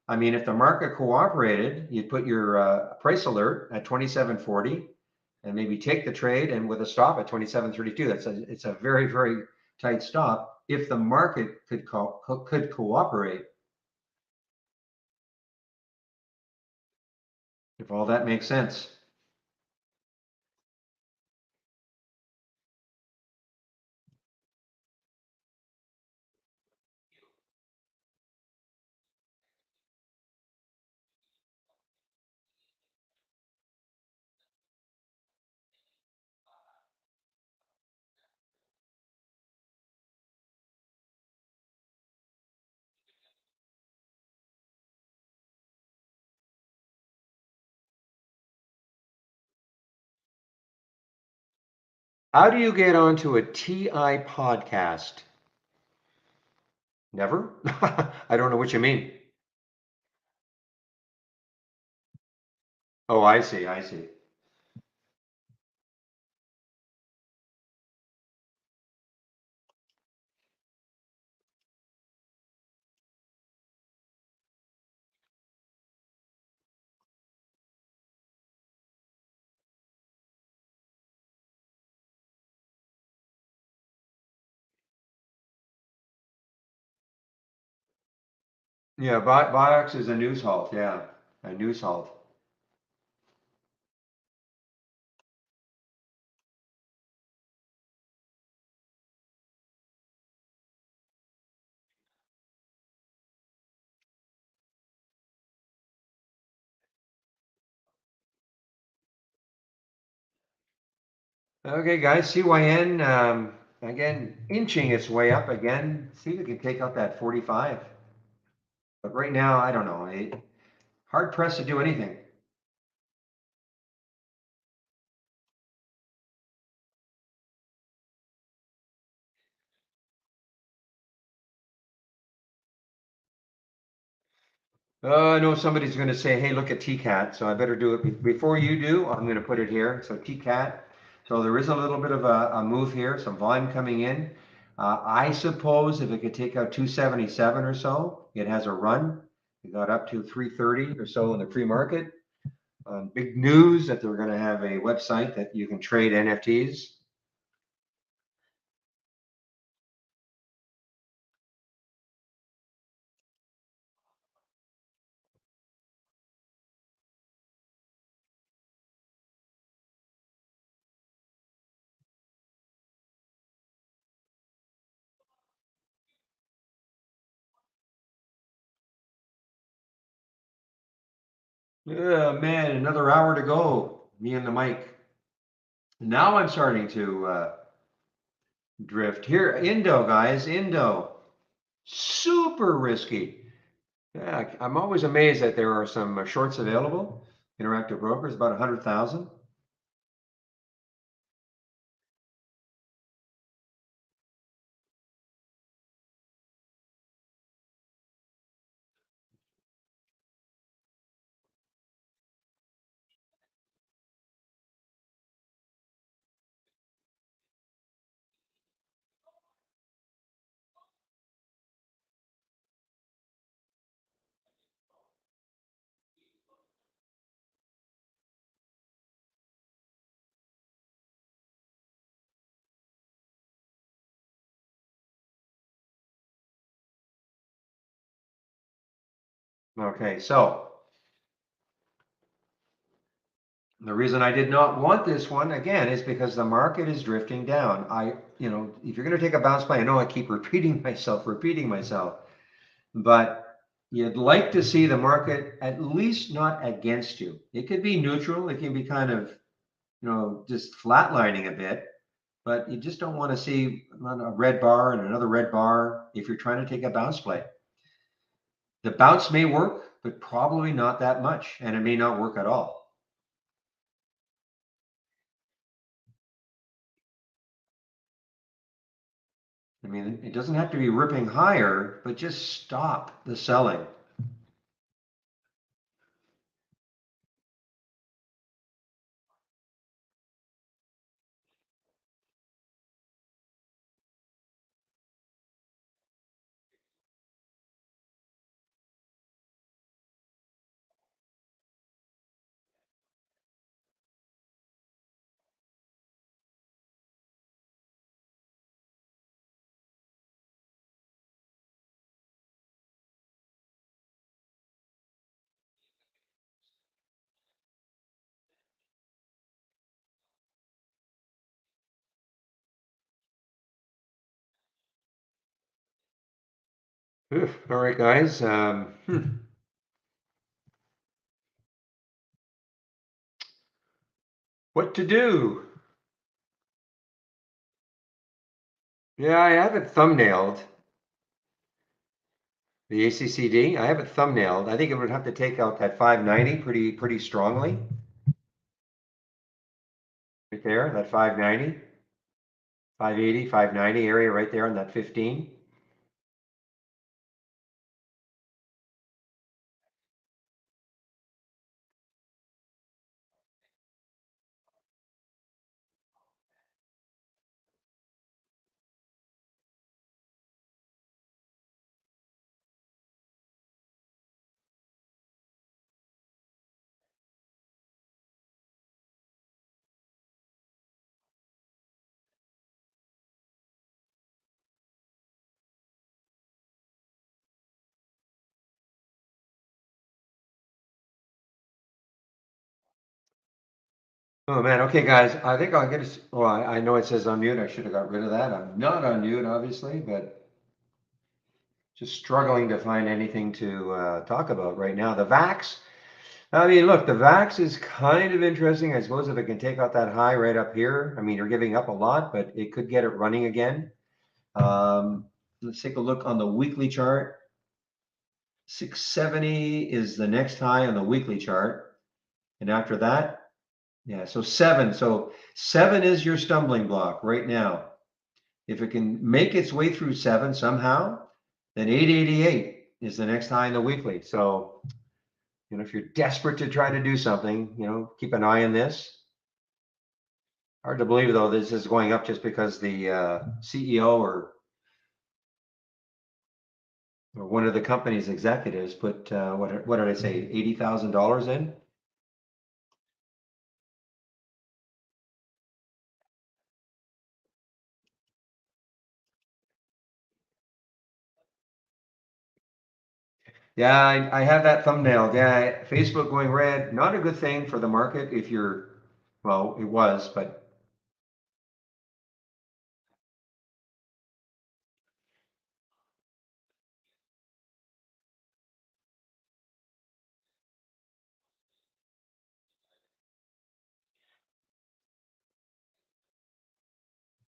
I mean, if the market cooperated, you'd put your price alert at 27.40 and maybe take the trade and with a stop at 27.32. It's a very, very tight stop if the market could cooperate. If all that makes sense. How do you get onto a TI podcast? Never? I don't know what you mean. Oh, I see. I see. Yeah, Biox is a news halt. Yeah, a news halt. Okay, guys, CYN again inching its way up again. See if we can take out that 45. But right now, I don't know. Hard pressed to do anything. I know somebody's going to say, hey, look at TCAT. So I better do it before you do. I'm going to put it here. So TCAT. So there is a little bit of a move here, some volume coming in. I suppose if it could take out 277 or so, it has a run. It got up to 330 or so in the pre-market. Big news that they're going to have a website that you can trade NFTs. Yeah, man, another hour to go. Me and the mic. Now I'm starting to drift here. Indo, guys, Indo. Super risky. Yeah, I'm always amazed that there are some shorts available. Interactive brokers, about 100,000. Okay, so the reason I did not want this one again is because the market is drifting down. If you're going to take a bounce play, I know I keep repeating myself, but you'd like to see the market at least not against you. It could be neutral. It can be kind of, just flatlining a bit, but you just don't want to see a red bar and another red bar if you're trying to take a bounce play. The bounce may work, but probably not that much, and it may not work at all. I mean, it doesn't have to be ripping higher, but just stop the selling. All right, guys. What to do? Yeah, I have it thumbnailed. The ACCD, I have it thumbnailed. I think it would have to take out that 590 pretty strongly. Right there, that 590, 580, 590 area right there on that 15. Oh man, okay guys, I think I'll get it. Well, I know it says unmute. I should have got rid of that. I'm not on mute, obviously, but just struggling to find anything to talk about right now. The VAX, I mean, look, the VAX is kind of interesting. I suppose if it can take out that high right up here, I mean, you're giving up a lot, but it could get it running again. Let's take a look on the weekly chart. 670 is the next high on the weekly chart. And after that, yeah, so 7. So 7 is your stumbling block right now. If it can make its way through 7 somehow, then 888 is the next high in the weekly. So You know, if you're desperate to try to do something, you know, keep an eye on this. Hard to believe though, this is going up just because the CEO or one of the company's executives put what did I say, $80,000 in? Yeah, I have that thumbnail. Yeah, Facebook going red, not a good thing for the market if you're, well, it was, but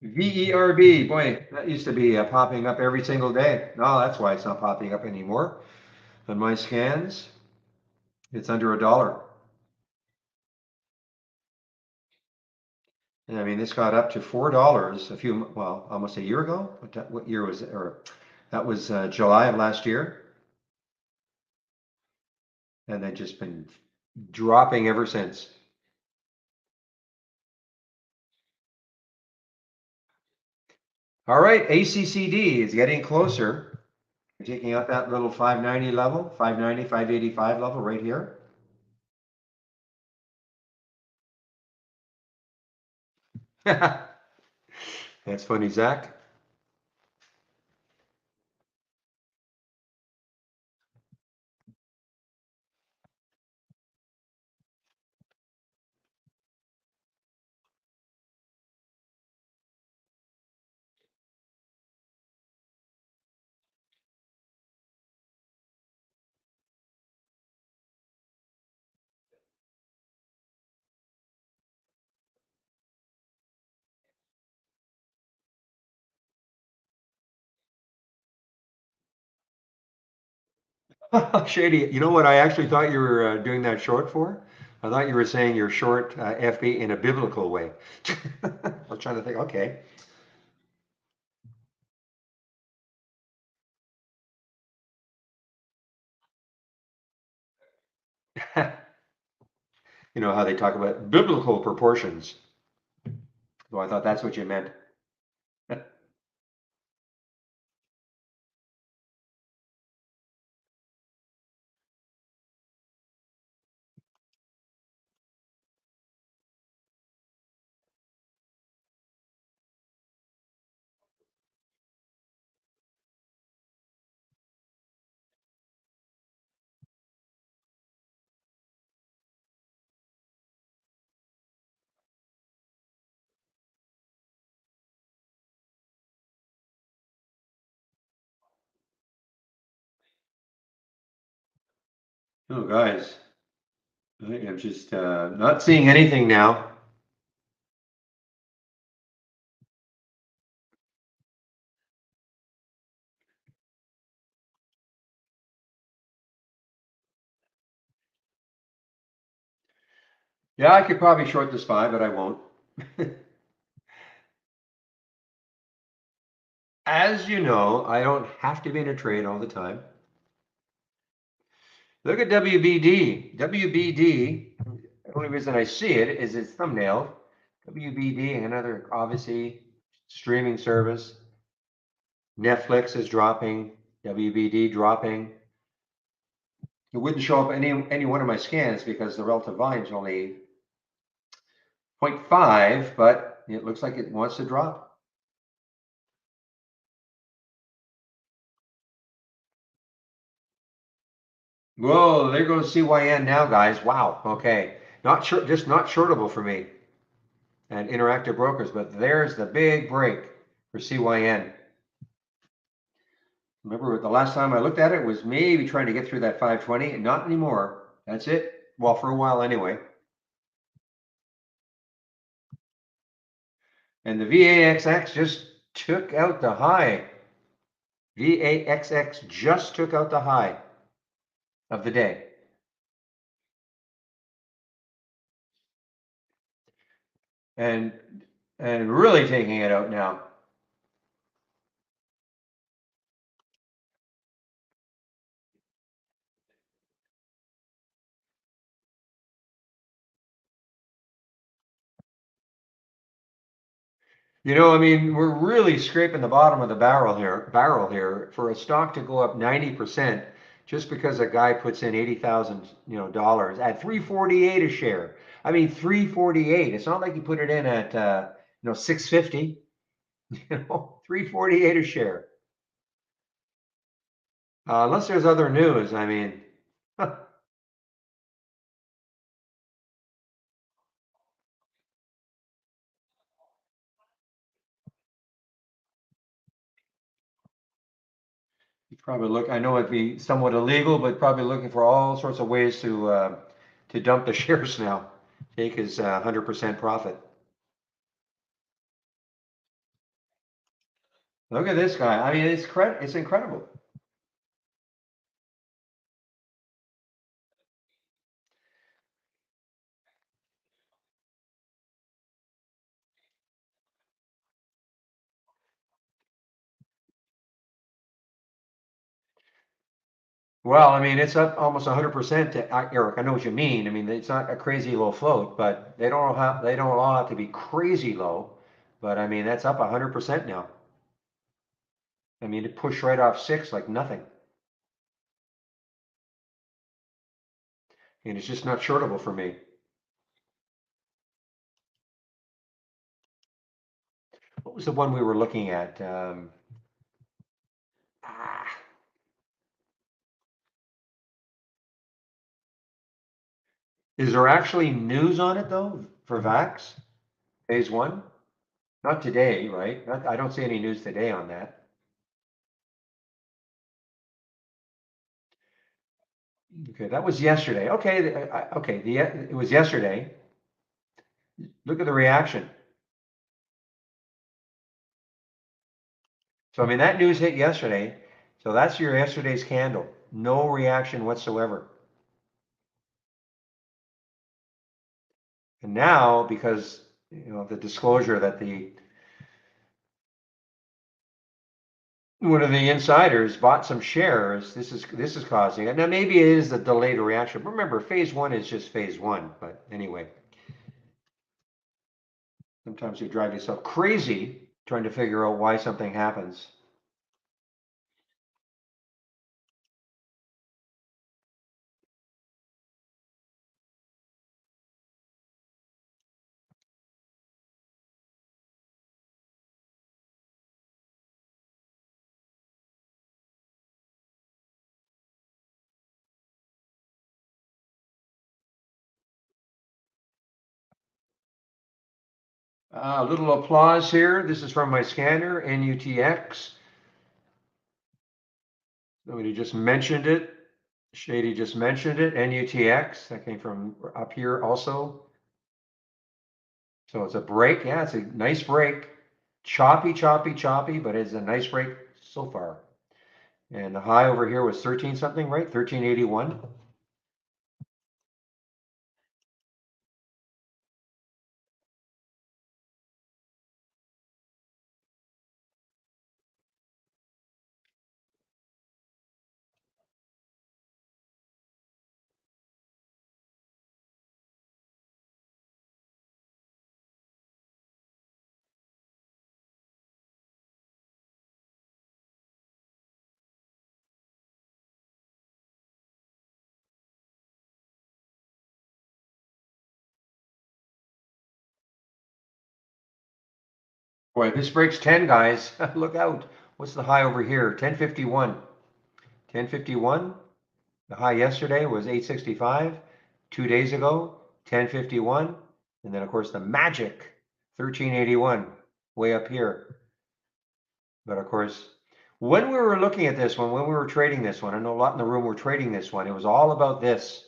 VERB, boy, that used to be popping up every single day. No, that's why it's not popping up anymore. On my scans, it's under $1. And I mean, this got up to $4 a few, well, almost a year ago. What year was it? Or that was July of last year. And they've just been dropping ever since. All right, ACCD is getting closer. We're taking out that little 590 level, 590, 585 level right here. That's funny, Zach. Shady, you know what I actually thought you were doing that short for? I thought you were saying you're short FB in a biblical way. I was trying to think, okay. You know how they talk about biblical proportions. So I thought that's what you meant. Oh, guys, I am just not seeing anything now. Yeah, I could probably short the SPY, but I won't. As you know, I don't have to be in a trade all the time. Look at WBD. WBD, the only reason I see it is its thumbnail. WBD, another obviously streaming service. Netflix is dropping, WBD dropping. It wouldn't show up any one of my scans because the relative volume is only 0.5, but it looks like it wants to drop. Whoa, there goes CYN now, guys. Wow. Okay. Not short, just not shortable for me and Interactive Brokers, but there's the big break for CYN. Remember the last time I looked at it was maybe trying to get through that 520, and not anymore. That's it. Well, for a while anyway. And the VAXX just took out the high. VAXX just took out the high of the day. And really taking it out now. I mean, we're really scraping the bottom of the barrel here for a stock to go up 90% just because a guy puts in 80,000, dollars at 348 a share. I mean, 348. It's not like you put it in at 650, 348 a share. Unless there's other news, I mean, you probably look. I know it'd be somewhat illegal, but probably looking for all sorts of ways to dump the shares now, take his 100% profit. Look at this guy. I mean, it's incredible. Well, I mean, it's up almost 100% to Eric. I know what you mean. I mean, it's not a crazy low float, but they don't all have to be crazy low. But I mean, that's up 100% now. I mean, it pushed right off six like nothing, and it's just not shortable for me. What was the one we were looking at? Ah, is there actually news on it though for Vax phase one? Not today, right? I don't see any news today on that. Okay, that was yesterday. Okay, okay, it was yesterday. Look at the reaction. So I mean, that news hit yesterday. So that's your yesterday's candle. No reaction whatsoever. And now, because the disclosure that the one of the insiders bought some shares, this is causing it. Now maybe it is a delayed reaction. Remember, phase one is just phase one. But anyway, sometimes you drive yourself crazy trying to figure out why something happens. A little applause here. This is from my scanner, NUTX. Somebody just mentioned it. Shady just mentioned it, NUTX. That came from up here also. So it's a break. Yeah, it's a nice break. Choppy, choppy, choppy, but it's a nice break so far. And the high over here was 13 something, right? 1381. Boy, if this breaks 10, guys, look out. What's the high over here? 1051. 1051. The high yesterday was 865. 2 days ago, 1051. And then, of course, the magic 1381 way up here. But of course, when we were looking at this one, when we were trading this one, I know a lot in the room were trading this one. It was all about this.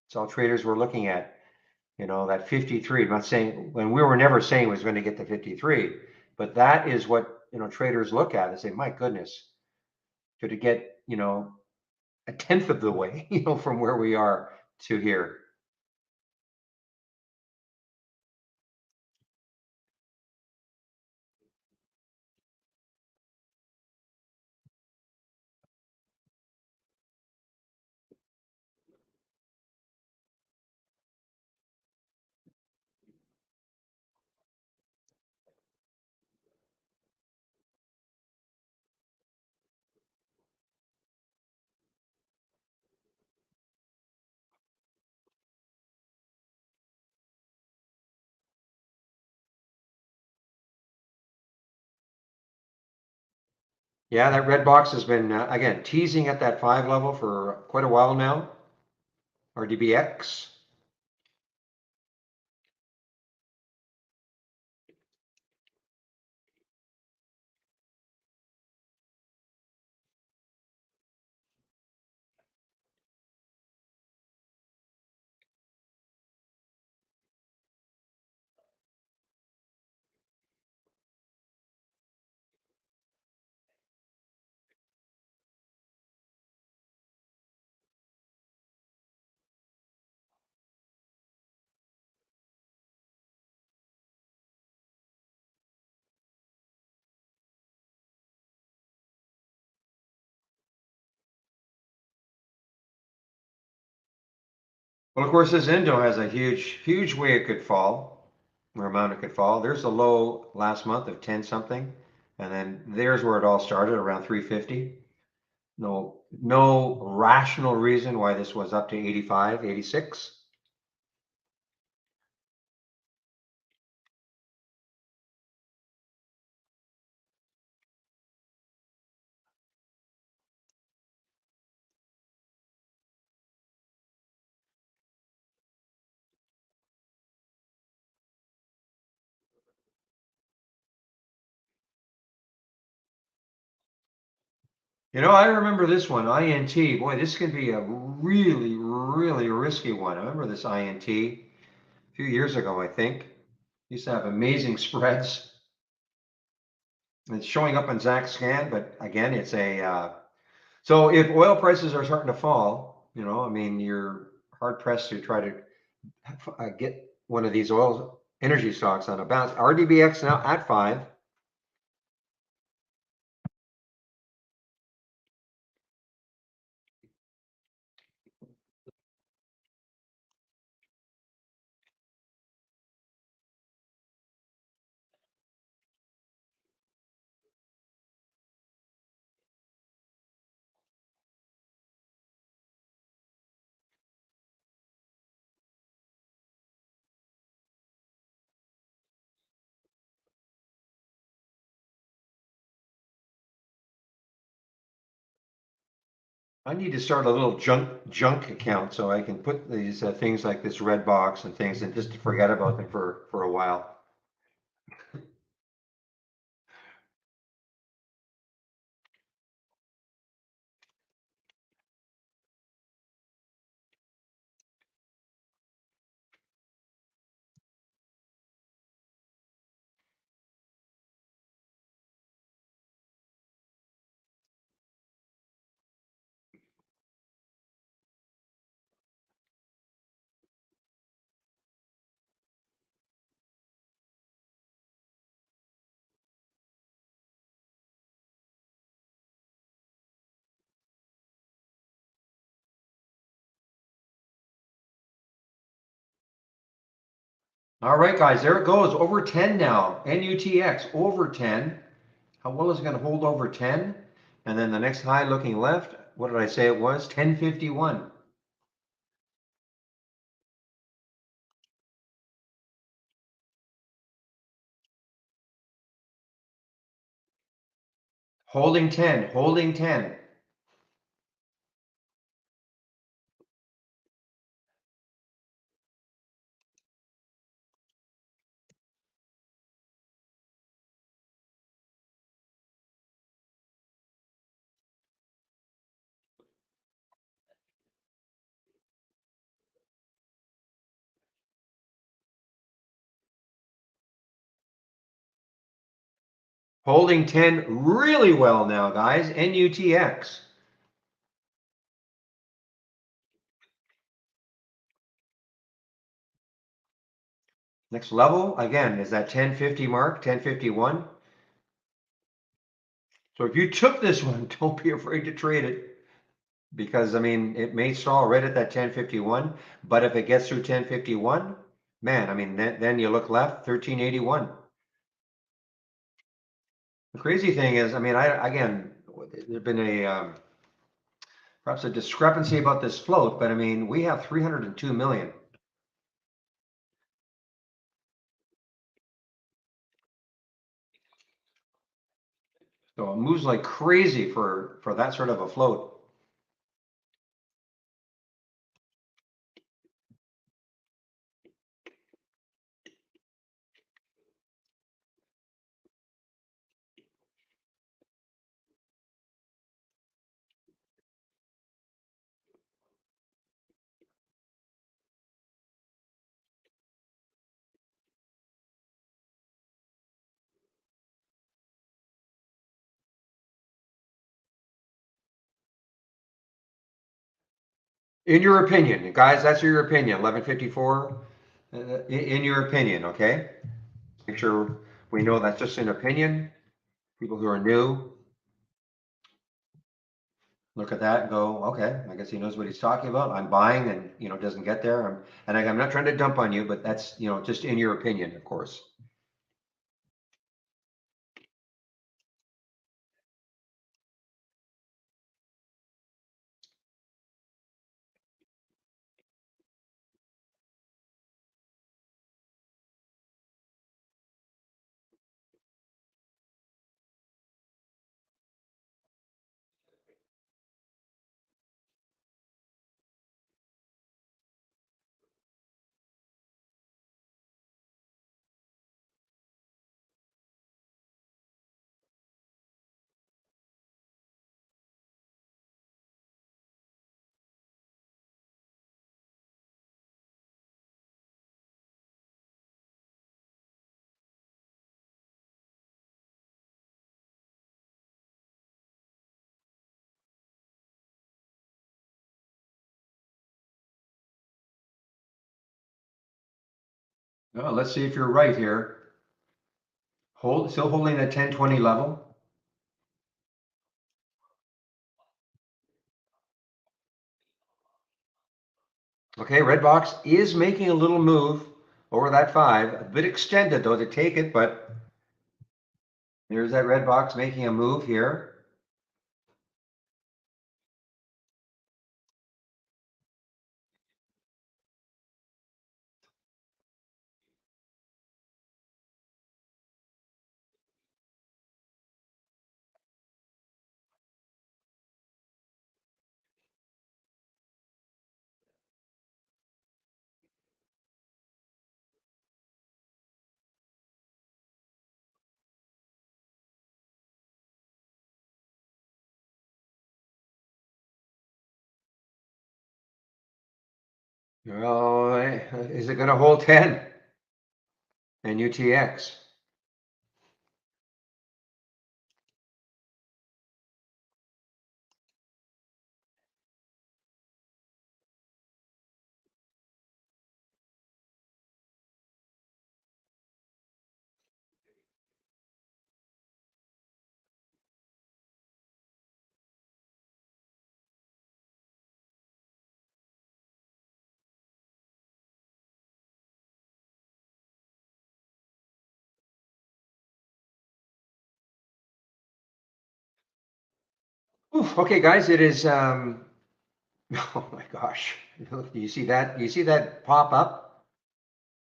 It's all traders were looking at, that 53. I'm not saying, when we were never saying it was going to get to 53, but that is what, traders look at and say, my goodness, could it get, a tenth of the way, from where we are to here. Yeah, that red box has been, again, teasing at that 5 level for quite a while now. RDBX. Well, of course, this Indo has a huge way it could fall, or amount it could fall. There's a low last month of 10 something, and then there's where it all started, around 350. No rational reason why this was up to 85, 86. You know, I remember this one, INT. Boy, this can be a really risky one. I remember this INT a few years ago, I think. Used to have amazing spreads. It's showing up on Zach's scan, but again, it's a so if oil prices are starting to fall, you know, I mean, you're hard pressed to try to get one of these oil energy stocks on a bounce. RDBX now at 5. I need to start a little junk account so I can put these things like this red box and things and just to forget about them for a while. All right, guys, there it goes. Over 10 now. NUTX over 10. How well is it going to hold over 10? And then the next high looking left, what did I say it was? 1051. Holding 10, holding 10. Holding 10 really well now, guys. NUTX. Next level, again, is that 1050 mark, 1051. So if you took this one, don't be afraid to trade it because, I mean, it may stall right at that 1051, but if it gets through 1051, man, I mean, then you look left, 1381. The crazy thing is, I mean, again, there's been a perhaps a discrepancy about this float, but I mean, we have 302 million. So it moves like crazy for that sort of a float. In your opinion, guys, that's your opinion, 1154. In your opinion, okay? Make sure we know that's just an opinion. People who are new, look at that and go, okay, I guess he knows what he's talking about. I'm buying and, doesn't get there. I'm not trying to dump on you, but that's, just in your opinion, of course. Well, let's see if you're right here. Still holding that 1020 level. Okay, red box is making a little move over that 5. A bit extended though to take it, but there's that red box making a move here. Well, is it going to hold 10? And UTX. Oof, okay, guys, it is. Oh my gosh, do you see that? Do you see that pop up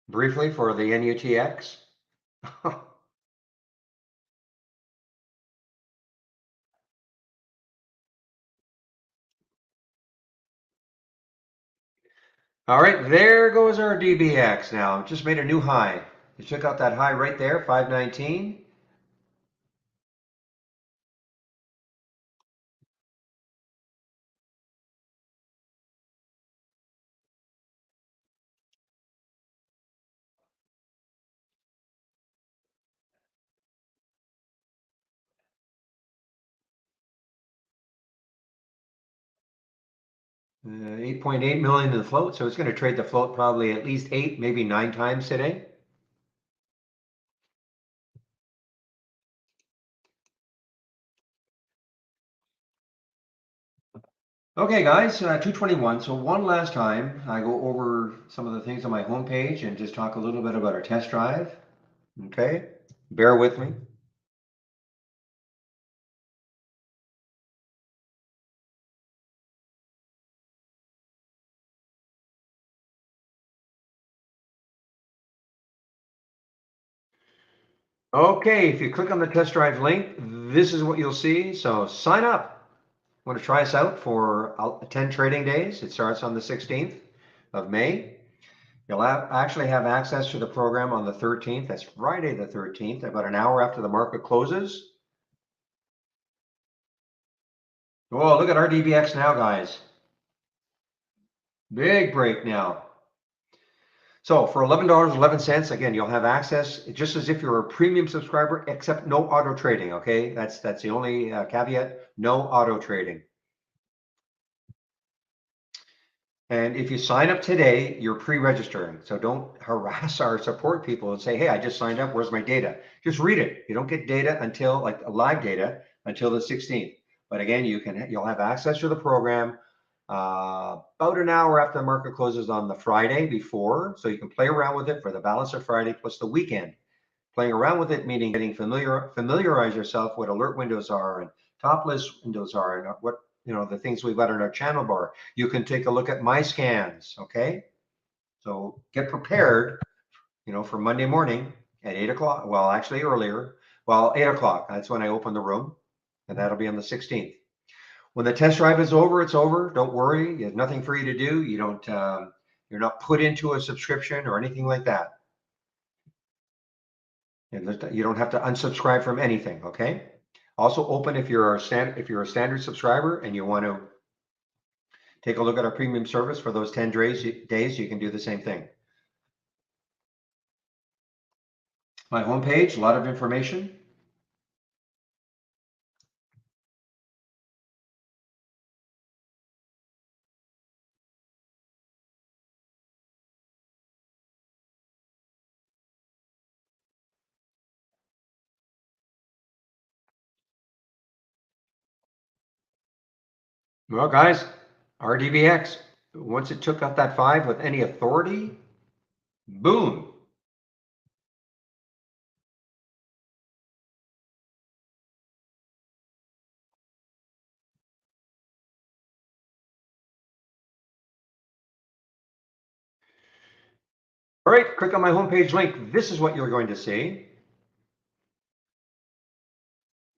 briefly for the NUTX? All right, there goes our DBX now. Just made a new high. You check out that high right there, 519. Uh, 8.8 million in the float, so it's going to trade the float probably at least 8, maybe 9 times today. Okay, guys, 221. So one last time, I go over some of the things on my homepage and just talk a little bit about our test drive. Okay, bear with me. Okay, if you click on the test drive link, this is what you'll see. So sign up. Want to try us out for 10 trading days? It starts on the 16th of May. You'll actually have access to the program on the 13th. That's Friday the 13th, about an hour after the market closes. Whoa, look at our DBX now, guys. Big break now. So for $11.11, again, you'll have access just as if you're a premium subscriber, except no auto trading, okay? That's the only caveat, no auto trading. And if you sign up today, you're pre-registering. So don't harass our support people and say, hey, I just signed up, where's my data? Just read it. You don't get data until, like live data, until the 16th. But again, you'll have access to the program about an hour after the market closes on the Friday before. So you can play around with it for the balance of Friday plus the weekend. Playing around with it, meaning getting familiarize yourself what alert windows are and top list windows are and what, the things we've got in our channel bar. You can take a look at my scans, okay? So get prepared, for Monday morning at 8 o'clock. Well, actually earlier. Well, 8 o'clock. That's when I open the room, and that'll be on the 16th. When the test drive is over, it's over. Don't worry. There's nothing for you to do. You don't. You're not put into a subscription or anything like that. And you don't have to unsubscribe from anything. Okay. Also open if you're a standard subscriber and you want to take a look at our premium service for those 10 days. You can do the same thing. My homepage, a lot of information. Well, guys, RDBX, once it took out that 5 with any authority, boom. All right, click on my homepage link. This is what you're going to see.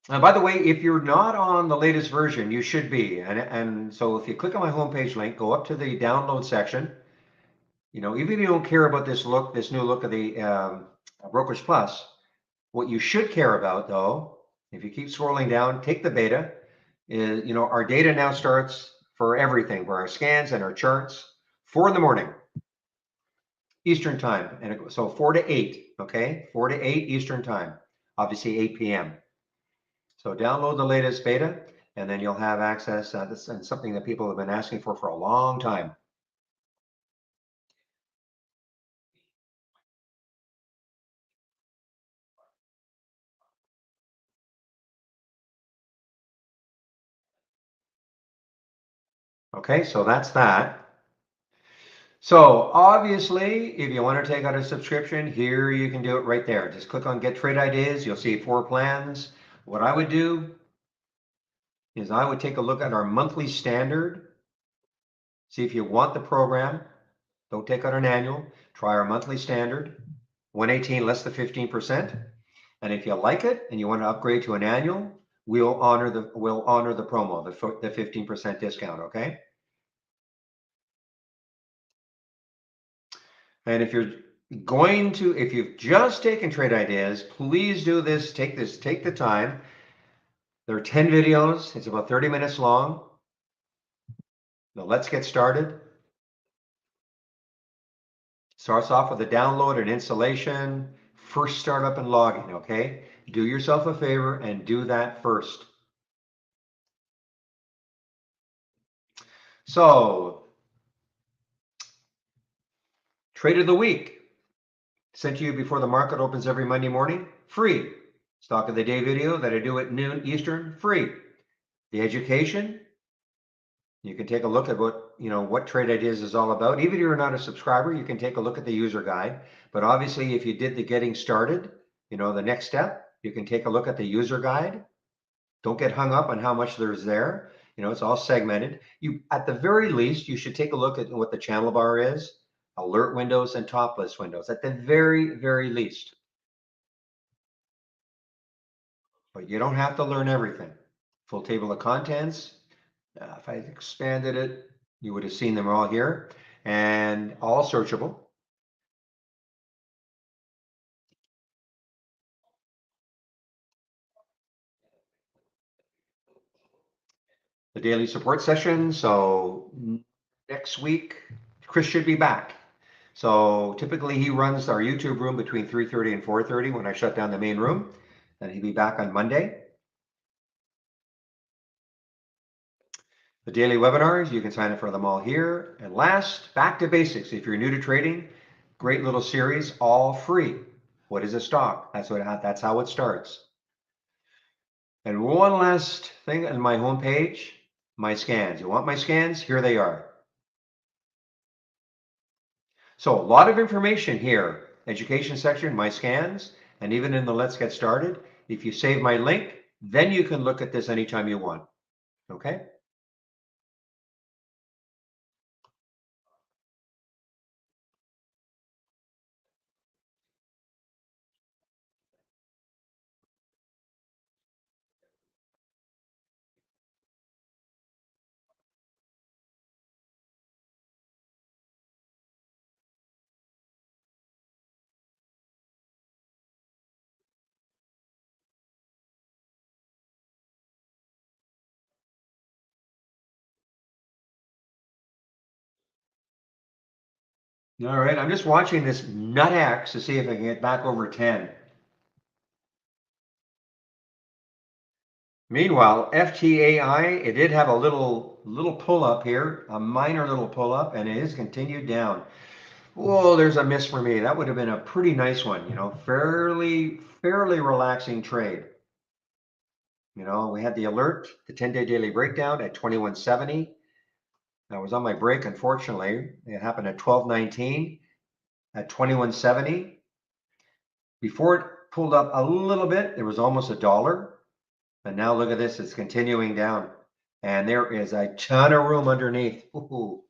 And by the way, if you're not on the latest version, you should be. And so if you click on my homepage link, go up to the download section. Even if you don't care about this new look of the Brokerage Plus, what you should care about, though, if you keep scrolling down, take the beta. Is our data now starts for everything, for our scans and our charts, 4 in the morning. Eastern time, and so 4 to 8, okay? 4 to 8 Eastern time, obviously 8 p.m. So download the latest beta, and then you'll have access. This is something that people have been asking for a long time. Okay, so that's that. So obviously, if you want to take out a subscription, here you can do it right there. Just click on Get Trade Ideas. You'll see 4 plans. What I would do is I would take a look at our monthly standard. See if you want the program. Don't take out an annual. Try our monthly standard, 118 less than 15%. And if you like it and you want to upgrade to an annual, we'll honor the promo, the 15% discount. Okay. And if you've just taken Trade Ideas, please do this. Take the time. There are 10 videos. It's about 30 minutes long. Now let's get started. Starts off with a download and installation, first startup and login, okay? Do yourself a favor and do that first. So, trade of the week, sent to you before the market opens every Monday morning, free. Stock of the day video that I do at noon Eastern, free. The education, you can take a look at what Trade Ideas is all about. Even if you're not a subscriber, you can take a look at the user guide. But obviously, if you did the getting started, the next step, you can take a look at the user guide. Don't get hung up on how much there's there. It's all segmented. At the very least, you should take a look at what the channel bar is, alert windows and top list windows, at the very, very least. but you don't have to learn everything. Full table of contents. If I expanded it, you would have seen them all here, and all searchable. The daily support session. So next week, Chris should be back. So typically he runs our YouTube room between 3:30 and 4:30 when I shut down the main room, and he'll be back on Monday. The daily webinars, you can sign up for them all here. And last, back to basics. If you're new to trading, great little series, all free. What is a stock? That's how it starts. And one last thing on my homepage, my scans. You want my scans? Here they are. So a lot of information here. Education section, my scans, and even in the Let's Get Started. If you save my link, then you can look at this anytime you want. Okay? All right, I'm just watching this nut X to see if I can get back over 10. Meanwhile, FTAI, it did have a little pull up here, a minor little pull up, and it has continued down. Whoa, there's a miss for me. That would have been a pretty nice one, fairly relaxing trade. We had the alert, the 10-day daily breakdown at 2170. I was on my break, unfortunately. It happened at 1219 at 2170. Before it pulled up a little bit, there was almost $1. And now look at this, it's continuing down. And there is a ton of room underneath. Ooh.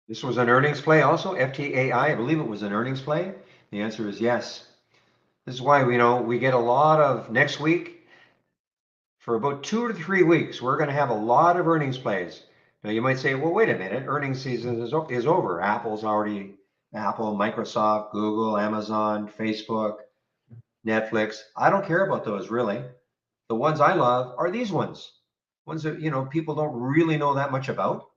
This was an earnings play also, FTAI. I believe it was an earnings play. The answer is yes. This is why we get a lot of next week. For about 2 to 3 weeks, we're going to have a lot of earnings plays. Now you might say, well, wait a minute, earnings season is over. Apple, Microsoft, Google, Amazon, Facebook, Netflix. I don't care about those really. The ones I love are these ones that people don't really know that much about.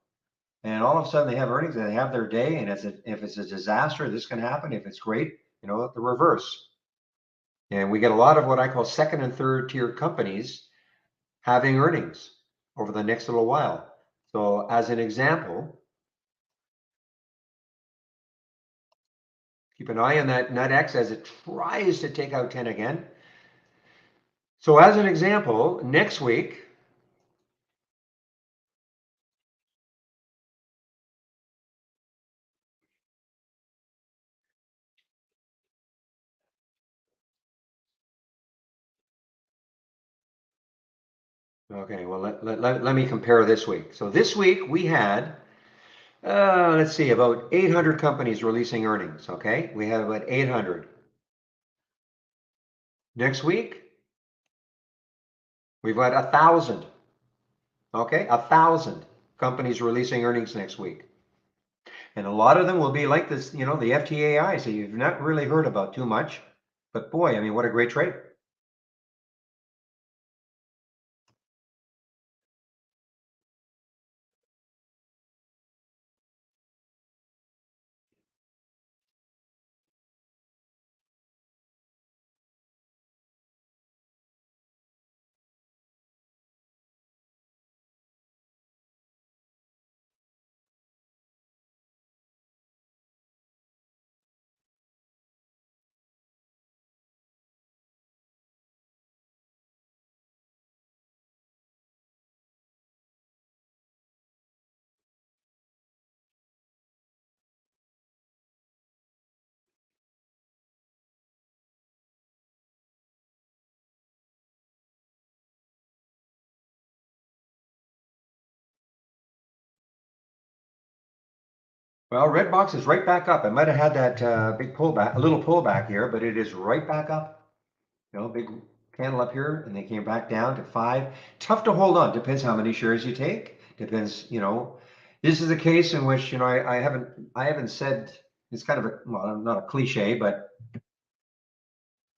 And all of a sudden they have earnings and they have their day. And if it's a disaster, this can happen. If it's great, the reverse. And we get a lot of what I call second and third tier companies having earnings over the next little while. So as an example, keep an eye on that nut X as it tries to take out 10 again. So as an example, next week, okay, well, let me compare this week. So this week we had, let's see, about 800 companies releasing earnings, okay? We have about 800. Next week, we've got 1,000, okay? 1,000 companies releasing earnings next week. And a lot of them will be like this, the FTAI, so you've not really heard about too much. But boy, I mean, what a great trade. Well, red box is right back up. I might have had that big pullback, a little pullback here, but it is right back up. You know, big candle up here, and they came back down to 5. Tough to hold on. Depends how many shares you take. Depends, you know. This is a case in which, you know, I haven't said, it's kind of a, well, not a cliche, but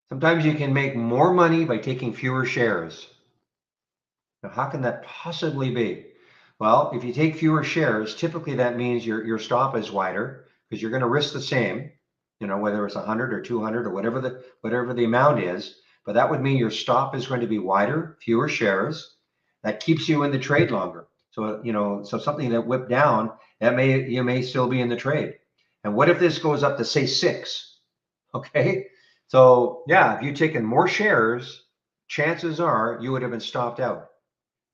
sometimes you can make more money by taking fewer shares. Now, how can that possibly be? Well, if you take fewer shares, typically that means your stop is wider because you're going to risk the same, you know, whether it's 100 or 200 or whatever the amount is. But that would mean your stop is going to be wider, fewer shares. That keeps you in the trade longer. So, you know, so something that whipped down, you may still be in the trade. And what if this goes up to say 6? Okay. So yeah, if you'd taken more shares, chances are you would have been stopped out.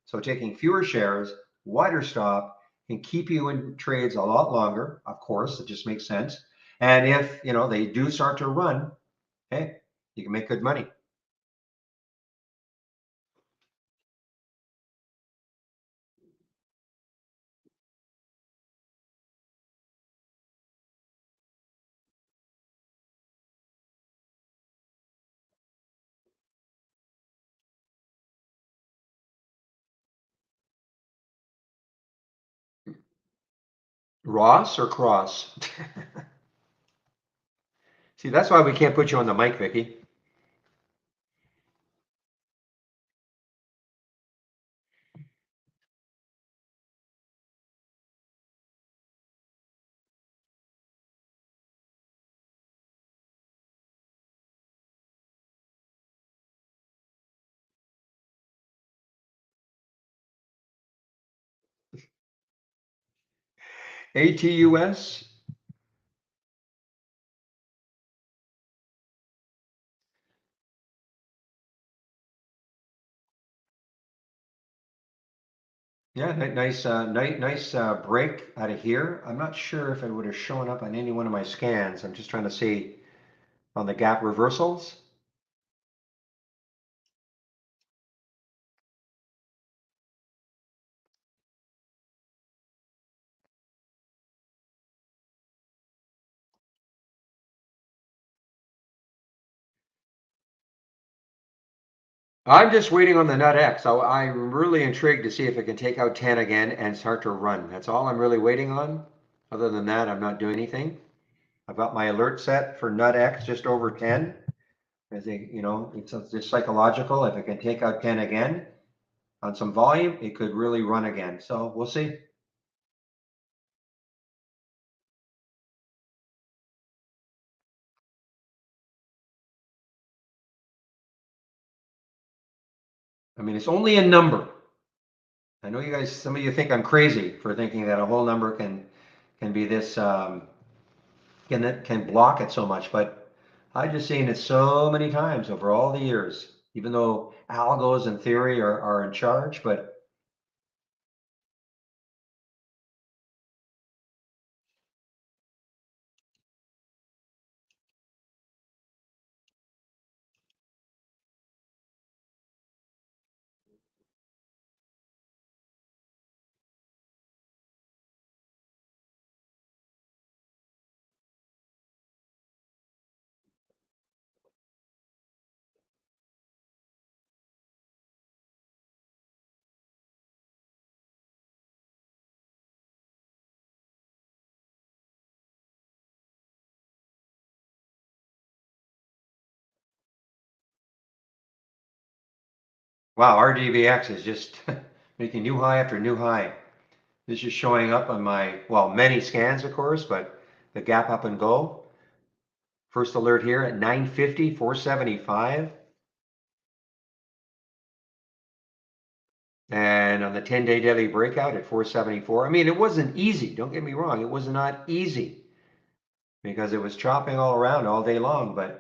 So taking fewer shares, wider stop can keep you in trades a lot longer. Of course, it just makes sense. And if, you know, they do start to run, hey, you can make good money. Ross or Cross? See, that's why we can't put you on the mic, Vicky. ATUS? Yeah, nice break out of here. I'm not sure if it would have shown up on any one of my scans. I'm just trying to see on the gap reversals. I'm just waiting on the nut X. I'm really intrigued to see if it can take out 10 again and start to run. That's all I'm really waiting on. Other than that, I'm not doing anything. I've got my alert set for nut X just over 10. I think, you know, it's just psychological. If it can take out 10 again on some volume, it could really run again. So we'll see. I mean, it's only a number. I know you guys, some of you think I'm crazy for thinking that a whole number can be this can block it so much, but I've just seen it so many times over all the years, even though algos in theory are in charge, but wow, RDVX is just making new high after new high. This is showing up on my, well, many scans, of course, but the gap up and go. First alert here at 950, 475. And on the 10-day daily breakout at 474. I mean, it wasn't easy. Don't get me wrong. It was not easy because it was chopping all around all day long, but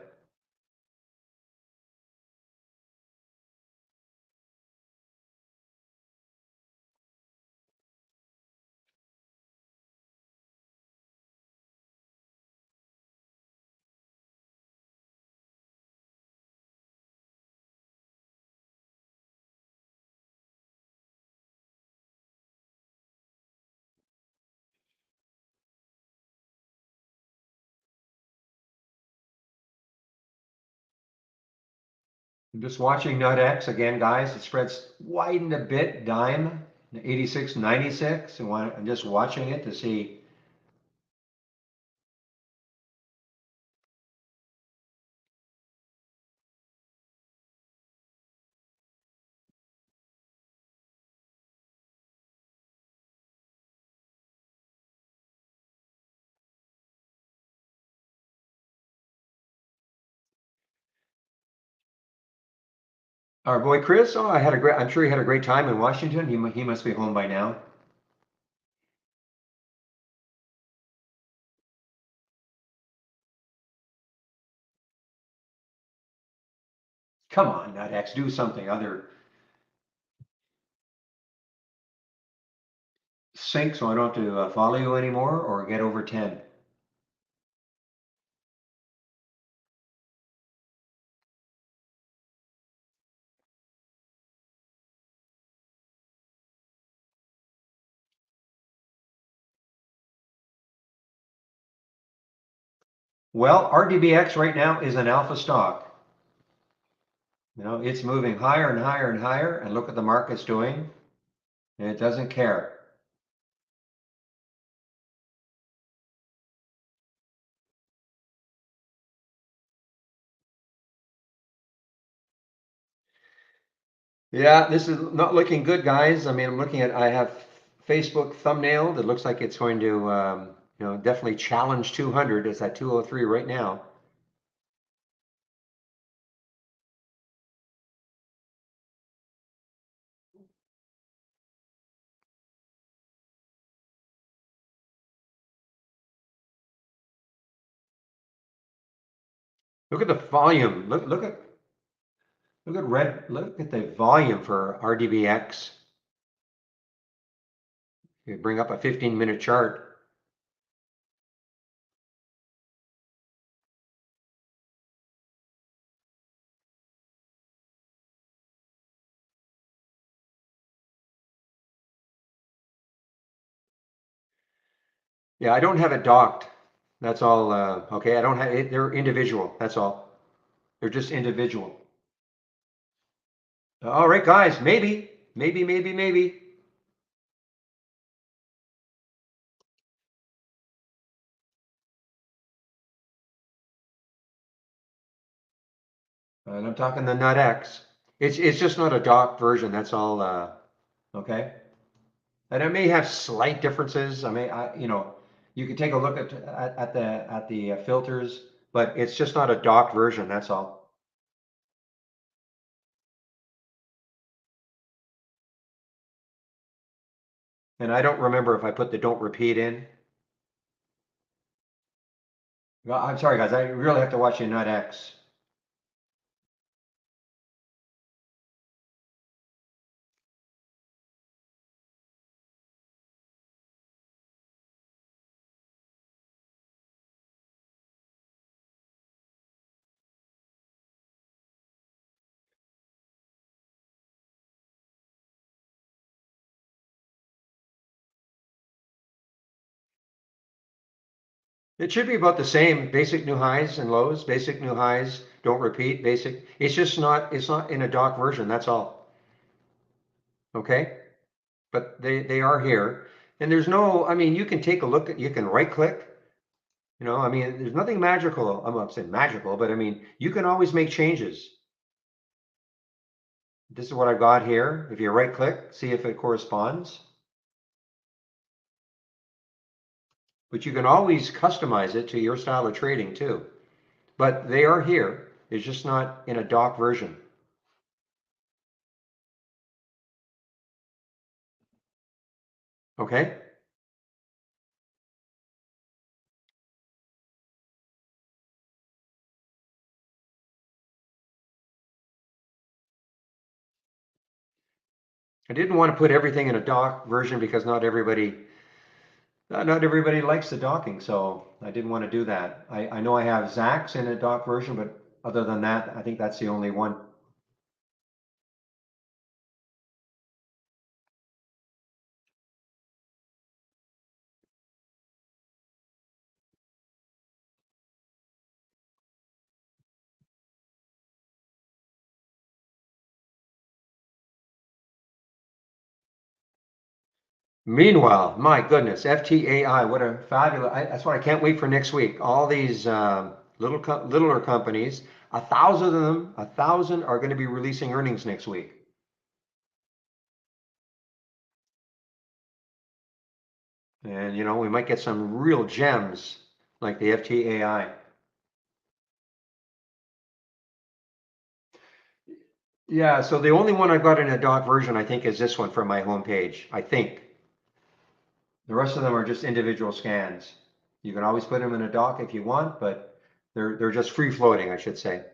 I'm just watching NutX again, guys. The spread's widened a bit, dime, 86.96, and I'm just watching it to see. Our boy Chris, oh, I'm sure he had a great time in Washington. He must be home by now. Come on, NutX, do something other. Sync so I don't have to follow you anymore or get over 10. Well, RDBX right now is an alpha stock. You know, it's moving higher and higher and higher, and look what the market's doing, and it doesn't care. Yeah, this is not looking good, guys. I mean, I have Facebook thumbnailed. It looks like it's going to, definitely challenge 200. It's at 203 right now. Look at the volume. Look at the volume for RDBX. You bring up a 15-minute chart. Yeah, I don't have it docked. That's all. Okay, I don't have it. They're individual. That's all. They're just individual. All right, guys. Maybe. And I'm talking the Nut X. It's just not a docked version. That's all. Okay. And it may have slight differences. You can take a look at the filters, but it's just not a docked version. That's all. And I don't remember if I put the don't repeat in. Well, I'm sorry, guys. I really have to watch the Nut X. It should be about the same. Basic new highs and lows. Basic new highs. Don't repeat. Basic. It's just not. It's not in a dock version. That's all. Okay. But they are here, and there's no. I mean, you can take a look at. You can right click. I mean, there's nothing magical. I'm not saying magical, but I mean, you can always make changes. This is what I got here. If you right click, see if it corresponds. But you can always customize it to your style of trading too. But they are here. It's just not in a dock version. Okay. I didn't want to put everything in a dock version because not everybody likes the docking, so I didn't want to do that. I know I have Zacks in a dock version, but other than that, I think that's the only one. Meanwhile, my goodness, FTAI, what a fabulous, that's what I can't wait for next week. All these littler companies, 1,000 of them, 1,000 are going to be releasing earnings next week. And, you know, we might get some real gems like the FTAI. Yeah, so the only one I've got in a doc version, I think, is this one from my homepage, I think. The rest of them are just individual scans. You can always put them in a doc if you want, but they're just free floating, I should say.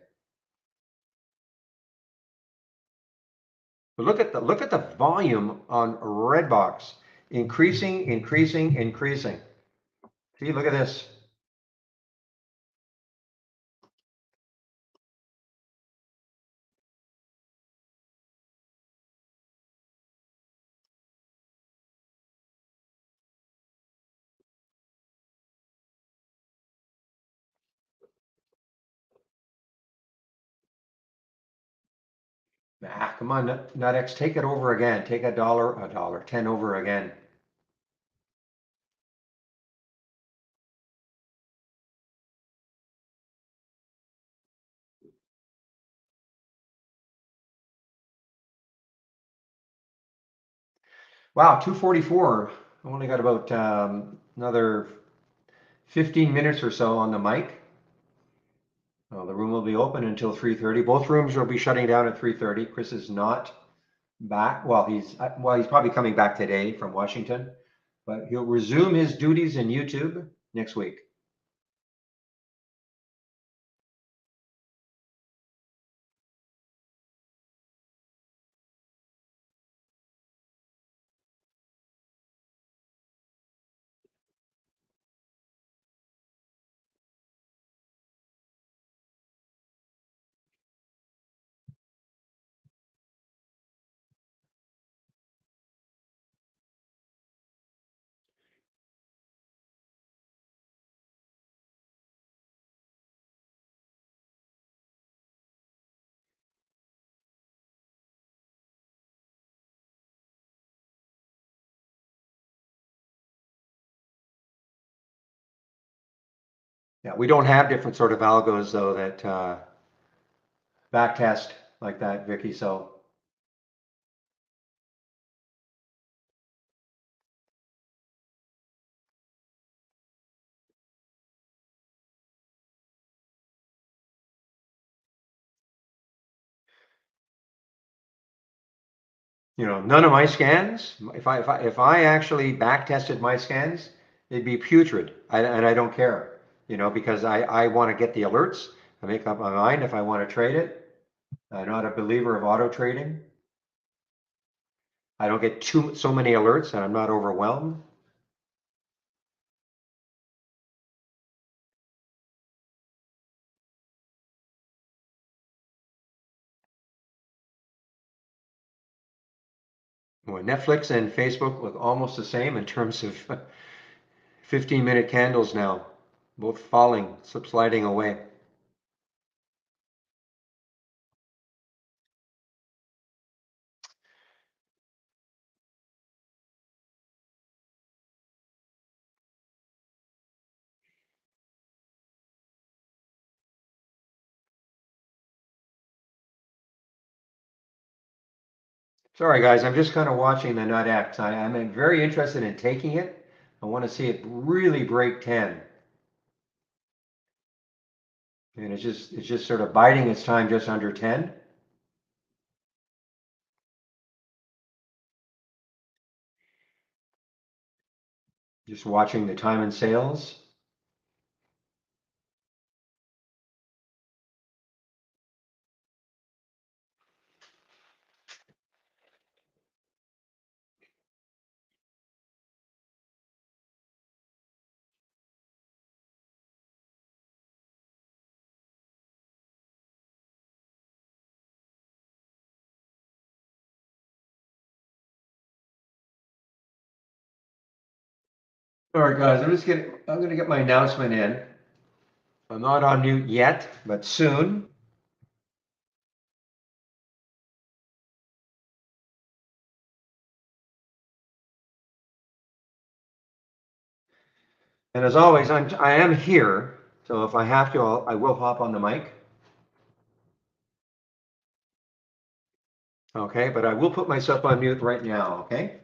But look at the volume on Redbox, increasing, increasing, increasing. See, look at this. Ah, come on, NutX, take it over again. Take a dollar, 10 over again. Wow, 244. I only got about another 15 minutes or so on the mic. Well, the room will be open until 3:30. Both rooms will be shutting down at 3:30. Chris is not back. Well, he's probably coming back today from Washington, but he'll resume his duties in YouTube next week. Yeah, we don't have different sort of algos though that backtest like that, Vicky. So you know, none of my scans. If I actually back tested my scans, it'd be putrid, and I don't care. You know, because I want to get the alerts. I make up my mind if I want to trade it. I'm not a believer of auto trading. I don't get so many alerts, and I'm not overwhelmed. Well, Netflix and Facebook look almost the same in terms of 15-minute candles now, both falling, sliding away. Sorry, guys, I'm just kind of watching the NutX. I'm very interested in taking it. I want to see it really break 10. And it's just sort of biding its time just under 10. Just watching the time and sales. All right, guys, I'm going to get my announcement in. I'm not on mute yet, but soon. And as always, I am here, so if I have to, I will hop on the mic. Okay, but I will put myself on mute right now, okay?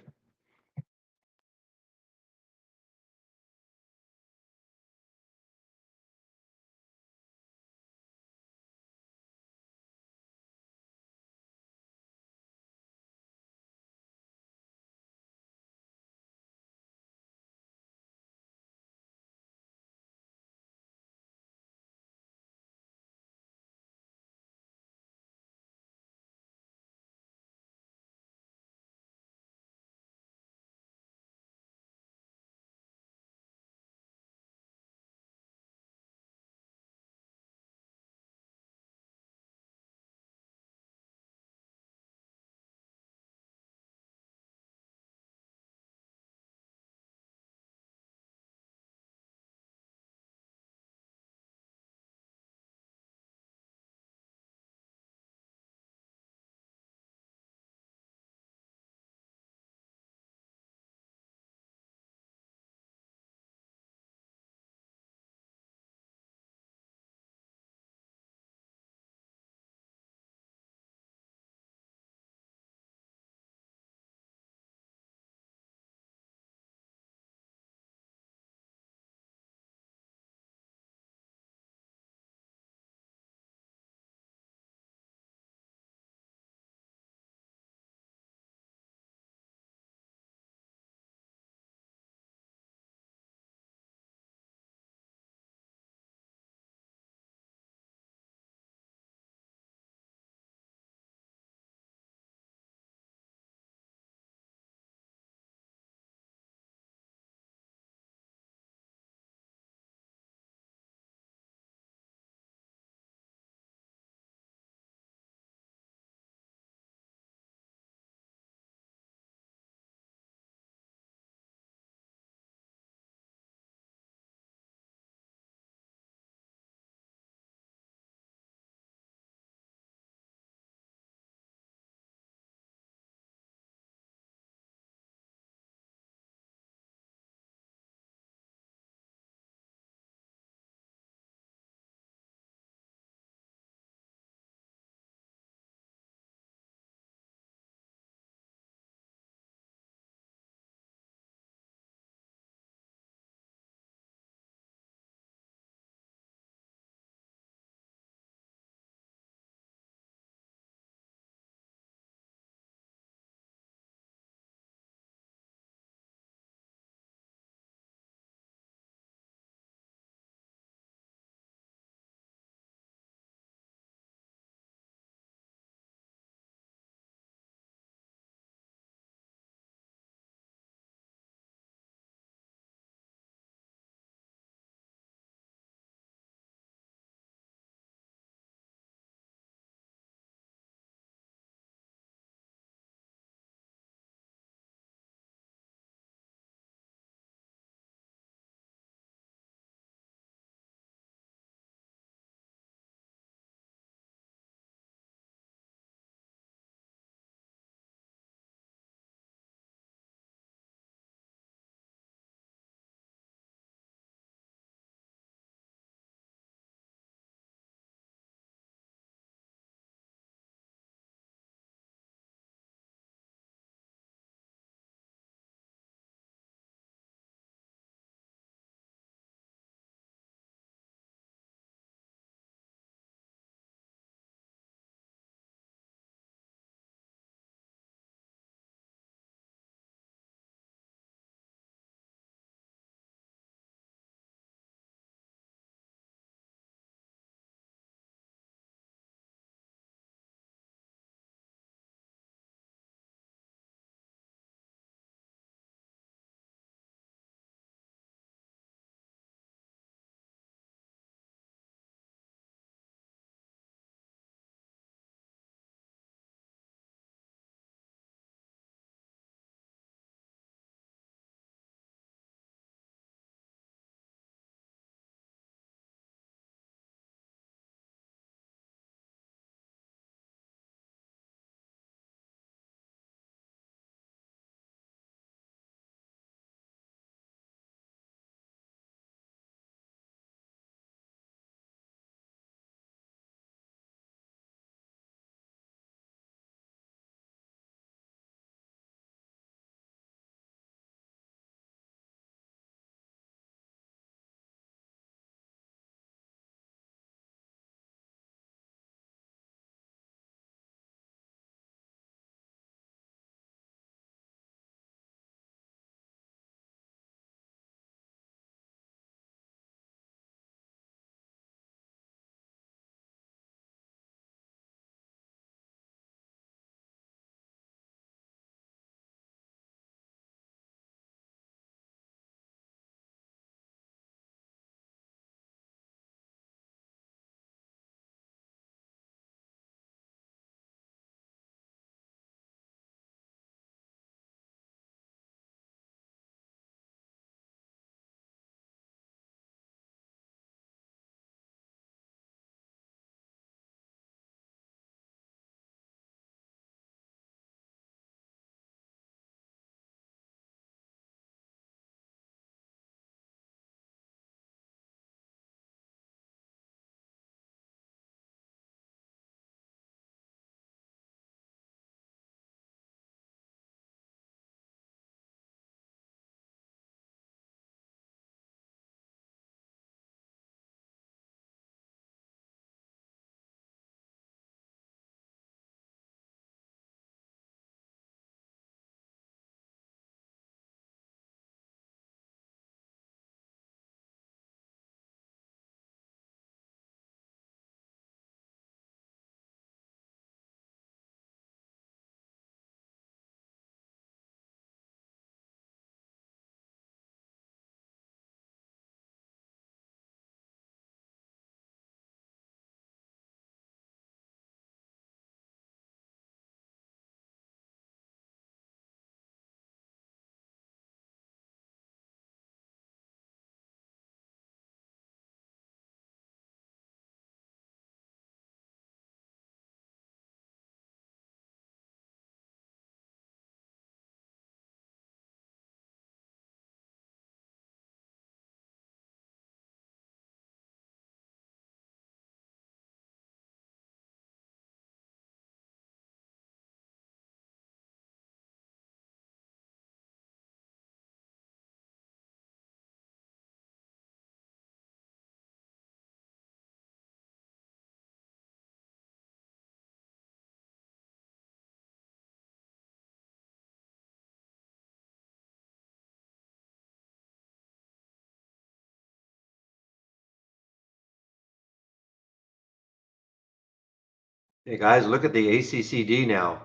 Hey guys, look at the ACCD now.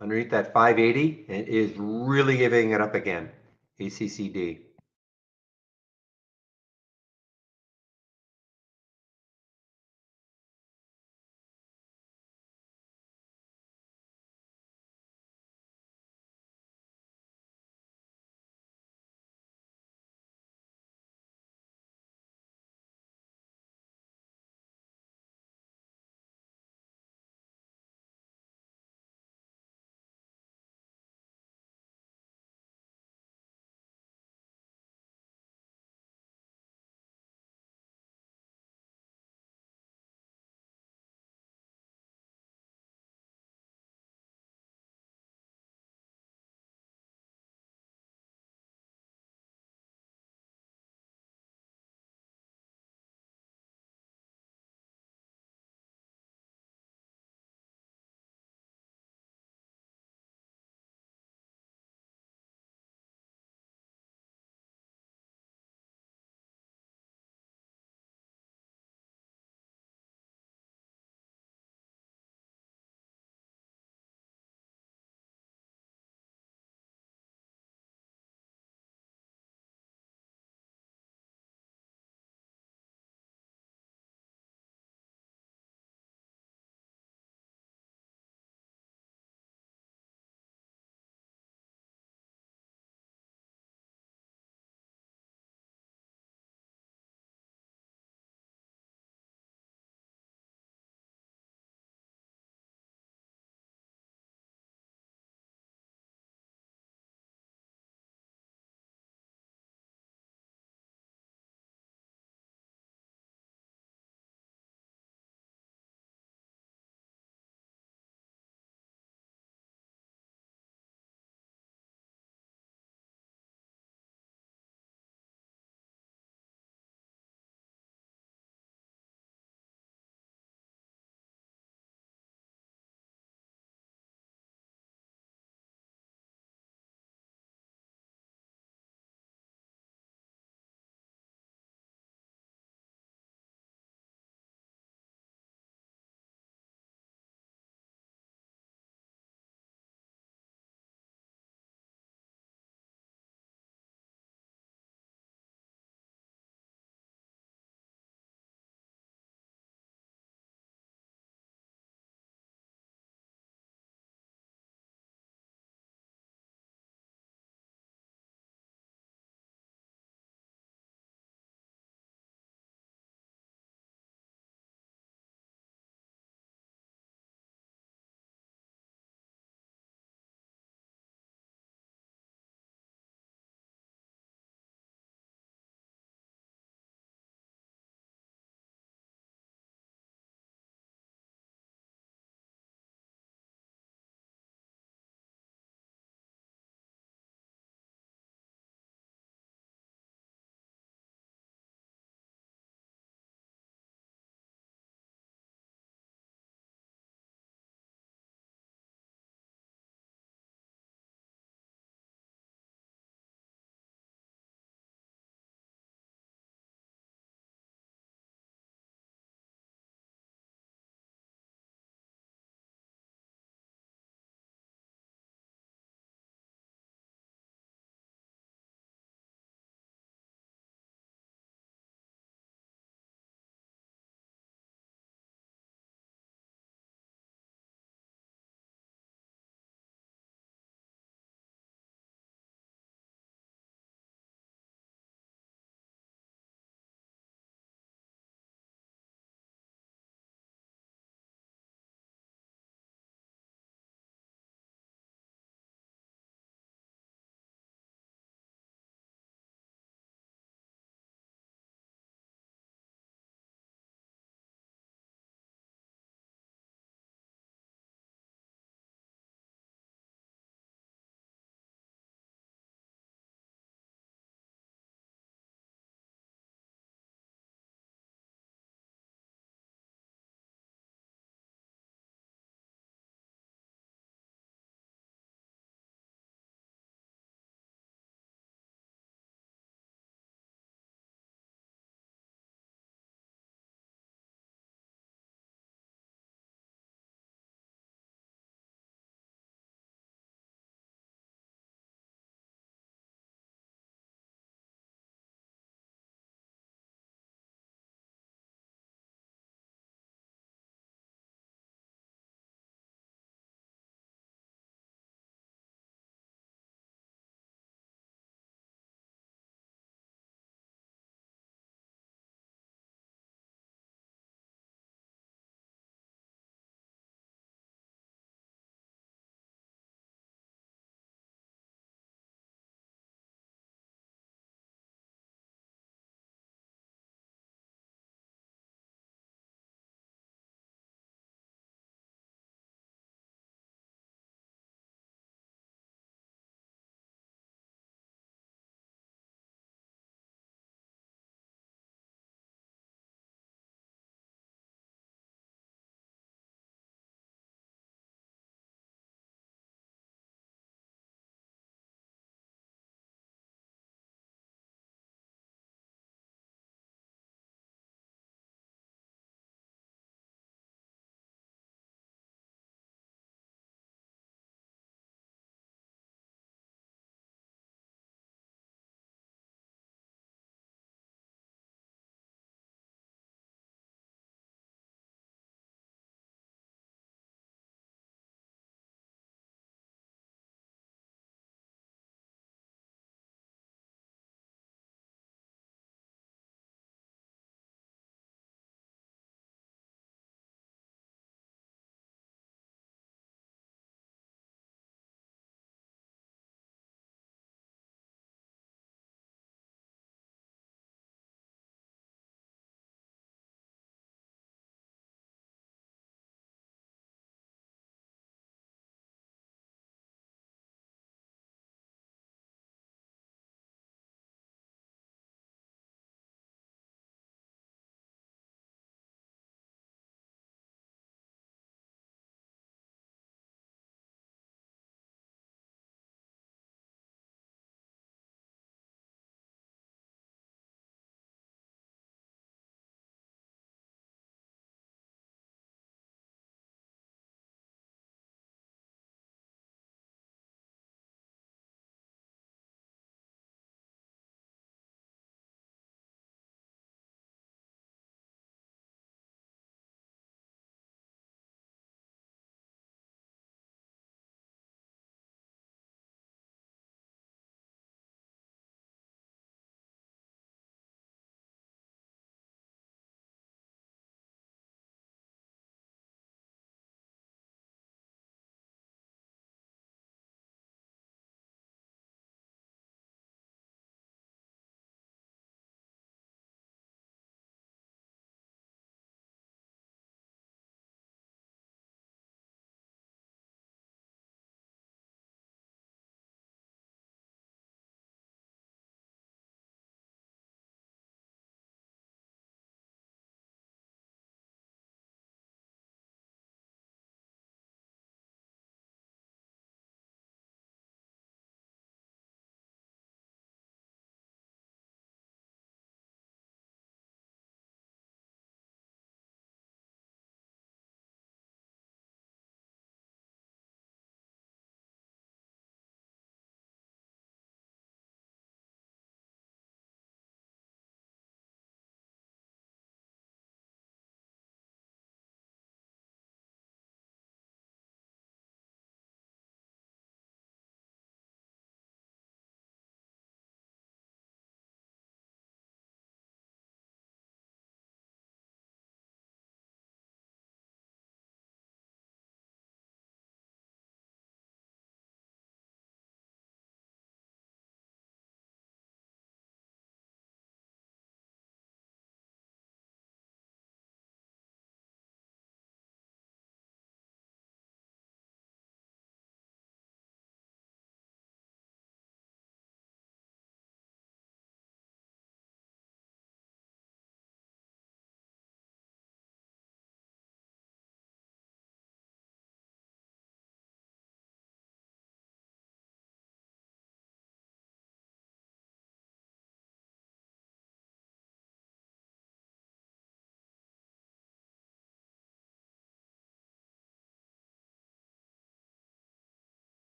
Underneath that 580, it is really giving it up again. ACCD.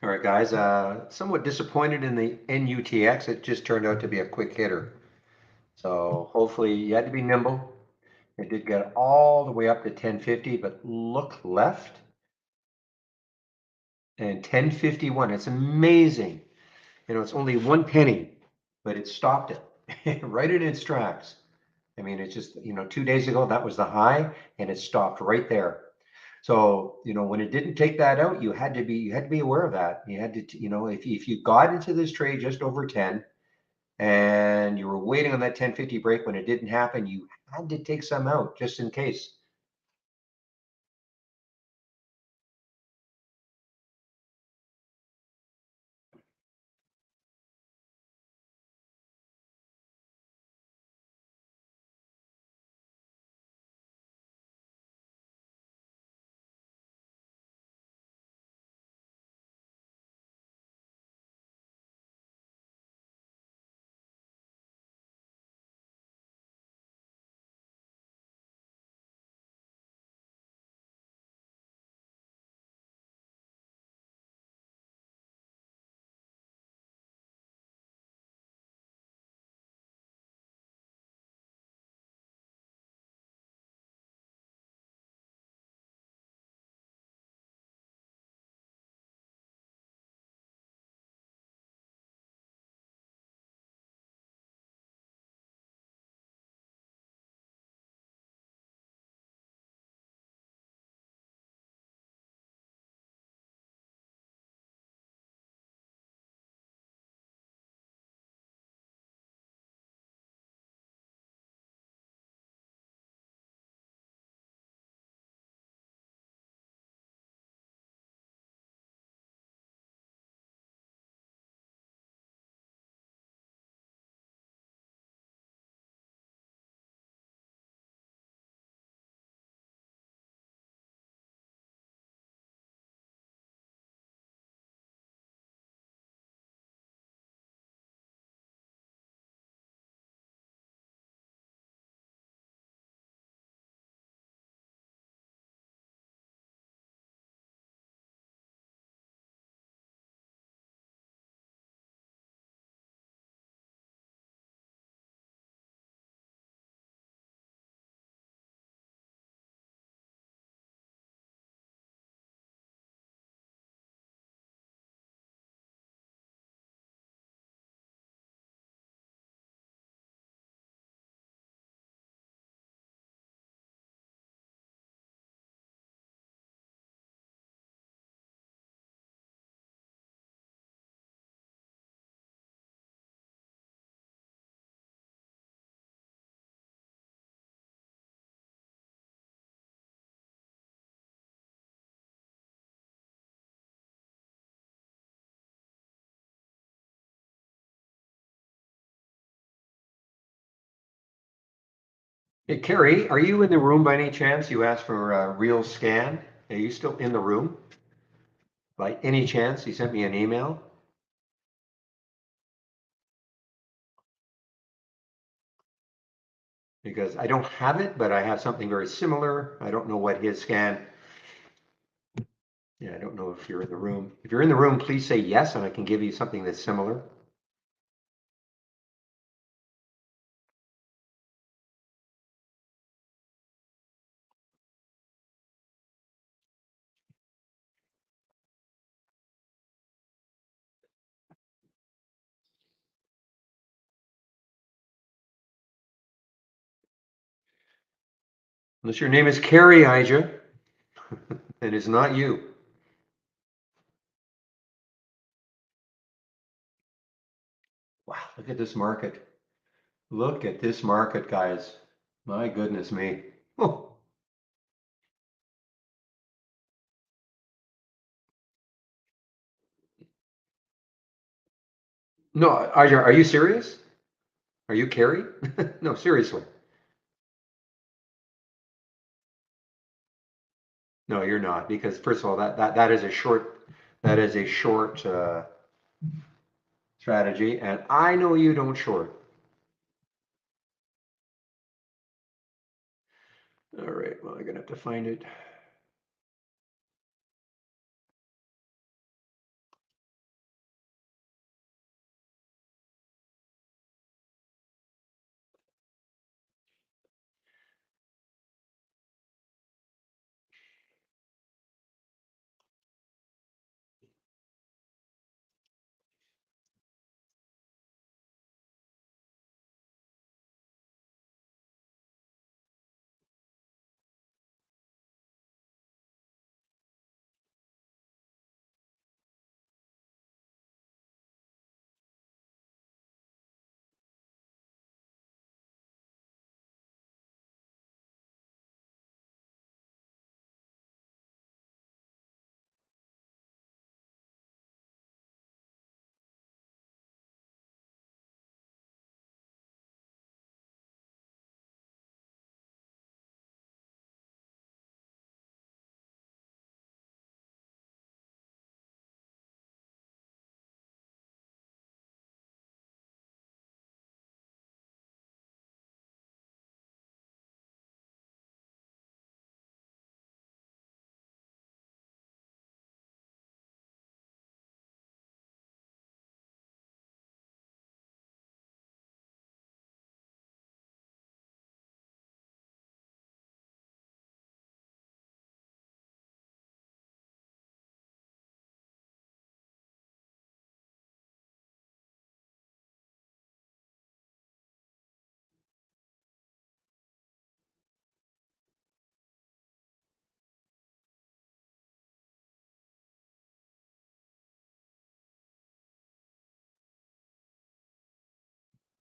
All right, guys, somewhat disappointed in the NUTX. It just turned out to be a quick hitter. So hopefully you had to be nimble. It did get all the way up to 1050, but look left and 1051. It's amazing. You know, it's only 1 penny, but it stopped it right in its tracks. I mean, it's just, 2 days ago, that was the high and it stopped right there. So, when it didn't take that out, you had to be aware of that. You had to, if you got into this trade just over 10 and you were waiting on that 1050 break when it didn't happen, you had to take some out just in case. Hey, Carrie, are you in the room by any chance? You asked for a real scan. Are you still in the room by any chance? You sent me an email because I don't have it, but I have something very similar. I don't know what his scan. Yeah, I don't know if you're in the room. If you're in the room, please say yes, and I can give you something that's similar. Unless your name is Carrie Ija, and it's not you. Wow, look at this market. Look at this market, guys. My goodness me. Oh, no, Ija, are you serious? Are you Carrie? No, seriously. No, you're not, because first of all, that is a short strategy, and I know you don't short. All right, well, I'm gonna have to find it.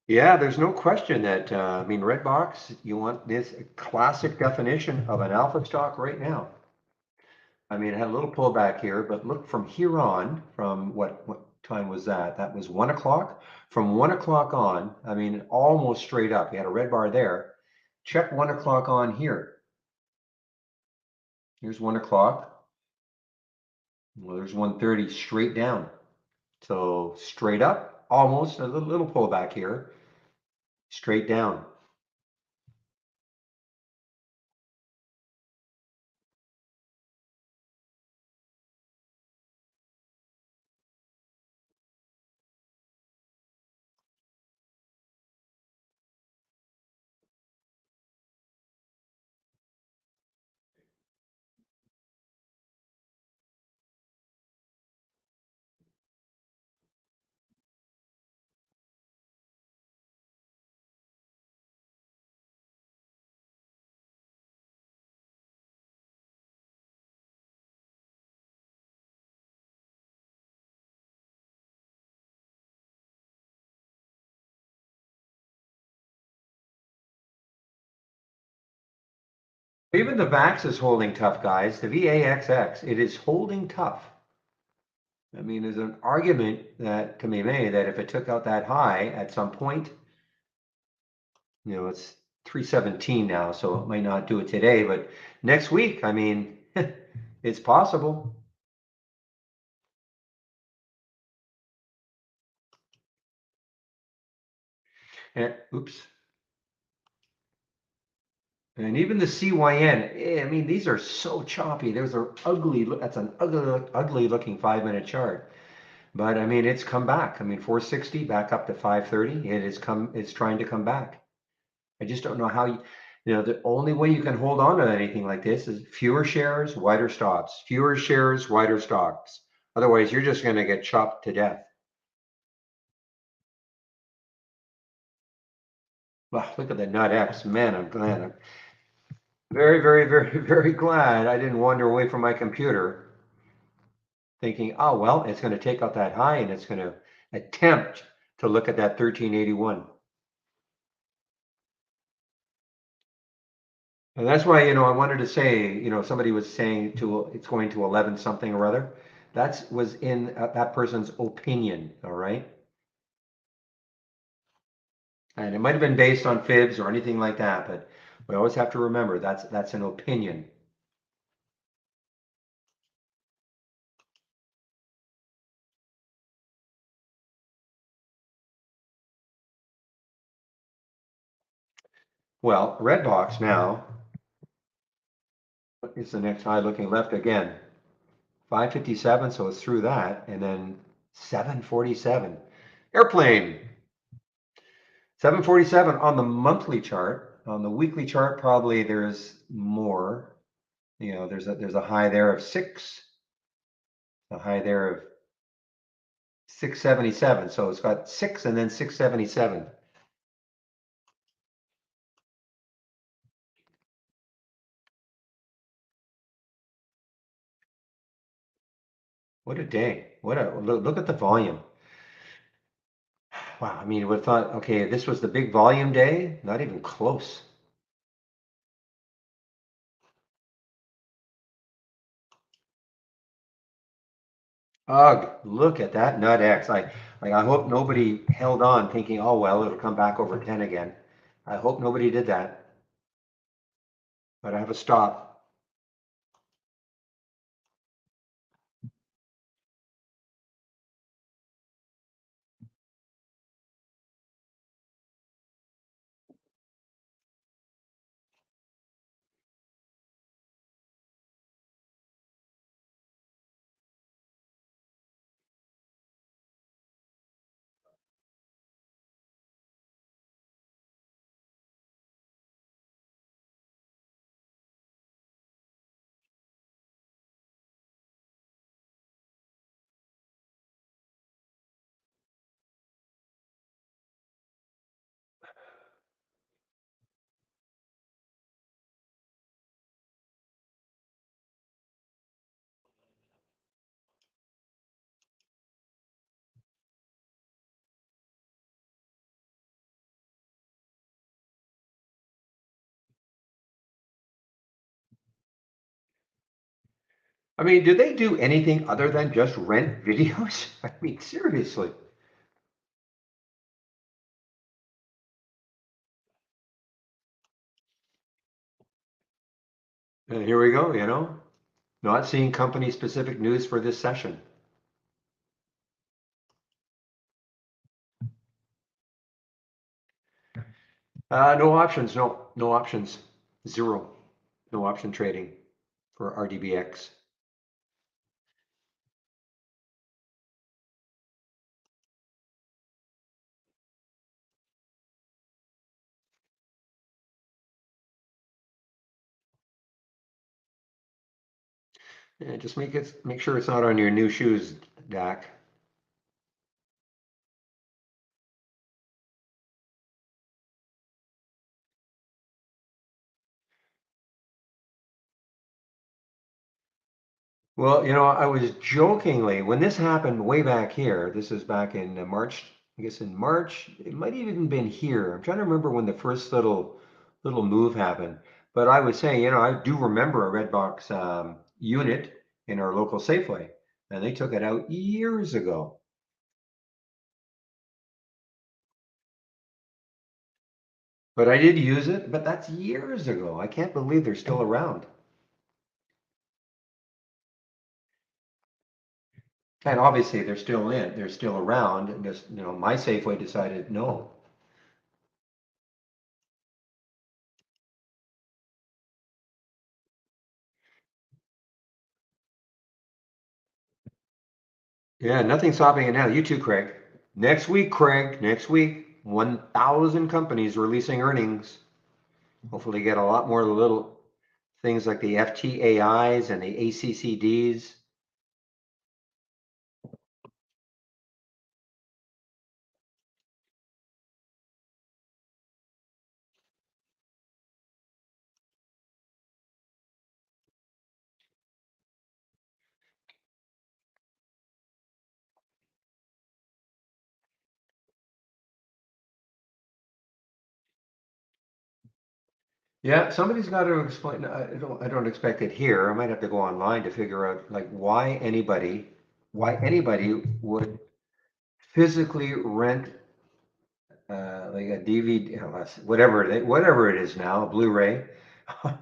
Yeah, there's no question that, I mean, Redbox, you want this classic definition of an alpha stock right now. I mean, it had a little pullback here, but look from here on, from what time was that? That was 1 o'clock. From 1 o'clock on, I mean, almost straight up. You had a red bar there. Check 1 o'clock on here. Here's 1 o'clock. Well, there's 1:30 straight down. So straight up, almost a little pullback here, straight down. Even the VAX is holding tough, guys. The VAXX, it is holding tough. I mean, there's an argument that can be made that if it took out that high at some point, it's 317 now, so it might not do it today, but next week, I mean, it's possible. And, oops. And even the CYN, I mean, these are so choppy. Those are ugly. That's an ugly looking 5-minute chart. But I mean, it's come back. I mean, 460 back up to 530. It's trying to come back. I just don't know how the only way you can hold on to anything like this is fewer shares, wider stops, fewer shares, wider stocks. Otherwise, you're just going to get chopped to death. Wow, look at the nut X. Man, I'm glad. I'm very, very, very, very glad I didn't wander away from my computer thinking, oh, well, it's going to take out that high and it's going to attempt to look at that 1381. And that's why, I wanted to say, somebody was saying it's going to 11 something or other. That was in that person's opinion, all right? And it might have been based on fibs or anything like that, but we always have to remember that's an opinion. Well, red box now is the next high looking left again. 557, so it's through that, and then 747. Airplane. 747 on the monthly chart. On the weekly chart, probably there's more. There's a high there of 6, a high there of 677. So it's got 6 and then 677. What a day. Look at the volume. Wow, I mean, we thought, okay, this was the big volume day, not even close. Ugh, look at that nut X. I hope nobody held on thinking, oh well, it'll come back over 10 again. I hope nobody did that. But I have a stop. I mean, do they do anything other than just rent videos? I mean, seriously. And here we go, not seeing company specific news for this session. No options, no options, zero, no option trading for RDBX. Yeah, just make sure it's not on your new shoes, Dak. Well, I was jokingly, when this happened way back here, this is back in March, I guess in March, it might have even been here. I'm trying to remember when the first little move happened. But I was saying, I do remember a Redbox unit in our local Safeway, and they took it out years ago. But I did use it, but that's years ago. I can't believe they're still around. And obviously they're still around, and just, my Safeway decided no. Yeah, nothing's stopping it now. You too, Craig. Next week, Craig, next week, 1,000 companies releasing earnings. Hopefully get a lot more little things like the FTAIs and the ACCDs. Yeah, somebody's got to explain. I don't expect it here. I might have to go online to figure out like why anybody would physically rent like a DVD, whatever it is now, a Blu-ray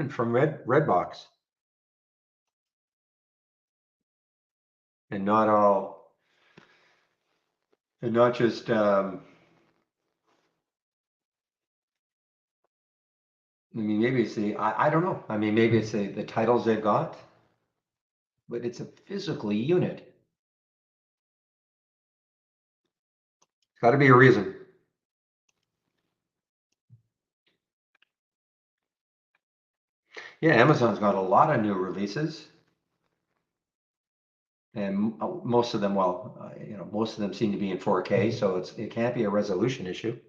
from Redbox, and not all, and not just. I mean, maybe it's I don't know. I mean, maybe it's the titles they've got, but it's a physical unit. It's got to be a reason. Yeah, Amazon's got a lot of new releases, and most of them, well, most of them seem to be in 4K, so it can't be a resolution issue.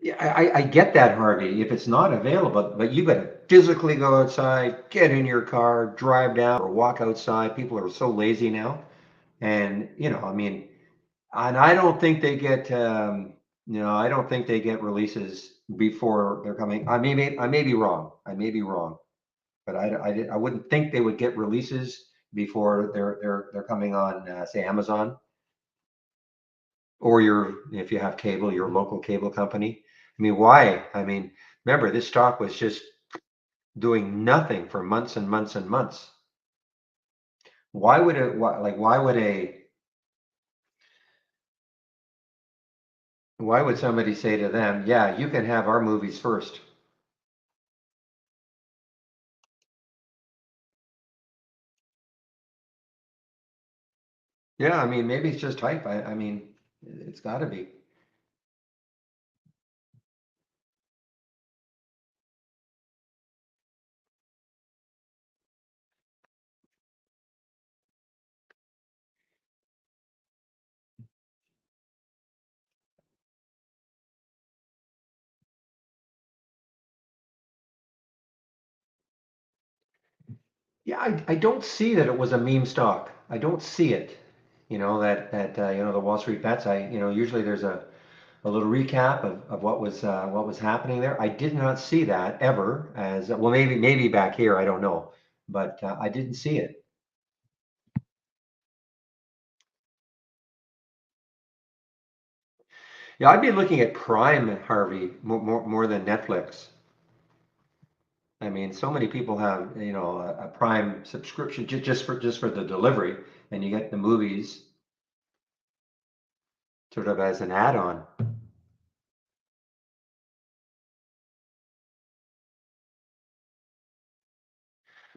Yeah, I get that, Harvey, if it's not available, but you got to physically go outside, get in your car, drive down, or walk outside. People are so lazy now, and I mean, and I don't think they get, I don't think they get releases before they're coming. I may be wrong. I may be wrong, but I wouldn't think they would get releases before they're coming on, say Amazon, or if you have cable, your local cable company. I mean, why? I mean, remember this stock was just doing nothing for months and months and months. Why would it? Why would somebody say to them, "Yeah, you can have our movies first"? Yeah, I mean, maybe it's just hype. I mean, it's got to be. Yeah, I don't see that it was a meme stock. I don't see it. That the Wall Street bets. Usually there's a a little recap of what was happening there. I did not see that ever as well. Maybe back here, I don't know, but I didn't see it. Yeah, I'd be looking at Prime, Harvey, more than Netflix. I mean, so many people have, a Prime subscription just for the delivery, and you get the movies sort of as an add-on.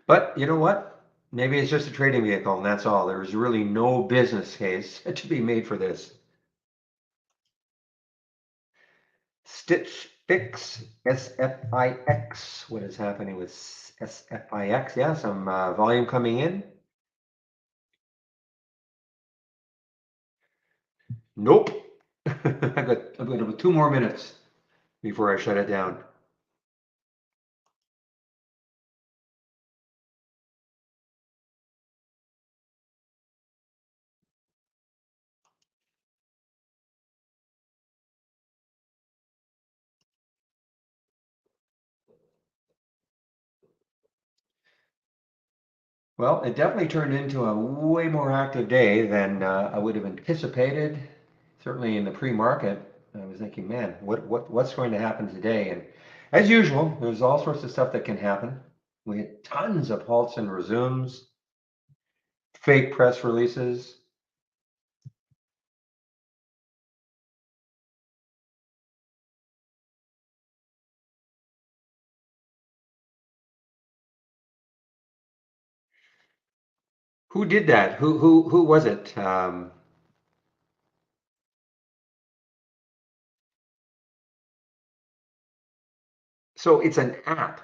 But you know what? Maybe it's just a trading vehicle, and that's all. There's really no business case to be made for this. Stitch Fix, SFIX. What is happening with SFIX? Yeah, some volume coming in. Nope. I've got about 2 more minutes before I shut it down. Well, it definitely turned into a way more active day than I would have anticipated. Certainly in the pre-market, I was thinking, man, what's going to happen today? And as usual, there's all sorts of stuff that can happen. We had tons of halts and resumes, fake press releases. Who did that? Who was it? So it's an app.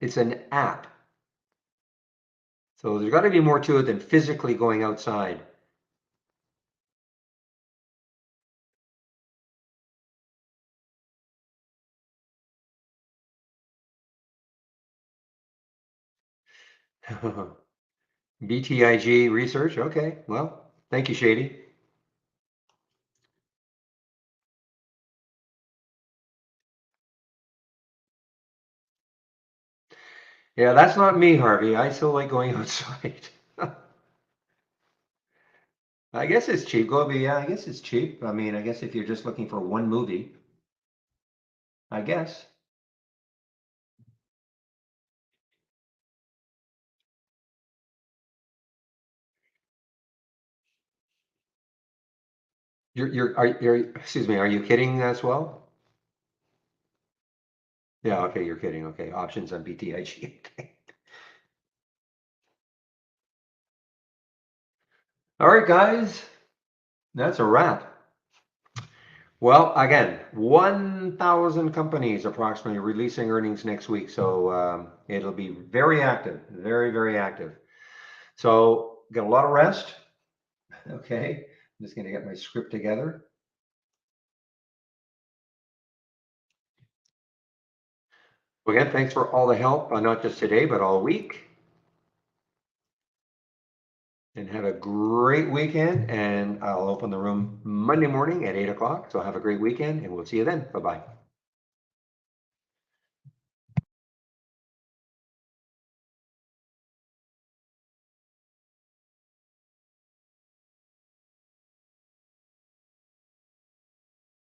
It's an app. So there's got to be more to it than physically going outside. BTIG research. Okay. Well, thank you, Shady. Yeah, that's not me, Harvey. I still like going outside. I guess it's cheap. Yeah, I guess it's cheap. I mean, I guess if you're just looking for one movie, I guess. Excuse me, are you kidding as well? Yeah, okay, you're kidding. Okay, options on BTIG. Okay. All right, guys, that's a wrap. Well, again, 1,000 companies approximately releasing earnings next week. So it'll be very active, very, very active. So get a lot of rest. Okay. I'm just going to get my script together. Again, thanks for all the help, not just today, but all week. And have a great weekend. And I'll open the room Monday morning at 8 o'clock. So have a great weekend, and we'll see you then. Bye-bye.